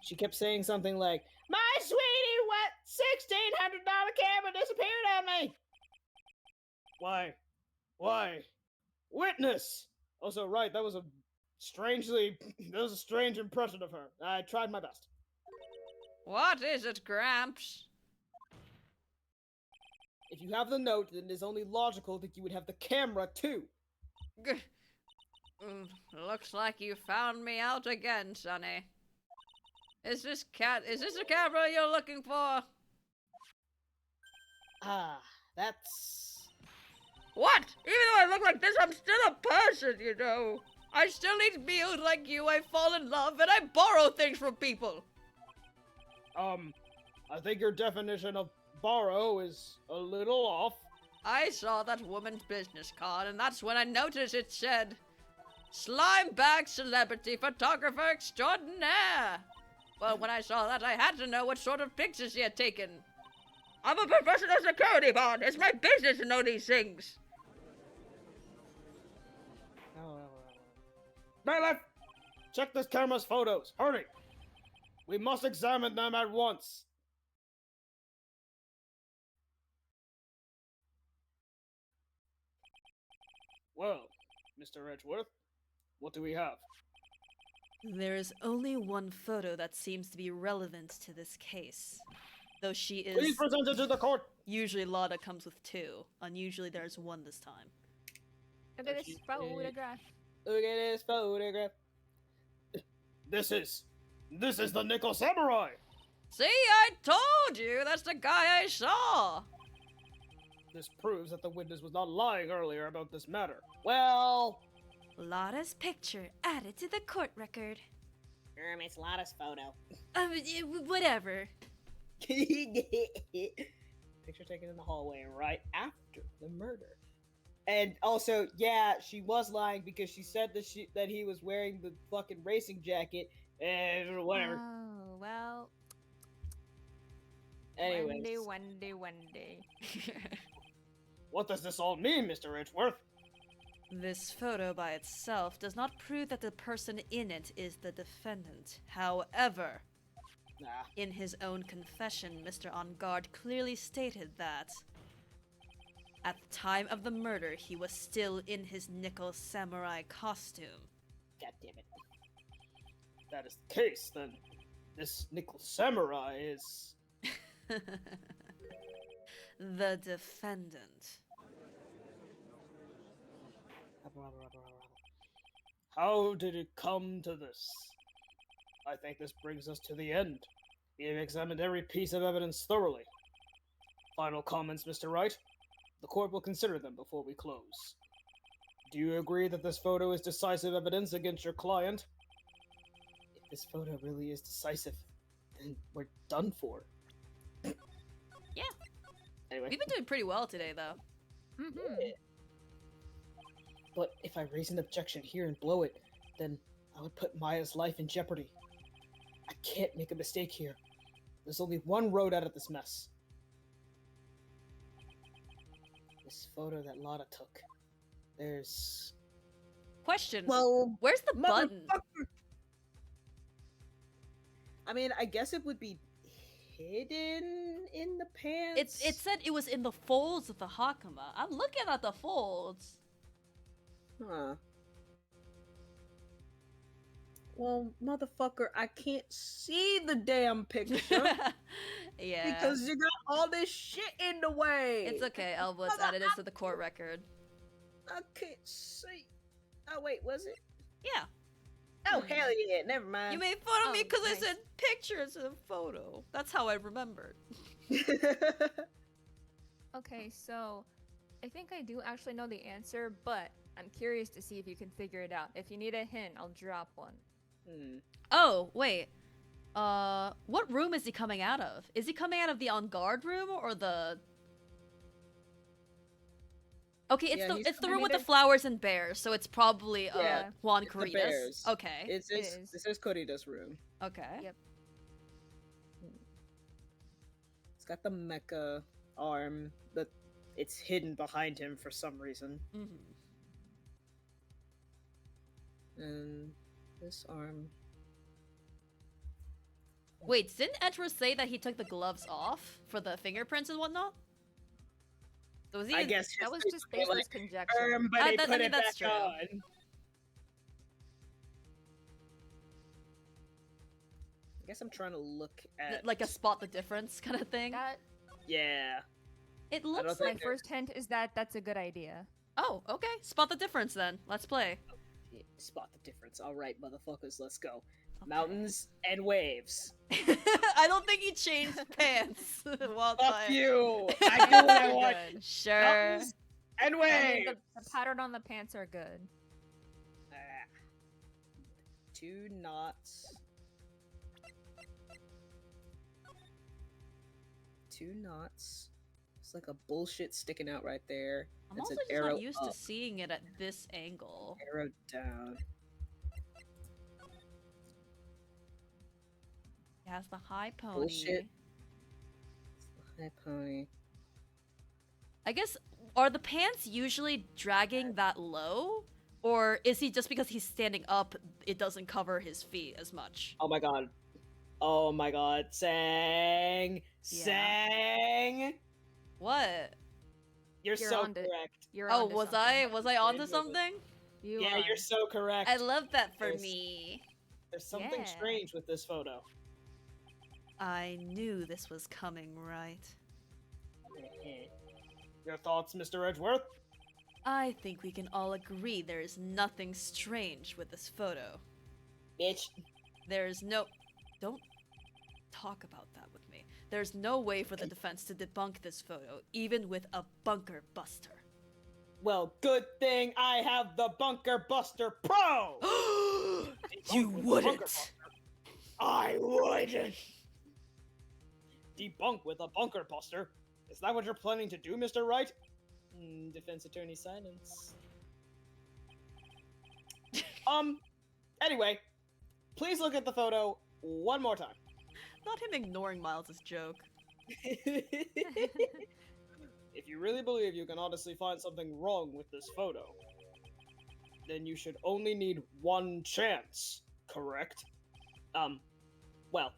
She kept saying something like, "My sweetie, what $1,600 camera disappeared on me!" Why? Witness! Also, right, that was a strange impression of her. I tried my best. What is it, Gramps? If you have the note, then it is only logical that you would have the camera too. Looks like you found me out again, Sonny. Is this the camera you're looking for? That's... What? Even though I look like this, I'm still a person, you know. I still eat meals like you, I fall in love, and I borrow things from people. I think your definition of borrow is a little off. I saw that woman's business card, and that's when I noticed it said, Slime Bag Celebrity Photographer Extraordinaire. Well, when I saw that, I had to know what sort of pictures she had taken. I'm a professional security guard. It's my business to know these things. Bailiff! Check this camera's photos. Hurry! We must examine them at once. Well, Mr. Edgeworth, what do we have? There is only one photo that seems to be relevant to this case. Though she Please is... present it to the court! Usually Lotta comes with two. Unusually there's one this time. Look at this photograph. Look at this photograph. This is the Nickel Samurai! See, I told you. That's the guy I saw. This proves that the witness was not lying earlier about this matter. Well... Lotta's picture added to the court record. It's Lotta's photo. Whatever. Picture taken in the hallway right after the murder. And also, yeah, she was lying because she said that he was wearing the fucking racing jacket and whatever. Oh, well. Anyways, Wendy. what does this all mean, Mr. Edgeworth? This photo by itself does not prove that the person in it is the defendant. However, in his own confession, Mr. On Guard clearly stated that at the time of the murder, he was still in his Nickel Samurai costume. God damn it. If that is the case, then this Nickel Samurai is... The defendant. How did it come to this? I think this brings us to the end. We have examined every piece of evidence thoroughly. Final comments, Mr. Wright? The court will consider them before we close. Do you agree that this photo is decisive evidence against your client? If this photo really is decisive, then we're done for. Yeah. Anyway. We've been doing pretty well today, though. Mm-hmm. But if I raise an objection here and blow it, then I would put Maya's life in jeopardy. I can't make a mistake here. There's only one road out of this mess. This photo that Lotta took. There's... Question. Well, Where's the button? motherfucker. I mean, I guess it would be hidden in the pants. It said it was in the folds of the Hakama. I'm looking at the folds. Huh. Well, motherfucker, I can't see the damn picture Yeah. because you got all this shit in the way. It's okay, Elwood's added it to the court record. I can't see. Oh wait, was it? Yeah. Oh hell yeah! Never mind. You made fun of me Oh, because nice. I said pictures of photo. That's how I remembered. Okay, so I think I do actually know the answer, but I'm curious to see if you can figure it out. If you need a hint, I'll drop one. Oh, wait. What room is he coming out of? Is he coming out of the on guard room or the... Okay, it's Yeah, the he's room with the either- flowers and bears, so it's probably Yeah, Juan it's the Caritas. bears. Okay. It's It is. this is Corita's room. Okay. Yep. It's got the mecha arm, but it's hidden behind him for some reason. Mm-hmm. And this arm. Wait, didn't Edward say that he took the gloves off for the fingerprints and whatnot? So was he I guess That was history just would be baseless conjecture. but they I put mean, it that's back true. on. I guess I'm trying to look at like a spot the difference kind of thing? That yeah. It don't looks think my like... there- first hint is that that's a good idea. Oh, okay. Spot the difference then. Let's play. Spot the difference. All right, motherfuckers, let's go. Okay. Mountains and waves. I don't think he changed pants. Fuck you! I do what I want. Good. Sure. Mountains and I waves. mean, the pattern on the pants are good. Ah. 2 knots. 2 knots. It's like a bullshit sticking out right there. I'm It's also an just arrow not used up, to seeing it at this angle. arrow down. It has the high pony. Bullshit. Hi, pony. I guess, are the pants usually dragging that low? Or is he just because he's standing up, it doesn't cover his feet as much? Oh my god. Oh my god. Sang! Sang! What? You're You're so onto- correct. You're Oh, onto was something. I? Was I onto Yeah, something? You Yeah, are. you're so correct. I love that for There's- me. There's something Yeah. strange with this photo. I knew this was coming, right? Your thoughts, Mr. Edgeworth? I think we can all agree there is nothing strange with this photo. Bitch. There's no... Don't talk about that with me. There's no way for the defense to debunk this photo, even with a bunker buster. Well, good thing I have the Bunker Buster Pro! You Debunk with the Bunker wouldn't! Buster. I wouldn't! Debunk with a Bunker Buster? Is that what you're planning to do, Mr. Wright? Defense attorney silence. Anyway, please look at the photo one more time. Not him ignoring Miles' joke. If you really believe you can honestly find something wrong with this photo, then you should only need one chance, correct? Well,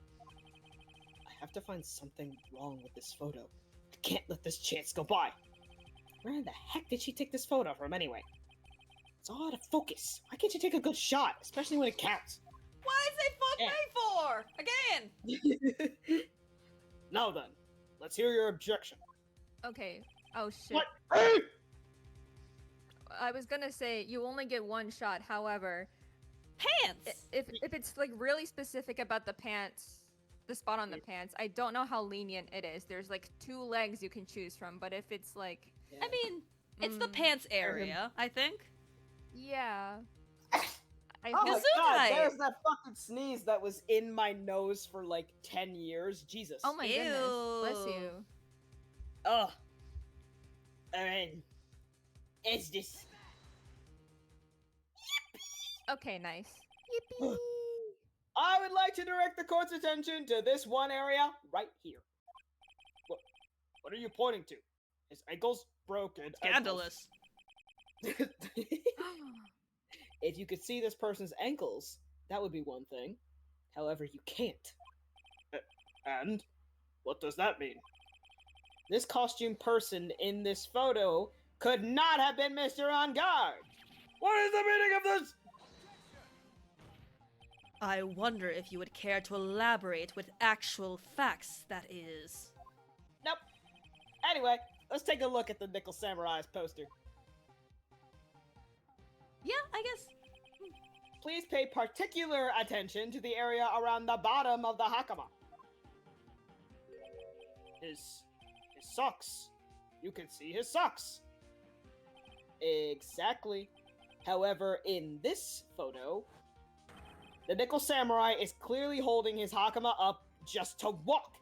I have to find something wrong with this photo. I can't let this chance go by. Where in the heck did she take this photo from anyway? It's all out of focus. Why can't you take a good shot, especially when it counts? Why is they fuck Yeah. me for? Again! Now then, let's hear your objection. Okay. Oh shit. What? Hey! I was gonna say you only get one shot. However, Pants! if it's like really specific about the pants, the spot on the pants, I don't know how lenient it is. There's like 2 legs you can choose from, but if it's like I mean, it's the pants area, I think. Yeah. I Oh my think- god, Gesundheit. there's that fucking sneeze that was in my nose for like 10 years. Jesus. Oh my goodness. Bless Ew. you. Oh. Alright. It's just. Okay, nice. Yippee! I would like to direct the court's attention to this one area right here. What are you pointing to? His ankle's broken. Scandalous. If you could see this person's ankles, that would be one thing. However, you can't. And? What does that mean? This costume person in this photo could not have been Mr. On Guard! What is the meaning of this? I wonder if you would care to elaborate with actual facts, that is. Nope. Anyway, let's take a look at the Nickel Samurai's poster. Yeah, I guess. Please pay particular attention to the area around the bottom of the hakama. His socks. You can see his socks. Exactly. However, in this photo, the Nickel Samurai is clearly holding his hakama up just to walk.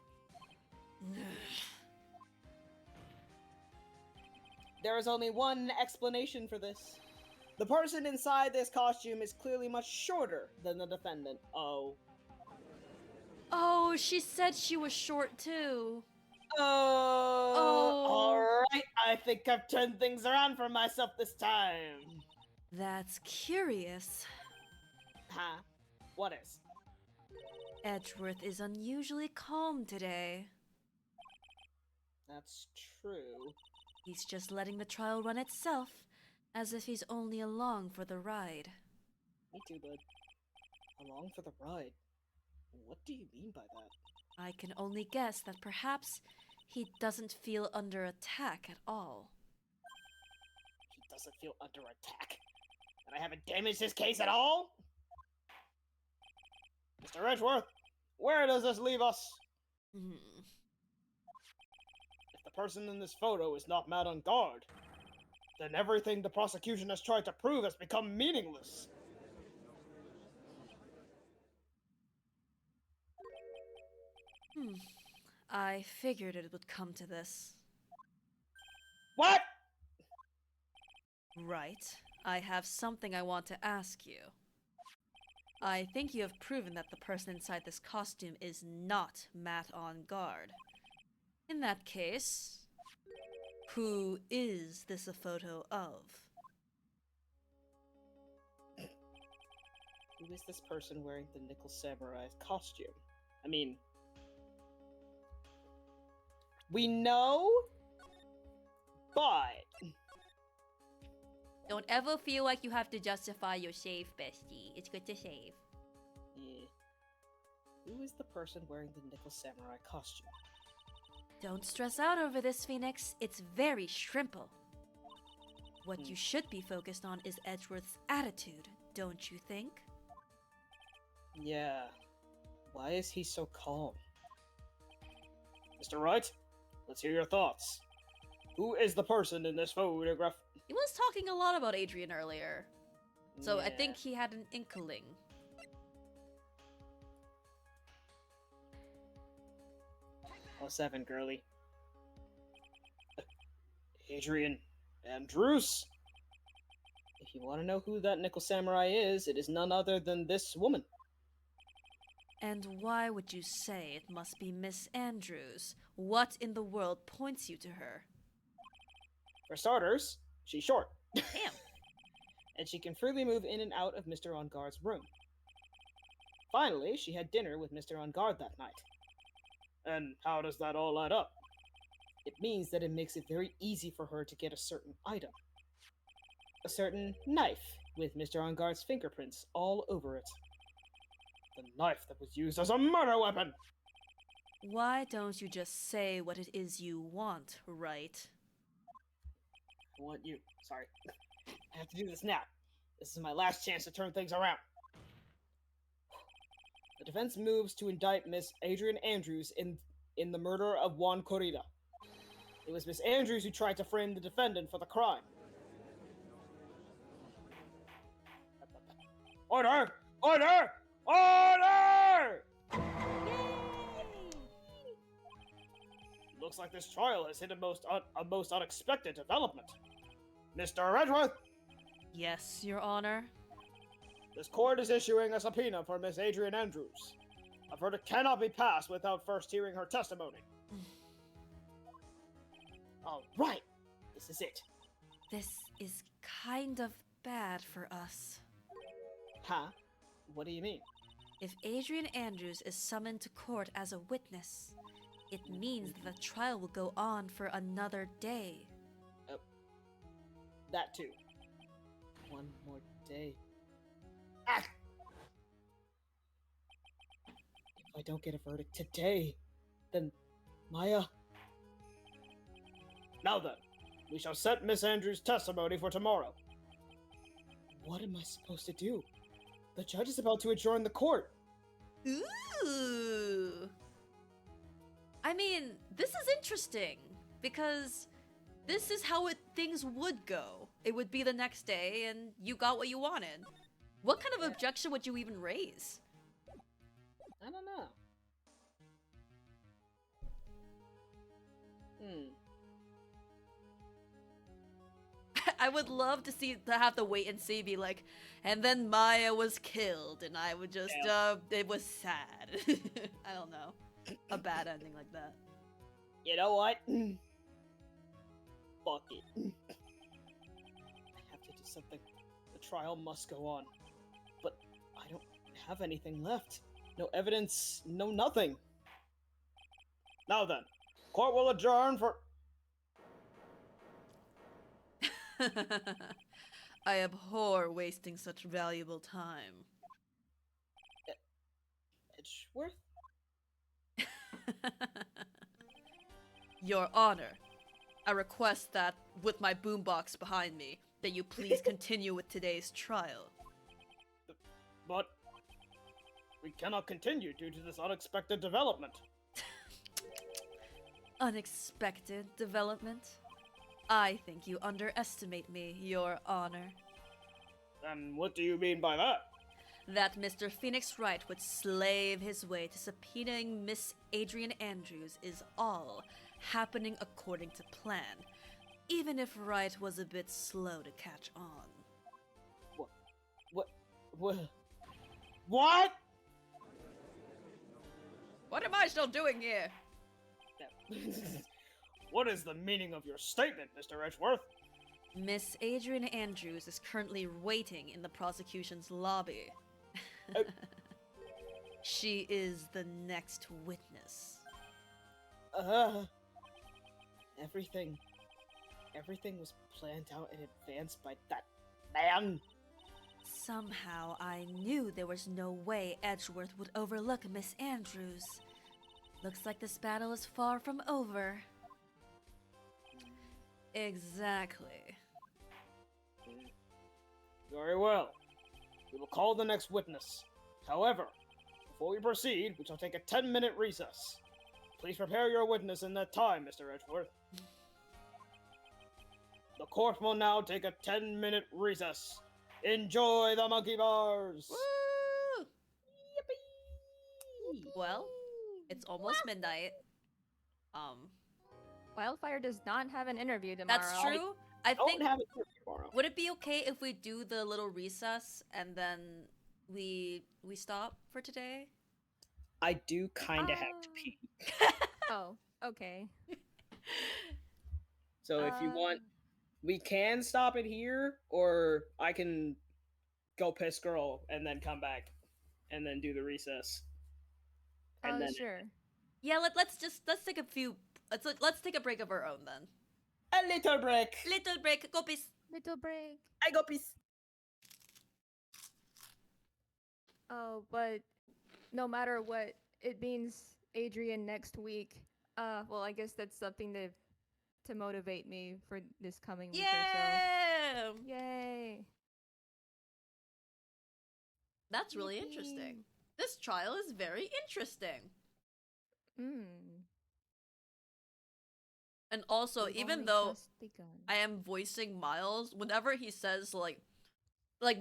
There is only one explanation for this. The person inside this costume is clearly much shorter than the defendant. Oh. Oh, she said she was short too. Oh. Alright, I think I've turned things around for myself this time. That's curious. Huh? What is? Edgeworth is unusually calm today. That's true. He's just letting the trial run itself, as if he's only along for the ride. Me too, bud. Along for the ride. What do you mean by that? I can only guess that perhaps he doesn't feel under attack at all. He doesn't feel under attack. And I haven't damaged his case at all? Mr. Edgeworth, where does this leave us? Hmm. If the person in this photo is not mad on guard, then everything the prosecution has tried to prove has become meaningless. I figured it would come to this. What? Right. I have something I want to ask you. I think you have proven that the person inside this costume is not Matt on guard. In that case, who is this a photo of? Who is this person wearing the Nickel Samurai's costume? I mean, we know, but Don't ever feel like you have to justify your shave, bestie. It's good to shave. yeah. Who is the person wearing the Nickel Samurai costume? Don't stress out over this, Phoenix. It's very shrimple. What you should be focused on is Edgeworth's attitude, don't you think? Yeah. Why is he so calm? Mr. Wright, let's hear your thoughts. Who is the person in this photograph? He was talking a lot about Adrian earlier, so I Yeah. think he had an inkling. Oh, 7, girly. Adrian Andrews. If you want to know who that Nickel Samurai is, it is none other than this woman. And why would you say it must be Miss Andrews? What in the world points you to her? For starters, she's short. Damn. And she can freely move in and out of Mr. On Guard's room. Finally, she had dinner with Mr. On Guard that night. And how does that all add up? It means that it makes it very easy for her to get a certain item. A certain knife with Mr. On Guard's fingerprints all over it. The knife that was used as a murder weapon! Why don't you just say what it is you want, right? I want you. Sorry. I have to do this now. This is my last chance to turn things around. The defense moves to indict Miss Adrian Andrews in the murder of Juan Corrida. It was Miss Andrews who tried to frame the defendant for the crime. Order! Order! Order! Looks like this trial has hit a most unexpected development. Mr. Redworth, Yes, Your Honor. this court is issuing a subpoena for Miss Adrian Andrews. A verdict cannot be passed without first hearing her testimony. All right, this is it. This is kind of bad for us. Huh? What do you mean? If Adrian Andrews is summoned to court as a witness, it means that the trial will go on for another day. That too. One more day. Ah! If I don't get a verdict today, then Maya. Now then, we shall set Miss Andrews' testimony for tomorrow. What am I supposed to do? The judge is about to adjourn the court. Ooh. I mean, this is interesting because this is how things would go. It would be the next day and you got what you wanted. What kind of objection would you even raise? I don't know. I would love to have the wait and see be like, and then Maya was killed and I would just, it was sad. I don't know. A bad ending like that. You know what? Fuck it. I have to do something. The trial must go on. But I don't have anything left. No evidence, no nothing. Now then, court will adjourn for... I abhor wasting such valuable time. Edgeworth? Your Honor, I request that, with my boombox behind me, that you please continue with today's trial. But... we cannot continue due to this unexpected development. Unexpected development? I think you underestimate me, Your Honor. And what do you mean by that? That Mr. Phoenix Wright would slave his way to subpoenaing Miss Adrian Andrews is all happening according to plan, even if Wright was a bit slow to catch on. What? What am I still doing here? What is the meaning of your statement, Mr. Edgeworth? Miss Adrian Andrews is currently waiting in the prosecution's lobby. She is the next witness. Everything was planned out in advance by that man. Somehow I knew there was no way Edgeworth would overlook Miss Andrews. Looks like this battle is far from over. Exactly. Very well. We will call the next witness. However, before we proceed, we shall take a 10-minute recess. Please prepare your witness in that time, Mr. Edgeworth. The court will now take a 10-minute recess. Enjoy the monkey bars! Woo! Well, it's almost midnight. Wildfire does not have an interview tomorrow. That's true. I Don't think. have it for tomorrow. Would it be okay if we do the little recess and then we stop for today? I do kind of have to pee. Oh, okay. So if you want, we can stop it here, or I can go piss girl and then come back and then do the recess. And then Sure. Yeah, let's take a few. Let's take a break of our own then. a little break. Little break. Go piss. Little break. I go piss. Oh, but no matter what, it means Adrian next week. Well, I guess that's something to motivate me for this coming week or Yeah. so. Yay! That's really Yippee. interesting. This trial is very interesting. Hmm. And also, We've even only though just begun. I am voicing Miles, whenever he says like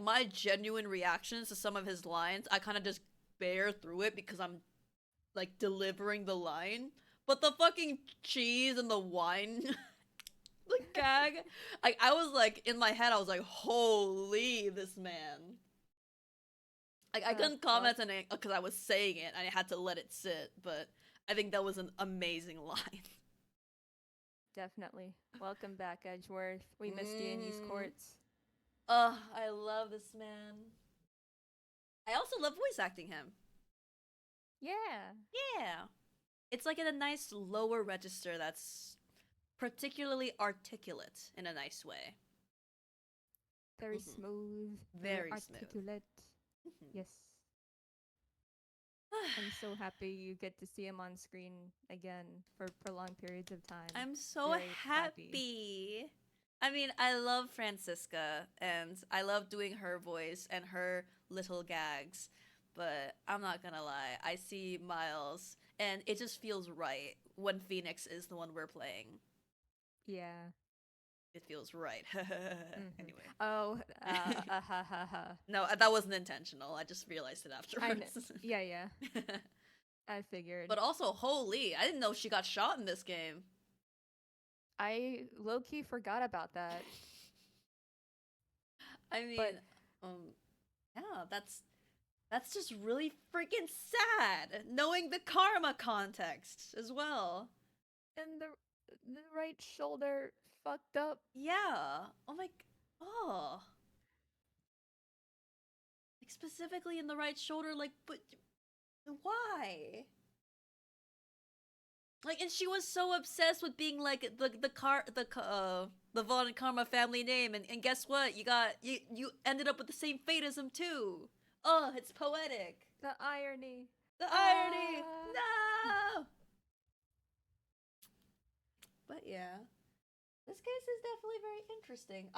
my genuine reactions to some of his lines, I kind of just bear through it because I'm like delivering the line. But the fucking cheese and the wine the gag, I was like in my head I was like, holy, this man. Like I couldn't comment on it because I was saying it and I had to let it sit, but I think that was an amazing line. Definitely. Welcome back, Edgeworth. We missed you in these Mhm. courts. Ugh, I love this man. I also love voice acting him. Yeah. Yeah. It's like in a nice lower register that's particularly articulate in a nice way. Very Mhm. smooth. Very smooth. articulate. Mhm. Yes. I'm so happy you get to see him on screen again for prolonged periods of time. I'm so Very happy. I mean, I love Francisca and I love doing her voice and her little gags, but I'm not gonna lie, I see Miles and it just feels right when Phoenix is the one we're playing. Yeah. It feels right. Mhm. Anyway. Oh, ha ha ha. No, that wasn't intentional. I just realized it I know. afterwards. Yeah. I figured. But also, holy, I didn't know she got shot in this game. I low key forgot about that. I mean, But yeah, that's just really freaking sad, knowing the karma context as well. and the right shoulder fucked up. Yeah. Oh my. Oh. Like specifically in the right shoulder. Like, but why? Like, and she was so obsessed with being like the Vaughn Karma family name, and guess what? You ended up with the same fate as him too. Oh, it's poetic. The irony. The irony. Ah. No. But yeah, this case is definitely very interesting.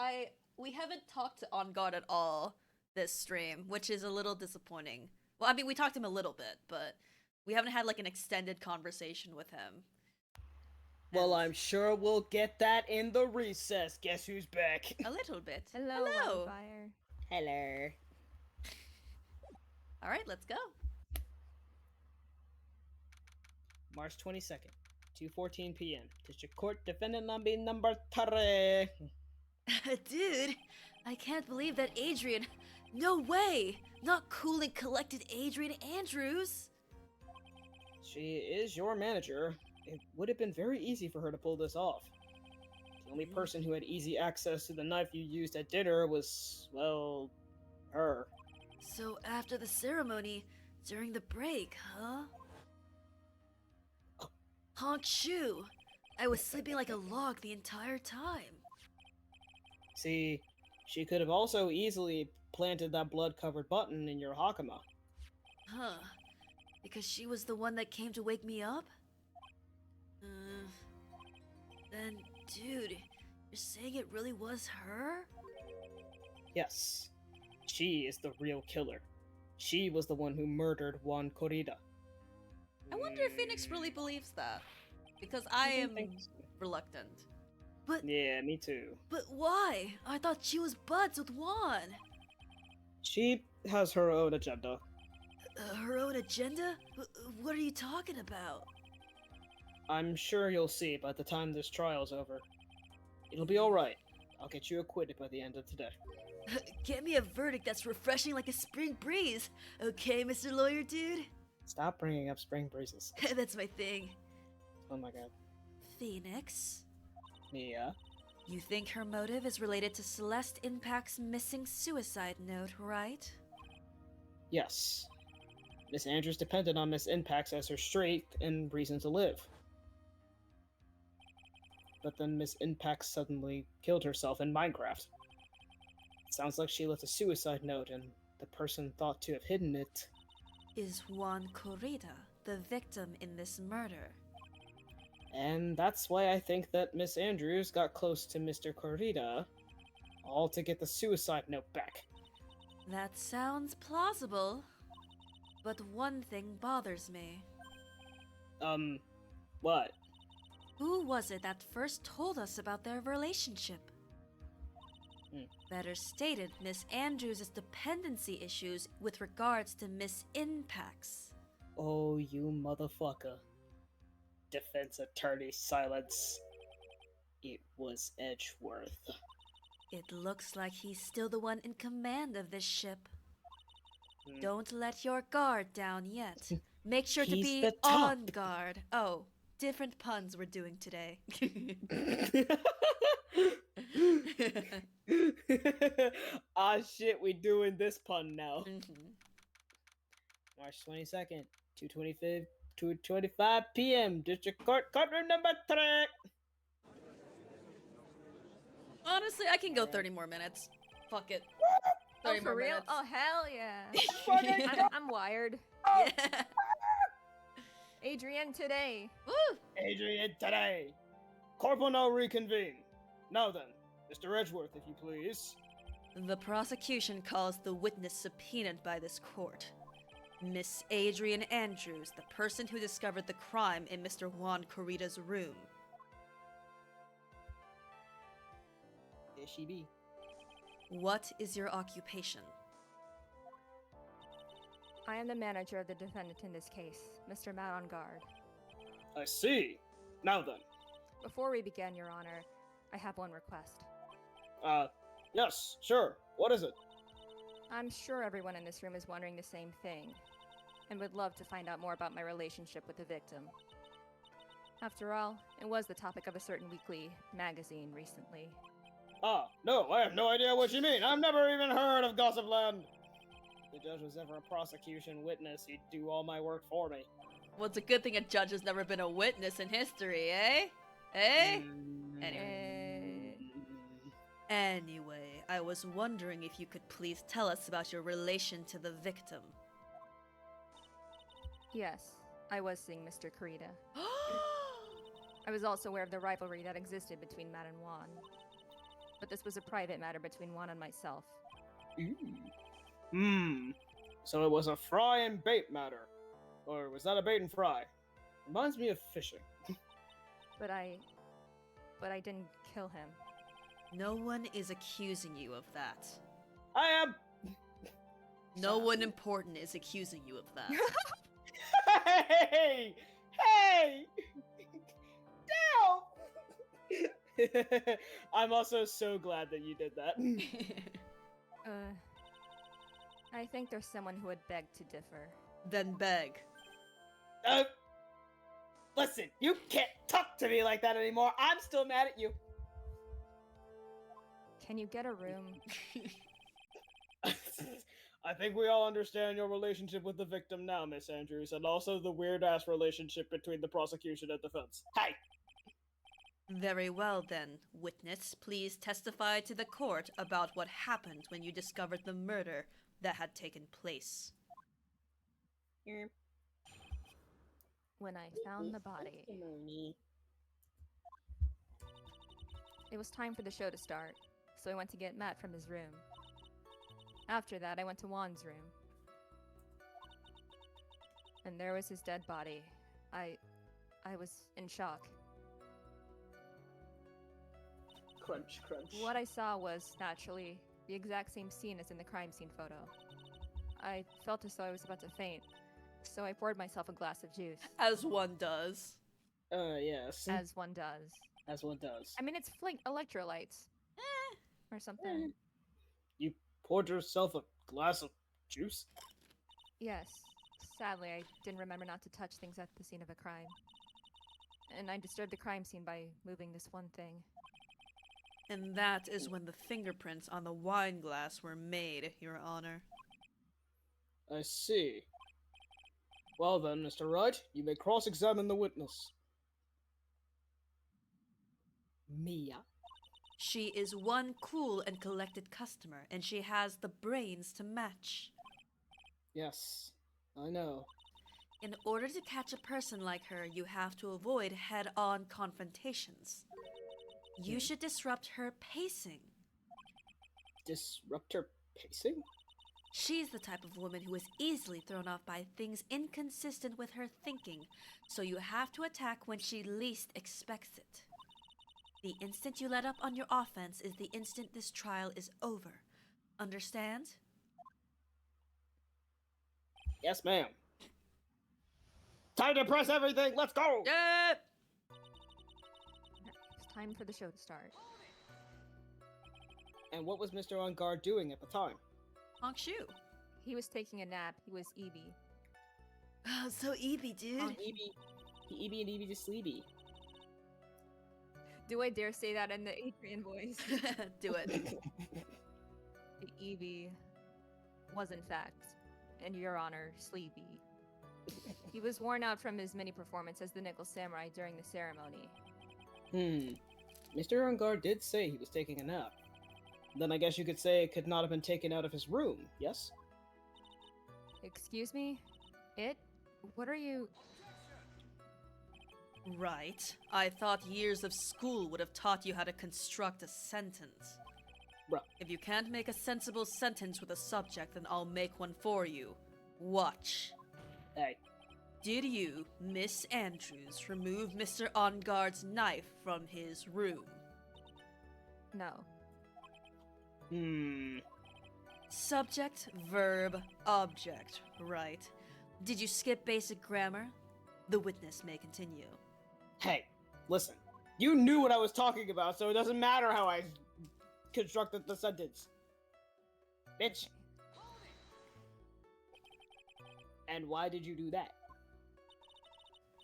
We haven't talked On God at all this stream, which is a little disappointing. Well, I mean, we talked to him a little bit, but we haven't had like an extended conversation with him. Well, I'm sure we'll get that in the recess. Guess who's back? A little bit. Hello, Wildfire. Hello. All right, let's go. March 22nd, 2:14 p.m. District Court, defendant number 3. Dude, I can't believe that Adrian. No way! Not cool and collected Adrian Andrews! She is your manager. It would have been very easy for her to pull this off. The only person who had easy access to the knife you used at dinner was, well, her. So after the ceremony, during the break, huh? Honk shoe! I was sleeping like a log the entire time. See, she could have also easily planted that blood-covered button in your Hakama. Huh. Because she was the one that came to wake me up? Then, dude, you're saying it really was her? Yes, she is the real killer. She was the one who murdered Juan Corrida. I wonder if Phoenix really believes that. Because I am reluctant. But Yeah, me too. But why? I thought she was buds with Juan. She has her own agenda. Her own agenda? What are you talking about? I'm sure you'll see by the time this trial's over. It'll be alright. I'll get you acquitted by the end of today. Get me a verdict that's refreshing like a spring breeze. Okay, Mr. Lawyer Dude? Stop bringing up spring breezes. That's my thing. Oh my god. Phoenix? Yeah? You think her motive is related to Celeste Impact's missing suicide note, right? Yes. Miss Andrews depended on Miss Impacts as her strength and reason to live. But then Miss Impact suddenly killed herself in Minecraft. Sounds like she left a suicide note, and the person thought to have hidden it. Is Juan Corrida the victim in this murder? And that's why I think that Miss Andrews got close to Mr. Corrida, all to get the suicide note back. That sounds plausible. But one thing bothers me. What? Who was it that first told us about their relationship? Better stated, Miss Andrews' dependency issues with regards to Miss Impact's. Oh, you motherfucker. Defense attorney silence. It was Edgeworth. It looks like he's still the one in command of this ship. Don't let your guard down yet. Make sure to He's be the top. on guard. Oh, different puns we're doing today. Ah shit, we doing this pun now. Mhm. March 22nd, 2:25 p.m. District Court, courtroom number 3. Honestly, I can go 30 more minutes. Fuck it. 30 Oh, more for real? minutes. Oh, hell yeah. Yeah. I'm wired. Adrian today. Woo! Adrian today. Corporal now reconvene. Now then, Mr. Edgeworth, if you please. The prosecution calls the witness subpoenaed by this court. Miss Adrian Andrews, the person who discovered the crime in Mr. Juan Corrida's room. There she be. What is your occupation? I am the manager of the defendant in this case, Mr. Matt on guard. I see. Now then. Before we begin, Your Honor, I have one request. Yes, sure. What is it? I'm sure everyone in this room is wondering the same thing, and would love to find out more about my relationship with the victim. After all, it was the topic of a certain weekly magazine recently. No, I have no idea what you mean. I've never even heard of Gossipland. If the judge was ever a prosecution witness, he'd do all my work for me. Well, it's a good thing a judge has never been a witness in history, eh? Eh? Anyway, I was wondering if you could please tell us about your relation to the victim. Yes, I was seeing Mr. Corrida. I was also aware of the rivalry that existed between Matt and Juan. But this was a private matter between Juan and myself. So it was a fry and bait matter. Or was that a bait and fry? Reminds me of fishing. But I didn't kill him. No one is accusing you of that. I am. No one important is accusing you of that. Hey! Hey! Down! I'm also so glad that you did that. I think there's someone who would beg to differ. Then beg. Listen, you can't talk to me like that anymore. I'm still mad at you. Can you get a room? I think we all understand your relationship with the victim now, Miss Andrews, and also the weird-ass relationship between the prosecution and defense. Hey! Very well then, witness, please testify to the court about what happened when you discovered the murder that had taken place. When I found the body, it was time for the show to start, so I went to get Matt from his room. After that, I went to Juan's room. And there was his dead body. I was in shock. Crunch, crunch. What I saw was, naturally, the exact same scene as in the crime scene photo. I felt as though I was about to faint, so I poured myself a glass of juice. As one does. Yes. As one does. As one does. I mean, it's electrolytes. Or something. You poured yourself a glass of juice? Yes. Sadly, I didn't remember not to touch things at the scene of a crime. And I disturbed the crime scene by moving this one thing. And that is when the fingerprints on the wine glass were made, Your Honor. I see. Well then, Mr. Wright, you may cross-examine the witness. Mia? She is one cool and collected customer, and she has the brains to match. Yes, I know. In order to catch a person like her, you have to avoid head-on confrontations. You should disrupt her pacing. Disrupt her pacing? She's the type of woman who is easily thrown off by things inconsistent with her thinking, so you have to attack when she least expects it. The instant you let up on your offense is the instant this trial is over. Understand? Yes, ma'am. Time to press everything. Let's go. Yeah. It's time for the show to start. And what was Mr. On Guard doing at the time? Honk shoe. He was taking a nap. He was Evie. Oh, so Evie, dude. Evie and Evie to Sleepy. Do I dare say that in the Adrian voice? Do it. Evie was in fact, in your honor, sleepy. He was worn out from his mini performance as the Nickel Samurai during the ceremony. Mr. On Guard did say he was taking a nap. Then I guess you could say it could not have been taken out of his room, yes? Excuse me? It? What are you... Right. I thought years of school would have taught you how to construct a sentence. Right. If you can't make a sensible sentence with a subject, then I'll make one for you. Watch. Hey. Did you, Miss Andrews, remove Mr. On Guard's knife from his room? No. Subject, verb, object, right. Did you skip basic grammar? The witness may continue. Hey, listen. You knew what I was talking about, so it doesn't matter how I constructed the sentence. Bitch. And why did you do that?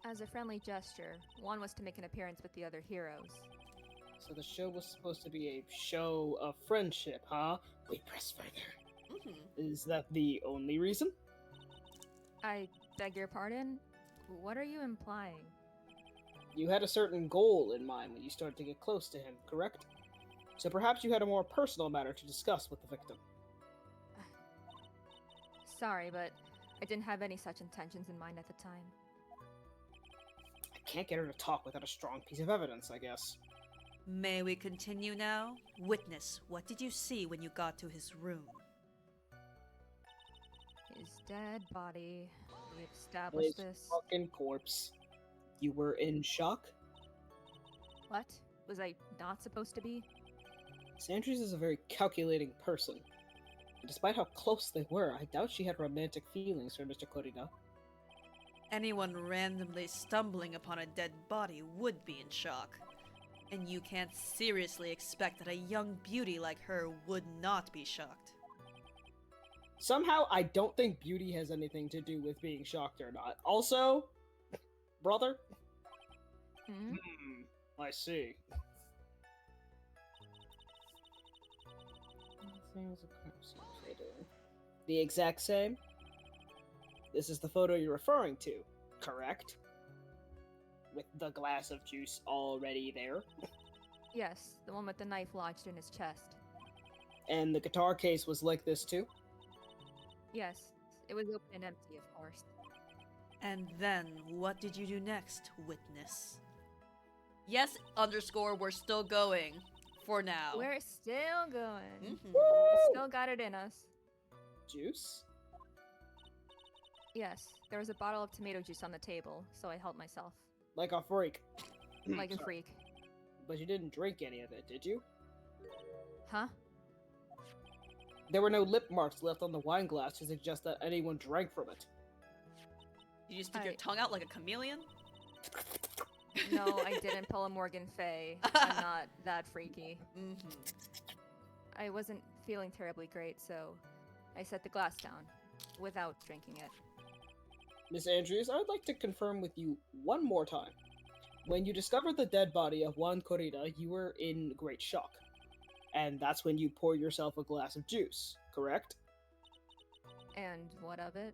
As a friendly gesture, one was to make an appearance with the other heroes. So the show was supposed to be a show of friendship, huh? We press further. Is that the only reason? I beg your pardon? What are you implying? You had a certain goal in mind when you started to get close to him, correct? So perhaps you had a more personal matter to discuss with the victim. Sorry, but I didn't have any such intentions in mind at the time. I can't get her to talk without a strong piece of evidence, I guess. May we continue now? Witness, what did you see when you got to his room? His dead body. We established His this. fucking corpse. You were in shock? What? Was I not supposed to be? Sandries is a very calculating person. And despite how close they were, I doubt she had romantic feelings for Mr. Korida. Anyone randomly stumbling upon a dead body would be in shock. And you can't seriously expect that a young beauty like her would not be shocked. Somehow, I don't think beauty has anything to do with being shocked or not. Also, brother? Hmm? I see. The exact same? This is the photo you're referring to, correct? With the glass of juice already there? Yes, the one with the knife lodged in his chest. And the guitar case was like this too? Yes, it was open and empty, of course. And then, what did you do next, witness? Yes, underscore, we're still going. For now. We're still going. Mhm. We still got it in us. Juice? Yes, there was a bottle of tomato juice on the table, so I helped myself. Like a freak. Like a Sorry. freak. But you didn't drink any of it, did you? Huh? There were no lip marks left on the wine glass to suggest that anyone drank from it. Did you stick your tongue out like a chameleon? No, I didn't pull a Morgan Fay. I'm not that freaky. Mm-hmm. I wasn't feeling terribly great, so I set the glass down without drinking it. Miss Andrews, I would like to confirm with you one more time. When you discovered the dead body of Juan Corrida, you were in great shock. And that's when you poured yourself a glass of juice, correct? And what of it?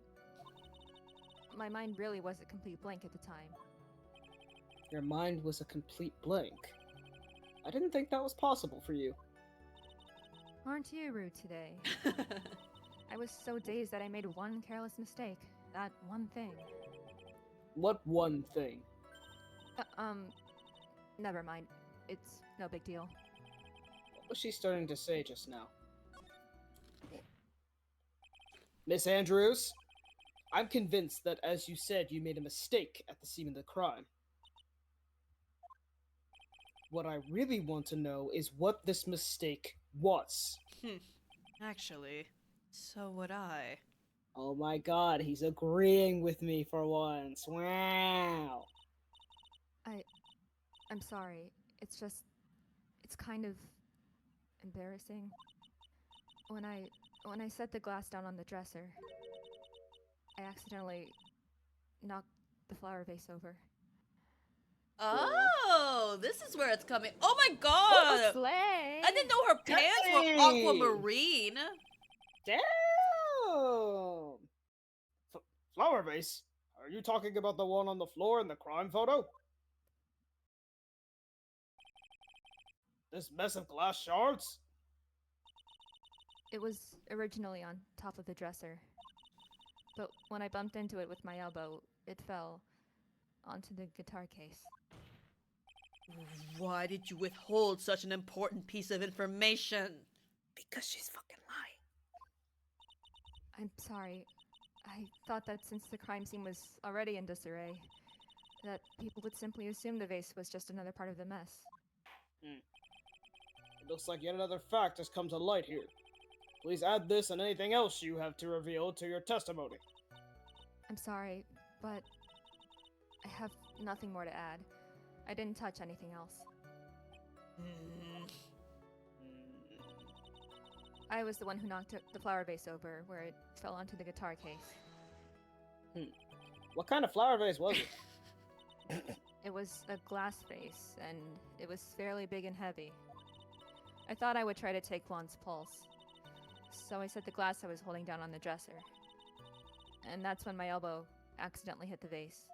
My mind really was a complete blank at the time. Your mind was a complete blank. I didn't think that was possible for you. Aren't you rude today? I was so dazed that I made one careless mistake. That one thing. What one thing? Never mind. It's no big deal. What was she starting to say just now? Miss Andrews, I'm convinced that, as you said, you made a mistake at the scene of the crime. What I really want to know is what this mistake was. Actually, so would I. Oh my god, he's agreeing with me for once. Wow. I'm sorry. It's just, it's kind of embarrassing. When I set the glass down on the dresser, I accidentally knocked the flower vase over. Oh, this is where it's coming. Oh my god! Slay! I didn't know her pants were Dang! aquamarine. Damn! Flower vase? Are you talking about the one on the floor in the crime photo? This mess of glass shards? It was originally on top of the dresser. But when I bumped into it with my elbow, it fell onto the guitar case. Why did you withhold such an important piece of information? Because she's fucking lying. I'm sorry. I thought that since the crime scene was already in disarray, that people would simply assume the vase was just another part of the mess. It looks like yet another fact has come to light here. Please add this and anything else you have to reveal to your testimony. I'm sorry, but I have nothing more to add. I didn't touch anything else. I was the one who knocked the flower vase over, where it fell onto the guitar case. What kind of flower vase was it? It was a glass vase, and it was fairly big and heavy. I thought I would try to take Juan's pulse, so I set the glass I was holding down on the dresser. And that's when my elbow accidentally hit the vase.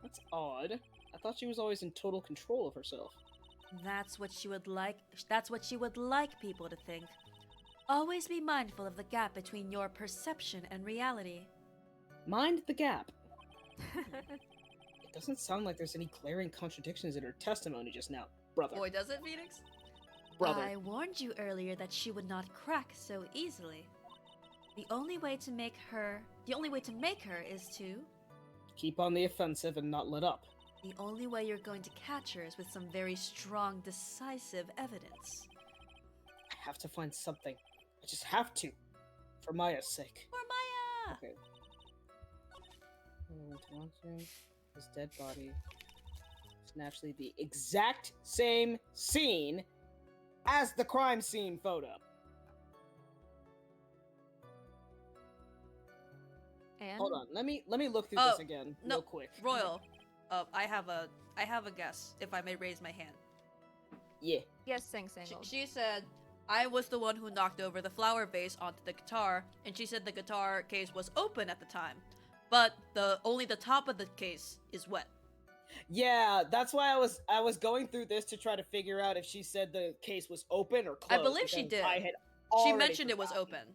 That's odd. I thought she was always in total control of herself. That's what she would like. That's what she would like people to think. Always be mindful of the gap between your perception and reality. Mind the gap. It doesn't sound like there's any glaring contradictions in her testimony just now, brother. Boy, does it, Phoenix? Brother. I warned you earlier that she would not crack so easily. The only way to make her is to. Keep on the offensive and not let up. The only way you're going to catch her is with some very strong, decisive evidence. I have to find something. I just have to. For Maya's sake. For Maya! Okay. His dead body is naturally the exact same scene as the crime scene photo. And Hold on, let me look through this again real quick. Royal, I have a guess, if I may raise my hand. Yeah. yes, Sangle. She said, I was the one who knocked over the flower vase onto the guitar, and she said the guitar case was open at the time. But only the top of the case is wet. Yeah, that's why I was going through this to try to figure out if she said the case was open or closed. I believe she because did. I had She already mentioned it was forgotten. open.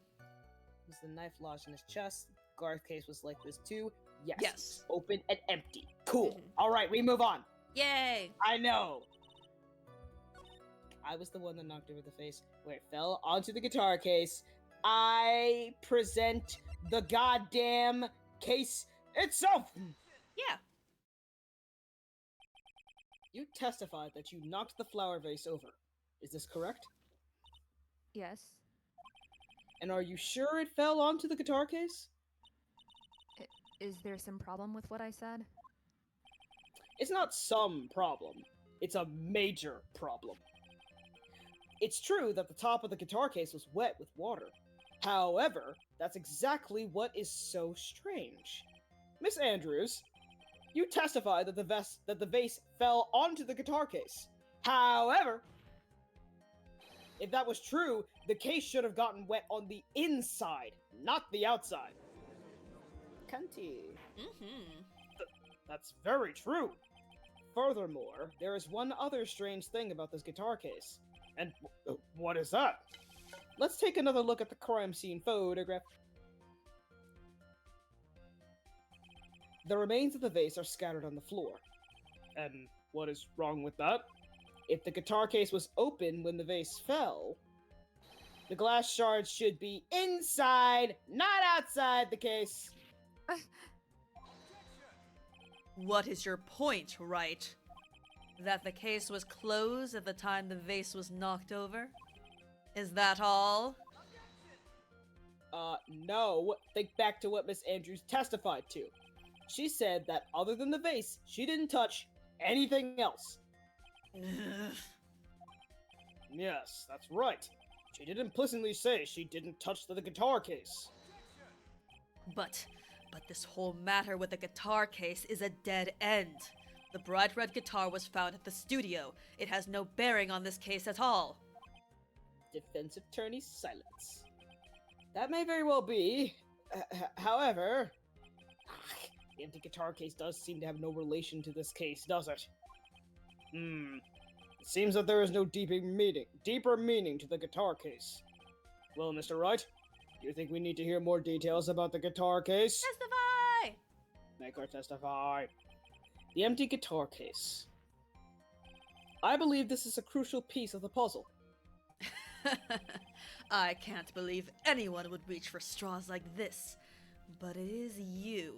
Was the knife lodged in his chest? Garth case was like this too. Yes. Yes. Open and empty. Cool. Mhm. All right, we move on. Yay! I know. I was the one that knocked over the face where it fell onto the guitar case. I present the goddamn case itself. Yeah. You testified that you knocked the flower vase over. Is this correct? Yes. And are you sure it fell onto the guitar case? Is there some problem with what I said? It's not some problem. It's a major problem. It's true that the top of the guitar case was wet with water. However, that's exactly what is so strange. Miss Andrews, you testified that the vase fell onto the guitar case. However, if that was true, the case should have gotten wet on the inside, not the outside. Cunty. Mm-hmm. That's very true. Furthermore, there is one other strange thing about this guitar case. And what is that? Let's take another look at the crime scene photograph. The remains of the vase are scattered on the floor. And what is wrong with that? If the guitar case was open when the vase fell, The glass shards should be inside, not outside the case. What is your point, Wright? That the case was closed at the time the vase was knocked over? Is that all? No. Think back to what Miss Andrews testified to. She said that other than the vase, she didn't touch anything else. Ugh. Yes, that's right. She did implicitly say she didn't touch the guitar case. But this whole matter with the guitar case is a dead end. The bright red guitar was found at the studio. It has no bearing on this case at all. Defense attorney's silence. That may very well be. However, the empty guitar case does seem to have no relation to this case, does it? It seems that there is no deeper meaning to the guitar case. Well, Mr. Wright, do you think we need to hear more details about the guitar case? Testify! Make her testify. The empty guitar case. I believe this is a crucial piece of the puzzle. I can't believe anyone would reach for straws like this. But it is you.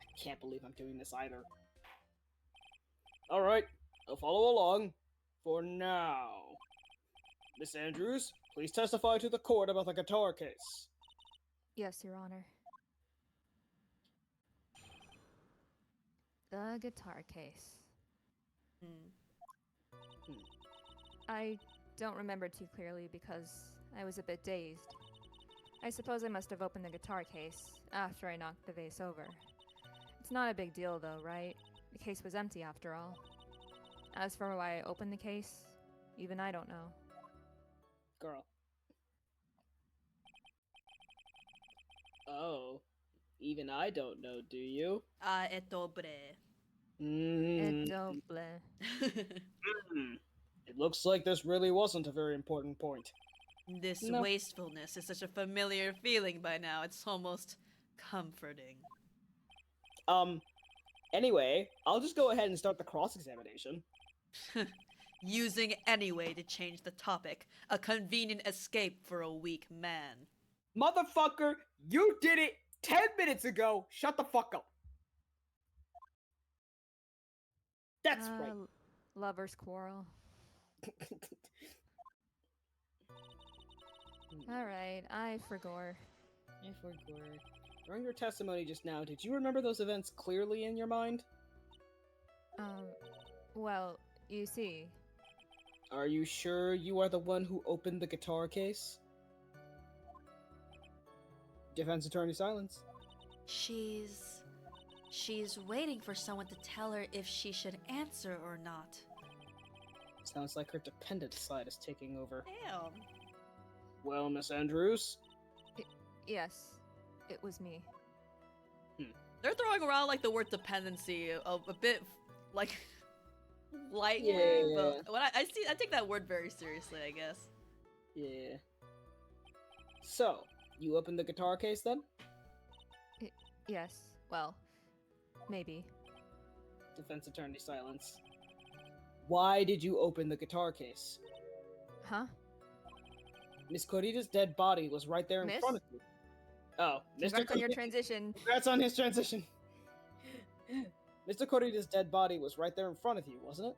I can't believe I'm doing this either. Alright, I'll follow along. For now. Miss Andrews, please testify to the court about the guitar case. Yes, Your Honor. The guitar case. I don't remember too clearly because I was a bit dazed. I suppose I must have opened the guitar case after I knocked the vase over. It's not a big deal though, right? The case was empty after all. As for why I opened the case, even I don't know. Girl. Oh, even I don't know, do you? Es doble. Mm. Doble. It looks like this really wasn't a very important point. This No. wastefulness is such a familiar feeling by now. It's almost comforting. Anyway, I'll just go ahead and start the cross-examination. Using anyway to change the topic. A convenient escape for a weak man. Motherfucker, you did it 10 minutes ago. Shut the fuck up. That's right. Lovers quarrel. Alright, I forgore. During your testimony just now, did you remember those events clearly in your mind? Well, you see, Are you sure you are the one who opened the guitar case? Defense attorney silence. She's waiting for someone to tell her if she should answer or not. Sounds like her dependent side is taking over. Damn. Well, Miss Andrews? yes, it was me. They're throwing around like the word dependency a bit like lightly, Yeah. but when I take that word very seriously, I guess. Yeah. So, you opened the guitar case then? Yes, well, maybe. Defense attorney silence. Why did you open the guitar case? Huh? Miss Corita's dead body was right there in Miss? front of you. Oh, Mr. Congrats on your Corita- transition. Congrats on his transition. Mr. Corita's dead body was right there in front of you, wasn't it?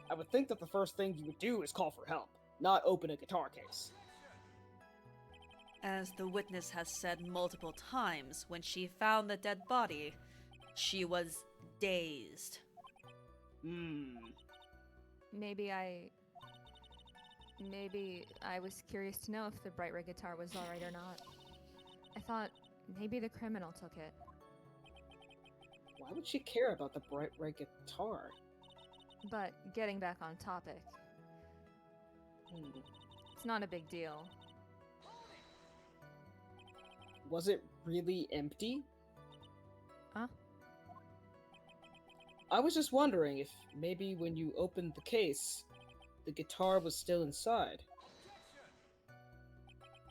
I would think that the first thing you would do is call for help, not open a guitar case. As the witness has said multiple times, when she found the dead body, she was dazed. Maybe I was curious to know if the bright red guitar was alright or not. I thought maybe the criminal took it. Why would she care about the bright red guitar? But getting back on topic, it's not a big deal. Was it really empty? Huh? I was just wondering if maybe when you opened the case, the guitar was still inside.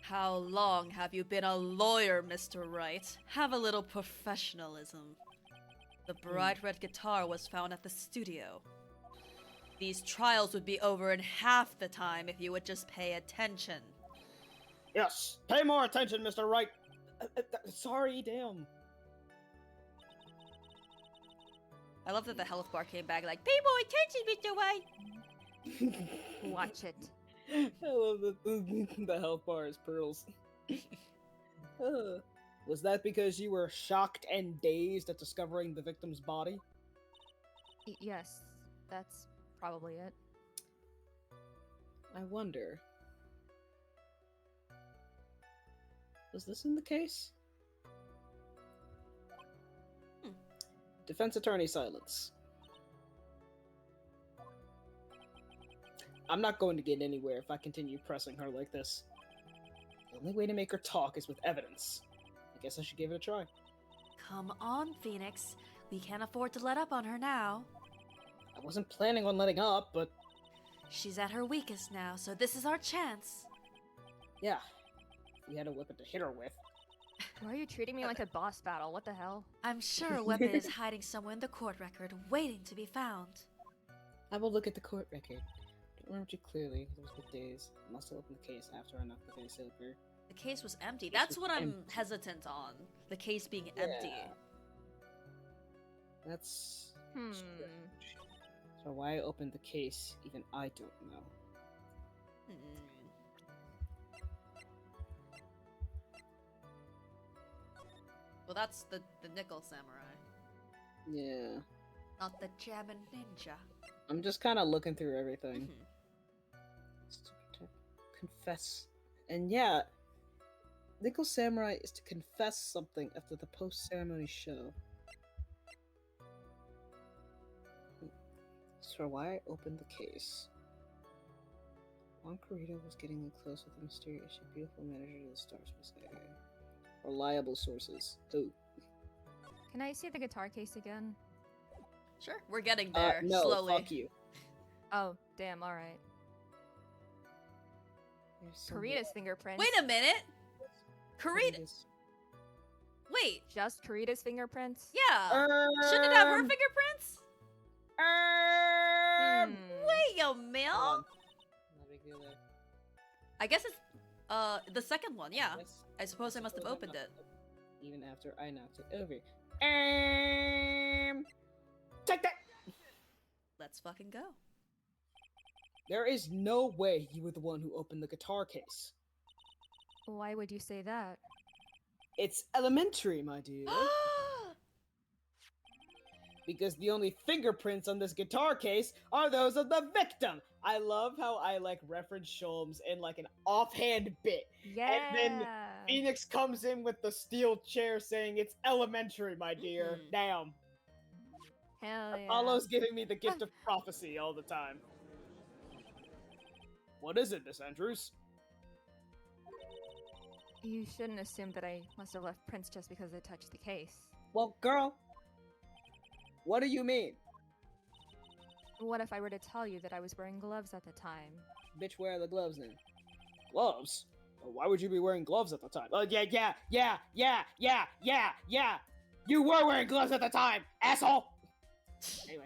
How long have you been a lawyer, Mr. Wright? Have a little professionalism. The bright red guitar was found at the studio. these trials would be over in half the time if you would just pay attention. Yes, pay more attention, Mr. Wright. Sorry, damn. I love that the health bar came back like, pay more attention, Mr. White! Watch it. I love that the health bar is pearls. Was that because you were shocked and dazed at discovering the victim's body? Yes, that's probably it. I wonder. Was this in the case? Defense attorney silence. I'm not going to get anywhere if I continue pressing her like this. The only way to make her talk is with evidence. I guess I should give it a try. Come on, Phoenix. We can't afford to let up on her now. I wasn't planning on letting up, but She's at her weakest now, so this is our chance. yeah. We had a weapon to hit her with. Why are you treating me like a boss battle? What the hell? I'm sure a weapon is hiding somewhere in the court record, waiting to be found. I will look at the court record. Don't remember too clearly. It was with days. I must have opened the case after I knocked the case over. The case was empty. Case That's was what I'm empty. hesitant on. The case being empty. Yeah. That's Hmm. strange. So why I opened the case, even I don't know. Hmm. Well, that's the nickel samurai, Yeah. not the jamming ninja. I'm just kind of looking through everything. Mhm. To confess. And yeah, Nickel Samurai is to confess something after the post-ceremony show. So why I opened the case. Juan Corrida was getting close with the mysterious yet beautiful manager of the Stars Messiah. Reliable sources. Who? Can I see the guitar case again? Sure, we're getting there No, slowly. fuck you. Oh, damn, alright. There's some- Karita's fingerprints. Wait a minute. Karita. Corrida's- Wait. Just Karita's fingerprints? Yeah. Shouldn't it have her Um, fingerprints? Hmm. Wait a minute. hold on. No big deal there. I guess it's the second one. Yeah. Yes. I suppose I must have opened it. Even after I knocked it over. Take that! Let's fucking go. There is no way you were the one who opened the guitar case. Why would you say that? It's elementary, my dear. Because the only fingerprints on this guitar case are those of the victim. I love how I like reference Sholmes in like an offhand bit. Yeah. then Phoenix comes in with the steel chair saying it's elementary, my dear. Mhm. Damn. Hell yeah. Apollo's giving me the gift of prophecy all the time. What is it, Miss Andrews? You shouldn't assume that I must have left prints just because I touched the case. Well, girl, what do you mean? What if I were to tell you that I was wearing gloves at the time? Bitch, where are the gloves then? Gloves? Well, why would you be wearing gloves at the time? Oh, yeah. You were wearing gloves at the time, asshole! Anyway.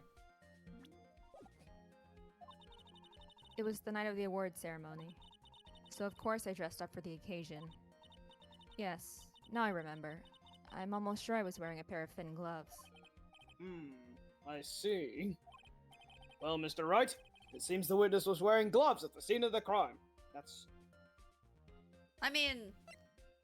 It was the night of the award ceremony. So of course I dressed up for the occasion. Yes, now I remember. I'm almost sure I was wearing a pair of thin gloves. I see. Well, Mr. Wright, it seems the witness was wearing gloves at the scene of the crime. That's... I mean,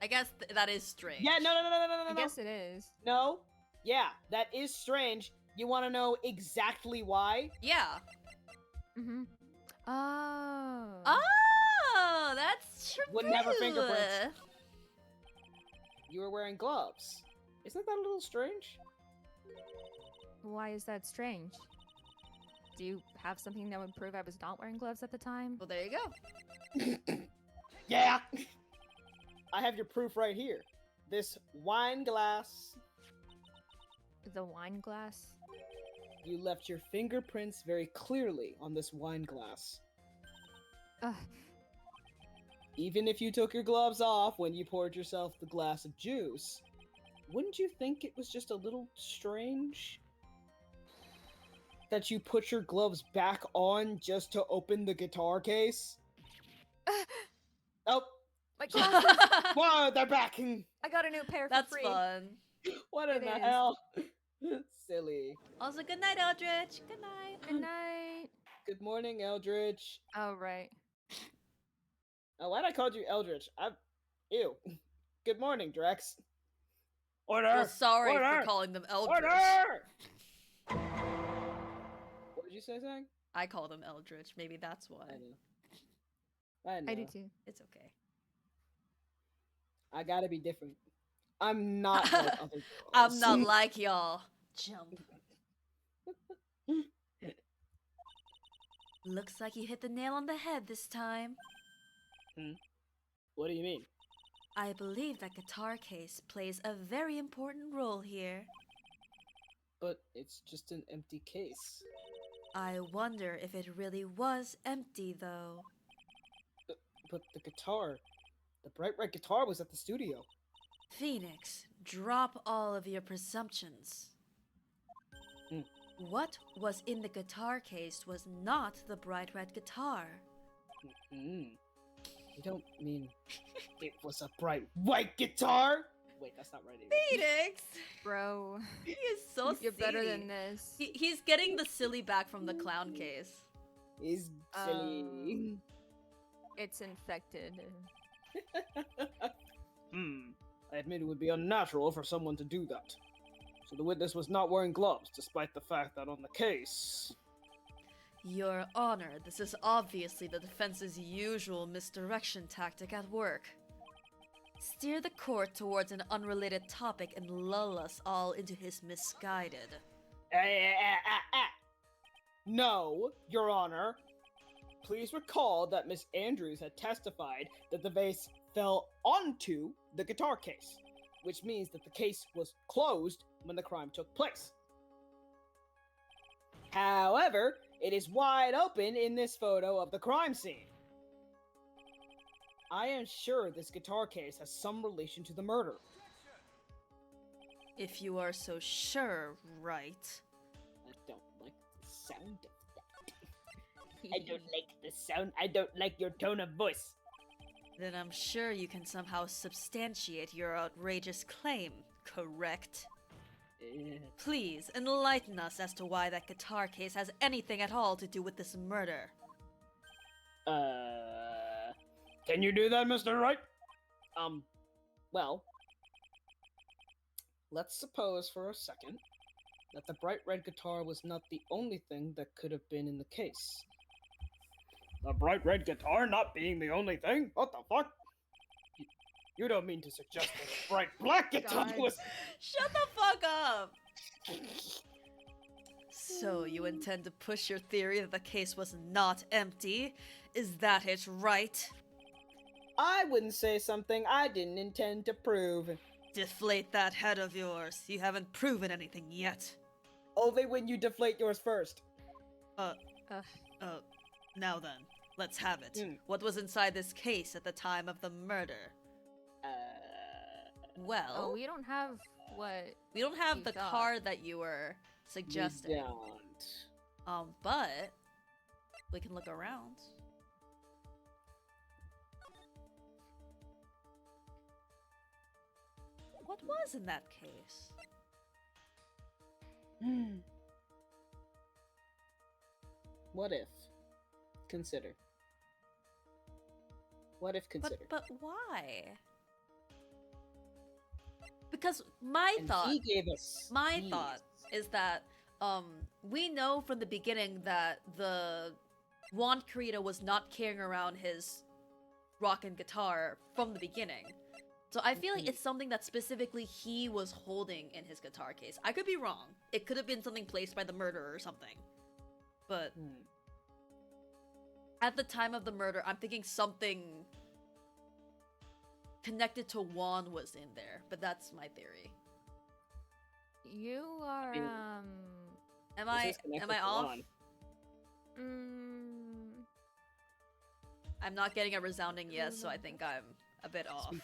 I guess that is strange. Yeah, no. I guess it is. No. Yeah, that is strange. You want to know exactly why? Yeah. Mm-hmm. Oh. Oh, that's true. Would never fingerprints. You were wearing gloves. Isn't that a little strange? Why is that strange? Do you have something that would prove I was not wearing gloves at the time? Well, there you go. Yeah! I have your proof right here. This wine glass. The wine glass? You left your fingerprints very clearly on this wine glass. Ugh. Even if you took your gloves off when you poured yourself the glass of juice, wouldn't you think it was just a little strange? that you put your gloves back on just to open the guitar case? Oh, My glasses! whoa, they're back! I got a new pair for That's free. fun. What in It the is. hell? Silly. Also, good night, Eldritch. Good night. Good night. Good morning, Eldritch. Oh, right. Oh, why'd I call you Eldritch? Ew. Good morning, Drex. Order! Well, sorry for Order! calling them Eldritch. Order! What did you say, Zach? I call them Eldritch. Maybe that's why. I know. I do too. It's okay. I gotta be different. I'm not like other girls. I'm not like y'all. Jump. Looks like you hit the nail on the head this time. What do you mean? I believe that guitar case plays a very important role here. But it's just an empty case. I wonder if it really was empty, though. But the guitar, the bright red guitar was at the studio. Phoenix, drop all of your presumptions. Mm. What was in the guitar case was not the bright red guitar. You don't mean it was a bright white guitar? Wait, that's not right either. Phoenix! Bro, He is so you're better silly. than this. He's getting the silly back from the clown case. He's silly. It's infected. I admit it would be unnatural for someone to do that. So the witness was not wearing gloves, despite the fact that on the case... Your Honor, this is obviously the defense's usual misdirection tactic at work. Steer the court towards an unrelated topic and lull us all into his misguided. No, Your Honor. Please recall that Miss Andrews had testified that the vase fell onto the guitar case, which means that the case was closed when the crime took place. However, it is wide open in this photo of the crime scene. I am sure this guitar case has some relation to the murder. If you are so sure, Wright. I don't like the sound of that. I don't like the sound. I don't like your tone of voice. Then I'm sure you can somehow substantiate your outrageous claim, correct? Please, enlighten us as to why that guitar case has anything at all to do with this murder. Can you do that, Mr. Wright? Well, let's suppose for a second that the bright red guitar was not the only thing that could have been in the case. The bright red guitar not being the only thing? What the fuck? You don't mean to suggest that the bright black guitar God. was... Shut the fuck up! So you intend to push your theory that the case was not empty? Is that it, right? I wouldn't say something I didn't intend to prove. Deflate that head of yours. You haven't proven anything yet. Only when you deflate yours first. Now then, let's have it. Hmm. What was inside this case at the time of the murder? Well, Oh, we don't have what. we don't have we the thought. card that you were We suggesting. don't. But we can look around. What was in that case? What if? Consider. What if consider? But why? Because my And thought he gave us My these. thought is that we know from the beginning that the wand creator was not carrying around his rock and guitar from the beginning. So I feel like it's something that specifically he was holding in his guitar case. I could be wrong. It could have been something placed by the murderer or something. But at the time of the murder, I'm thinking something connected to wand was in there. But that's my theory. You are, Am This I is connected am I to off? Juan. I'm not getting a resounding yes, so I think I'm a bit off.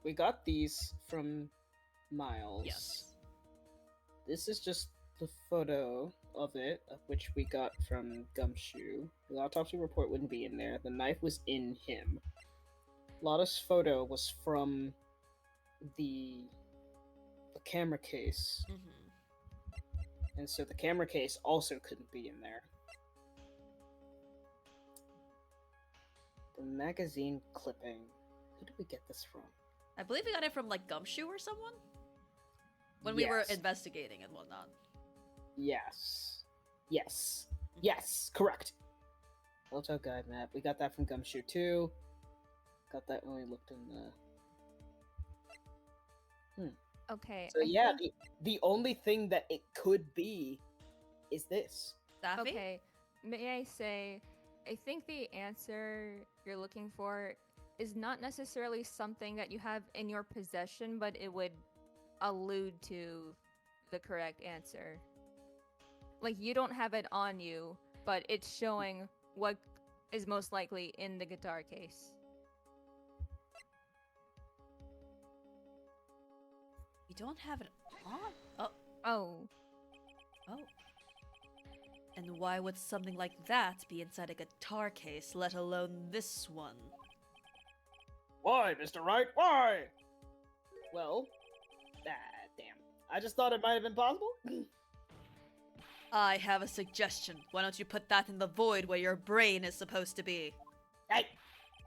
We got these from Miles. Yes. This is just the photo of it, which we got from Gumshoe. The autopsy report wouldn't be in there. The knife was in him. Lotta's photo was from the camera case, and so the camera case also couldn't be in there. The magazine clipping. Who did we get this from? I believe we got it from like Gumshoe or someone when we were Yes. investigating and whatnot. Yes. Yes, correct. Hotel guide map. We got that from Gumshoe too. Got that when we looked in the... Okay. So I yeah, think- the only thing that it could be is this. Safi? Okay. May I say, I think the answer you're looking for is not necessarily something that you have in your possession, but it would allude to the correct answer. Like, you don't have it on you, but it's showing what is most likely in the guitar case. We don't have it on? Oh. Oh. Oh. And why would something like that be inside a guitar case, let alone this one? Why, Mr. Wright? Why? Well, damn. I just thought it might have been possible. I have a suggestion. Why don't you put that in the void where your brain is supposed to be? Hey,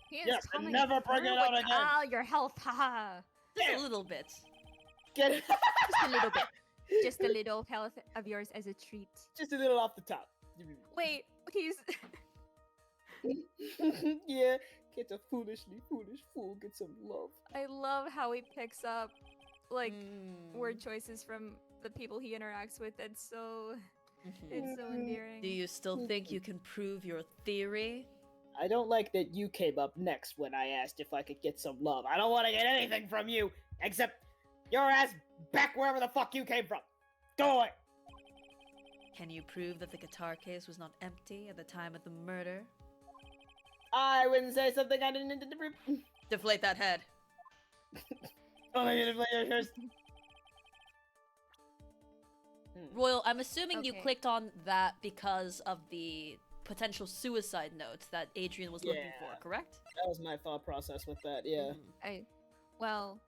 He is Yes, and coming never bring through it out with again. all your health, haha. Just Damn. a little bit. get it. Just a little bit. Just a little health of yours as a treat. Just a little off the top. Wait, he's... Yeah, get a foolish fool, get some love. I love how he picks up, like, Mm. word choices from the people he interacts with. It's so... Mhm. It's so endearing. Do you still think you can prove your theory? I don't like that you came up next when I asked if I could get some love. I don't want to get anything from you except your ass back wherever the fuck you came from. Go away. Can you prove that the guitar case was not empty at the time of the murder? I wouldn't say something I didn't intend to prove. Deflate that head. Only to play yours. Royal, I'm assuming you Okay. clicked on that because of the potential suicide note that Adrian was looking Yeah. for, correct? That was my thought process with that, yeah. Mhm. Well...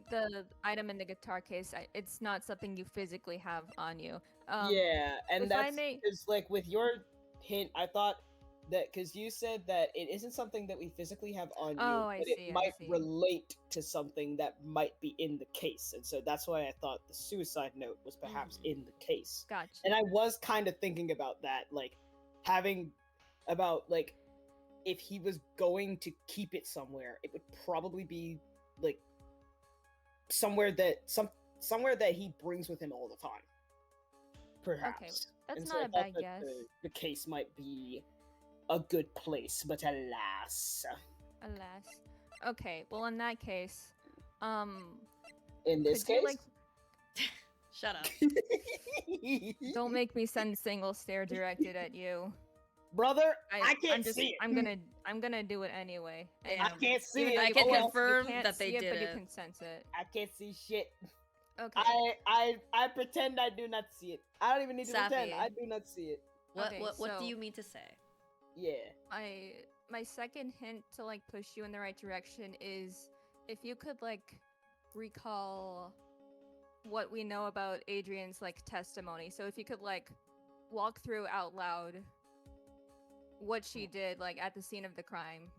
The item in the guitar case, it's not something you physically have on you. Yeah, and if I that's may- because, like, with your hint, I thought that because you said that it isn't something that we physically have on you, Oh, I but see, I it might see. relate to something that might be in the case, and so that's why I thought the suicide note was perhaps Mhm. in the case. Gotcha. And I was kind of thinking about that, like, having about, like, if he was going to keep it somewhere, it would probably be, like, somewhere that he brings with him all the time. Perhaps. That's And not I a thought bad that guess. The case might be a good place, but alas. Alas. Okay, well in that case, In this could you, case? Shut up. don't make me send single stare directed at you. Brother, I can't I'm just, see it. I'm gonna do it anyway. I I can't see Even it. though I you can Oh, well. confirm you can't that they see it, did but you it. can sense it. I can't see shit. Okay. I pretend I do not see it. I don't even need to pretend. Safi. I do not see it. What Okay, what do so- you mean to say? Yeah. My second hint to like push you in the right direction is if you could like recall what we know about Adrian's like testimony. So if you could like walk through out loud what she did like at the scene of the crime.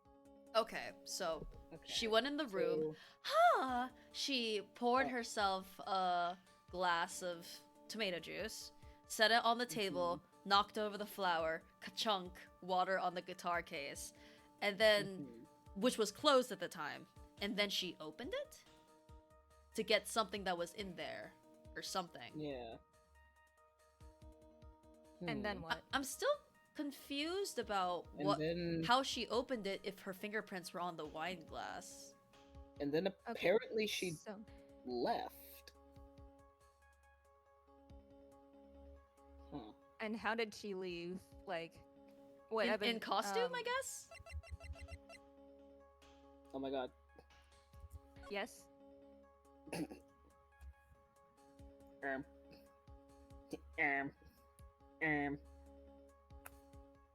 Okay, so Okay. she went in the room. So- Huh. She poured Oh. herself a glass of tomato juice, set it on the table, knocked over the flour, ka-chunk, water on the guitar case, and then, Mhm. which was closed at the time, and then she opened it to get something that was in there, or something. Yeah. And then Hmm. what? I'm still confused about And what then how she opened it if her fingerprints were on the wine glass. and then apparently she So left. Huh. and how did she leave? Like what In costume, I guess? Oh my god. Yes. Um,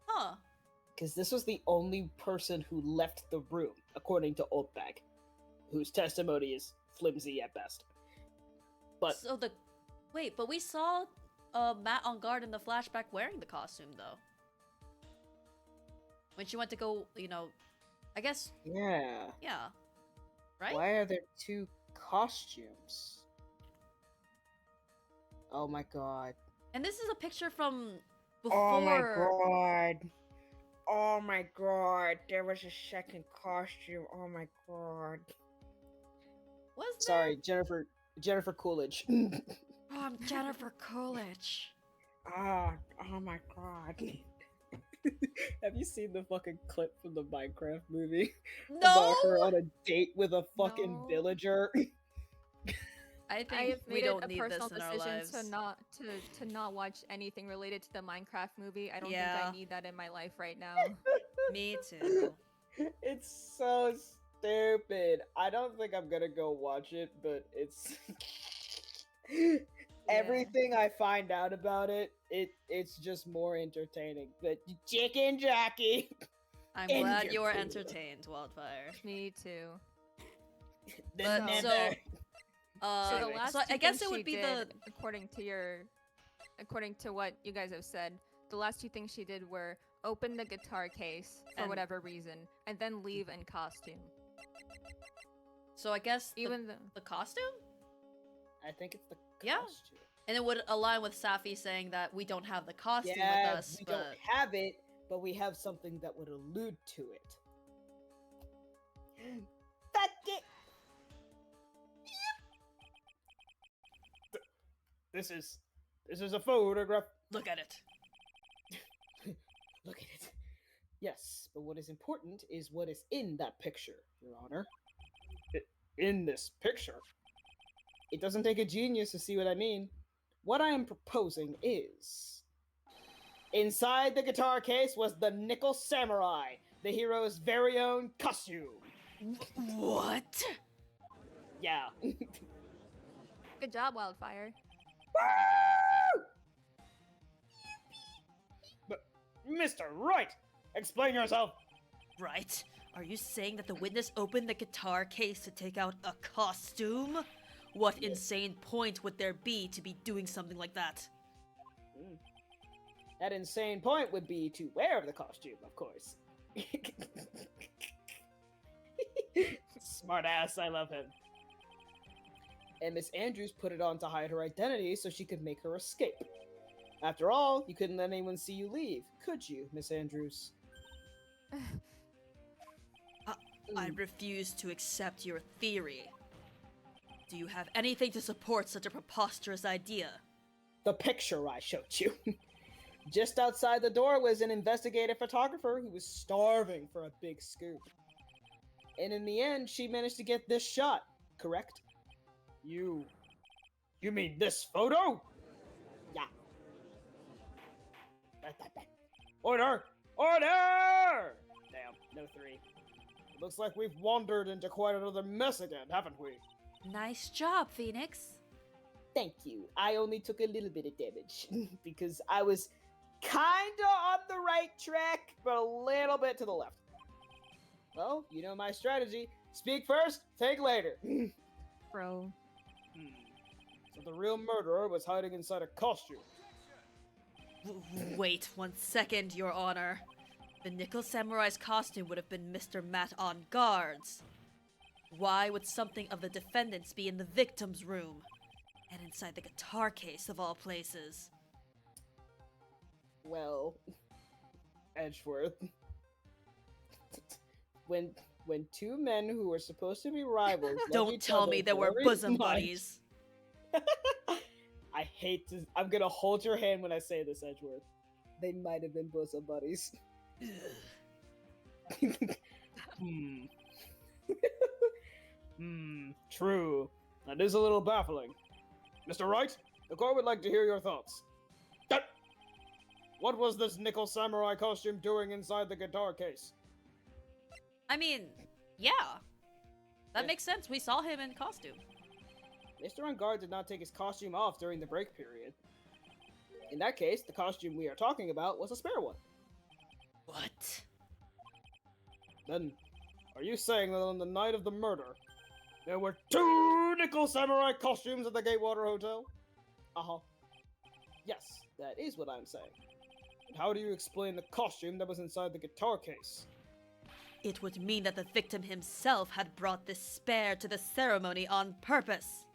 Huh. Because this was the only person who left the room, according to Oldbag, whose testimony is flimsy at best. But So the wait, but we saw Matt on guard in the flashback wearing the costume though. When she went to go, I guess yeah, right? why are there two costumes? Oh my god. And this is a picture from before. Oh my god. Oh my god. There was a second costume. Oh my god. Was there? Sorry, Jennifer Coolidge. Oh, I'm Jennifer Coolidge. oh my god. Have you seen the fucking clip from the Minecraft movie? No. About her on a date with a fucking No. villager? I think I have we made don't it a need personal this in our decision lives. to not watch anything related to the Minecraft movie. I don't think Yeah. I need that in my life right now. Me too. It's so stupid. I don't think I'm gonna go watch it, but it's everything I find out about it's just more entertaining. But chicken jockey. I'm And glad you're you were cool. entertained, Wildfire. Me too. The But nether. so So the Anyway. last so two I guess things it would she be did, according to what you guys have said, the last two things she did were open the guitar case for And- whatever reason, and then leave in costume. So I guess Even the costume? I think it's the Yeah. costume. And it would align with Safi saying that we don't have the costume Yeah, with us, we but don't have it, but we have something that would allude to it. Fuck it. This is a photograph. look at it. Look at it. Yes, but what is important is what is in that picture, Your Honor. In this picture. It doesn't take a genius to see what I mean. What I am proposing is inside the guitar case was the Nickel Samurai, the hero's very own costume. What? Yeah. good job, Wildfire. Woo! But, Mr. Wright, explain yourself. Right? Are you saying that the witness opened the guitar case to take out a costume? What insane point would there be to be doing something like that? That insane point would be to wear the costume, of course. Smart ass, I love him. And Miss Andrews put it on to hide her identity so she could make her escape. After all, you couldn't let anyone see you leave, could you, Miss Andrews? I refuse to accept your theory. Do you have anything to support such a preposterous idea? The picture I showed you. Just outside the door was an investigative photographer who was starving for a big scoop. And in the end, she managed to get this shot, correct? You mean this photo? Yeah. Order! Order! Damn, no three. It looks like we've wandered into quite another mess again, haven't we? Nice job, Phoenix. Thank you. I only took a little bit of damage because I was kinda on the right track, but a little bit to the left. Well, you know my strategy. Speak first, think later. Bro. So the real murderer was hiding inside a costume. Wait 1 second, Your Honor. The Nickel Samurai's costume would have been Mr. Matt on guards. Why would something of the defendant's be in the victim's room? And inside the guitar case of all places. Well, Edgeworth. when two men who were supposed to be rivals love Don't each tell other me they were very bosom much- buddies. I hate to. I'm gonna hold your hand when I say this, Edgeworth. They might have been bosom buddies. True. That is a little baffling. Mr. Wright, the court would like to hear your thoughts. What was this Nickel Samurai costume doing inside the guitar case? I mean, yeah. That makes sense. We saw him in costume. Mr. On Guard did not take his costume off during the break period. In that case, the costume we are talking about was a spare one. What? Then, are you saying that on the night of the murder, there were 2 nickel samurai costumes at the Gatewater Hotel? Uh-huh. Yes, that is what I'm saying. And how do you explain the costume that was inside the guitar case? It would mean that the victim himself had brought this spare to the ceremony on purpose.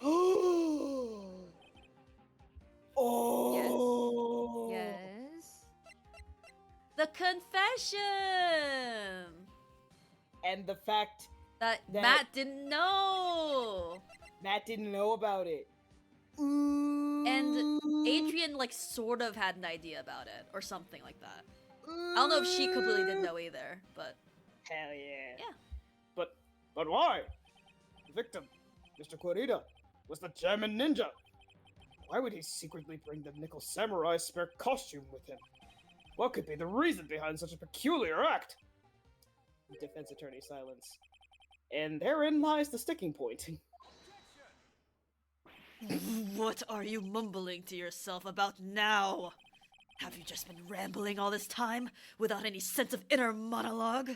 Oh! Yes. The confession! And the fact That That- Matt didn't know! Matt didn't know about it. And Adrian, like, sort of had an idea about it, or something like that. I don't know if she completely didn't know either, but Hell yeah. Yeah. But why? The victim, Mr. Kurita, was the German ninja. Why would he secretly bring the Nickel Samurai spare costume with him? What could be the reason behind such a peculiar act? Defense attorney silence. And therein lies the sticking point. what are you mumbling to yourself about now? Have you just been rambling all this time without any sense of inner monologue?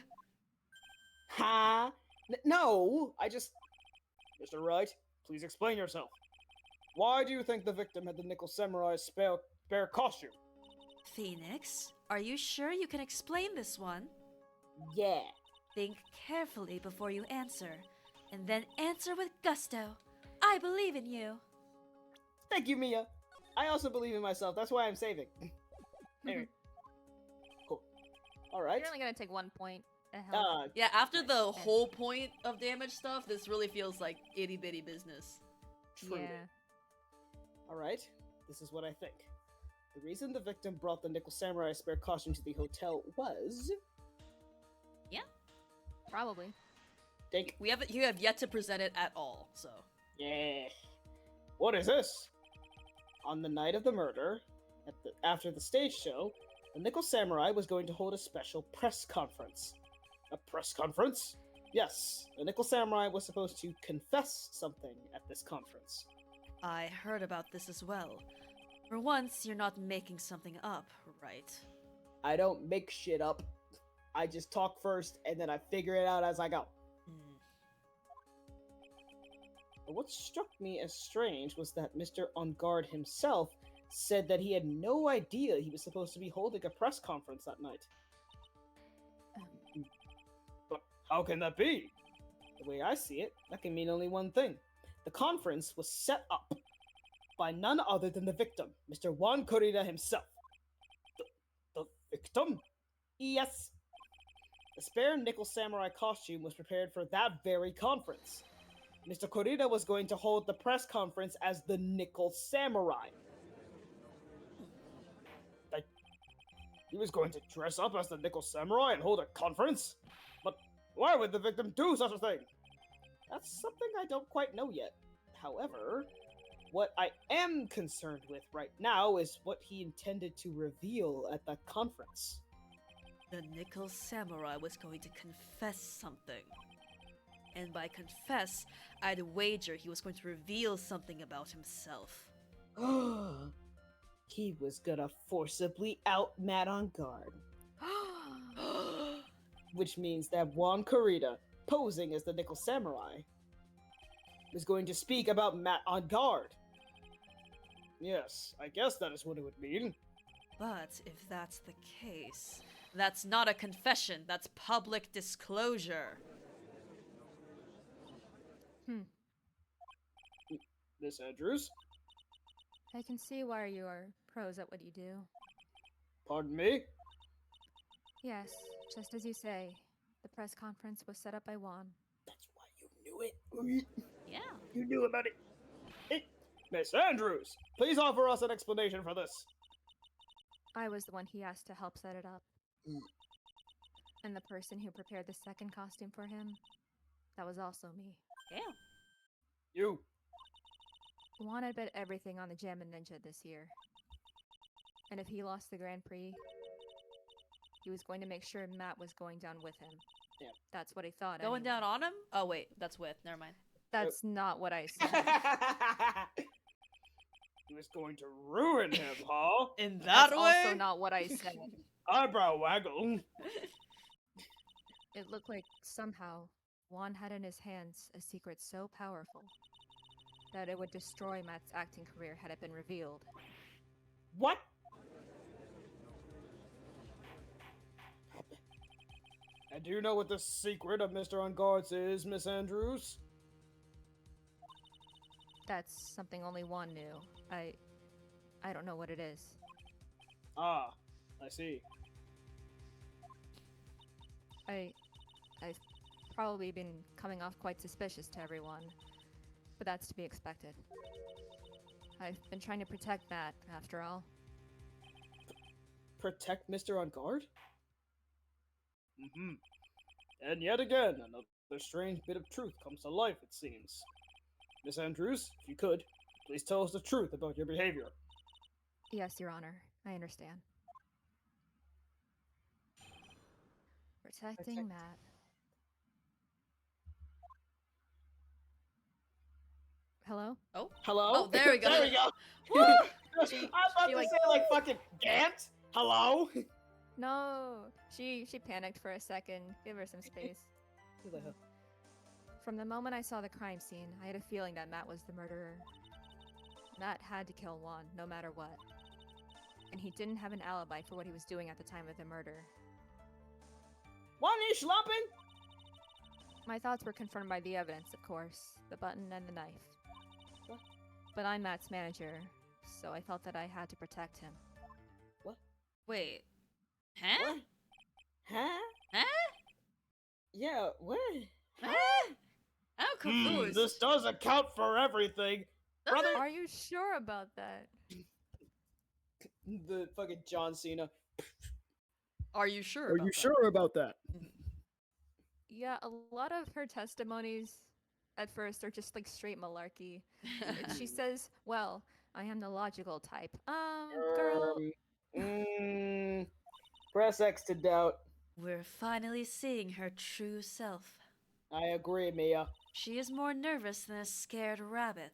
Ha? No, I just... Mr. Wright, please explain yourself. Why do you think the victim had the Nickel Samurai spare costume? Phoenix, are you sure you can explain this one? Yeah. Think carefully before you answer, and then answer with gusto. I believe in you. Thank you, Mia. I also believe in myself. That's why I'm saving. Anyway. Cool. Alright. You're only gonna take 1 point. A hell. Yeah, after the whole point of damage stuff, this really feels like itty bitty business. Truly. Yeah. Alright. This is what I think. The reason the victim brought the Nickel Samurai spare costume to the hotel was... Probably. Think. You have yet to present it at all, so. Yeah. What is this? On the night of the murder, after the stage show, the Nickel Samurai was going to hold a special press conference. A press conference? Yes, the Nickel Samurai was supposed to confess something at this conference. I heard about this as well. For once, you're not making something up, right? I don't make shit up. I just talk first and then I figure it out as I go. Hmm. But what struck me as strange was that Mr. On Guard himself said that he had no idea he was supposed to be holding a press conference that night. But how can that be? The way I see it, that can mean only one thing. The conference was set up by none other than the victim, Mr. Juan Corrida himself. The victim? Yes. The spare Nickel Samurai costume was prepared for that very conference. Mr. Corrida was going to hold the press conference as the Nickel Samurai. He was going to dress up as the Nickel Samurai and hold a conference? But why would the victim do such a thing? That's something I don't quite know yet. However, what I am concerned with right now is what he intended to reveal at the conference. The Nickel Samurai was going to confess something. And by confess, I'd wager he was going to reveal something about himself. He was gonna forcibly out Matt On Guard. Which means that Juan Corrida, posing as the Nickel Samurai, was going to speak about Matt On Guard. Yes, I guess that is what it would mean. But if that's the case, that's not a confession, that's public disclosure. Miss Andrews? I can see why you are pros at what you do. Pardon me? Yes, just as you say, the press conference was set up by Juan. That's why you knew it. Yeah. You knew about it. Hey, Miss Andrews, please offer us an explanation for this. I was the one he asked to help set it up. Mm. And the person who prepared the second costume for him, that was also me. Yeah. You. Juan had bet everything on the Jammin' Ninja this year. And if he lost the Grand Prix, he was going to make sure Matt was going down with him. Yeah. That's what he thought. Going anyway. down on him? Oh, wait, that's with. Never mind. That's not what I said. He was going to ruin him, huh? In That's that way? also not what I said. Eyebrow waggle. It looked like somehow Juan had in his hands a secret so powerful that it would destroy Matt's acting career had it been revealed. What? And do you know what the secret of Mr. On Guards is, Miss Andrews? That's something only Juan knew. I don't know what it is. Ah, I see. I've probably been coming off quite suspicious to everyone, but that's to be expected. I've been trying to protect Matt, after all. Protect Mr. On Guard? Mm-hmm. And yet again, another strange bit of truth comes to life, it seems. Miss Andrews, if you could, please tell us the truth about your behavior. Yes, Your Honor, I understand. Protecting Matt. Hello? Oh, Hello? Oh, there we go. there we go. She- I was about she, to like- say, like, fucking Gant? Hello? No! She panicked for a second. Give her some space. From the moment I saw the crime scene, I had a feeling that Matt was the murderer. Matt had to kill Juan, no matter what. And he didn't have an alibi for what he was doing at the time of the murder. One is schlumping? My thoughts were confirmed by the evidence, of course, the button and the knife. What? But I'm Matt's manager, so I felt that I had to protect him. wait. Huh? What? Huh? Huh? Yeah, what? Huh? I'm confused. This does account for everything. Does brother. it? Are you sure about that? The fucking John Cena. Are you sure? about that? about that? Yeah, a lot of her testimonies at first are just like straight malarkey. She says, well, I am the logical type. Girl. Press X to doubt. We're finally seeing her true self. I agree, Mia. She is more nervous than a scared rabbit.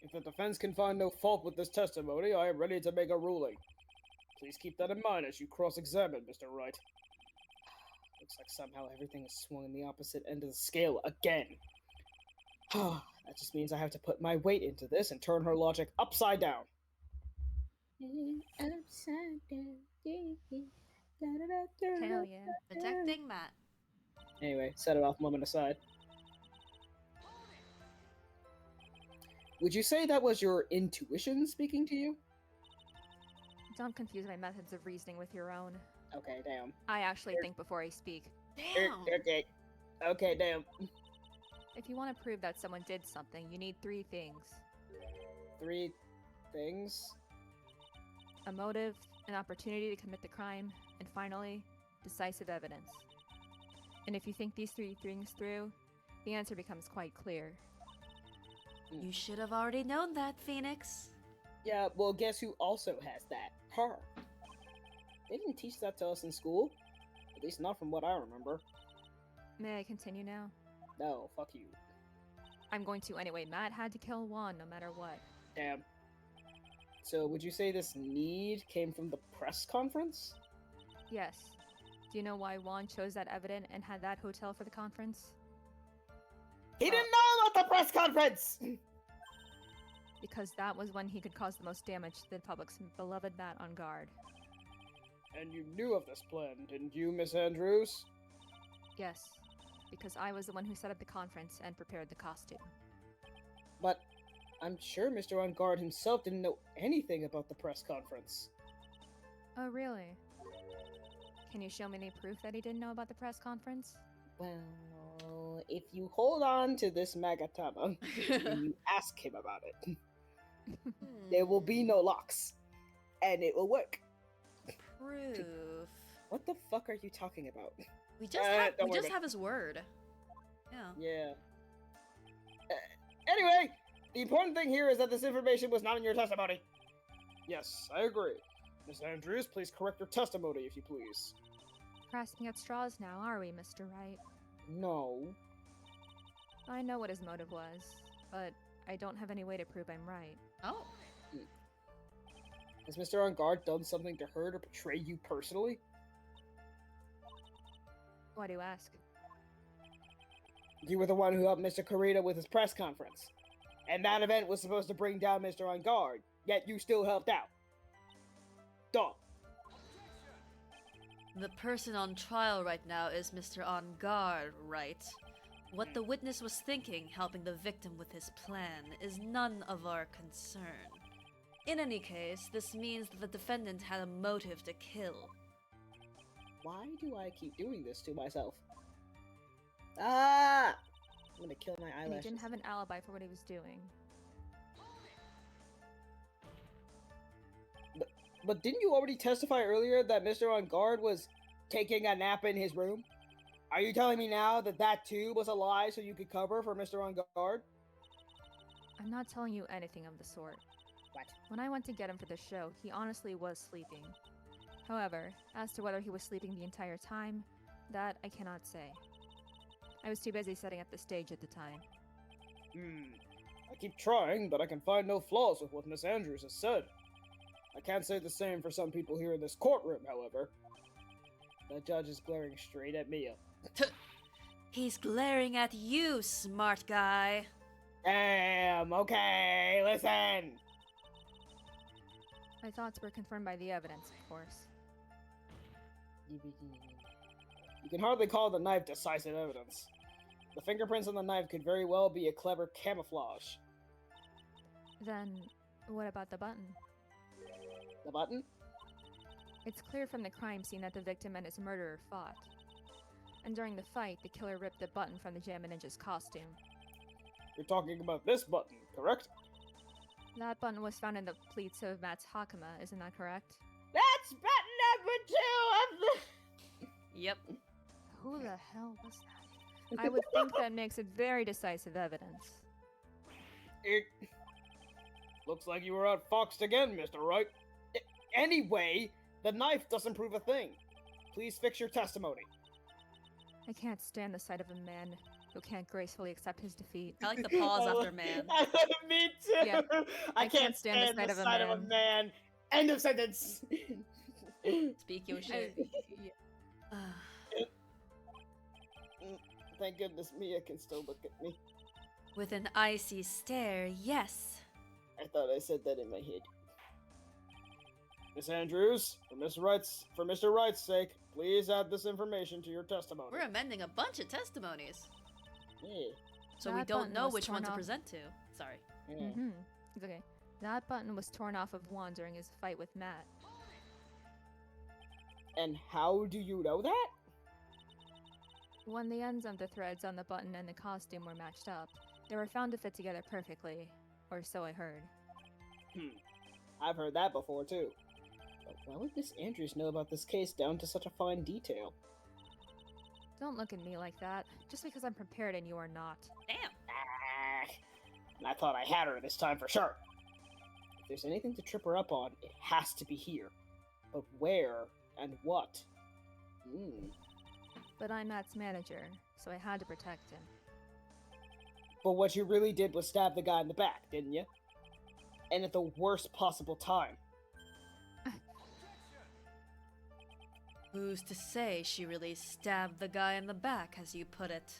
If the defense can find no fault with this testimony, I am ready to make a ruling. Please keep that in mind as you cross-examine, Mr. Wright. Looks like somehow everything is swung in the opposite end of the scale again. That just means I have to put my weight into this and turn her logic upside down. Upside down. Hell yeah. Protecting Matt. Anyway, set it off moment aside. Would you say that was your intuition speaking to you? Don't confuse my methods of reasoning with your own. Okay, damn. I actually think before I speak. Damn. Okay. Okay, damn. If you want to prove that someone did something, you need 3 things. 3 things? A motive, an opportunity to commit the crime, and finally, decisive evidence. And if you think these 3 things through, the answer becomes quite clear. You should have already known that, Phoenix. Yeah, well, guess who also has that? Her. They didn't teach that to us in school. At least not from what I remember. May I continue now? No, fuck you. I'm going to anyway. Matt had to kill Juan no matter what. Damn. So, would you say this need came from the press conference? Yes. Do you know why Juan chose that evidence and had that hotel for the conference? He didn't know about the press conference! Because that was when he could cause the most damage to the public's beloved Matt on guard. And you knew of this plan, didn't you, Miss Andrews? Yes, because I was the one who set up the conference and prepared the costume. But I'm sure Mr. On Guard himself didn't know anything about the press conference. Oh, really? Can you show me any proof that he didn't know about the press conference? Well, if you hold on to this Magatama and you ask him about it, there will be no locks. And it will work. Proof. What the fuck are you talking about? We just don't worry about have his word. Yeah. Yeah. Anyway, the important thing here is that this information was not in your testimony. Yes, I agree. Miss Andrews, please correct your testimony, if you please. Grasping at straws now, are we, Mr. Wright? No. I know what his motive was, but I don't have any way to prove I'm right. Oh. Has Mr. On Guard done something to hurt or betray you personally? Why do you ask? You were the one who helped Mr. Kurita with his press conference. And that event was supposed to bring down Mr. On Guard, yet you still helped out. Dumb. The person on trial right now is Mr. On Guard, right? What the witness was thinking, helping the victim with his plan, is none of our concern. In any case, this means that the defendant had a motive to kill. Why do I keep doing this to myself? Ah! I'm gonna kill my And he eyelashes. didn't have an alibi for what he was doing. But didn't you already testify earlier that Mr. On Guard was taking a nap in his room? Are you telling me now that that too was a lie so you could cover for Mr. On Guard? I'm not telling you anything of the sort. What? When I went to get him for the show, he honestly was sleeping. However, as to whether he was sleeping the entire time, that I cannot say. I was too busy setting up the stage at the time. I keep trying, but I can find no flaws with what Miss Andrews has said. I can't say the same for some people here in this courtroom, however. The judge is glaring straight at Mia. He's glaring at you, smart guy. Damn, okay, listen! My thoughts were confirmed by the evidence, of course. You can hardly call the knife decisive evidence. The fingerprints on the knife could very well be a clever camouflage. Then, what about the button? The button? It's clear from the crime scene that the victim and his murderer fought. And during the fight, the killer ripped the button from the Jammin' Ninja's costume. You're talking about this button, correct? That button was found in the pleats of Matt's Hakama, isn't that correct? That's button number 2 of the... Yep. Who the hell was that? I would think that makes it very decisive evidence. It looks like you were outfoxed again, Mr. Wright. Anyway, the knife doesn't prove a thing. Please fix your testimony. I can't stand the sight of a man who can't gracefully accept his defeat. I like the pause after man. Me too. Yeah. I can't stand the sight of a man. End of sentence. Speak your shit. Thank goodness Mia can still look at me. With an icy stare, yes. I thought I said that in my head. Miss Andrews, for Mr. Wright's sake, please add this information to your testimony. We're amending a bunch of testimonies. Yeah. So we That don't button know was which one torn to off. present to. Sorry. Yeah. Mm-hmm. It's okay. That button was torn off of Juan during his fight with Matt. And how do you know that? When the ends of the threads on the button and the costume were matched up, they were found to fit together perfectly, or so I heard. I've heard that before too. But why would Miss Andrews know about this case down to such a fine detail? Don't look at me like that, just because I'm prepared and you are not. Damn. I thought I had her this time for sure. If there's anything to trip her up on, it has to be here. But where and what? But I'm Matt's manager, so I had to protect him. But what you really did was stab the guy in the back, didn't you? And at the worst possible time. Who's to say she really stabbed the guy in the back, as you put it?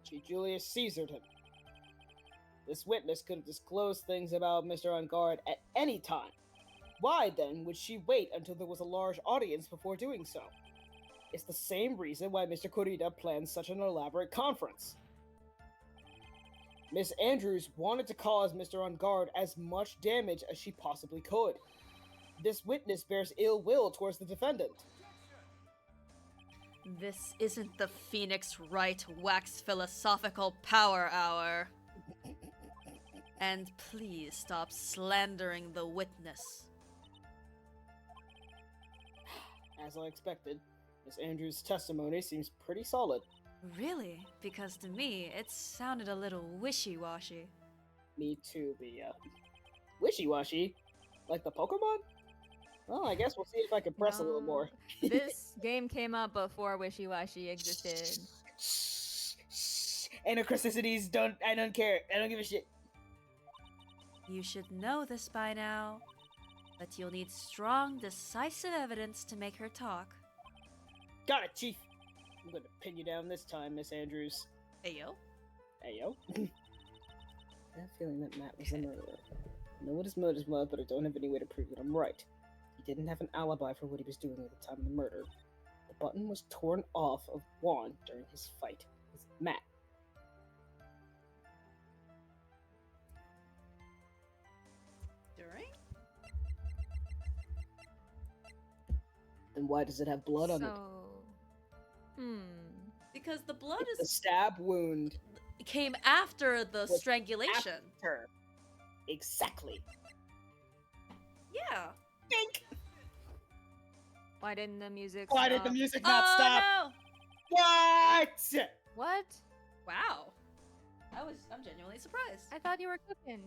She Julius Caesared him. This witness could have disclosed things about Mr. On Guard at any time. Why, then, would she wait until there was a large audience before doing so? It's the same reason why Mr. Kurita planned such an elaborate conference. Miss Andrews wanted to cause Mr. On Guard as much damage as she possibly could. This witness bears ill will towards the defendant. This isn't the Phoenix Wright Wax Philosophical Power Hour. And please stop slandering the witness. As I expected, Miss Andrews' testimony seems pretty solid. Really? Because to me, it sounded a little wishy-washy. Me too, Mia. Wishy-washy? Like the Pokemon? Well, I guess we'll see if I can press a little more. This game came out before Wishy Washy existed. Anachronicities I don't care. I don't give a shit. You should know this by now, but you'll need strong, decisive evidence to make her talk. Got it, Chief. I'm gonna pin you down this time, Miss Andrews. Ayo. Ayo. I have a feeling that Matt was the murderer. I know what his motives were, but I don't have any way to prove that I'm right. He didn't have an alibi for what he was doing at the time of the murder. The button was torn off of Juan during his fight with Matt. During? Then why does it have blood on it? Because the blood The stab wound. came after the Was strangulation. After. Exactly. Yeah. Think. Why didn't the music Why did stop? the music not Oh stop? no! What? What? Wow. I'm genuinely surprised. I thought you were cooking.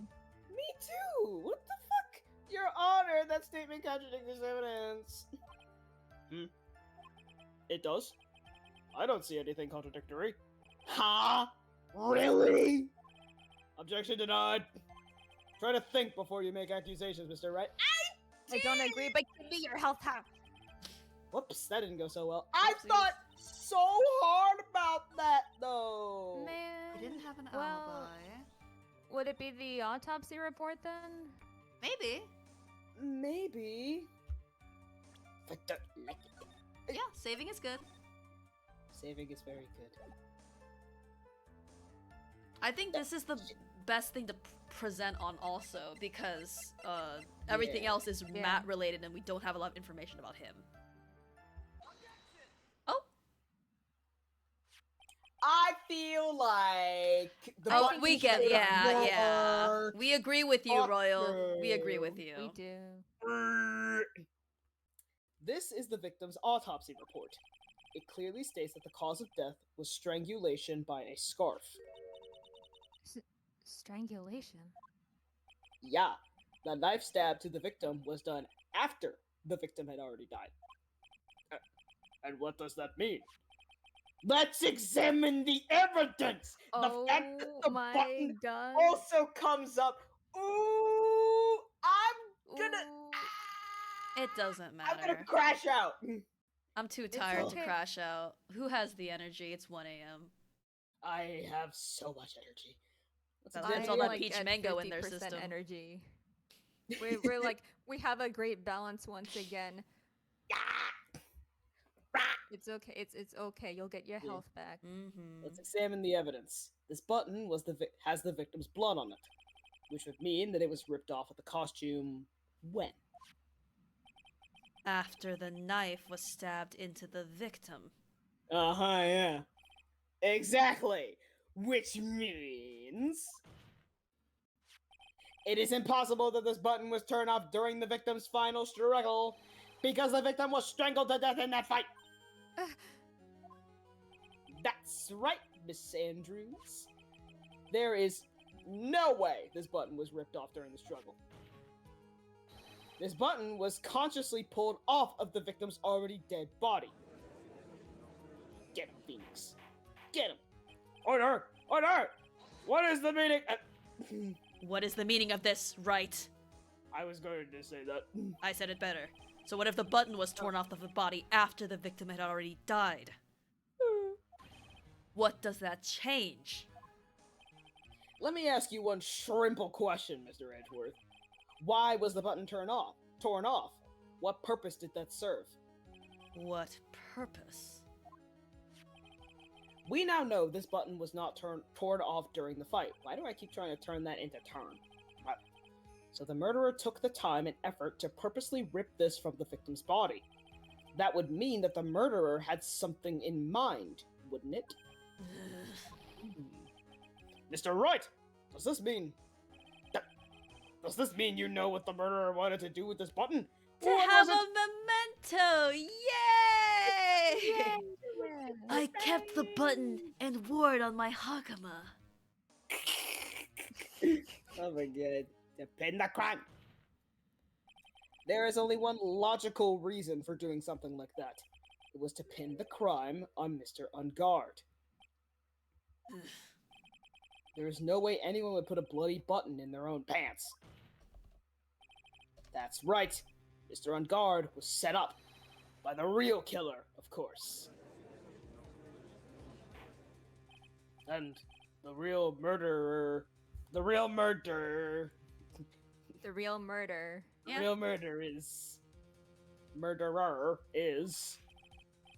Me too. What the fuck? Your Honor, that statement contradicts this evidence. It does. I don't see anything contradictory. Huh? Really? Objection denied. Try to think before you make accusations, Mr. Wright. I don't agree, but give me your health half. Whoops, that didn't go so well. I Oopsies. thought so hard about that, though. Man. I didn't have an well, alibi. Would it be the autopsy report then? Maybe. Maybe. I don't like it. Yeah, saving is good. Saving is very good. I think this is the best thing to present on also because everything Yeah. else is Yeah. Matt related and we don't have a lot of information about him. Oh, I feel like the oh, button we get should have yeah. more We agree with you, Royal. We agree with you. We do. This is the victim's autopsy report. It clearly states that the cause of death was strangulation by a scarf. Strangulation. Yeah, the knife stab to the victim was done after the victim had already died. And what does that mean? Let's examine the evidence! The fact that the my button god. also comes up. Ooh, I'm gonna. Ooh. It doesn't I'm gonna matter. crash out. I'm too tired to okay. crash out. Who has the energy? It's 1 a.m. I have so much energy. That's all I'm, that like, peach at mango in their 50% system. energy. We're like, we have a great balance once again. It's okay. It's okay. You'll get your Yeah. health back. Mm-hmm. Let's examine the evidence. This button has the victim's blood on it, which would mean that it was ripped off of the costume when? After the knife was stabbed into the victim. Uh-huh, yeah. Exactly. Which means it is impossible that this button was turned off during the victim's final struggle because the victim was strangled to death in that fight. That's right, Miss Andrews. There is no way this button was ripped off during the struggle. This button was consciously pulled off of the victim's already dead body. Get him, Phoenix. Get him. Order! Order! What is the meaning? What is the meaning of this, Wright? I was going to say that. I said it better. So what if the button was torn off of the body after the victim had already died? What does that change? Let me ask you one shrimple question, Mr. Edgeworth. Why was the button torn off? What purpose did that serve? What purpose? We now know this button was not torn off during the fight. Why do I keep trying to turn that into turn? Right. So the murderer took the time and effort to purposely rip this from the victim's body. That would mean that the murderer had something in mind, wouldn't it? Mr. Wright, does this mean you know what the murderer wanted to do with this button? To Or have was a memento! Yay! I kept the button and wore it on my hakama. Oh my god. To pin the crime. There is only one logical reason for doing something like that. It was to pin the crime on Mr. Unguard. There is no way anyone would put a bloody button in their own pants. That's right. Mr. On Guard was set up by the real killer, of course. And the real murderer. The real murder. The real murderer is.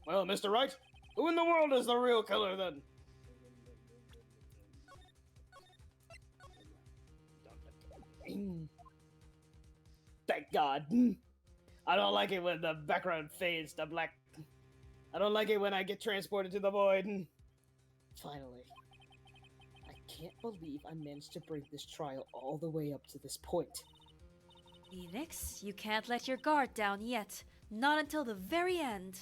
Well, Mr. Wright, who in the world is the real killer then? Thank God. I don't like it when the background fades to black. I don't like it when I get transported to the void. Finally. I can't believe I managed to bring this trial all the way up to this point. Phoenix, you can't let your guard down yet. Not until the very end.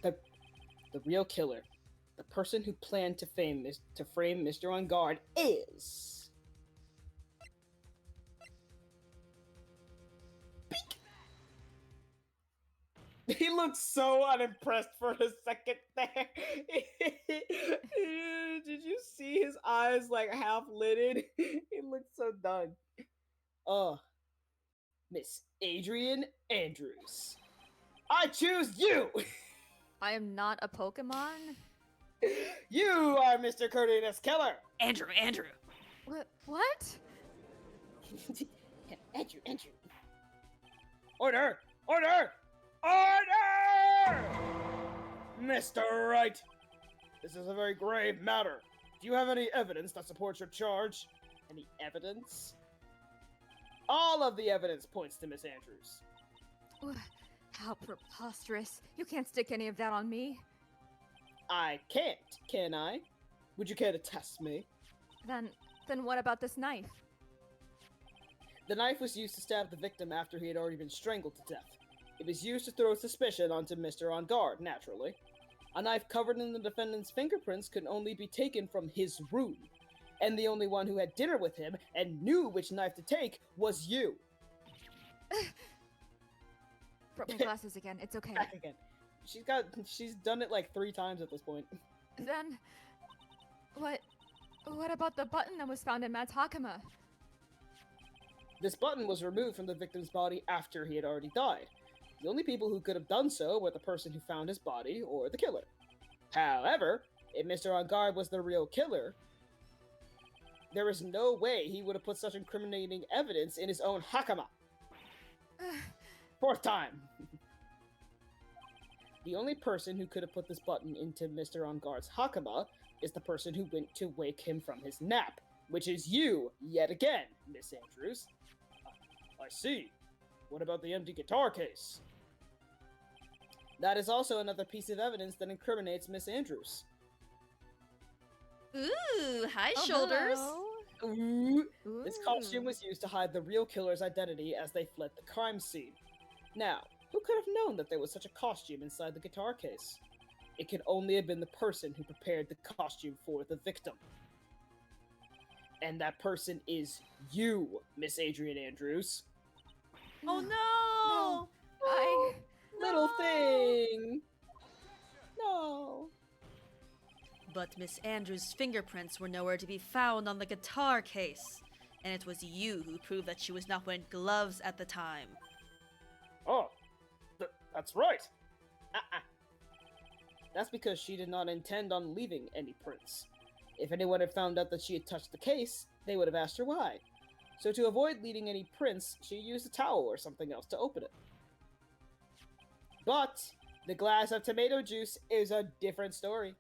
The real killer, the person who planned to frame Mr. On Guard is... He looked so unimpressed for a second there. Did you see his eyes like half lidded? He looked so done. Miss Adrian Andrews. I choose you! I am not a Pokemon? You are Mr. Cardenas Keller! Andrew. What? Andrew. Order! Mr. Wright! This is a very grave matter. Do you have any evidence that supports your charge? Any evidence? All of the evidence points to Miss Andrews. How preposterous. You can't stick any of that on me. I can't, can I? Would you care to test me? Then what about this knife? The knife was used to stab the victim after he had already been strangled to death. It was used to throw suspicion onto Mr. On Guard, naturally. A knife covered in the defendant's fingerprints could only be taken from his room. And the only one who had dinner with him and knew which knife to take was you. Broke my glasses again. It's okay. Back again. She's done it like 3 times at this point. Then, what about the button that was found in Matt's Hakama? This button was removed from the victim's body after he had already died. The only people who could have done so were the person who found his body or the killer. However, if Mr. On Guard was the real killer, there is no way he would have put such incriminating evidence in his own Hakama. 4th time. The only person who could have put this button into Mr. On Guard's Hakama is the person who went to wake him from his nap, which is you, yet again, Miss Andrews. I see. What about the empty guitar case? That is also another piece of evidence that incriminates Miss Andrews. Ooh, high shoulders. Hello. Ooh. This Ooh. costume was used to hide the real killer's identity as they fled the crime scene. Now, who could have known that there was such a costume inside the guitar case? It could only have been the person who prepared the costume for the victim. And that person is you, Miss Adrian Andrews. Oh no! I... Little thing! No. But Miss Andrews' fingerprints were nowhere to be found on the guitar case. And it was you who proved that she was not wearing gloves at the time. Oh, that's right. That's because she did not intend on leaving any prints. If anyone had found out that she had touched the case, they would have asked her why. So to avoid leaving any prints, she used a towel or something else to open it. But the glass of tomato juice is a different story.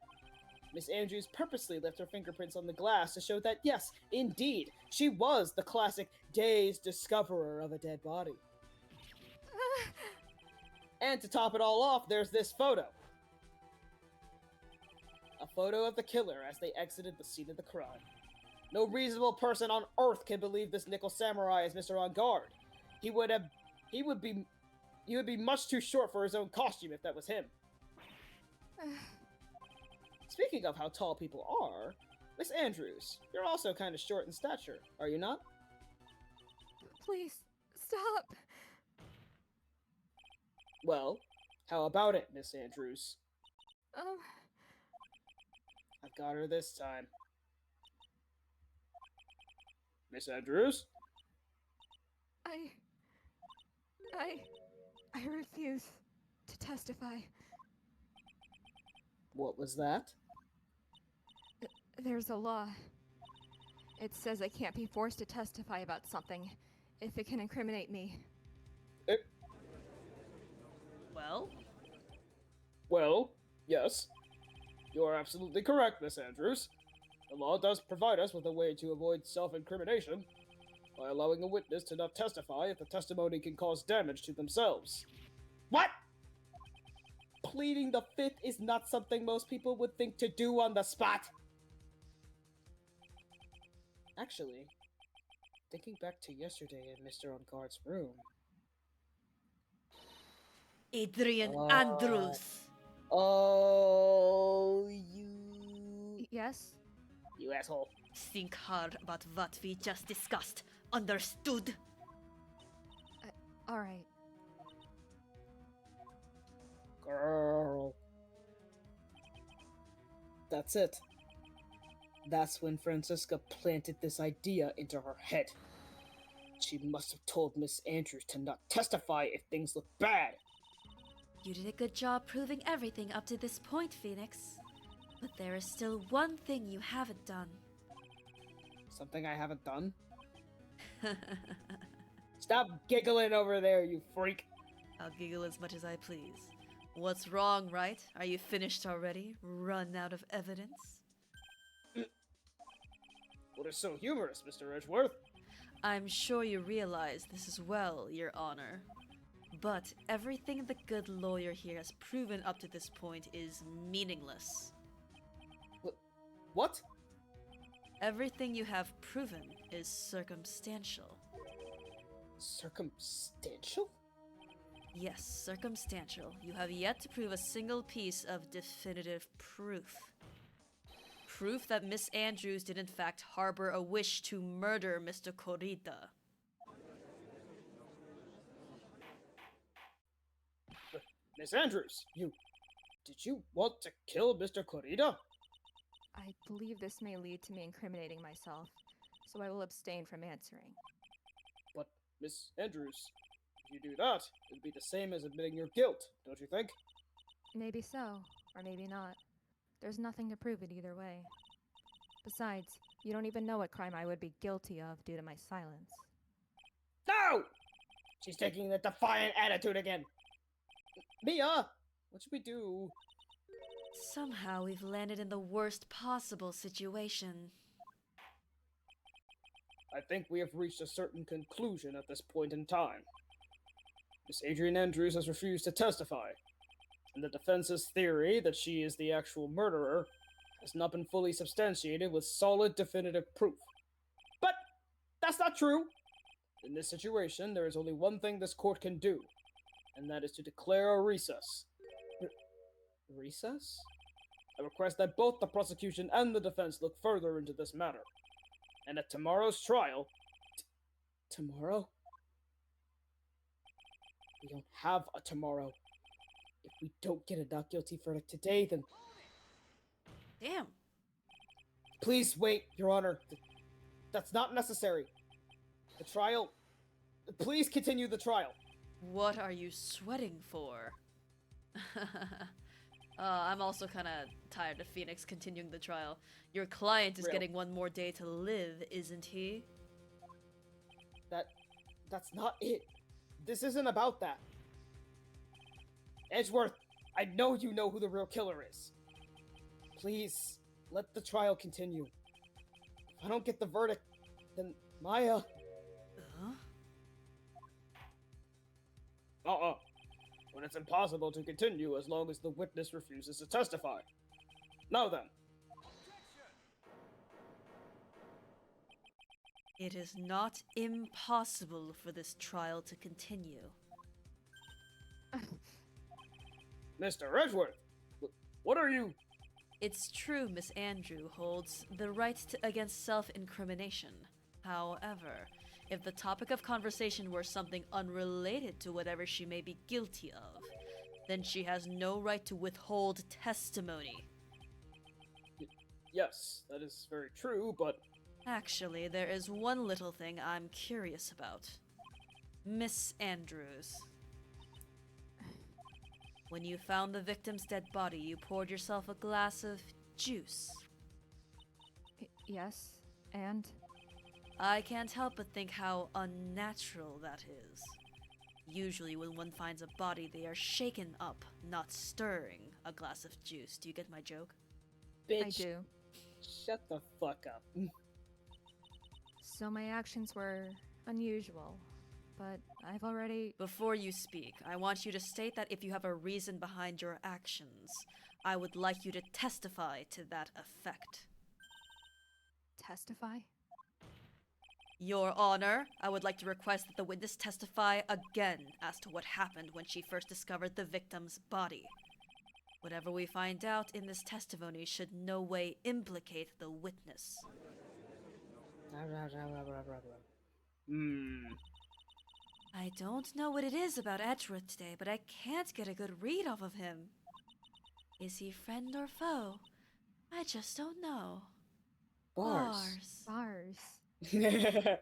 Miss Andrews purposely left her fingerprints on the glass to show that, yes, indeed, she was the classic dazed discoverer of a dead body. And to top it all off, there's this photo. A photo of the killer as they exited the scene of the crime. No reasonable person on Earth can believe this nickel samurai is Mr. On Guard. He would be much too short for his own costume if that was him. Speaking of how tall people are, Miss Andrews, you're also kind of short in stature, are you not? Please, stop. Well, how about it, Miss Andrews? Um, I've got her this time. Miss Andrews? I refuse to testify. What was that? There's a law. It says I can't be forced to testify about something if it can incriminate me. Well, Well, yes. You are absolutely correct, Miss Andrews. The law does provide us with a way to avoid self-incrimination by allowing a witness to not testify if the testimony can cause damage to themselves. What? Pleading the fifth is not something most people would think to do on the spot. Actually, thinking back to yesterday in Mr. Onguard's room. Adrian Uh, Andrews. Oh, you... Yes? You asshole. Think hard about what we just discussed. Understood? Alright. Girl. That's it. That's when Francisca planted this idea into her head. She must have told Miss Andrews to not testify if things look bad. You did a good job proving everything up to this point, Phoenix. But there is still one thing you haven't done. Something I haven't done? Stop giggling over there, you freak. I'll giggle as much as I please. What's wrong, Wright? Are you finished already? Run out of evidence? What is so humorous, Mr. Edgeworth? I'm sure you realize this as well, Your Honor. But everything the good lawyer here has proven up to this point is meaningless. What? Everything you have proven is circumstantial. Circumstantial? Yes, circumstantial. You have yet to prove a single piece of definitive proof. Proof that Miss Andrews did in fact harbor a wish to murder Mr. Corrida. Miss Andrews, did you want to kill Mr. Corrida? I believe this may lead to me incriminating myself, so I will abstain from answering. But, Miss Andrews, if you do that, it'd be the same as admitting your guilt, don't you think? Maybe so, or maybe not. There's nothing to prove it either way. Besides, you don't even know what crime I would be guilty of due to my silence. No! She's taking the defiant attitude again. Mia, what should we do? Somehow we've landed in the worst possible situation. I think we have reached a certain conclusion at this point in time. Miss Adrian Andrews has refused to testify, and the defense's theory that she is the actual murderer has not been fully substantiated with solid definitive proof. But that's not true! In this situation, there is only one thing this court can do, and that is to declare a recess. Recess? I request that both the prosecution and the defense look further into this matter. And at tomorrow's trial... Tomorrow? We don't have a tomorrow. If we don't get a not guilty verdict today, then... Damn. Please wait, Your Honor. That's not necessary. The trial... Please continue the trial. What are you sweating for? I'm also kind of tired of Phoenix continuing the trial. Your client is Real. getting one more day to live, isn't he? That's not it. This isn't about that. Edgeworth, I know you know who the real killer is. Please, let the trial continue. If I don't get the verdict, then Maya... Huh? But it's impossible to continue as long as the witness refuses to testify. Now then. It is not impossible for this trial to continue. Mr. Edgeworth, what are you... It's true Miss Andrew holds the right against self-incrimination. However, if the topic of conversation were something unrelated to whatever she may be guilty of, then she has no right to withhold testimony. Yes, that is very true, but Actually, there is one little thing I'm curious about. Miss Andrews. When you found the victim's dead body, you poured yourself a glass of juice. Yes, and? I can't help but think how unnatural that is. Usually when one finds a body, they are shaken up, not stirring a glass of juice. Do you get my joke? Bitch, I do. shut the fuck up. So my actions were unusual, but I've already. Before you speak, I want you to state that if you have a reason behind your actions, I would like you to testify to that effect. Testify? Your Honor, I would like to request that the witness testify again as to what happened when she first discovered the victim's body. Whatever we find out in this testimony should no way implicate the witness. I don't know what it is about Edgeworth today, but I can't get a good read off of him. Is he friend or foe? I just don't know. Bars. Bars. The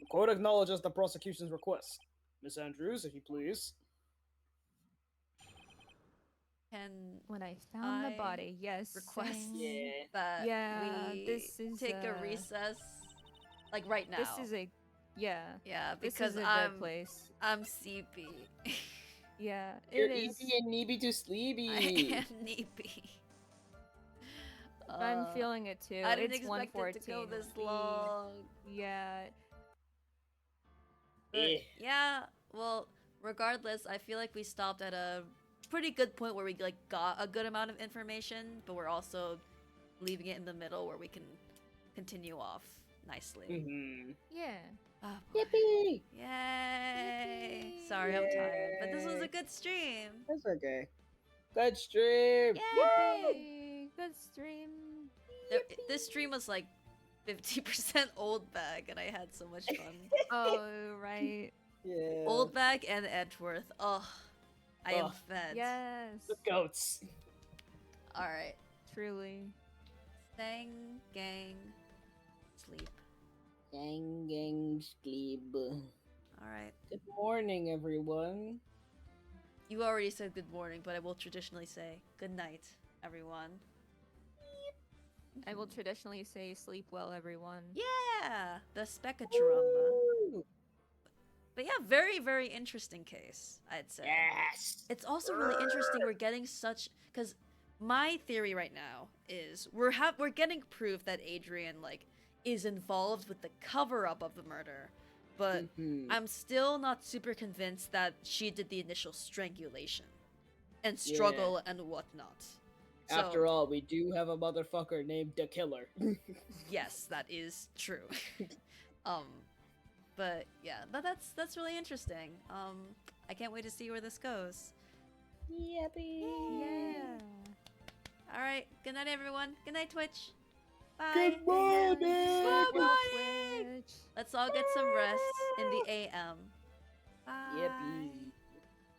court acknowledges the prosecution's request. Miss Andrews, if you please. Can When I found the I body, yes. request saying- that Yeah, we this is, take a recess? Like right now. This is a. Yeah. Yeah, This because is a I'm good place. I'm sleepy. Yeah, You're it is. easy and needy to sleepy. I am sleepy. I'm feeling it too. I didn't It's expect it 1:14. to go this long. Yeah. But Eh. yeah, well, regardless, I feel like we stopped at a pretty good point where we like got a good amount of information, but we're also leaving it in the middle where we can continue off nicely. Mm-hmm. Yeah. Oh, boy. Yippee! Yay! Yippee! Sorry, I'm tired, but this was a Yay. good stream. That's okay. Good stream! Yay! Good stream. This stream was like 50% old bag, and I had so much fun. Oh, right. Yeah. Old bag and Edgeworth. Oh, I am Ugh. fed. Yes. The goats. Alright. Truly. Sang, gang, sleep. Gang sleep. Alright. Good morning, everyone. You already said good morning, but I will traditionally say good night, everyone. I will traditionally say sleep well, everyone. Yeah! The Spectrum. Woo! But yeah, very, very interesting case, I'd say. Yes. It's also really interesting we're getting such... Because my theory right now is we're getting proof that Adrian, like, is involved with the cover-up of the murder. But Mhm. I'm still not super convinced that she did the initial strangulation. And struggle and whatnot. So, After all, we do have a motherfucker named the Killer. yes, that is true. But yeah, that's really interesting. I can't wait to see where this goes. Yippee! Yeah. All right, good night, everyone. Good night, Twitch. Bye. Good morning! Good Well, morning. Twitch. Let's all get some rest in the AM. Bye. Yippee!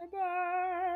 Bye-bye!